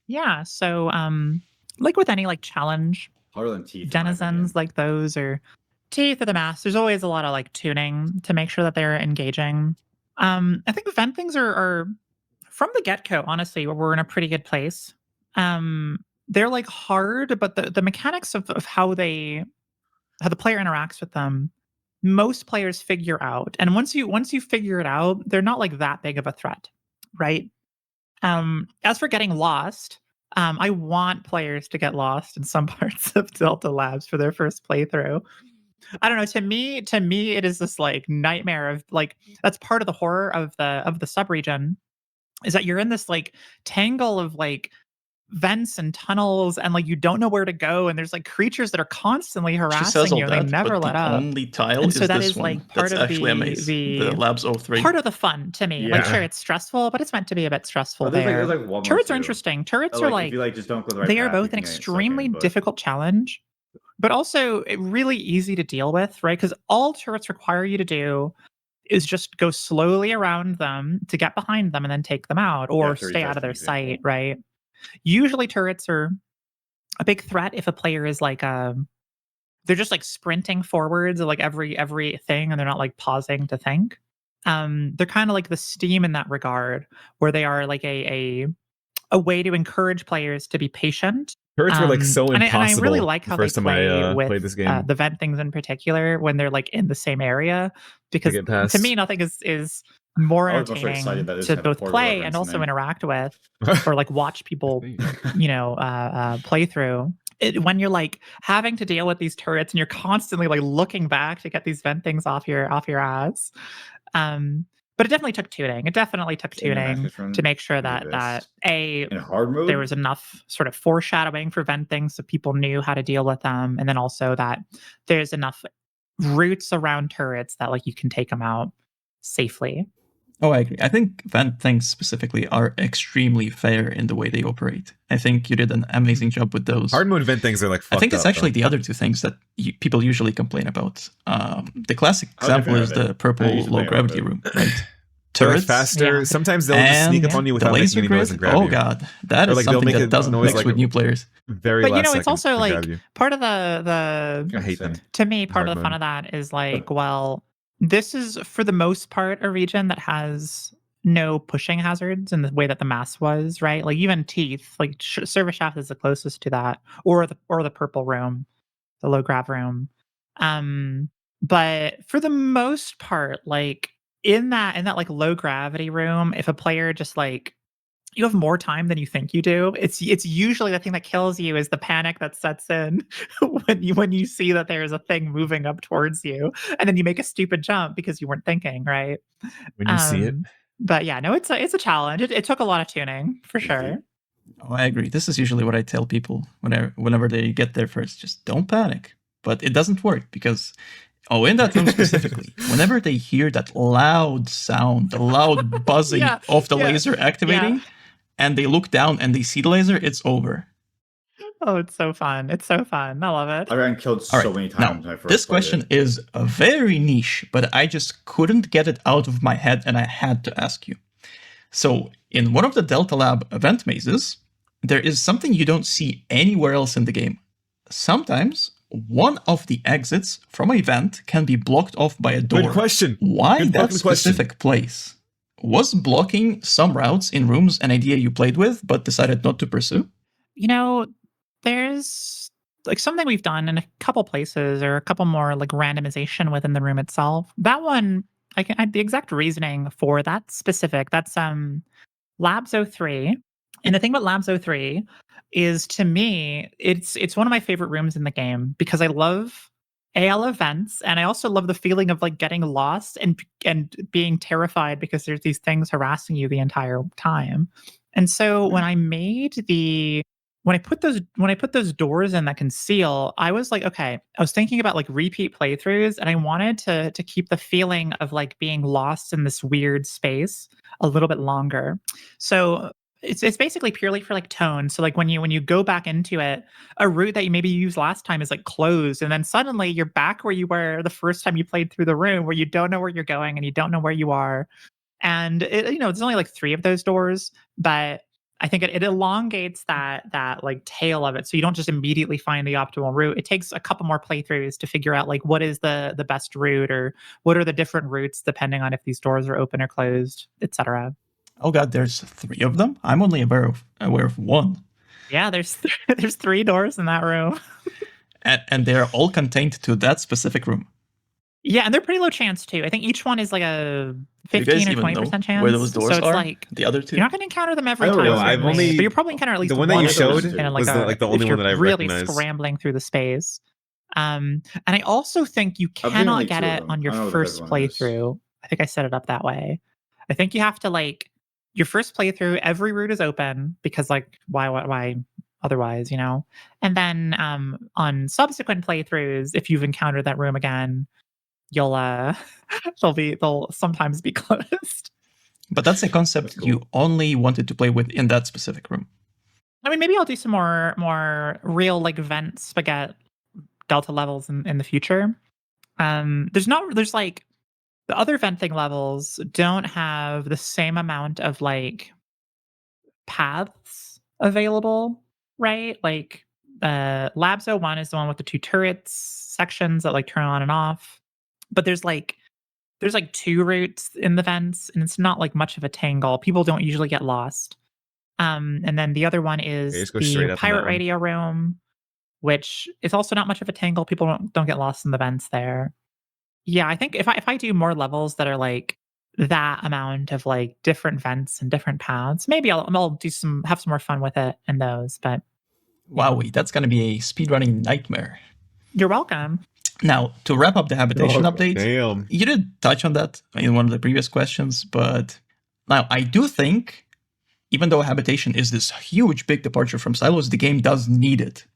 Yeah. So like with any like challenge, Harder than teeth. in my denizens opinion. like those or teeth of the mask, there's always a lot of like tuning to make sure that they're engaging. I think the vent things are from the get-go, honestly, we're in a pretty good place. They're like hard, but the mechanics of how the player interacts with them, most players figure out. And once you figure it out, they're not like that big of a threat, right? As for getting lost, I want players to get lost in some parts of Delta Labs for their first playthrough. I don't know. To me, it is this like nightmare of like that's part of the horror of the subregion, is that you're in this like tangle of like vents and tunnels and like you don't know where to go and there's like creatures that are constantly She says harassing all you and they that, never but let the up. only tile And is so that this is one. like part That's of actually amazing. The Labs 03. part of the fun to me. Like Yeah. sure, it's stressful, but it's meant to be a bit stressful Oh, there's there. like one more Turrets are too. interesting. Turrets Oh, are like, like if you like just don't go the right they are path, you both can an get stuck extremely in, but- difficult challenge, but also really easy to deal with, right? Because all turrets require you to do is just go slowly around them to get behind them and then take them out or turret stay out of their testing example. sight, right? Usually turrets are a big threat if a player is like they're just like sprinting forwards like every thing and they're not like pausing to think. They're kind of like the Steam in that regard, where they are like a way to encourage players to be patient. Turrets were like so and impossible. I really like the how first they time I play with played this game. the vent things in particular when they're like in the same area, because get past. to me nothing is more I was also entertaining excited that this to had a both Portal play reference and in also there. interact with, or like watch people, play through. When you're like having to deal with these turrets and you're constantly like looking back to get these vent things off your ass. But it definitely took tuning. It definitely took tuning to make sure that in hard mode there was enough sort of foreshadowing for vent things so people knew how to deal with them, and then also that there's enough routes around turrets that like you can take them out safely. Oh, I agree. I think vent things specifically are extremely fair in the way they operate. I think you did an amazing job with those. Hard mode vent things are like fucked I think it's up, actually though. the other two things that people usually complain about. The classic How example different is are they? the purple I usually low play gravity all room, right? They're like Turrets faster. Yeah. Sometimes they'll just sneak up and on you the without making laser any grid. noise and grab Oh you. god, that Or is like they'll something make that a doesn't noise mix like with new players. very But last you know, it's second also to grab like you. part of the I hate Insane. that. to me, part Hard of the fun mode. of that is like, well, this is for the most part a region that has no pushing hazards in the way that the mass was, right? Like even teeth, like service shaft is the closest to that, or the purple room, the low grav room. But for the most part, like in that like low gravity room, if a player just like you have more time than you think you do. It's usually the thing that kills you is the panic that sets in when you see that there is a thing moving up towards you, and then you make a stupid jump because you weren't thinking, right? When you see it. But yeah, no, it's a challenge. It took a lot of tuning for sure. Oh, I agree. This is usually what I tell people whenever they get there first. Just don't panic. But it doesn't work because, in that room specifically, whenever they hear that loud sound, the loud buzzing Yeah, of the yeah, laser activating, and they look down and they see the laser, it's over. Oh, it's so fun. It's so fun. I love it. I got killed All so right, many now, times when I first this played question it. is very niche, but I just couldn't get it out of my head and I had to ask you. So, in one of the Delta Lab event mazes, there is something you don't see anywhere else in the game. Sometimes, one of the exits from a vent can be blocked off by a door. Good question. Why Good that fucking question. specific place? Was blocking some routes in rooms an idea you played with but decided not to pursue? You know, there's like something we've done in a couple places or a couple more like randomization within the room itself. That one, the exact reasoning for that specific, that's Labs 03. And the thing about Labs 03 is, to me, it's one of my favorite rooms in the game because I love events, and I also love the feeling of like getting lost and being terrified because there's these things harassing you the entire time. And so when I put those doors in that conceal, I was like, okay, I was thinking about like repeat playthroughs, and I wanted to keep the feeling of like being lost in this weird space a little bit longer. So it's basically purely for like tone. So like when you go back into it, a route that you maybe used last time is like closed, and then suddenly you're back where you were the first time you played through the room, where you don't know where you're going and you don't know where you are. And there's only like 3 of those doors, but I think it elongates that like tail of it, so you don't just immediately find the optimal route. It takes a couple more playthroughs to figure out like what is the best route, or what are the different routes depending on if these doors are open or closed, etc. Oh god, there's 3 of them? I'm only aware of 1. Yeah, there's 3 doors in that room. And they're all contained to that specific room. Yeah, and they're pretty low chance too. I think each one is like a Do you guys 15 or even 20% know chance. where those doors so it's are? like The other 2? you're not going to encounter them every I don't time. know, I've certainly, only- but you'll probably encounter at least the one that you of those showed in was the if only you're one that I really recognized. scrambling through the space. And I also think you I've been cannot only get 2 of it them. on your I don't know what the first third one is. playthrough. I think I set it up that way. I think you have to like your first playthrough, every route is open because like why otherwise, And then on subsequent playthroughs, if you've encountered that room again, you'll they'll sometimes be closed. But that's a concept That's cool. you only wanted to play with in that specific room. I mean, maybe I'll do some more real like vent spaghetti Delta levels in the future. There's like the other venting levels don't have the same amount of like paths available, right? Like Labs 01 is the one with the 2 turrets sections that like turn on and off. But there's like 2 routes in the vents, and it's not like much of a tangle. People don't usually get lost. And then the other one is just go straight the up in that pirate one. radio room, which is also not much of a tangle. People don't get lost in the vents there. Yeah, I think if I do more levels that are like that amount of like different vents and different paths. Maybe I'll have some more fun with it in those, but Wowie, that's gonna be a speedrunning nightmare. you're welcome. Now, to wrap up the habitation update, Damn. you did touch on that in one of the previous questions, but now I do think, even though habitation is this huge, big departure from silos, the game does need it.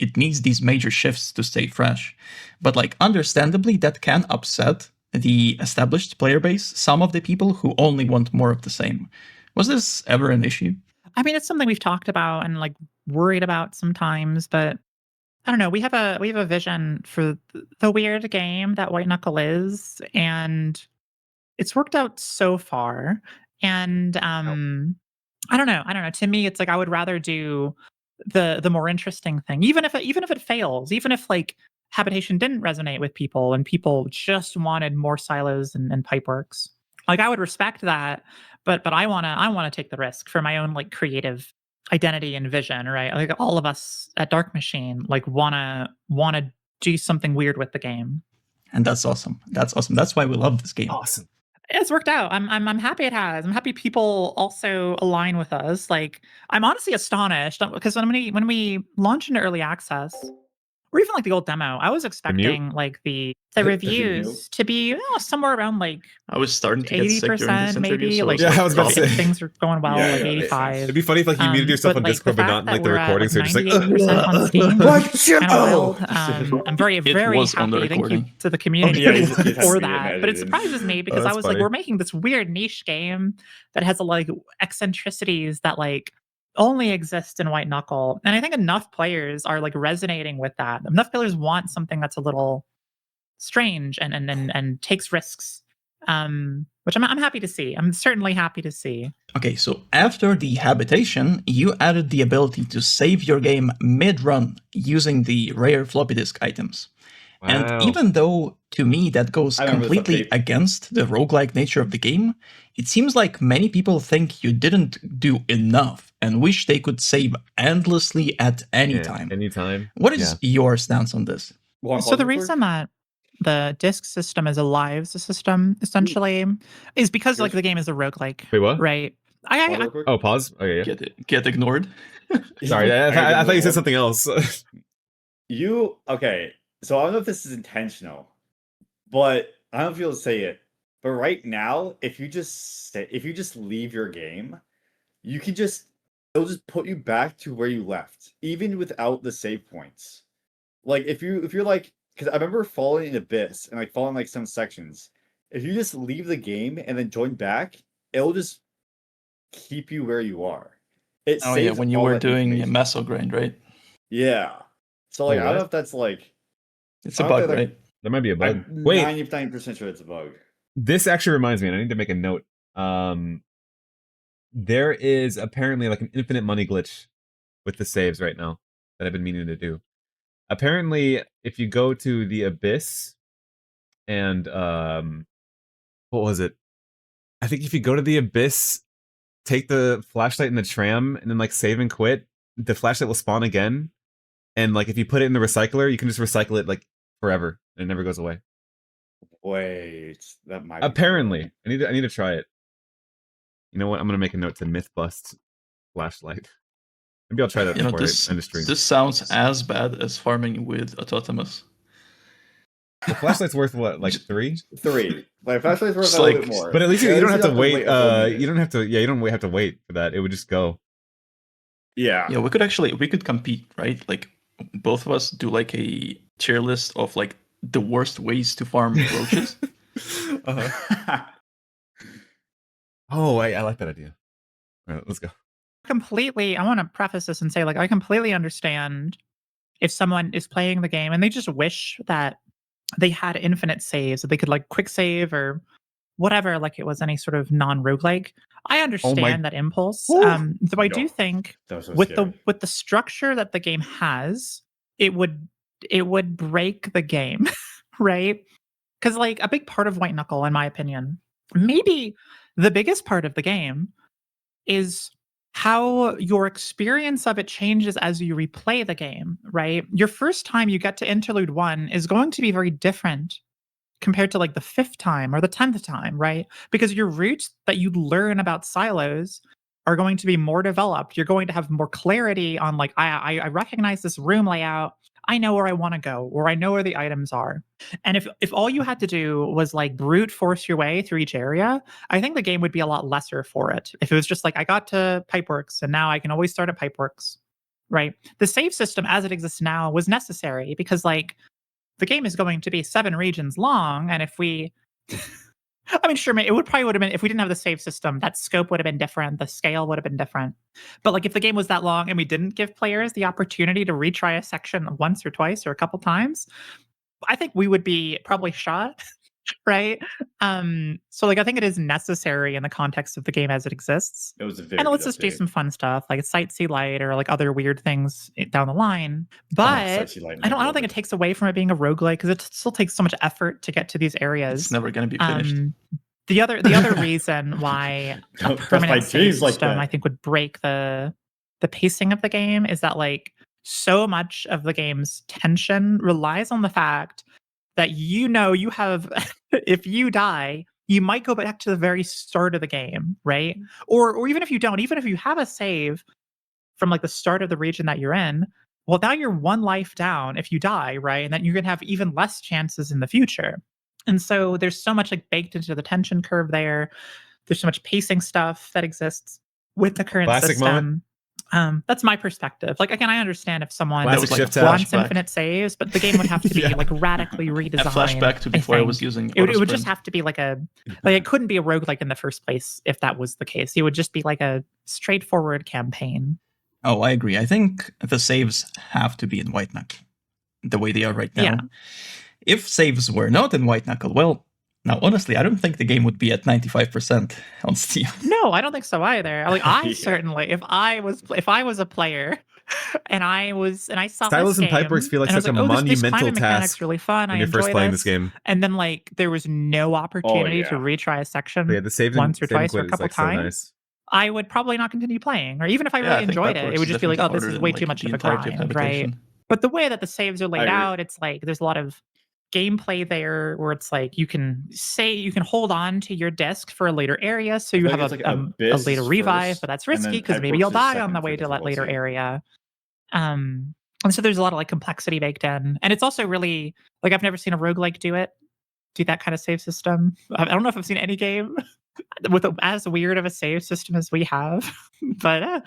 It needs these major shifts to stay fresh. But like, understandably, that can upset the established player base, some of the people who only want more of the same. Was this ever an issue? I mean, it's something we've talked about and like worried about sometimes, but I don't know. We have a vision for the weird game that White Knuckle is, and it's worked out so far. And I don't know. To me, it's like I would rather do the more interesting thing, even if it fails, even if like habitation didn't resonate with people and people just wanted more silos and pipeworks. Like I would respect that, but I wanna take the risk for my own like creative identity and vision, right? Like all of us at Dark Machine like wanna do something weird with the game. And that's awesome. That's awesome. That's why we love this game. Awesome. It's worked out. I'm happy it has. I'm happy people also align with us. Like I'm honestly astonished because when we launch into early access, or even like the old demo, I was expecting like the The reviews to be somewhere around like I was starting to get sick during this 80% interview. maybe. So Like Yeah, I was about to if say. things are going well, Yeah, like yeah, makes sense. 85. It'd be funny if like you muted yourself on like, Discord, the but fact not in that like the we're at, recording, so you're just like, 98% on Steam. What? Kind of wild. I'm very, It very was on the happy. Thank you recording. to the community Yeah, it has to for be that. But it edited. surprises me because I that's was funny. like, we're making this weird niche game that has like eccentricities that like only exist in White Knuckle. And I think enough players are like resonating with that. Enough players want something that's a little strange and takes risks. Which I'm happy to see. I'm certainly happy to see. Okay, so after the habitation, you added the ability to save your game mid-run using the rare floppy disk items. And even though, to me, that goes I remember this completely update. against the roguelike nature of the game, it seems like many people think you didn't do enough and wish they could save endlessly at any time. Anytime. What is your stance on this? So the reason that the disk system is a live system essentially is because like the game is a roguelike. Wait, what? Right. I Oh, pause. Okay, yeah. Get ignored. Sorry, I thought you said something else. You okay? So I don't know if this is intentional, but I don't feel to say it. But right now, if you just leave your game, you can it'll just put you back to where you left, even without the save points. Like if you're like, because I remember falling in Abyss and like falling like some sections. If you just leave the game and then join back, it'll just keep you where you are. It Oh yeah, saves when you all were that doing a information. meso grind, right? Yeah. So like I don't what? know if that's like It's a I don't bug, think, like, right? There might be a bug. I'm Wait, 99% sure it's a bug. this actually reminds me, and I need to make a note. There is apparently like an infinite money glitch with the saves right now that I've been meaning to do. Apparently, if you go to the Abyss and what was it? I think if you go to the Abyss, take the flashlight in the tram, and then like save and quit, the flashlight will spawn again. And like if you put it in the recycler, you can just recycle it like forever. And it never goes away. Wait, that might be Apparently. I need to try it. You know what? I'm gonna make a note to myth bust flashlight. Maybe I'll try that before I end the stream. This sounds as bad as farming with Autotomous. The flashlight's worth what, like 3? 3. Like flashlight's worth It's a little like- bit more. But at least you Yeah, don't have to wait. a whole minute. You don't have to. Yeah, you don't have to wait for that. It would just go. Yeah. Yeah, we could compete, right? Like both of us do like a tier list of like the worst ways to farm roaches. Oh, I like that idea. All right, let's go. I want to preface this and say like I completely understand if someone is playing the game and they just wish that they had infinite saves, that they could like quick save or whatever, like it was any sort of non-roguelike. I understand that impulse. Woo! Though I No. do think That was so with scary. the structure that the game has, it would break the game, right? Because like a big part of White Knuckle, in my opinion, maybe the biggest part of the game, is how your experience of it changes as you replay the game, right? Your first time you get to interlude 1 is going to be very different compared to like the 5th time or the 10th time, right? Because your routes that you learn about silos are going to be more developed. You're going to have more clarity on like, I recognize this room layout. I know where I want to go, or I know where the items are. And if all you had to do was like brute force your way through each area, I think the game would be a lot lesser for it. If it was just like, I got to Pipeworks and now I can always start at Pipeworks, right? The save system as it exists now was necessary because like the game is going to be 7 regions long. And if we, I mean, sure, it would have been, if we didn't have the save system, that scope would have been different. The scale would have been different. But like if the game was that long and we didn't give players the opportunity to retry a section once or twice or a couple times, I think we would be probably shot. Right. So like I think it is necessary in the context of the game as it exists. It was a very And good let's just do update. some fun stuff like Sightsee Light or like other weird things down the line. Oh, But Sightsee Light, I don't love think it. it takes away from it being a roguelike because it still takes so much effort to get to these areas. It's never going to be finished. The other reason why a Don't trust permanent my save dreams like system that. I think would break the pacing of the game is that like so much of the game's tension relies on the fact that you have if you die, you might go back to the very start of the game, right? Or even if you don't, even if you have a save from like the start of the region that you're in, well, now you're 1 life down if you die, right? And then you're gonna have even less chances in the future. And so there's so much like baked into the tension curve there. There's so much pacing stuff that exists with the current Classic system. moment. That's my perspective. Like again, I understand if someone Classic was like shift a tab. wants flashback. infinite saves, but the game would have to be Yeah. like radically redesigned. A flashback to before I was think. using It would just autosprint. have to be like it couldn't be a roguelike in the first place if that was the case. It would just be like a straightforward campaign. Oh, I agree. I think the saves have to be in White Knuckle, the way they are right now. Yeah. If saves were not in White Knuckle, well, now honestly, I don't think the game would be at 95% on Steam. No, I don't think so either. Like I Yeah. certainly, if I was a player, and I saw Silos this and game, Pipeworks feel like and I was such a this monumental climbing mechanic's task really fun. when I you're first enjoy playing this. this game. And then like there was no opportunity to yeah. retry a section But yeah, the save once or save and twice or a quit is couple like so times. nice. I would probably not continue playing, or even if I Yeah, really I think enjoyed it, Pipeworks it would is just be like, oh, definitely this is harder way than, too like, much the of a entirety of grind, right? Habitation. But the way that the saves are laid agree. out, it's like there's a lot of gameplay there where it's like you can hold on to your disc for a later area, so you feel have like it's a like Abyss later is revive, first, but that's and then risky because maybe Pipeworks you'll is die on second the for way to that later difficulty. area. And so there's a lot of like complexity baked in, and it's also really like I've never seen a roguelike do that kind of save system. I don't know if I've seen any game with as weird of a save system as we have, but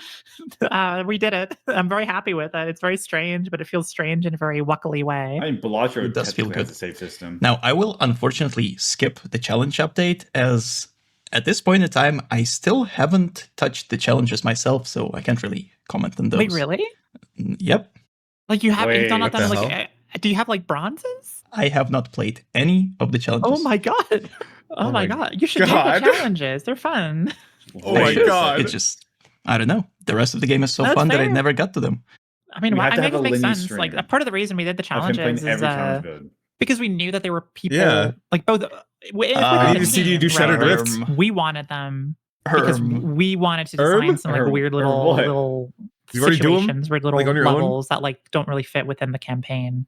we did it. I'm very happy with it. It's very strange, but it feels strange in a very wuckily way. I mean, Bellagio It does feel technically has good. a save system. Now, I will unfortunately skip the challenge update, as at this point in time, I still haven't touched the challenges myself, so I can't really comment on those. Wait, really? Yep. Like you've not Wait, done what them the like hell? do you have like bronzes? I have not played any of the challenges. Oh my god. Oh my god. You should God. do the challenges. They're fun. Oh I my should. God. It's just, I don't know. The rest of the game is so That's fun that I fair. never got to them. I mean, We why have to I have think a it makes Lini sense. Like stream part of the reason we did the Of him playing challenges is every challenge mode. because we knew that there were people Yeah. like both if we I could need to see you do Shattered right, Rift. we wanted them because we wanted to Erm? design some like Erm. weird Erm little what? little You already do 'em? situations, weird little Like, on your own? levels that like don't really fit within the campaign.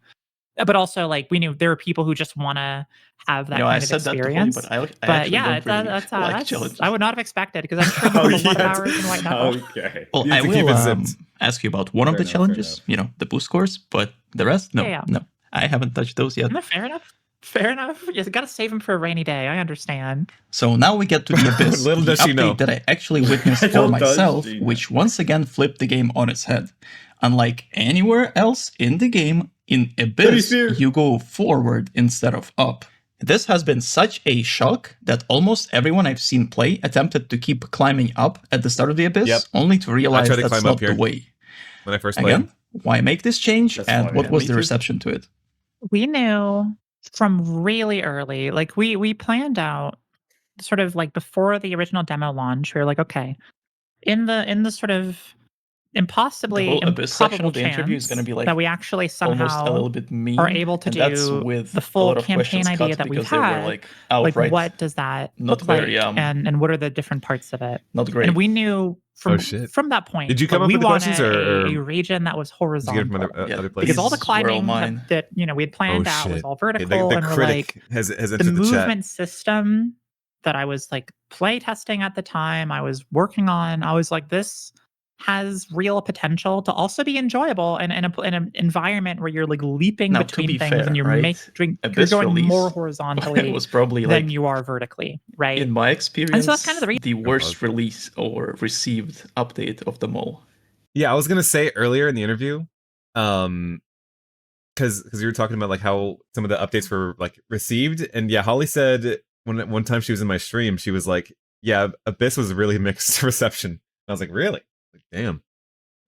But also like we knew there are people who just want to have that I kind of said that to Holly, experience. but I But actually yeah, don't really that's like challenges. I would not have expected because I'm sure you put a lot of hours in White Knuckle. Okay. Well, You I have to keep will it zipped. ask you about one of Fair the enough, fair challenges, the boost scores, but the rest, no, Yeah. no. I haven't touched those yet. No, fair enough. Fair enough. You got to save them for a rainy day. I understand. So now we get to the Abyss, Little the does she update know. that I actually witnessed for Little does myself, she know. which once again flipped the game on its head. Unlike anywhere else in the game, in Abyss, Fair. you go forward instead of up. This has been such a shock that almost everyone I've seen play attempted to keep climbing up at the start of the Abyss, Yep. only to realize tried to that's climb not up here. the way. When I first played. Again, why make this change, That's and funny. what Yeah, was me the too. reception to it? We knew from really early, like we planned out sort of like before the original demo launch. We were like, okay, in the sort of The whole Abyss section of the interview is going to be like that we actually almost a somehow little bit mean, are able to and that's do with the a full lot of campaign questions idea cut that we've because they were had. like Like outright what does that not look very, like, and what are the different parts of it? not great. And we knew Oh, shit. from that point. Did you come like, up we with the questions, wanted or a region that was did you get it horizontal. from other, Yeah, other Because places? all the These were all climbing mine. that we had planned out was shit. all Okay, vertical, the and we're critic like, has the entered the chat. movement system that I was like play testing at the time, I was working on, I was like, this has real potential to also be enjoyable in an environment where you're like leaping Now, to between be things, fair, and you're right? you're Abyss going more release horizontally was probably than like, you are vertically, right? in my experience, that's kind of the reason. the worst release or received update of them all. Yeah, I was gonna say earlier in the interview, because you were talking about like how some of the updates were like received, and yeah, Holly said one time she was in my stream, she was like, "Yeah, Abyss was really mixed reception." And I was like, "Really? Like, damn.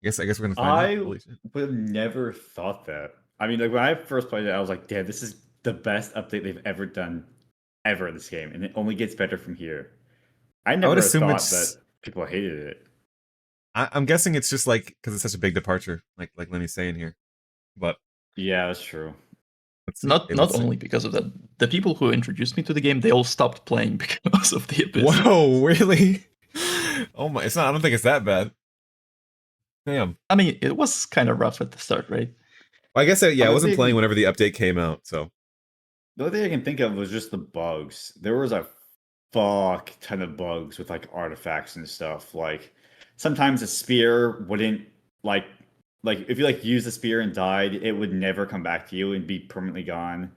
I guess we're gonna find I out." Holy shit. would have never thought that. I mean, like when I first played it, I was like, "Damn, this is the best update they've ever done, ever in this game, and it only gets better from here." I would never assume thought it's- that people hated it. I'm guessing it's just like because it's such a big departure, like Lenny's saying here. But Yeah, that's true. let's see. Not Let's see. only because of that. The people who introduced me to the game, they all stopped playing because of the Abyss. Whoa, really? Oh my! It's not. I don't think it's that bad. Damn. I mean, it was kind of rough at the start, right? Well, I guess yeah, I the wasn't thing- playing whenever the update came out, so The only thing I can think of was just the bugs. There was a fuck ton of bugs with like artifacts and stuff. Like sometimes a spear wouldn't like if you like use the spear and died, it would never come back to you and be permanently gone.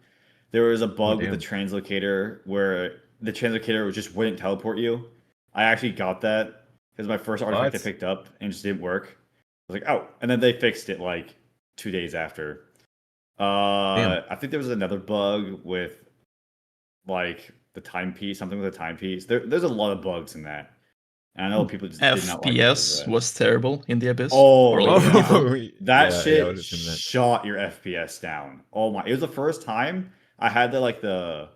There was a bug with the translocator where the translocator just wouldn't teleport you. I actually got that because my first artifact I picked up and it just didn't work. I was like, oh, and then they fixed it like 2 days after. I think there was another bug with like the timepiece, something with a timepiece. There's a lot of bugs in that. And I know people just did not like FPS was terrible in the Abyss. Oh, for a lot of yeah. people. That Yeah, I shit would assume that. shot your FPS down. Oh my! It was the first time I had the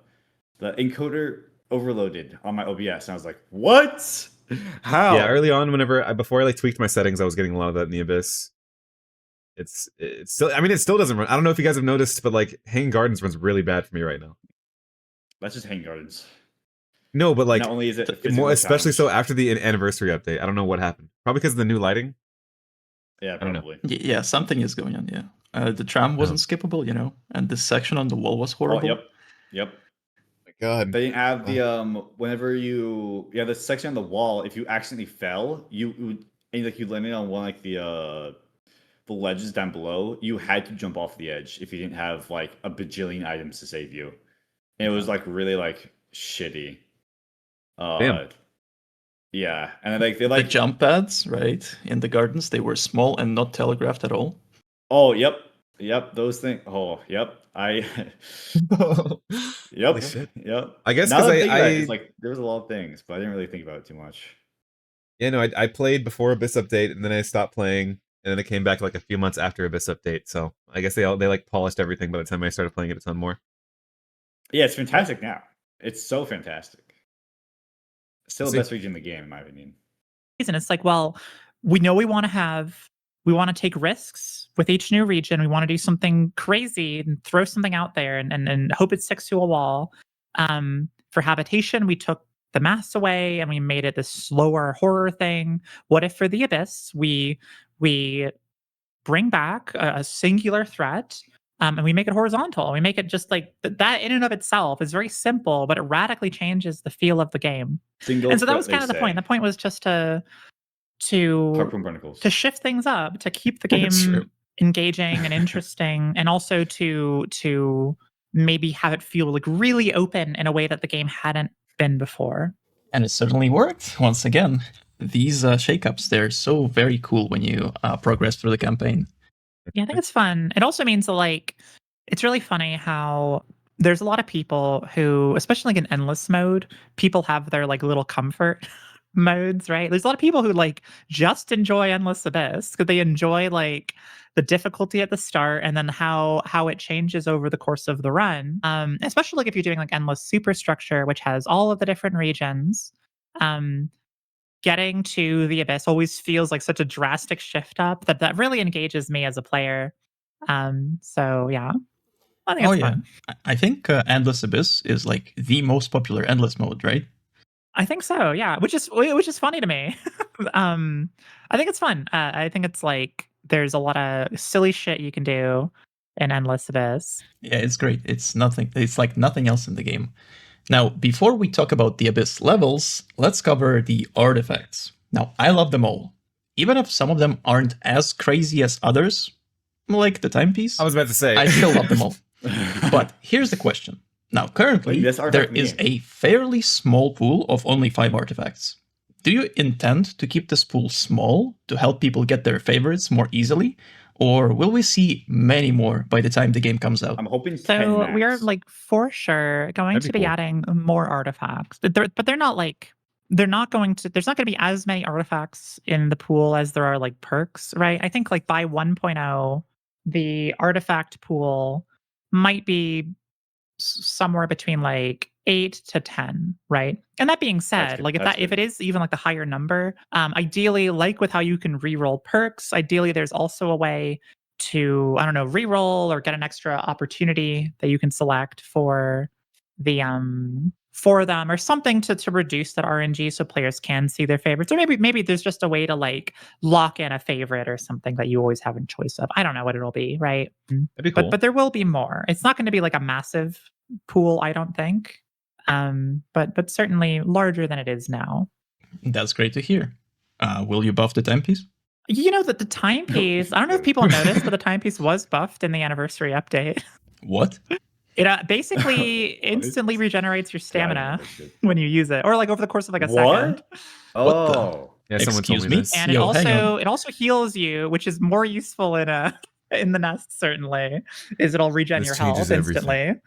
encoder overloaded on my OBS, and I was like, "What? How?" yeah. Early on, before I like tweaked my settings, I was getting a lot of that in the Abyss. It's still. I mean, it still doesn't run. I don't know if you guys have noticed, but like Hanging Gardens runs really bad for me right now. That's just Hanging Gardens. No, but like Not only is it a more, physical especially so challenge. after the anniversary update. I don't know what happened. Probably because of the new lighting. Yeah, don't know. probably. Yeah, something is going on. Yeah, the tram wasn't skippable, and the section on the wall was horrible. Oh, yep. My God. They didn't have the whenever the section on the wall, if you accidentally fell, you would and like you landed on one like the ledges down below, you had to jump off the edge if you didn't have like a bajillion items to save you. And it was like really like shitty. Damn. Yeah, and then like they The like jump pads, right, in the gardens, they were small and not telegraphed at all. oh yep those things. Oh yep yep Holy shit. yep. I guess Now that because I think about it, it's like there was a lot of things, but I didn't really think about it too much. Yeah, no, I played before Abyss update, and then I stopped playing, and then I came back like a few months after Abyss update. So I guess they like polished everything by the time I started playing it a ton more. Yeah, it's fantastic now. It's so fantastic. Still We'll the see. best region in the game, in my opinion. And it's like, well, we know we want to take risks with each new region. We want to do something crazy and throw something out there and hope it sticks to a wall. For habitation, we took the mass away and we made it this slower horror thing. What if for the Abyss we bring back a singular threat, and we make it horizontal? We make it just like that in and of itself is very simple, but it radically changes the feel of the game. Single And so that threat, was kind they of the say. point. The point was just to Harpoon barnacles. shift things up, to keep the That's true. game engaging and interesting, and also to maybe have it feel like really open in a way that the game hadn't been before. And it certainly worked. Once again, these shakeups, they're so very cool when you progress through the campaign. Yeah, I think it's fun. It also means that, like, it's really funny how there's a lot of people who, especially like in endless mode, people have their like little comfort modes, right? There's a lot of people who like just enjoy Endless Abyss because they enjoy like the difficulty at the start and then how it changes over the course of the run. Especially like if you're doing like Endless Superstructure, which has all of the different regions. Getting to the Abyss always feels like such a drastic shift up that really engages me as a player. So yeah, I think it's fun. I think Endless Abyss is like the most popular Endless mode, right? I think so, yeah, which is funny to me. I think it's fun. I think it's like there's a lot of silly shit you can do in Endless Abyss. Yeah, it's great. It's nothing. It's like nothing else in the game. Now, before we talk about the Abyss levels, let's cover the artifacts. Now, I love them all, even if some of them aren't as crazy as others, like the timepiece. I was about to say. I still love them all. But here's the question. Now, currently, Best there artifact in the is game. a fairly small pool of only 5 artifacts. Do you intend to keep this pool small to help people get their favorites more easily? Or will we see many more by the time the game comes out? I'm hoping 10 So we are max. like for sure going That'd to be be cool. adding more artifacts, but they're not like they're not going to. There's not going to be as many artifacts in the pool as there are like perks, right? I think like by 1.0, the artifact pool might be somewhere between like 8 to 10, right? And that being said, good, like that's if good. it is even like the higher number, ideally, like with how you can reroll perks, ideally there's also a way to, I don't know, reroll or get an extra opportunity that you can select for the for them or something to reduce that RNG so players can see their favorites. Or maybe there's just a way to like lock in a favorite or something that you always have a choice of. I don't know what it'll be, right? That'd be cool. But there will be more. It's not going to be like a massive pool, I don't think. But certainly larger than it is now. That's great to hear. Will you buff the timepiece? You know that the timepiece, I don't know if people noticed, but the timepiece was buffed in the anniversary update. What? It basically instantly regenerates your stamina when you use it, or like over the course of like a second. What? What the- Oh. Yeah, someone told Excuse me me? this. And Yo, hang on. it also heals you, which is more useful in in the nest, certainly, is it'll regen This your changes health everything. instantly.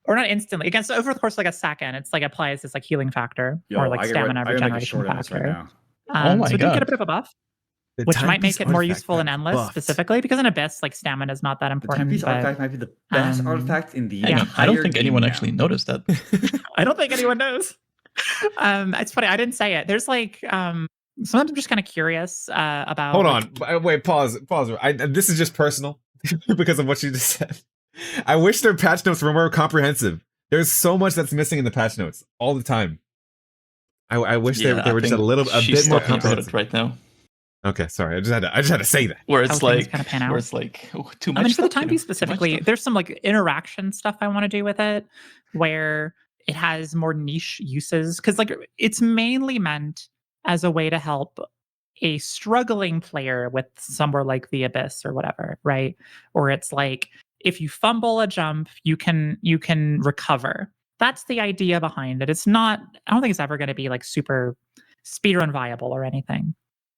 Or not instantly. Again, so over the course of like a second, it's like applies this like healing factor Yo, or like stamina I gotta make a regeneration short on this right factor. now. Oh my So it did get a God. bit of a buff, The which might timepiece make it more artifact useful in got Endless buffed. specifically, because in Abyss, like stamina is not that The important. timepiece But artifact might be the best artifact in the Hang on. entire I don't think game anyone now. actually noticed that. I don't think anyone knows. It's funny. I didn't say it. There's like sometimes I'm just kind of curious about. Hold like, on. Wait, pause. This is just personal because of what you just said. I wish their patch notes were more comprehensive. There's so much that's missing in the patch notes all the time. I wish they I were just a think she's bit more talking about comprehensive. it right now. Okay, sorry. I just had to say that. Where how it's things like, kind of pan out. where it's like too much. I mean, for the stuff, you know, timepiece too much specifically, stuff. there's some like interaction stuff I want to do with it, where it has more niche uses because like it's mainly meant as a way to help a struggling player with somewhere like the Abyss or whatever, right? Or it's like if you fumble a jump, you can recover. That's the idea behind it. It's not. I don't think it's ever going to be like super speedrun viable or anything.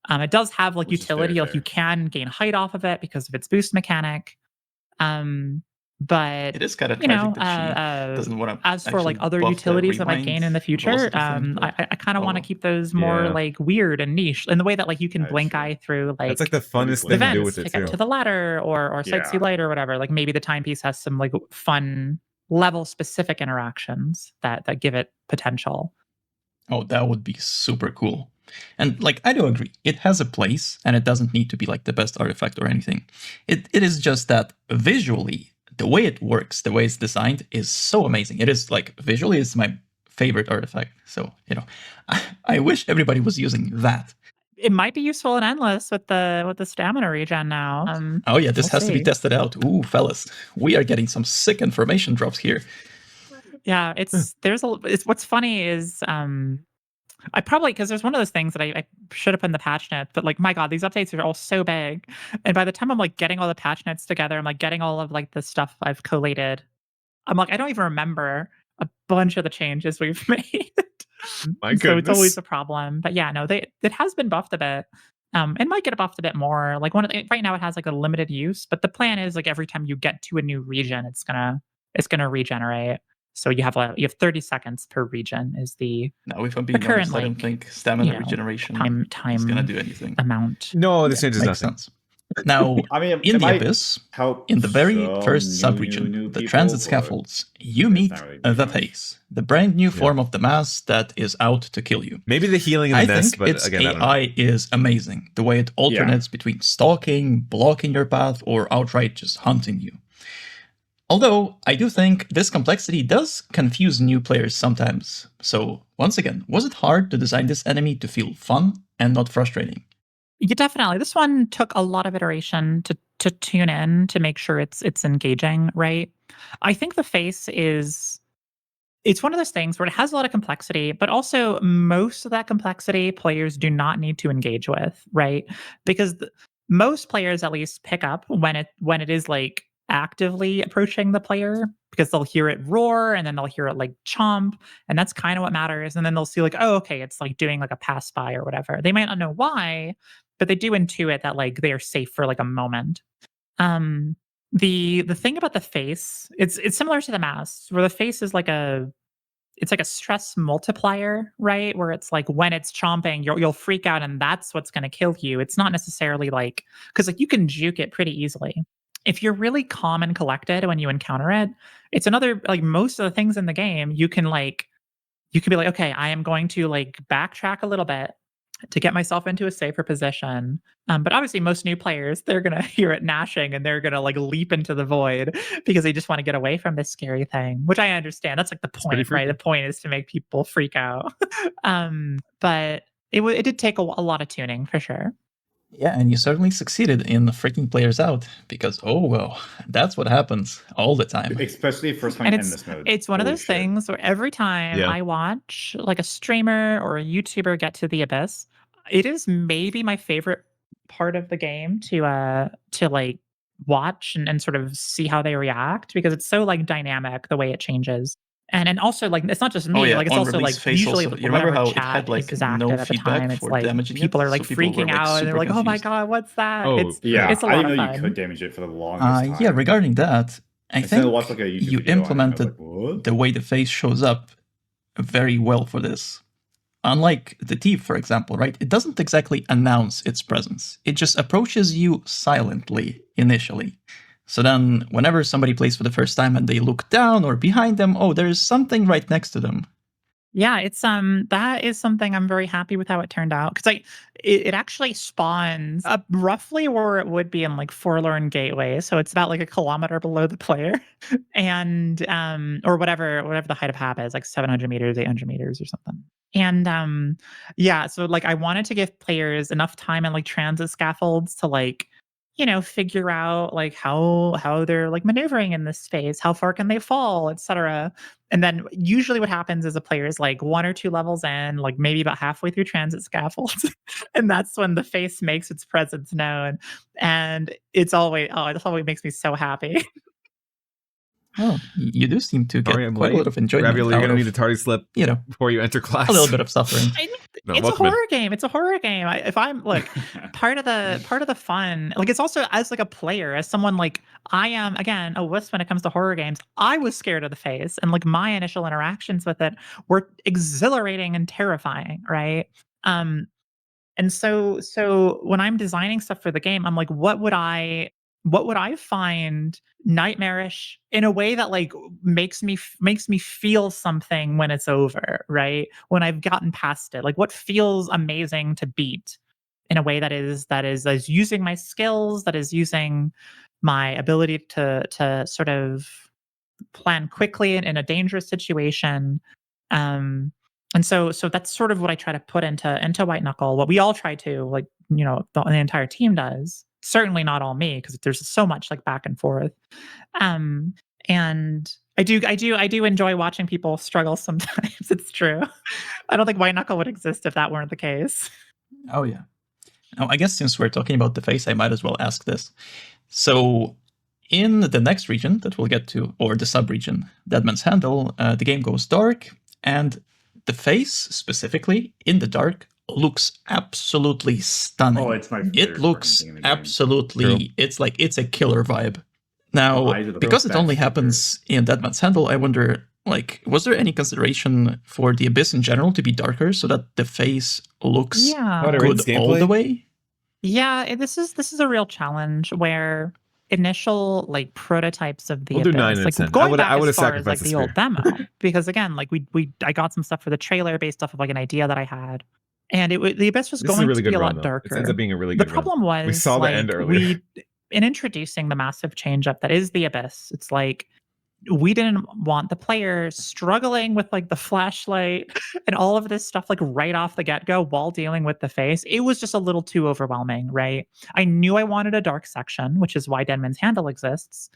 It does have like Which is utility, very like you fair. can gain height off of it because of its boost mechanic. But It is kind of you know, tragic that she doesn't want to. as for like other utilities that might gain in the future, I kind of want to keep those more Yeah. like weird and niche in the way that like you can That is blink true. eye through like That's like the funnest cool. thing to do events with to it get too. to the ladder or sightsee Yeah. light or whatever. Like maybe the timepiece has some like fun level specific interactions that give it potential. Oh, that would be super cool. And like, I do agree. It has a place, and it doesn't need to be like the best artifact or anything. It is just that visually, the way it works, the way it's designed, is so amazing. It is like visually, it's my favorite artifact. So you know, I wish everybody was using that. It might be useful in Endless with the stamina regen now. Oh yeah, this we'll has to be see. tested out. Ooh, fellas, we are getting some sick information drops here. Yeah, it's what's funny is I probably because there's one of those things that I should have put in the patch notes, but like my god, these updates are all so big, and by the time I'm like getting all the patch notes together, I'm like getting all of like the stuff I've collated. I'm like I don't even remember a bunch of the changes we've made. My So it's always goodness. a problem. But yeah, no, it has been buffed a bit. It might get buffed a bit more. Like right now it has like a limited use, but the plan is like every time you get to a new region, it's gonna regenerate. So you have 30 seconds per region is the Now, if I'm being current, honest, I don't like, think stamina you know, regeneration is gonna do anything. amount. No, this changes Makes nothing. sense. Now, I mean, in it the might Abyss, help in the very some first new subregion, the people, transit but scaffolds, you it's meet not really the doing much. Face, the brand new form of the mass that is out to kill you. Maybe the healing in the I nest, think but its again, I don't know. AI is amazing. The way it alternates between stalking, blocking your path, or outright just hunting you. Although, I do think this complexity does confuse new players sometimes. So, once again, was it hard to design this enemy to feel fun and not frustrating? Yeah, definitely. This one took a lot of iteration to tune in to make sure it's engaging, right? I think the face is it's one of those things where it has a lot of complexity, but also most of that complexity players do not need to engage with, right? Because most players at least pick up when it is like actively approaching the player because they'll hear it roar and then they'll hear it like chomp and that's kind of what matters and then they'll see like oh okay it's like doing like a pass by or whatever. They might not know why, but they do intuit that like they are safe for like a moment. Um the thing about the face, it's similar to the mask where the face is like a stress multiplier, right? Where it's like when it's chomping, you'll freak out and that's what's going to kill you. It's not necessarily like cuz like you can juke it pretty easily. If you're really calm and collected when you encounter it, it's another like most of the things in the game, you can be like, okay, I am going to like backtrack a little bit to get myself into a safer position. But obviously, most new players, they're going to hear it gnashing and they're going to like leap into the void because they just want to get away from this scary thing, which I understand. That's like the pretty point, right? The freaky. point is to make people freak out. But it did take a lot of tuning for sure. Yeah, and you certainly succeeded in freaking players out because, oh well, that's what happens all the time. Especially first time And in this mode. it's one of Holy those shit. things where every time Yeah. I watch like a streamer or a YouTuber get to the abyss, it is maybe my favorite part of the game to like watch and sort of see how they react because it's so like dynamic the way it changes. And also like it's not just Oh me, yeah, like it's on also release like face usually also. You remember whatever how it chat had like is no active at the feedback time, it's for like damaging it? people are like So people were freaking like out and they're super like, "Oh my confused. god, what's that?" Oh, It's Yeah, it's a I lot didn't of know fun. you could damage it for the longest time. Yeah, regarding that, I Instead of think watch, like, a YouTube you video on it, I was implemented like, what? the way the face shows up very well for this. Unlike the thief, for example, right? It doesn't exactly announce its presence. It just approaches you silently initially. So then, whenever somebody plays for the first time and they look down or behind them, oh, there's something right next to them. Yeah, it's that is something I'm very happy with how it turned out because it actually spawns up roughly where it would be in like Forlorn Gateway, so it's about like a kilometer below the player, and or whatever the height of Hab is, like 700 meters, 800 meters, or something. And yeah, so like I wanted to give players enough time and like transit scaffolds to like figure out like how they're like maneuvering in this space, how far can they fall, etc. And then usually what happens is a player is like 1 or 2 levels in, like maybe about halfway through transit scaffolds, and that's when the face makes its presence known. And it always makes me so happy. Well, you do seem to get Sorry, I'm quite a late. lot of enjoyment Ravioli, you're out gonna need a of, tardy slip you know, before you enter class. a little bit of suffering. I mean, No, it's a welcome in. horror game. It's a horror game. If I'm look, part of the fun, like it's also as like a player, as someone like I am again a wuss when it comes to horror games. I was scared of the face, and like my initial interactions with it were exhilarating and terrifying, right? Um, and so when I'm designing stuff for the game, I'm like, what would I find nightmarish in a way that like makes me feel something when it's over, right? When I've gotten past it. Like what feels amazing to beat in a way that is using my skills, that is using my ability to sort of plan quickly in a dangerous situation. And so that's sort of what I try to put into White Knuckle. What we all try to like, the entire team does. Certainly not all me because there's so much like back and forth. Um, and I do enjoy watching people struggle sometimes. It's true. I don't think White Knuckle would exist if that weren't the case. Oh, yeah. Now, I guess since we're talking about the face, I might as well ask this. So, in the next region that we'll get to, or the sub-region, Deadman's Handle, the game goes dark, and the face, specifically, in the dark, looks absolutely stunning. Oh, it's my It favorite looks fucking thing in the game. absolutely, it's a killer vibe. Now, eyes are the because it best only feature. happens in Deadman's Handle, I wonder, like, was there any consideration for the Abyss in general to be darker so that the face looks Yeah. Oh, to good rinse all gameplay? the way? Yeah, this is a real challenge where initial like prototypes of the We'll do 9 Abyss, and like 10. going I back would as have far as like sacrificed the the old spear. demo, because again, like I got some stuff for the trailer based off of like an idea that I had, and the Abyss was This is a going really to be good a run, lot though. It ends darker. up being a really The good run. problem was We saw the end like earlier. in introducing the massive change up that is the Abyss, it's like we didn't want the player struggling with like the flashlight and all of this stuff like right off the get-go while dealing with the face. It was just a little too overwhelming, right? I knew I wanted a dark section, which is why Deadman's Handle exists.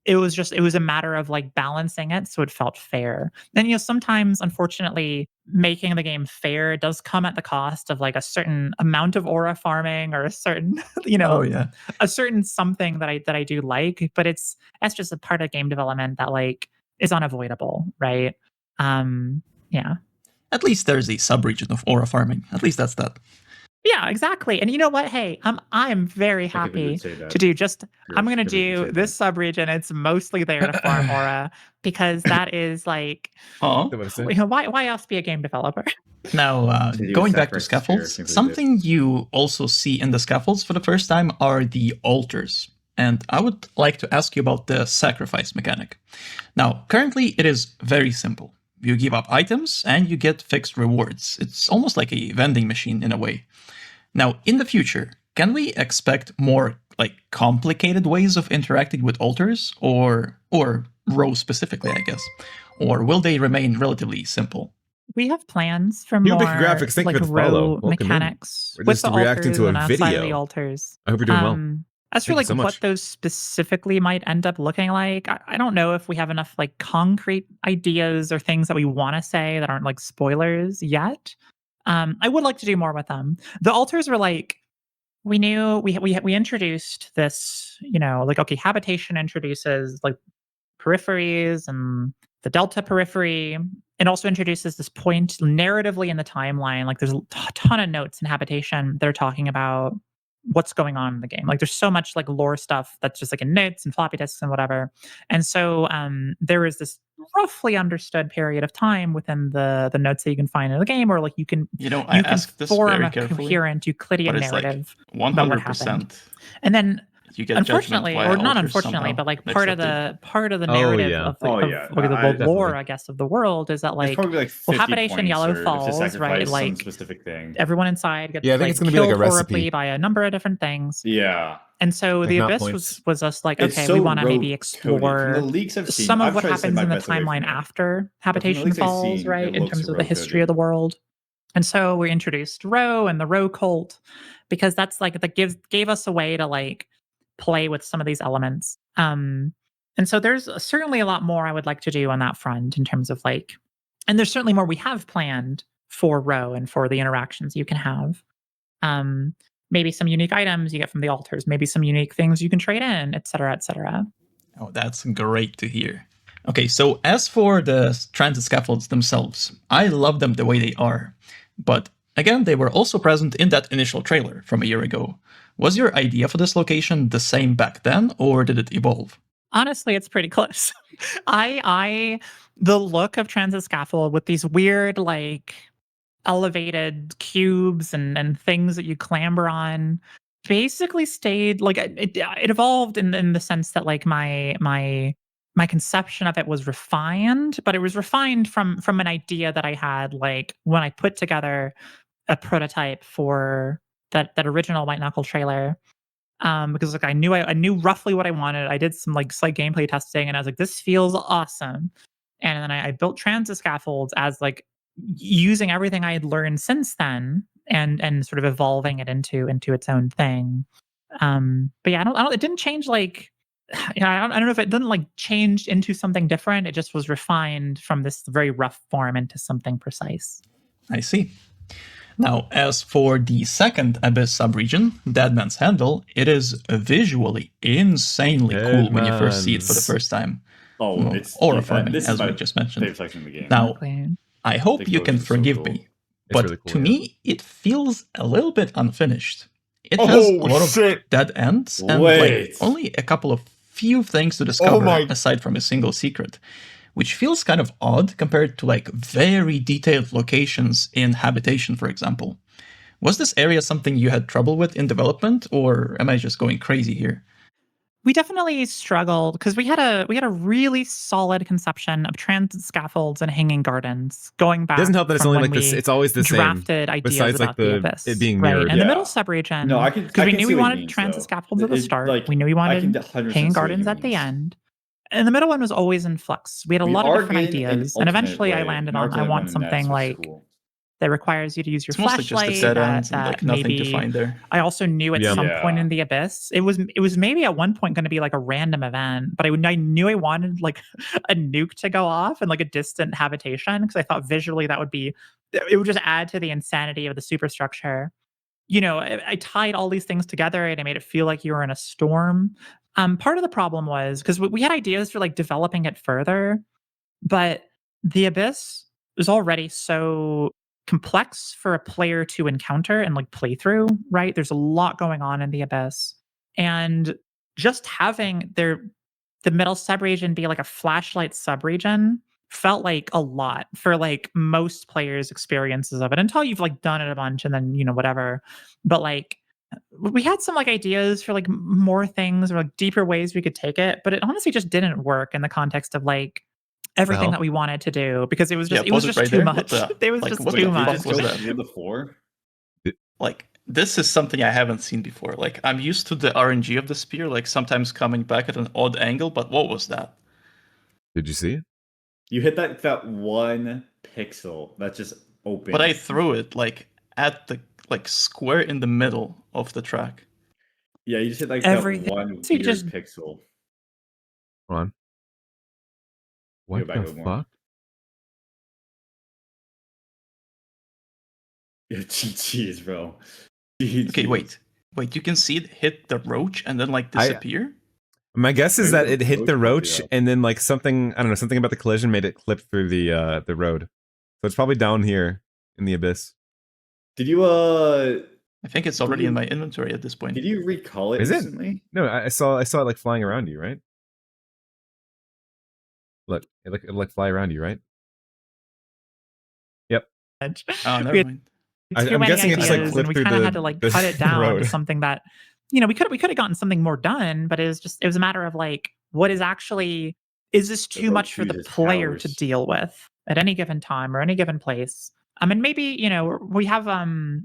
It was a matter of like balancing it so it felt fair. Then, sometimes, unfortunately, making the game fair does come at the cost of like a certain amount of aura farming or a certain, Oh yeah. a certain something that I do like, but that's just a part of game development that like is unavoidable, right? Yeah. At least there's a sub-region of aura farming. At least that's that. Yeah, exactly. And you know what? Hey, I'm very I could happy say that. to do just Yes, I'm gonna I could say do this subregion. It's mostly there to farm aura because that is like Oh. What was it? why else be a game developer? Now, So you going back to sacrifice the spirit, scaffolds, simply something you also see in the scaffolds for the first time are the altars. And I would like to ask you about the sacrifice mechanic. Now, currently it is very simple. You give up items and you get fixed rewards. It's almost like a vending machine in a way. Now, in the future, can we expect more like complicated ways of interacting with altars or rows specifically, I guess? Or will they remain relatively simple? We have plans for New more Big Graphics, thank you like for the follow. row Welcome in. mechanics We're with just the reacting altars to a and outside of the video. altars. I hope you're doing well. As for Thank you like so much. what those specifically might end up looking like, I don't know if we have enough like concrete ideas or things that we want to say that aren't like spoilers yet. I would like to do more with them. The altars were like we knew we introduced this, like okay, habitation introduces like peripheries and the delta periphery. It also introduces this point narratively in the timeline. Like there's a ton of notes in habitation that are talking about what's going on in the game. Like there's so much like lore stuff that's just like in notes and floppy disks and whatever. And so there is this roughly understood period of time within the notes that you can find in the game, or like you can I asked this form very a carefully, coherent Euclidean but it's narrative like about what happened. 100%. And then You get unfortunately, judgment or via not altars unfortunately, somehow but like mixed part up of the Oh, narrative yeah. of the, Oh, of, yeah. or the lore, definitely. I guess, of the world is that It's like probably like 50 habitation points Yellow or to Falls, right? sacrifice some Like specific thing. everyone inside gets Yeah, I think like it's gonna be like a killed horribly recipe. by a number of different things. Yeah. And so Like the not Abyss points. was us like, It's okay, so we want to maybe rote coded. From explore the leaks I've seen, some of I've what tried to stay happens my in the best away from timeline it. after But from the Habitation leaks I've Falls, seen, right? it In looks terms of the rote history of the coded. world. And so we introduced Row and the Row cult because that's like that gave us a way to like play with some of these elements. And so there's certainly a lot more I would like to do on that front in terms of like, and there's certainly more we have planned for Row and for the interactions you can have. Maybe some unique items you get from the altars, maybe some unique things you can trade in, et cetera, et cetera. Oh, that's great to hear. Okay, so as for the transit scaffolds themselves, I love them the way they are. But again, they were also present in that initial trailer from a year ago. Was your idea for this location the same back then, or did it evolve? Honestly, it's pretty close. The look of transit scaffold with these weird like elevated cubes and things that you clamber on basically stayed like it evolved in the sense that like my conception of it was refined, but it was refined from an idea that I had like when I put together a prototype for that original White Knuckle trailer. Because like I knew roughly what I wanted. I did some like slight gameplay testing and I was like, this feels awesome. And then I built transit scaffolds as like using everything I had learned since then and sort of evolving it into its own thing. But yeah, I don't it didn't change like I don't know if it didn't like change into something different. It just was refined from this very rough form into something precise. I see. Now, as for the second Abyss subregion, Deadman's Handle, it is visually insanely cool when you first see it for the first time. Oh, it's aura farming, this is as we my just mentioned. favorite section of the game. Now, Exactly. I hope The you can clothes are so forgive cool. me, It's but really cool, to yeah. me, it feels a little bit unfinished. It Oh, has a lot shit. of dead ends and Wait. like only a couple of few things to discover my- aside from a single secret, which feels kind of odd compared to like very detailed locations in Habitation, for example. Was this area something you had trouble with in development, or am I just going crazy here? We definitely struggled because we had a really solid conception of transit scaffolds and hanging gardens going back. It doesn't help that it's from only when like this. we It's always the same. drafted ideas Besides, like, about the the- Abyss, it being right? mirrored. And the middle Yeah. subregion, No, I can because we I can knew see we what he wanted means, transit though. scaffolds at the It- start. like, We knew we I can wanted 100% hanging see what he gardens at the means. end. And the middle one was always in flux. We had a We lot of are different getting an ideas, and alternate eventually I way, landed an on I alternate one want in something Nets, which is like cool. that requires you to use your It's mostly just the flashlight. dead ends and That like nothing to maybe find there. I also knew at Yeah. some point Yeah. in the abyss it was maybe at one point going to be like a random event, but I knew I wanted like a nuke to go off and like a distant habitation because I thought visually that would just add to the insanity of the superstructure. I tied all these things together and I made it feel like you were in a storm. Part of the problem was because we had ideas for like developing it further, but the abyss was already so complex for a player to encounter and like play through, right? There's a lot going on in the abyss. And just having the middle subregion be like a flashlight subregion felt like a lot for like most players' experiences of it until you've like done it a bunch and then, whatever. But like we had some like ideas for like more things or like deeper ways we could take it, but it honestly just didn't work in the context of like everything hell? that we wanted to do because it was Yeah, just pause it right too there. What much. the- It was like, just what too the much. fuck was that? Near the floor? Like, this is something I haven't seen before. Like, I'm used to the RNG of the spear, like sometimes coming back at an odd angle, but what was that? Did you see it? You hit that one pixel that just opened. But I threw it like at the like square in the middle of the track. Yeah, you just hit like Everything- that one so you weird just- pixel. Hold on. What Go back a the little more. fuck? Yeah, GG's, bro. Okay, GG's. wait. You can see it hit the roach and then like I- disappear. My guess is Maybe that the it hit the roach roach, fucked it up. and then like something, I don't know, something about the collision made it clip through the road. So it's probably down here in the abyss. Did you I think it's already in my inventory at this point. did you recall it Is it? instantly? No, I saw it like flying around you, right? Look, it like fly around you, right? Yep. Oh, We never had mind. too I'm many guessing it just like ideas, and clipped we through kind of the had to like the cut it down to road. something that we could have gotten something more done, but it was a matter of like what is this too road much for the uses player to towers. deal with at any given time or any given place. And maybe we have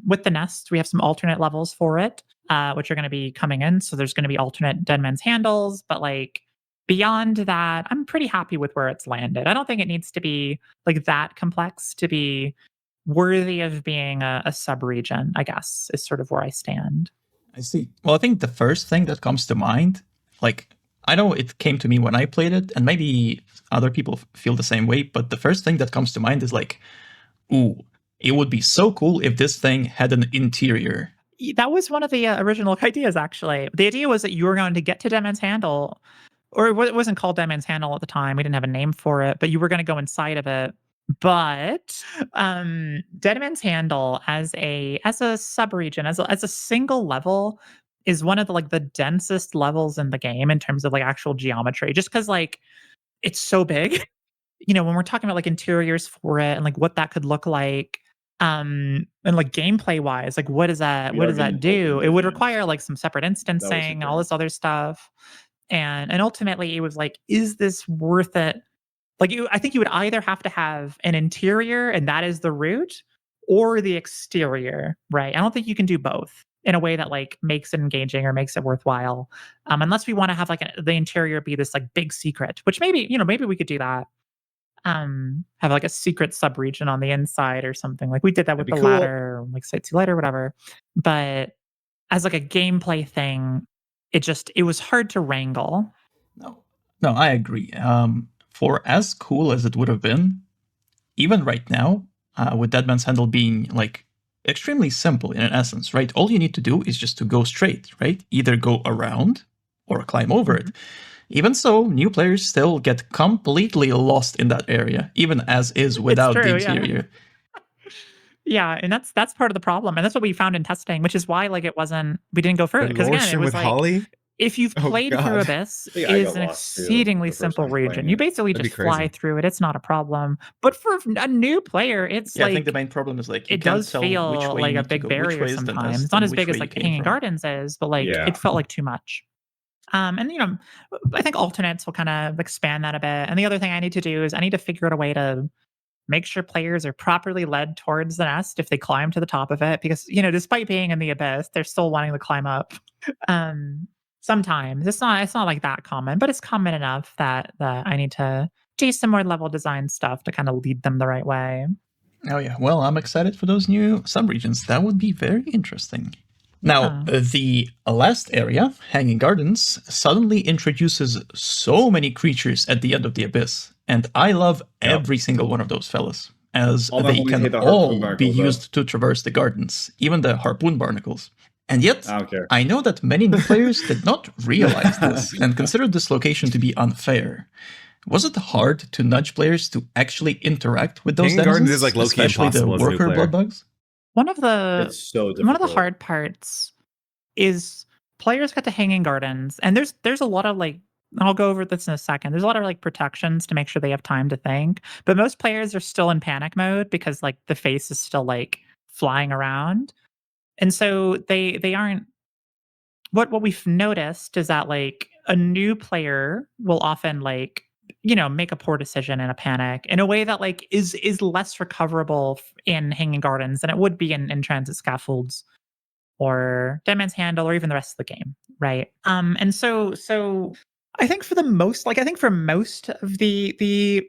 with the nest we have some alternate levels for it, which are going to be coming in. So there's going to be alternate Dead Man's Handles, but like beyond that, I'm pretty happy with where it's landed. I don't think it needs to be like that complex to be worthy of being a sub-region, I guess, is sort of where I stand. I see. Well, I think the first thing that comes to mind, like, I know it came to me when I played it, and maybe other people feel the same way, but the first thing that comes to mind is like, ooh, it would be so cool if this thing had an interior. That was one of the original ideas, actually. The idea was that you were going to get to Dead Man's Handle, or it wasn't called Dead Man's Handle at the time. We didn't have a name for it, but you were going to go inside of it. But Dead Man's Handle as a sub-region, as a single level, is one of the densest levels in the game in terms of like actual geometry. Just because like it's so big, when we're talking about like interiors for it and like what that could look like, and like gameplay wise, like what does that We are getting do? open It would visions. require like some separate instancing, all this other stuff, and ultimately it was like, is this worth it? Like I think you would either have to have an interior and that is the route, or the exterior, right? I don't think you can do both in a way that like makes it engaging or makes it worthwhile, unless we want to have like the interior be this like big secret, which maybe we could do that. Have like a secret sub-region on the inside or something. Like we did that with That'd the be cool. ladder, or like Site 2 Light or whatever. But as like a gameplay thing, it was hard to wrangle. No, I agree. For as cool as it would have been, even right now, with Dead Man's Handle being like extremely simple in essence, right? All you need to do is just to go straight, right? Either go around or climb over it. Even so, new players still get completely lost in that area, even as is without the true, yeah. interior. Yeah, and that's part of the problem, and that's what we found in testing, which is why like we didn't go further, because again, it was with like Holly? if you've Oh, played through God. Abyss, I think it I is got an lost, too, exceedingly the first simple time region. playing You it. basically That'd be just fly crazy. through it; it's not a problem. But for a new player, it's Yeah, like I think the main problem is like you it can't does tell which feel way like you a need to big go, which barrier way is the sometimes. nest, It's not and as which big way as you like came Hanging from. Gardens is, but like Yeah. it felt like too much. And I think alternates will kind of expand that a bit. And the other thing I need to do is I need to figure out a way to make sure players are properly led towards the nest if they climb to the top of it, because despite being in the abyss, they're still wanting to climb up. sometimes. It's not like that common, but it's common enough that I need to do some more level design stuff to kind of lead them the right way. Oh yeah, well, I'm excited for those new subregions. That would be very interesting. Now, the last area, Hanging Gardens, suddenly introduces so many creatures at the end of the Abyss, and I love every single one of those fellas, as All my they homies can hate the harpoon all be barnacles, though. used to traverse the gardens, even the harpoon barnacles. And yet, I don't care. I know that many new players did not realize this and considered this location to be unfair. Was it hard to nudge players to actually interact with those Hanging Gardens denizens, is, like, low-key especially the impossible as a new worker player. bloodbugs? One of the It's so difficult. hard parts is players get to Hanging Gardens, and there's a lot of like, I'll go over this in a second. There's a lot of like protections to make sure they have time to think, but most players are still in panic mode because like the face is still like flying around, and so they aren't. What we've noticed is that like a new player will often like, make a poor decision in a panic in a way that like is less recoverable in Hanging Gardens than it would be in Transit Scaffolds or Dead Man's Handle or even the rest of the game, right? And so I think for most of the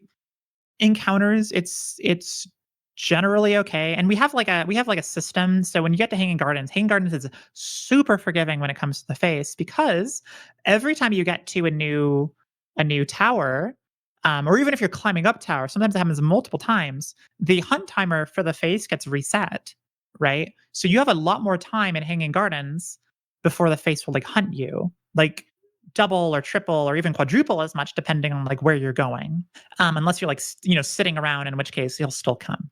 encounters, it's generally okay. And we have like a system. So when you get to Hanging Gardens is super forgiving when it comes to the face, because every time you get to a new tower, or even if you're climbing up tower, sometimes it happens multiple times, the hunt timer for the face gets reset, right? So you have a lot more time in Hanging Gardens before the face will like hunt you, like double or triple or even quadruple as much, depending on like where you're going. Unless you're like sitting around, in which case he'll still come.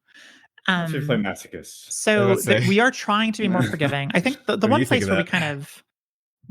Unless you play masochist. So was gonna say. we are trying to be more forgiving. I think the What do one you think place of where we that? kind of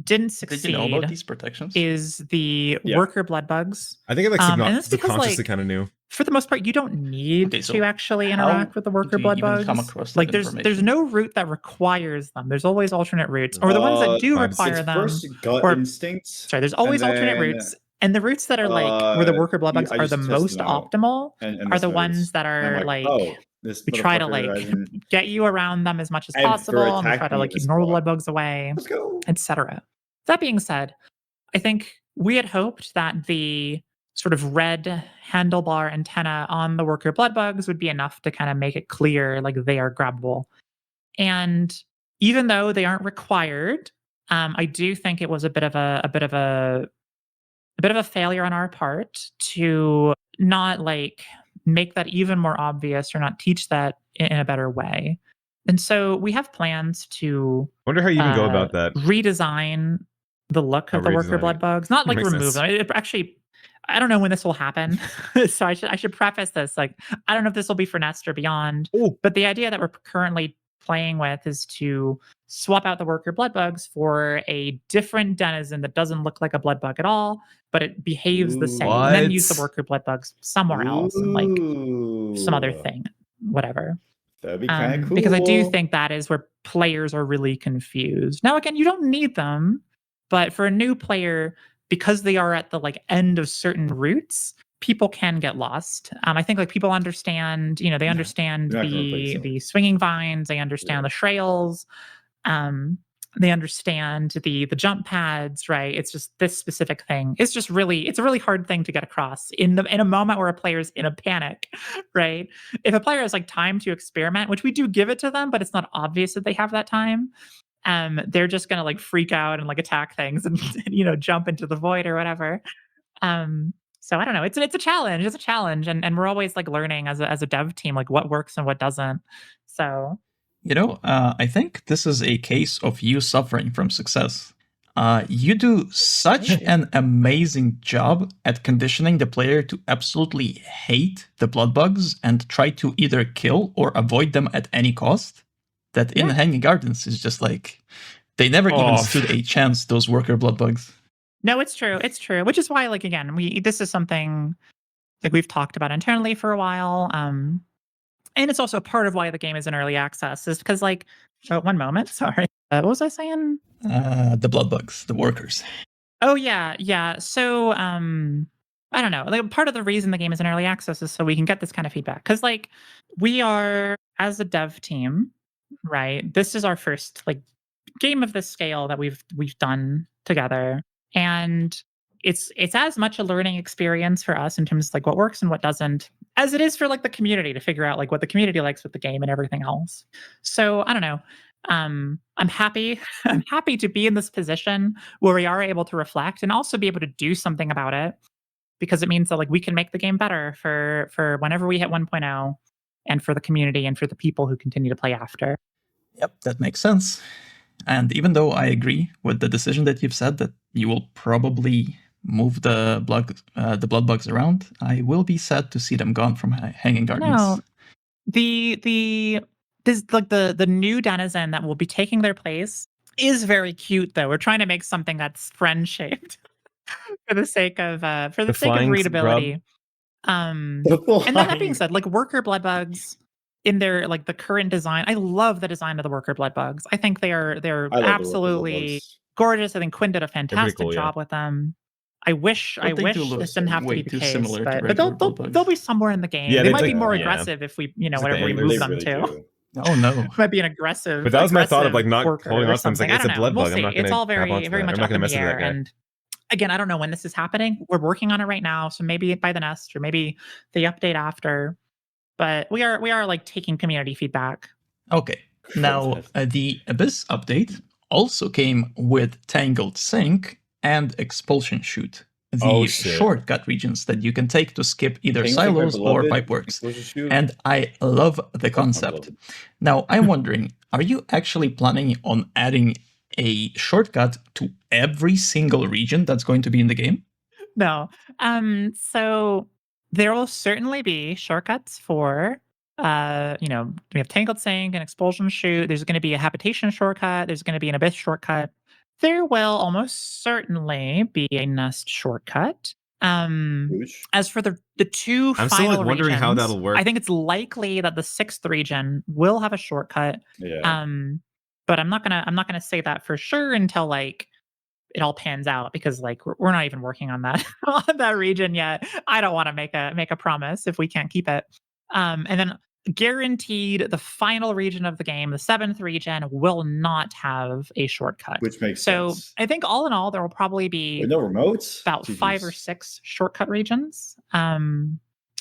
didn't Did you know about succeed these protections? is the Yeah. worker blood bugs. I think it like And it's because, subconsciously like, kind of new. For the most part, you don't need Okay, so to actually how interact with the worker do you blood even bugs. come across that Like there's information? no route that requires them. There's always alternate routes, or the ones that do vibes. require It's them. first gut or- instinct. Sorry, there's always and alternate then, routes, and the routes that are like where the worker blood bugs I are the just test most them out optimal and are the this ones notice. that And are I'm like, oh, this we try to motherfucker like hasn't- get you around them as much as ever possible, and we try attacked to me like at this ignore the blood spot. bugs away, Let's go. etc. That being said, I think we had hoped that the sort of red handlebar antenna on the worker blood bugs would be enough to kind of make it clear like they are grabbable. And even though they aren't required, I do think it was a bit of a failure on our part to not like make that even more obvious or not teach that in a better way. And so we have plans to Wonder how you even go about that. redesign the look How of the worker redesign blood it. bugs. Not like Makes remove sense. them. It actually, I don't know when this will happen. So I should preface this. Like, I don't know if this will be for Nest or beyond. Oh. But the idea that we're currently playing with is to swap out the worker blood bugs for a different denizen that doesn't look like a blood bug at all, but it behaves the same. And then use the What? worker blood bugs somewhere else and like some other thing, whatever. That'd be kind of cool. Because I do think that is where players are really confused. Now, again, you don't need them, but for a new player, because they are at the like end of certain routes, people can get lost. I think like people understand, they understand You're not gonna replace them. the swinging vines, they understand the trails, they understand the jump pads, right? It's just this specific thing. It's a really hard thing to get across in a moment where a player's in a panic, right? If a player has like time to experiment, which we do give it to them, but it's not obvious that they have that time, they're just gonna like freak out and like attack things and jump into the void or whatever. So I don't know. It's a challenge. It's a challenge, and we're always like learning as a dev team like what works and what doesn't. So I think this is a case of you suffering from success. You do such an amazing job at conditioning the player to absolutely hate the blood bugs and try to either kill or avoid them at any cost, that in Hanging Gardens is just like, they never even stood a chance, those worker blood bugs. no, it's true. It's true. Which is why, like, again, this is something like we've talked about internally for a while. And it's also part of why the game is in early access, is because like, one moment, sorry. What was I saying? The blood bugs, the workers. Oh yeah. So I don't know. Like part of the reason the game is in early access is so we can get this kind of feedback. Because like we are, as a dev team, right? This is our first like game of this scale that we've done together, and it's as much a learning experience for us in terms of like what works and what doesn't, as it is for like the community to figure out like what the community likes with the game and everything else. So I don't know. I'm happy. I'm happy to be in this position where we are able to reflect and also be able to do something about it, because it means that like we can make the game better for whenever we hit 1.0, and for the community and for the people who continue to play after. Yep, that makes sense. And even though I agree with the decision that you've said that you will probably move the blood bugs around, I will be sad to see them gone from Hanging Gardens. No, the new denizen that will be taking their place is very cute though. We're trying to make something that's friend shaped for the sake of readability. And then that being said, like worker blood bugs in their like the current design, I love the design of the worker blood bugs. I think they're I love the worker blood absolutely bugs. gorgeous. I think Quinn did a fantastic cool, yeah. job with them. I wish But they do look this didn't have to way be the too case, similar to but regular they'll blood bugs. they'll be somewhere in the game. Yeah, they they might be take- more yeah. aggressive if we, you know, It's like whatever we the move They them really to. do. Oh no. Might be an aggressive. But that was my thought of like not worker holding or on to them. It's like something. it's I a don't blood know. We'll bug. I'm see. not gonna It's all grab very onto very that. much I'm not up gonna in mess the with air. that guy. And again, I don't know when this is happening. We're working on it right now, so maybe by the nest or maybe the update after. But we are like taking community feedback. Okay. Now, the Abyss update also came with Tangled Sink and Expulsion Chute, the Oh, shit. shortcut regions that you can take to skip either Tangled Sink, my silos or beloved, pipeworks. Expulsion Chute. And I love the concept. beloved. Now, I'm wondering, are you actually planning on adding a shortcut to every single region that's going to be in the game? No. So there will certainly be shortcuts for we have Tangled Sink and Expulsion Chute. There's going to be a habitation shortcut. There's going to be an Abyss shortcut. There will almost certainly be a nest shortcut. Huge. As for the two I'm final still like wondering how regions, that'll work. I think it's likely that the 6th region will have a shortcut. Yeah. But I'm not gonna say that for sure until like it all pans out, because like we're not even working on that on that region yet. I don't want to make a promise if we can't keep it. And then guaranteed the final region of the game, the 7th region, will not have a shortcut. Which makes So sense. I think all in all there will probably be With no remotes? about Jesus. 5 or 6 shortcut regions.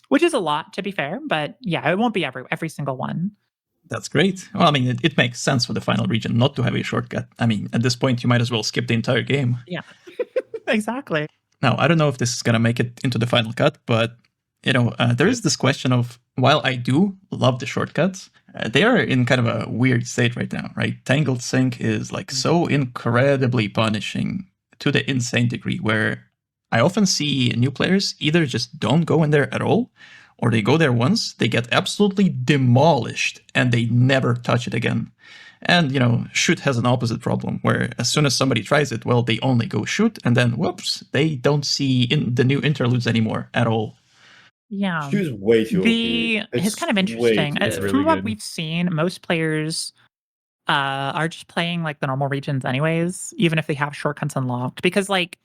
Which is a lot, to be fair, but yeah, it won't be every single one. That's great. Well, I mean, it makes sense for the final region not to have a shortcut. I mean, at this point, you might as well skip the entire game. Yeah, exactly. Now, I don't know if this is going to make it into the final cut, but, there is this question of, while I do love the shortcuts, they are in kind of a weird state right now, right? Tangled Sink is like so incredibly punishing to the insane degree where I often see new players either just don't go in there at all, or they go there once, they get absolutely demolished, and they never touch it again. And, Shoot has an opposite problem, where as soon as somebody tries it, well, they only go Shoot, and then, whoops, they don't see the new interludes anymore at all. Yeah. She was way too It's kind of interesting. It's really From what good. we've seen, most players are just playing like the normal regions anyways, even if they have shortcuts unlocked, because like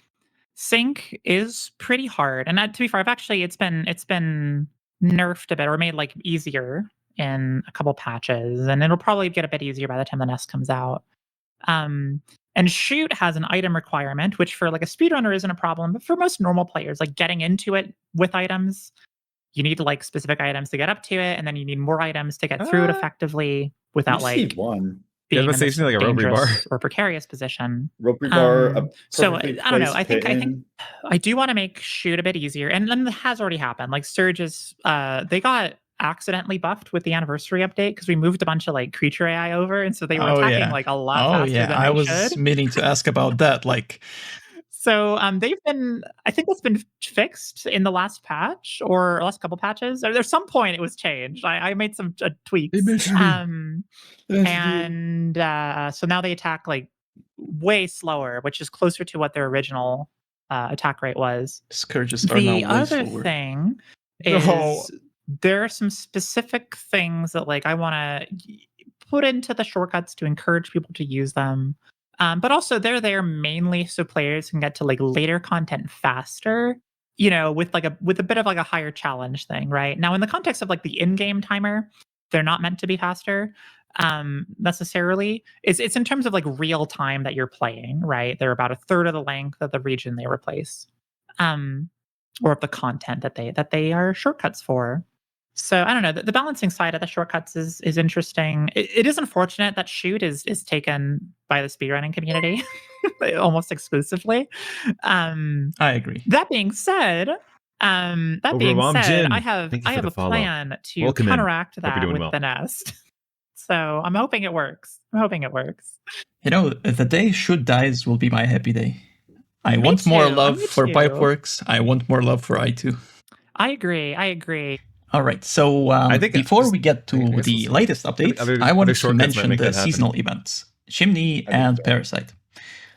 Sync is pretty hard. And to be fair, it's been nerfed a bit or made like easier in a couple patches, and it'll probably get a bit easier by the time the nest comes out. And Shoot has an item requirement, which for like a speedrunner isn't a problem, but for most normal players, like getting into it with items, you need like specific items to get up to it, and then you need more items to get through it effectively without like one. being in must this say like a rope rebar. dangerous or precarious position. Rope rebar. So I don't know. I think I do want to make Shoot a bit easier, and then it has already happened. Like Surge's, they got accidentally buffed with the anniversary update because we moved a bunch of like creature AI over, and so they were attacking like a lot faster than I they was should. meaning to ask about that. Like, so I think that's been fixed in the last patch or last couple patches. Or there's some point it was changed. I made some tweaks. And so now they attack like way slower, which is closer to what their original attack rate was. Scourges are now The way other slower. thing is there are some specific things that like I want to put into the shortcuts to encourage people to use them. But also they're there mainly so players can get to like later content faster, with a bit of like a higher challenge thing, right? Now in the context of like the in-game timer, they're not meant to be faster, necessarily. It's in terms of like real time that you're playing, right? They're about a third of the length of the region they replace, or of the content that they are shortcuts for. So I don't know. The balancing side of the shortcuts is interesting. It is unfortunate that shoot is taken by the speedrunning community almost exclusively. I agree. That being said, Overwhelmed Jin, I have thank you for the a follow. plan to Welcome in. counteract Hope you're that doing with well. the nest. So I'm hoping it works. You know, the day shoot dies will be my happy day. I Me want more too, love me for too. Pipeworks. I want more love for I2. I agree. All right, so I think before just- we get I to guess we'll the see. latest update, Other I wanted to shortcuts might mention make the that happen. seasonal events, Chimney I think and so. Parasite.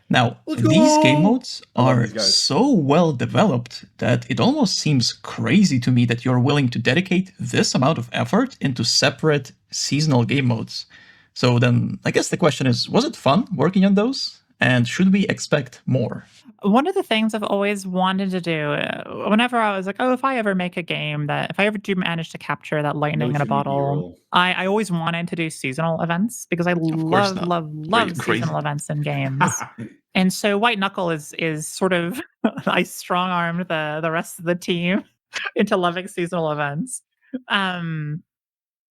Now, Let's these game go! modes I love are these guys. so well developed that it almost seems crazy to me that you're willing to dedicate this amount of effort into separate seasonal game modes. So then, I guess the question is, was it fun working on those? And should we expect more? One of the things I've always wanted to do, whenever I was like, oh, if I ever make a game if I ever do manage to capture that lightning in a Jimmy bottle, B-roll. I always wanted to do seasonal events because I course not. love Are you crazy? seasonal events in games. And so White Knuckle is sort of I strong armed the rest of the team into loving seasonal events.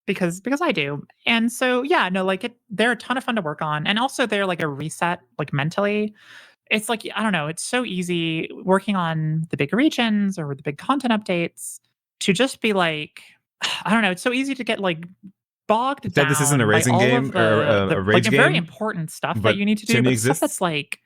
Because I do. And so yeah, no, like they're a ton of fun to work on. And also they're like a reset, like mentally. It's like, I don't know, it's so easy working on the big regions or the big content updates to just be like, I don't know, it's so easy to get like bogged You down said this isn't a racing by all game of the, or a the rage like very game, important stuff but that you need to do, Chimney but the stuff exists? that's like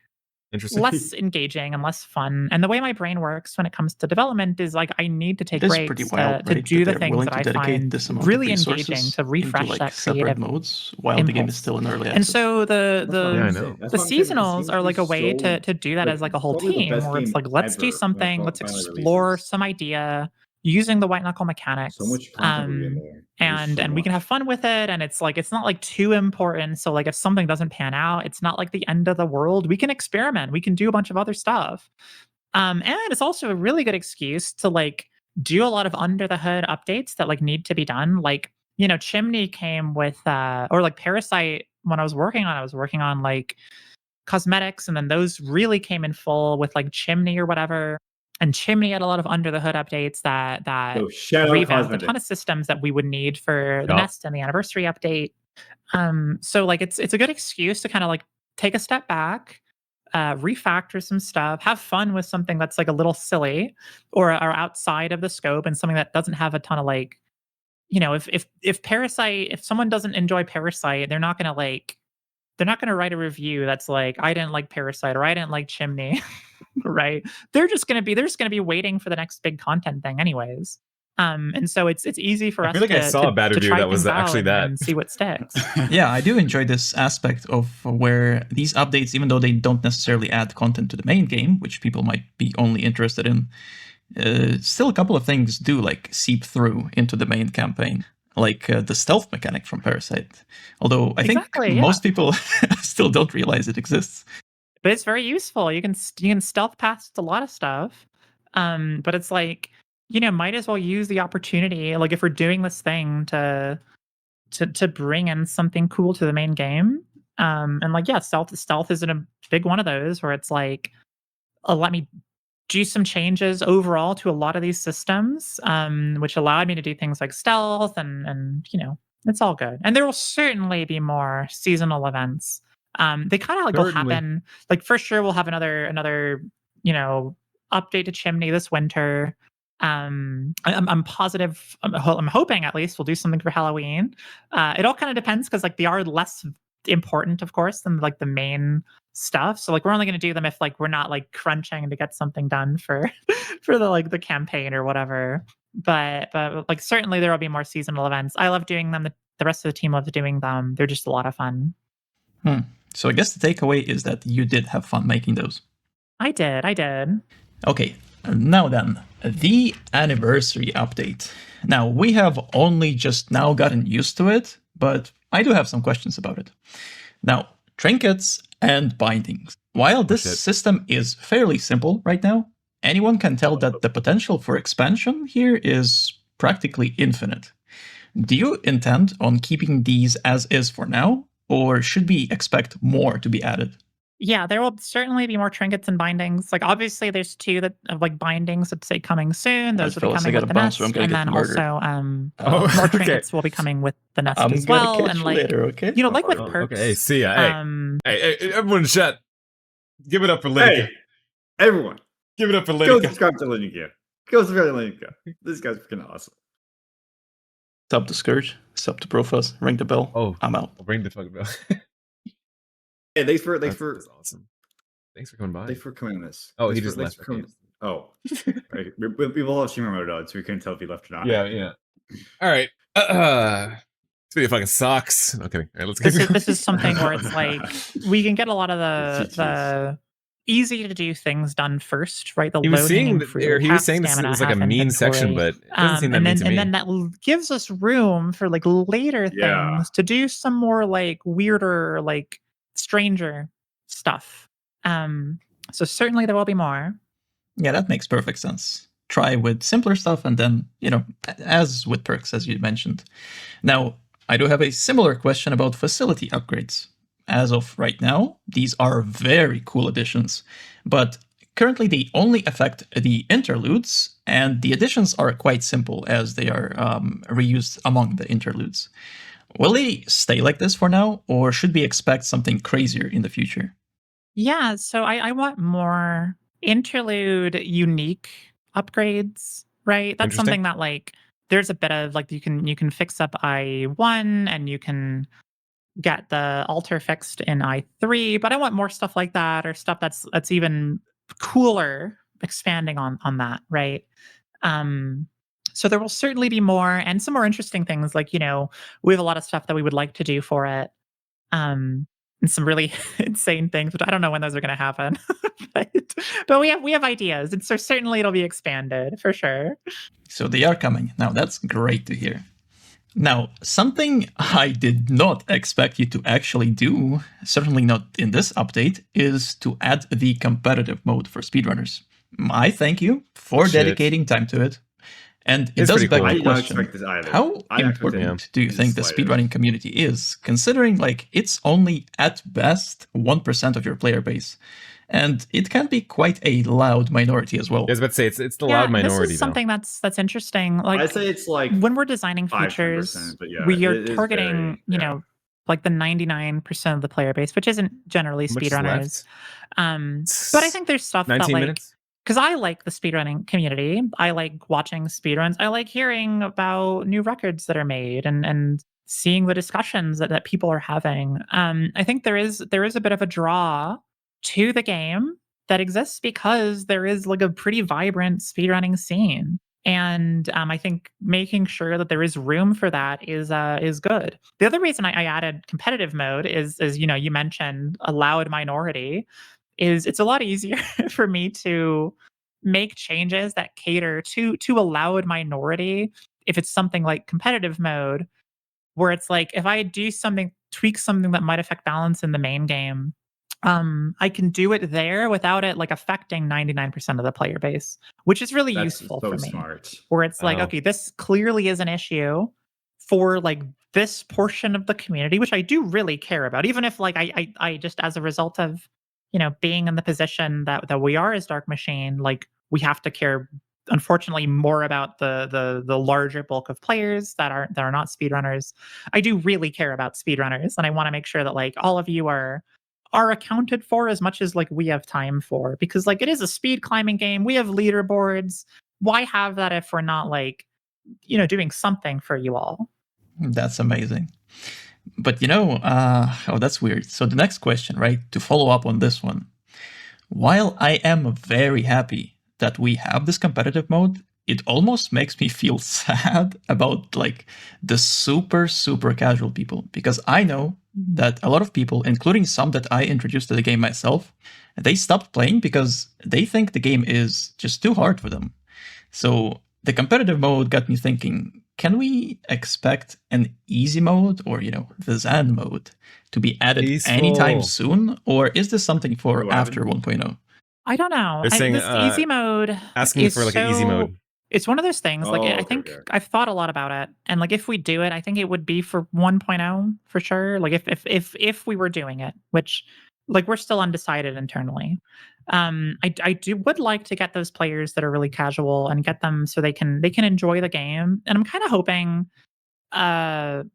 Interesting. less engaging and less fun. And the way my brain works when it comes to development is like I need to take It is breaks pretty wild, to right? do that the they're things willing that to I dedicate find this amount really of engaging resources to refresh into like that separate creative modes while the game is impulse. still in early access. And so That's what I'm Yeah, I saying. know. That's the what I'm saying. It seasonals seems are like a way so, to do that like, as like a whole probably the team best where it's game like, let's do ever when it something, let's finally explore releases. some idea using the White Knuckle mechanics. So much content will be in there. There's so and we can much. have fun with it. And it's like, it's not like too important. So like if something doesn't pan out, it's not like the end of the world. We can experiment. We can do a bunch of other stuff. And it's also a really good excuse to like do a lot of under the hood updates that like need to be done. Like, you know, Chimney came with or like Parasite when I was working on like cosmetics, and then those really came in full with like Chimney or whatever. And Chimney had a lot of under the hood updates that So shout out revamped a Cosmetic. ton of systems that we would need for the Yup. Nest and the anniversary update. So like it's a good excuse to kind of like take a step back, refactor some stuff, have fun with something that's like a little silly or outside of the scope, and something that doesn't have a ton of like, you know, if Parasite, if someone doesn't enjoy Parasite, they're not gonna write a review that's like, I didn't like Parasite or I didn't like Chimney, right? They're just gonna be waiting for the next big content thing anyways. And so it's easy for I us feel like I saw a bad to review try that was things out actually that. and see what sticks. Yeah, I do enjoy this aspect of where these updates, even though they don't necessarily add content to the main game, which people might be only interested in, still a couple of things do like seep through into the main campaign, like the stealth mechanic from Parasite. Although I Exactly, think yeah. most people still don't realize it exists. But it's very useful. You can stealth past a lot of stuff. But it's like, you know, might as well use the opportunity. Like if we're doing this thing to bring in something cool to the main game. And like, yeah, stealth is a big one of those where it's like, let me do some changes overall to a lot of these systems, which allowed me to do things like stealth and you know, it's all good. And there will certainly be more seasonal events. They kind of like will Certainly. happen. Like for sure, we'll have another you know, update to Chimney this winter. I'm positive. I'm hoping at least we'll do something for Halloween. It all kind of depends because like they are less important, of course, than like the main stuff. So like we're only going to do them if like we're not like crunching to get something done for for the like the campaign or whatever. But like certainly there will be more seasonal events. I love doing them. The rest of the team loves doing them. They're just a lot of fun. So I guess the takeaway is that you did have fun making those. I did. Okay, now then, the anniversary update. Now, we have only just now gotten used to it, but I do have some questions about it. Now, trinkets and bindings. While this shit. system is fairly simple right now, anyone can tell that the potential for expansion here is practically infinite. Do you intend on keeping these as is for now, or should we expect more to be added? Yeah, there will certainly be more trinkets and bindings. Like, obviously, there's 2 that of, like, bindings that say coming soon. Those will be fellas, I coming gotta with the bounce or I'm nest, gonna and get then murdered. also, Oh, more okay. trinkets will be coming with the nest I'm as gonna well. catch And you like, later, okay? you know, like with Oh, perks. Okay, hey, see ya. Hey, hey, everyone in chat, give it up for Lini-cuh. Hey, everyone, Give it up for go Lini-cuh. subscribe to Lini-cuh. Go subscribe to Lini-cuh. This guy's freaking awesome. Sub to Scourge, sub to Profus, ring the bell. Oh, I'm out. I'll bring the fucking bell. Hey, thanks for That's awesome. Thanks for coming by. thanks for coming on this. Oh, Thanks he for- just thanks left. for coming- Okay. Oh, right. We both have streamer mode on, so we couldn't tell if he left or not. Yeah. All right. This video fucking sucks. No kidding. All right, let's get This is something where it's like we can get a lot of Jeez. the easy to do things done first, right? The He was low saying hanging that, fruit, or like he was half saying this stamina, was like a half mean section, inventory. but it doesn't seem that mean to me. And then that gives us room for like later Yeah. things to do some more like weirder, like stranger stuff. So certainly there will be more. Yeah, that makes perfect sense. Try with simpler stuff and then, as with perks, as you mentioned. Now, I do have a similar question about facility upgrades. As of right now, these are very cool additions, but currently they only affect the interludes, and the additions are quite simple as they are reused among the interludes. Will they stay like this for now, or should we expect something crazier in the future? Yeah, so I want more interlude unique upgrades, right? That's Interesting. something that like there's a bit of like you can fix up I1 and you can get the altar fixed in I3, but I want more stuff like that or stuff that's even cooler expanding on that, right? So there will certainly be more and some more interesting things like, we have a lot of stuff that we would like to do for it. And some really insane things, but I don't know when those are going to happen. but we have ideas, and so certainly it'll be expanded for sure. So they are coming. Now that's great to hear. Now, something I did not expect you to actually do, certainly not in this update, is to add the competitive mode for speedrunners. I thank you for dedicating time to it. And it It's does pretty beg cool. I the did not question, expect this either. how I actually important didn't. do you in the think the slightest. speedrunning community is, considering like it's only at best 1% of your player base? And it can be quite a loud minority as well. I was about to say it's the loud minority. This is something that's interesting. Like I'd say it's like when we're designing 5-10%, features, but yeah, we are it is targeting, very- like the 99% of the player base, which isn't generally How much is speedrunners. left? But I think there's stuff that 19 like minutes. because I like the speedrunning community. I like watching speedruns. I like hearing about new records that are made and seeing the discussions that people are having. I think there is a bit of a draw to the game that exists because there is like a pretty vibrant speedrunning scene. And I think making sure that there is room for that is good. The other reason I added competitive mode is you mentioned a loud minority. Is it's a lot easier for me to make changes that cater to a loud minority if it's something like competitive mode, where it's like if I do something, tweak something that might affect balance in the main game, I can do it there without it like affecting 99% of the player base, which is really That's useful so for me. smart. Where it's like, Oh. okay, this clearly is an issue for like this portion of the community, which I do really care about, even if like I just as a result of being in the position that we are as Dark Machine, like we have to care unfortunately more about the larger bulk of players that are not speedrunners. I do really care about speedrunners, and I want to make sure that like all of you are accounted for as much as like we have time for, because like it is a speed climbing game. We have leaderboards. Why have that if we're not like doing something for you all? That's amazing. But that's weird. So the next question, right, to follow up on this one. While I am very happy that we have this competitive mode, it almost makes me feel sad about like the super, super casual people, because I know that a lot of people, including some that I introduced to the game myself, they stopped playing because they think the game is just too hard for them. So the competitive mode got me thinking, can we expect an easy mode or, the Zan mode to be added anytime soon? Or is this something for after 1.0? I don't know. They're saying, This easy mode asking is for like an easy mode. It's one of those things, like, Oh, I okay, think okay. I've thought a lot about it, and, like, if we do it, I think it would be for 1.0 for sure, like, if we were doing it, which, like, we're still undecided internally. I would like to get those players that are really casual and get them so they can enjoy the game, and I'm kinda hoping,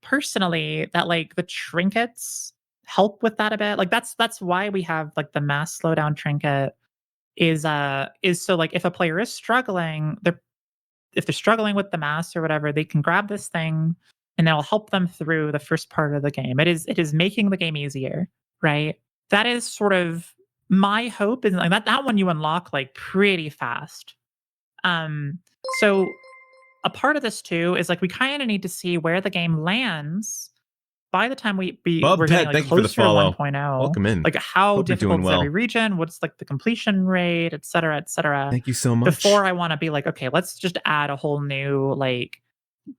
personally, that, like, the trinkets help with that a bit, like, that's why we have, like, the mass slowdown trinket is so, like, if a player is struggling, if they're struggling with the mass or whatever, they can grab this thing and it'll help them through the first part of the game. It is making the game easier, right? That is sort of my hope, is like that one you unlock like pretty fast. Um so a part of this too is like we kind of need to see where the game lands by the time Bub we're getting Pet, like thank you for the closer to follow. 1.0, Welcome in. like how Hope you're doing difficult is every well. region, what's like the completion rate, et cetera, et cetera, Thank you so much. before I want to be like, okay, let's just add a whole new like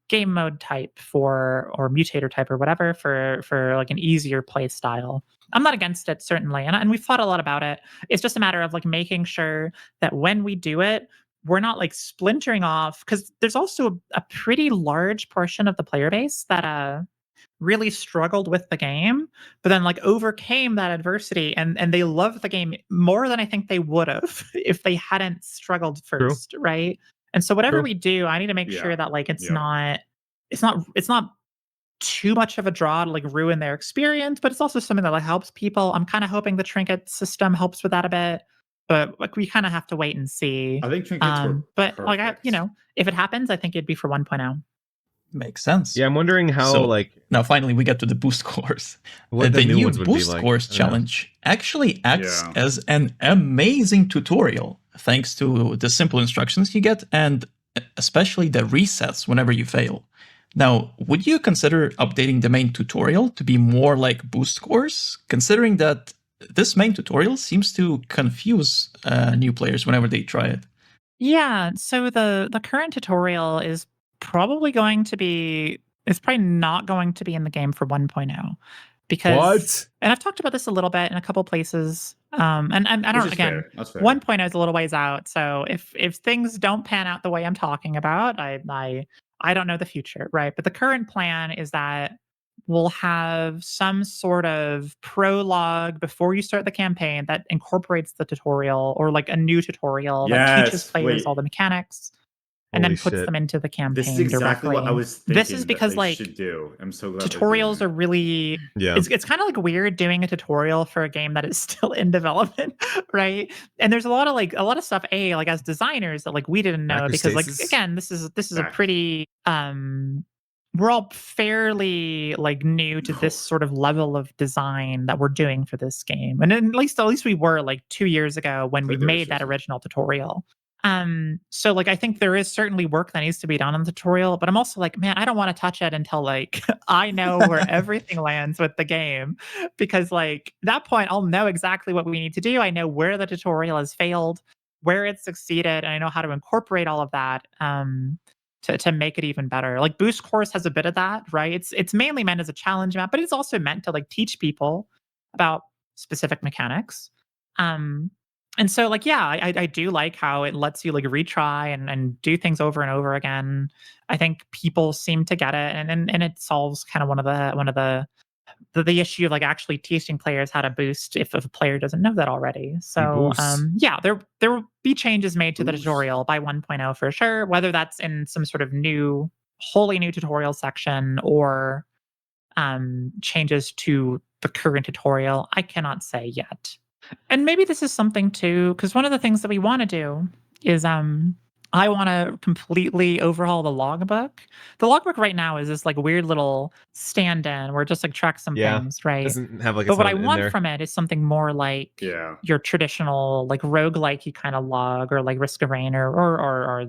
game mode type for, or mutator type or whatever, for like an easier play style. I'm not against it, certainly, and we've thought a lot about it. It's just a matter of like making sure that when we do it, we're not like splintering off, because there's also a pretty large portion of the player base that really struggled with the game, but then like overcame that adversity, and they love the game more than I think they would have if they hadn't struggled True. first, right? And so whatever True. we do, I need to make sure Yeah. that like it's Yeah. not too much of a draw to like ruin their experience, but it's also something that like helps people. I'm kind of hoping the trinket system helps with that a bit, but like we kind of have to wait and see. I think trinkets were But like perfect. if it happens, I think it'd be for 1.0. Makes sense. Yeah, I'm wondering how So, like Now finally we get to the boost scores. what the The new new ones would be boost like. scores I don't know. challenge actually acts Yeah. as an amazing tutorial thanks to the simple instructions you get and especially the resets whenever you fail. Now, would you consider updating the main tutorial to be more like boost scores, considering that this main tutorial seems to confuse new players whenever they try it? Yeah, so the current tutorial is probably going to be it's probably not going to be in the game for 1.0, because What? and I've talked about this a little bit in a couple places. And I Which don't, is again, fair. That's fair. 1.0 is a little ways out. So if things don't pan out the way I'm talking about, I don't know the future, right? But the current plan is that we'll have some sort of prologue before you start the campaign that incorporates the tutorial, or like a new tutorial that teaches Yes. players Wait. all the mechanics and Holy then puts shit. them into the campaign This is exactly directly. what I was This is thinking that because they like should do. I'm so glad they're doing tutorials it. are really Yeah. it's kind of like weird doing a tutorial for a game that is still in development, right? And there's a lot of stuff like as designers that like we didn't know, because like Macrostasis? again, this is a Facts. pretty we're all fairly like new to this sort of level of design that we're doing for this game. And at least we were like 2 years ago when we Pretty made that serious. original tutorial. So like I think there is certainly work that needs to be done on the tutorial, but I'm also like, man, I don't want to touch it until like I know where everything lands with the game, because like at that point I'll know exactly what we need to do. I know where the tutorial has failed, where it succeeded, and I know how to incorporate all of that to make it even better. Like Boost Course has a bit of that, right? It's mainly meant as a challenge map, but it's also meant to like teach people about specific mechanics. Um and so like yeah, I do like how it lets you like retry and do things over and over again. I think people seem to get it, and it solves kind of one of the issue of like actually teaching players how to boost if a player doesn't know that already. So boosts. yeah, there will be changes made to the Boost. tutorial by 1.0 for sure, whether that's in some sort of wholly new tutorial section, or changes to the current tutorial. I cannot say yet. And maybe this is something too, because one of the things that we want to do is I want to completely overhaul the logbook. The logbook right now is this like weird little stand-in where it just like tracks some Yeah. things, right? Doesn't have like But its what I own in want there. from it is something more like Yeah. your traditional like roguelike kind of log, or like Risk of Rain, or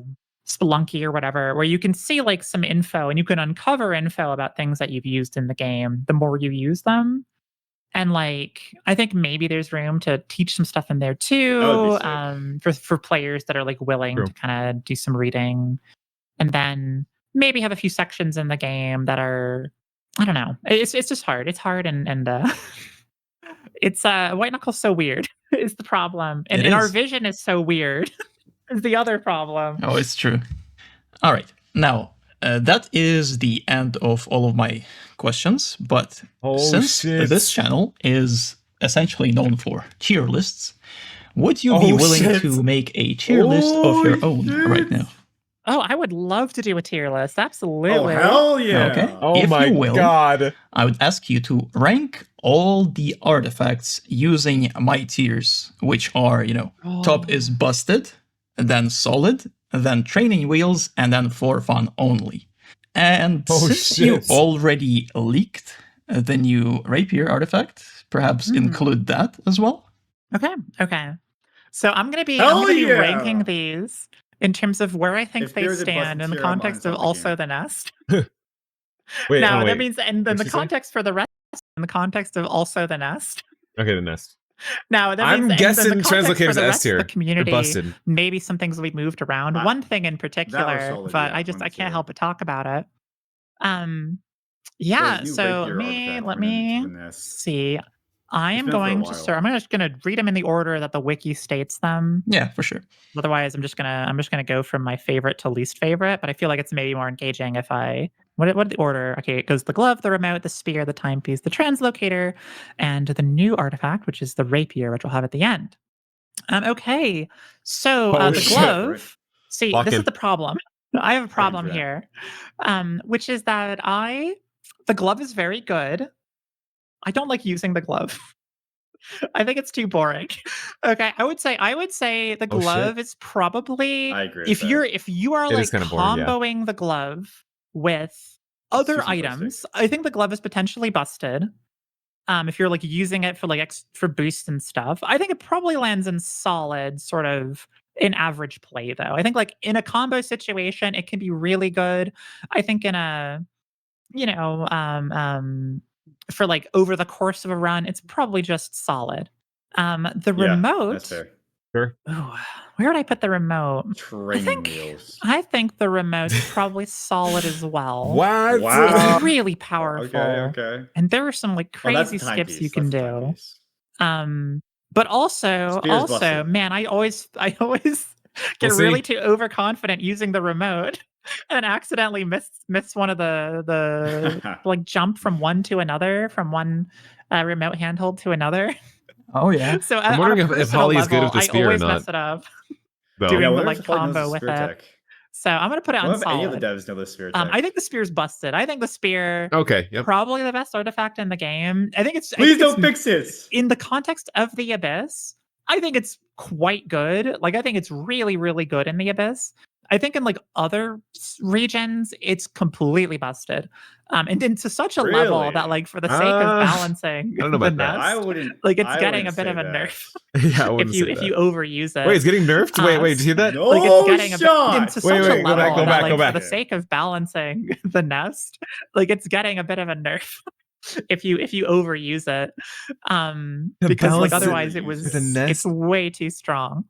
Spelunky or whatever, where you can see like some info and you can uncover info about things that you've used in the game the more you use them. And like I think maybe there's room to teach some stuff in there That would too, be sick. for players that are like willing True. to kind of do some reading, and then maybe have a few sections in the game that are, I don't know. It's just hard. It's hard, and it's White Knuckle's so weird is the problem, and It our is. vision is so weird is the other problem. Oh, it's true. All right. Now, that is the end of all of my questions. But Oh, since shit. this channel is essentially known for tier lists, would you be Oh, willing shit. to make a tier list of your own right now? Oh, I would love to do a tier list. Absolutely. Oh, hell yeah. Okay. Oh If my you will, god. I would ask you to rank all the artifacts using my tiers, which are, top is busted, then solid, then training wheels, and then for fun only. And Oh, since you shit. already leaked the new rapier artifact, perhaps include that as well. Okay. So I'm gonna be Hell yeah! ranking these in terms of where I think If they there's a busted stand in the tier, I'm context of uninstalling the also game. the nest. Wait, Now oh, that wait. means, and then What'd the she say? context for the rest, in the context of also the nest. Okay, the nest. Now that I'm means, guessing and then the context for Translocators the S rest of tier. the They're community, busted. maybe some things will be moved around. Ah, One thing in that was particular, solid, but yeah, I one can't tier. help but talk about it. There's Yeah. new So rapier artifacts let coming into me the nest. see. I It's am been for a going to while. I'm just gonna read them in the order that the wiki states them. Yeah, for sure. Otherwise, I'm just gonna go from my favorite to least favorite. But I feel like it's maybe more engaging if I what the order? Okay, it goes the glove, the remote, the spear, the timepiece, the translocator, and the new artifact, which is the rapier, which we'll have at the end. Okay, so Oh, the shit. glove. Right. See, Lock this in. is the problem. I have a problem Jack. here, which is that the glove is very good. I don't like using the glove. I think it's too boring. Okay, I would say the Oh, shit. glove is probably I agree with if that. you are It like is kinda boring, yeah. comboing the glove with It's other too simplistic. items. I think the glove is potentially busted. If you're like using it for like for boosts and stuff, I think it probably lands in solid, sort of in average play though. I think like in a combo situation, it can be really good. I think in a for like over the course of a run, it's probably just solid. The Yeah, remote. that's fair. Sure. Ooh, where would I put the remote? Training wheels. I think the remote's probably solid as well. What? Wow. It's really powerful. Okay. And there are some like Oh, that's crazy the skips you timepiece. can That's the do. timepiece. But also, Spear's busted. man, I always get We'll see. really too overconfident using the remote and accidentally miss one of the like jump from one to another, from one remote handhold to another. Oh, yeah. So I'm on wondering a if personal Holly is good level, with the I spear or always not. mess it up Though. doing Yeah, the wonder like if Holly knows combo the with spear it. tech. So I'm gonna put it on What if any of the solid. devs know the spear tech? I think the spear's busted. I think the spear Okay, yep. probably the best artifact in the game. I think it's Please don't fix it. in the context of the Abyss. I think it's quite good. Like I think it's really, really good in the Abyss. I think in like other regions, it's completely busted, and into such a level Really? that like for the sake of balancing I don't know the about that. nest, I wouldn't. like it's I getting wouldn't a bit of a say nerf Yeah, I if wouldn't you say if that. you overuse it. Wait, it's getting nerfed? Wait, did you hear that? No Like it's getting shot. into Wait, such a wait, go back, level go back, that go like back. for the sake of balancing the nest, like it's getting a bit of a nerf if you overuse it. Because like balance it otherwise with the it's nest? way too strong.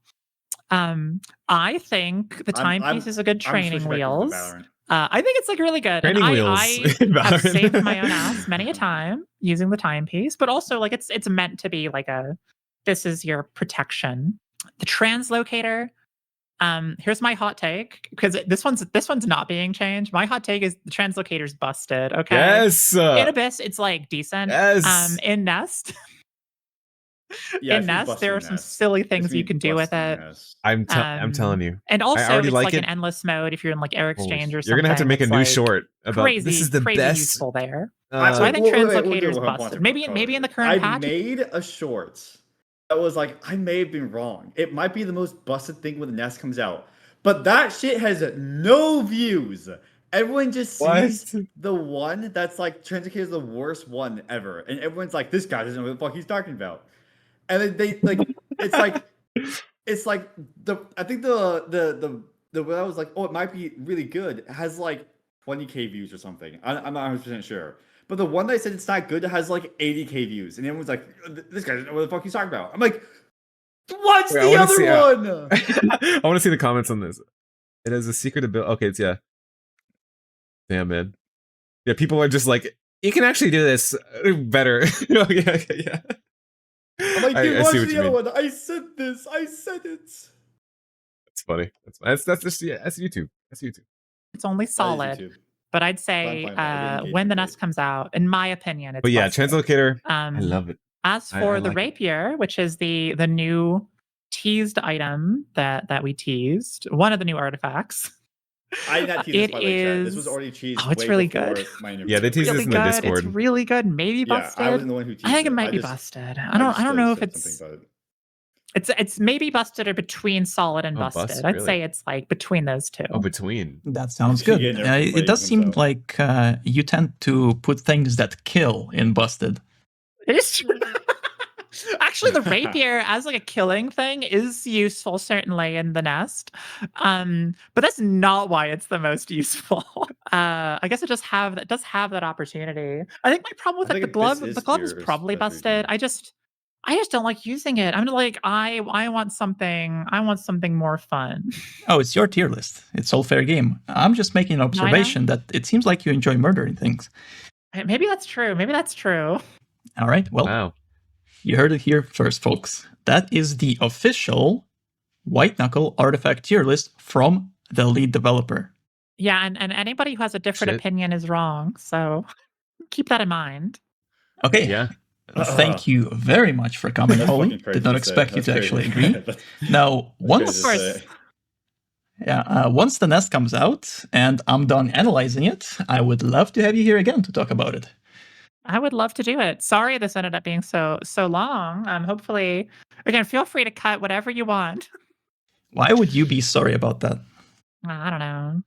I think the timepiece is a good training wheels. I think it's like really good. Training and wheels. I in have Valorant. saved my own ass many a time using the timepiece, but also like it's meant to be like this is your protection. The translocator. Here's my hot take because this one's not being changed. My hot take is the translocator's busted. Okay. Yes. In Abyss, it's like decent. Yes. In Nest, Yeah, in Nest, there are some silly things you can do with it. I'm telling you. And also, already it's like like it. an endless mode if you're in like Air Exchange or something. You're gonna have to make a it's new like short about crazy, this is the crazy best. useful there. So I think Translocator's busted. Maybe in the current I patch. made a short that was like, I may have been wrong. It might be the most busted thing when the Nest comes out, but that shit has no views. Everyone just sees the one that's like Translocator is the worst one ever, and everyone's like, this guy doesn't know what the fuck he's talking about. And then they like, it's like I think the way I was like, oh, it might be really good. It has like 20K views or something. I'm not 100% sure. But the one that I said it's not good has like 80K views, and everyone's like, "This guy doesn't know what the fuck he's talking about." I'm like, "What's the other one?" I want to see the comments on this. It has a secret ability. Okay, it's damn man. Yeah, people are just like, you can actually do this better. yeah. I'm like, dude, watch the other one. I said this. I said it. That's funny. That's just that's YouTube. That's YouTube. It's only That is solid. YouTube. But I'd say Fine, I'll get when the engagement nest rate. comes out, in my opinion, it's But yeah, busted. Translocator, I love it. As I for the like it. rapier, which is the new teased item that we teased, one of the new artifacts. I did not tease this, It by the way, chat. This was is. already teased Oh, it's way really before good. my interview. Yeah, they teased this Really in the good. It's Discord. really good. Maybe Yeah, busted. I wasn't the one who teased I think it it. might I be just- busted. I don't know if said it's. something about it. It's maybe busted or between solid and Oh, busted. busted, I'd really? say it's like between those two. Oh, between. That sounds Yeah, good. never It played does seem himself. like you tend to put things that kill in busted. It is true. Actually, the rapier as like a killing thing is useful, certainly in the nest. But that's not why it's the most useful. I guess it does have that opportunity. I think my problem with I it, the think glove, this the is glove is here, probably that's busted. reason. I just don't like using it. I'm like, I want something more fun. Oh, it's your tier list. It's all fair game. I'm just making an observation that it seems like you enjoy murdering things. Maybe that's true. All right. Well, Wow. you heard it here first, folks. That is the official White Knuckle artifact tier list from the lead developer. Yeah, and anybody who has a different Shit. opinion is wrong. So keep that in mind. Okay. Yeah. Thank you very much for coming, That's Holly. fucking crazy Did not to expect say. you to That's actually crazy. agree. Now, once crazy to say. once the nest comes out and I'm done analyzing it, I would love to have you here again to talk about it. I would love to do it. Sorry this ended up being so long. Hopefully, again, feel free to cut whatever you want. Why would you be sorry about that? I don't know.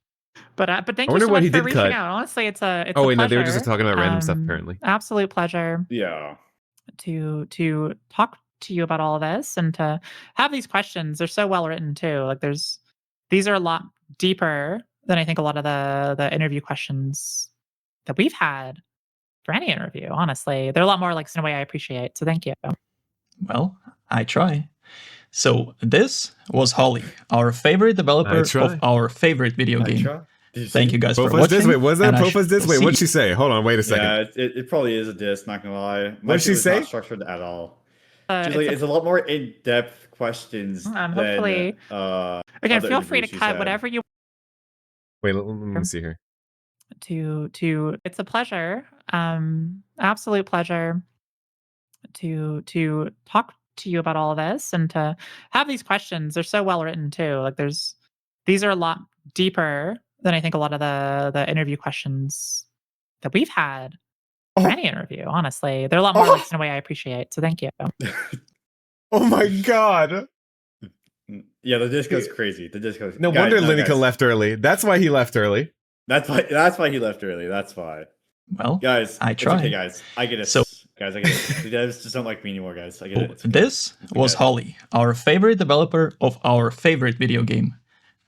But thank I you wonder so what much he for did reaching cut. out. Honestly, it's a Oh, wait, pleasure. no, they were just talking about random stuff, apparently. Absolute pleasure Yeah. to talk to you about all of this and to have these questions. They're so well written too. Like these are a lot deeper than I think a lot of the interview questions that we've had for any interview. Honestly, they're a lot more like in a way I appreciate. So thank you. Well, I try. So this was Holly, our favorite developer of our favorite video game. Thank you guys for Profus watching. this way. Was that a Profus this way? see What'd she say? Hold on, wait a second. Yeah, it probably is a diss, not gonna lie. What'd she shit was say? not structured at all. It's a lot more in-depth questions than hopefully, again, other feel free to interviews she's cut had. whatever you Wait, let me see here. to it's a pleasure, absolute pleasure to talk to you about all of this and to have these questions. They're so well written too. Like these are a lot deeper than I think a lot of the interview questions that we've had for any interview. Honestly, they're a lot more like in a way I appreciate. So thank you. Oh my god. Yeah, the disc goes crazy. The disc goes. No Guys, wonder no, Lini-cuh guys. left early. That's why he left early. That's why he left early. That's why. Well, Guys, I try. It's okay, guys. I get it. So- guys, I get it. The devs just don't like me anymore, guys. I get it. It's okay. This was okay. Holly, our favorite developer of our favorite video game.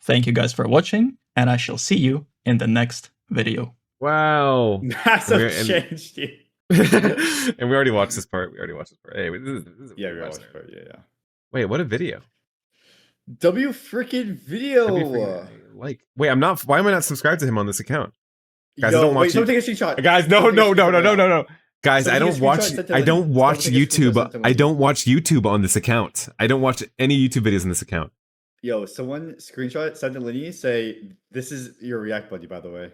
Thank you guys for watching, and I shall see you in the next video. Wow. Massive change, dude. And we already watched this part. Hey, this is Yeah, we watched it. Yeah. Wait, what a video. W freaking video. Wait, I'm not. Why am I not subscribed to him on this account? Guys, Yo, I don't watch. don't take a screenshot. Guys, no. Guys, I don't watch. I don't watch YouTube. I don't watch YouTube on this account. I don't watch any YouTube videos on this account. Yo, someone screenshot, send to Lini, say this is your React buddy, by the way.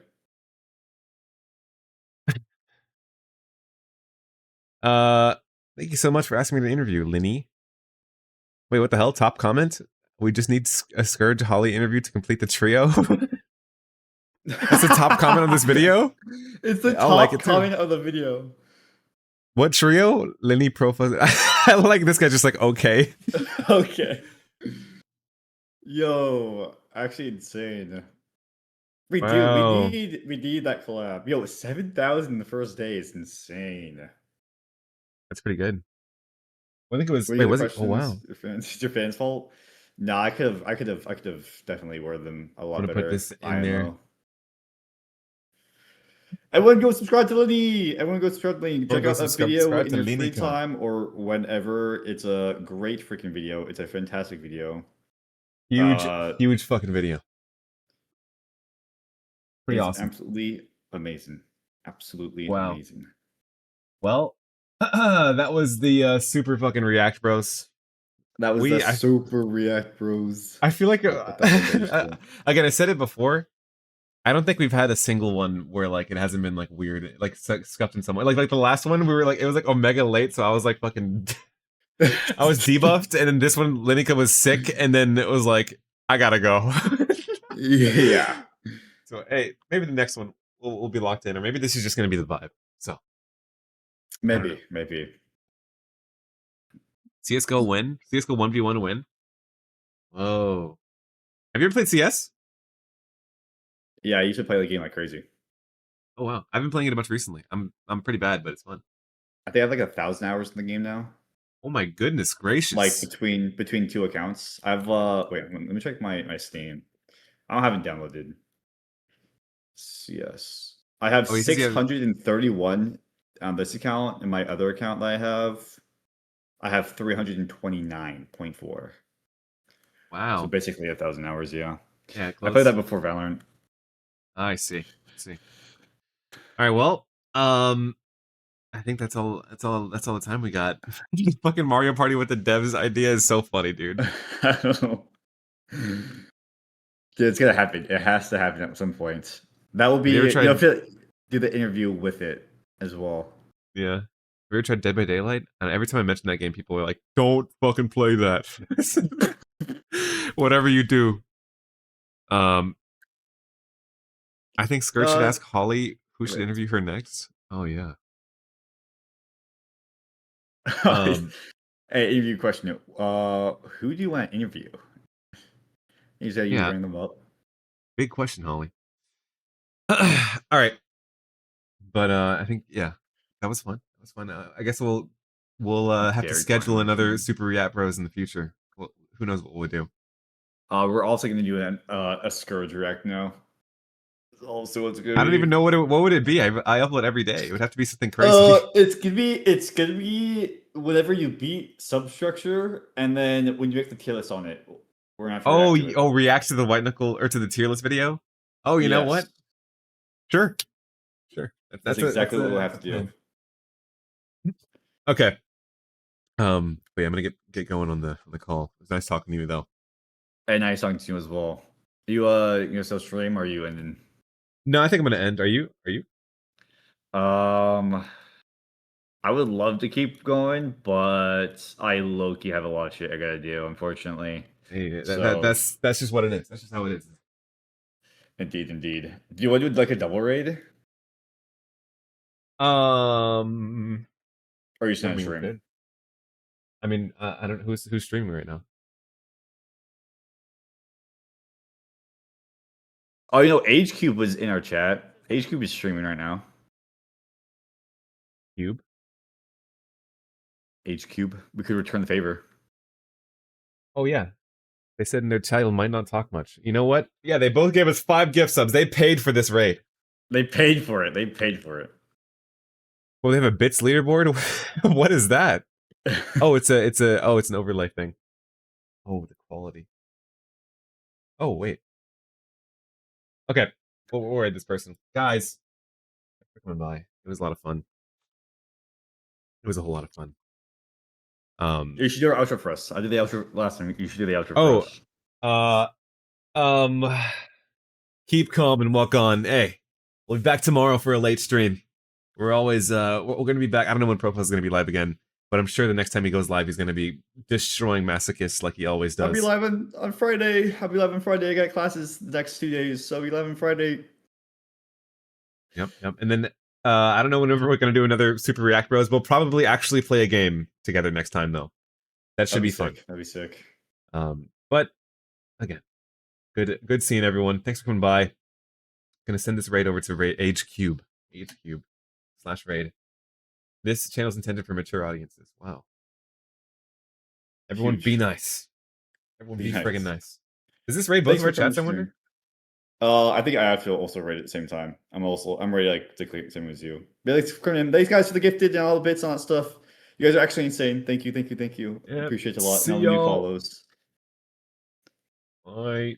Thank you so much for asking me to interview, Lini. Wait, what the hell? Top comment? We just need a Scourge Holly interview to complete the trio. That's the top comment on this video? It's the I'll top like it too. comment of the video. What trio? Lini profile. I like this guy just like, okay. Okay. Yo, actually insane. We Wow. do. We need that collab. Yo, 7,000 the first day is insane. That's pretty good. I think it was. What are Wait, your was it? Oh wow. questions? It's your fans' fault. No, I could have definitely worded them a lot I'm gonna better. put this in I don't there. know. Everyone go subscribe to Lini. Everyone go subscribe to Lini. Check go out that subscribe video in to your free Lini-cuh. time or whenever. It's a great freaking video. It's a fantastic video. Huge fucking video. Pretty It's awesome. Absolutely amazing. Absolutely Wow. amazing. Well, that was the super fucking React Bros. That was the super React Bros. I feel like That was very cool. again, I said it before. I don't think we've had a single one where like it hasn't been like weird, like scuffed in some way. Like the last one, we were like it was like Omega late, so I was like fucking, I was debuffed, and then this one, Lini-cuh was sick, and then it was like I gotta go. Yeah. So hey, maybe the next one we'll be locked in, or maybe this is just gonna be the vibe. So Maybe. Maybe. CS:GO win, CS:GO 1v1 win. Whoa, have you ever played CS? Yeah, I used to play the game like crazy. Oh wow, I've been playing it a bunch recently. I'm pretty bad, but it's fun. I think I have like 1,000 hours in the game now. Oh my goodness gracious! Like between two accounts. I've wait, let me check my Steam. I don't have it downloaded. CS. I have Oh, he says you have- 631 on this account, and my other account that I have 329.4. Wow. So basically 1,000 hours, yeah. Yeah, I close. played that before Valorant. I see. I see. All right. Well, I think that's all the time we got. Fucking Mario Party with the devs idea is so funny, dude. I don't know. Dude, it's gonna happen. It has to happen at some point. That will be you ever tried- do the interview with it as well. Yeah. Have you ever tried Dead by Daylight? And every time I mention that game, people are like, "Don't fucking play that." Whatever you do. I think Skirt should ask Holly who should right. interview her next. Oh yeah. Hey, interview question. Who do you want to interview? You said you bring them up. Big question, Holly. All right. But I think that was fun. That was fun. I guess we'll have to schedule another Super React Bros in the future. Well, who knows what we'll do. We're also going to do a Scourge React now. Also, it's good. I don't even know what would it be. I upload every day. It would have to be something crazy. It's gonna be whenever you beat Substructure, and then when you make the tier list on it, we're gonna have to react to the White Knuckle or to the tier list video. Oh, you know what? Sure. That's exactly what we'll have to do. Okay. Wait, I'm gonna get going on the call. It was nice talking to you though. And nice talking to you as well. You still stream, or are you ending? No, I think I'm gonna end. Are you? I would love to keep going, but I low-key have a lot of shit I gotta do, unfortunately. Hey, that's just what it is. That's just how it is. Indeed. Do you want to do like a double raid? Or are you still streaming? I mean, I don't who's streaming right now. Oh, Age Cube was in our chat. Age Cube is streaming right now. Cube? Age Cube. We could return the favor. Oh yeah. They said in their title might not talk much. You know what? Yeah, they both gave us 5 gift subs. They paid for this raid. They paid for it. Well, they have a bits leaderboard. What is that? Oh, it's an overlay thing. Oh, the quality. Oh, wait. Okay. We'll raid this person. Guys, coming by. It was a lot of fun. It was a whole lot of fun. You should do our outro for us. I did the outro last time. You should do the outro for us. Keep calm and walk on. Hey, we'll be back tomorrow for a late stream. We're always we're gonna be back. I don't know when Profile is gonna be live again, but I'm sure the next time he goes live, he's gonna be destroying masochists like he always does. I'll be live on Friday. I got classes the next 2 days, so I'll be live on Friday. Yep. And then I don't know whenever we're gonna do another Super React Bros. We'll probably actually play a game together next time though. That should be fun. That'd be sick. But again, good seeing everyone. Thanks for coming by. Gonna send this raid over to Age Cube. /raid. This channel is intended for mature audiences. Wow. Everyone be nice. Everyone be friggin' nice. Does this raid both of our chats, I wonder? I think I have to also raid at the same time. I'm ready to click the same as you. Thanks guys for the gifted and all the bits and all that stuff. You guys are actually insane. Thank you. Yep. Appreciate it a lot. See new follows. Bye.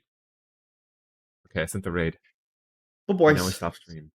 Okay, I sent the raid. Well, boys. Now we stop stream.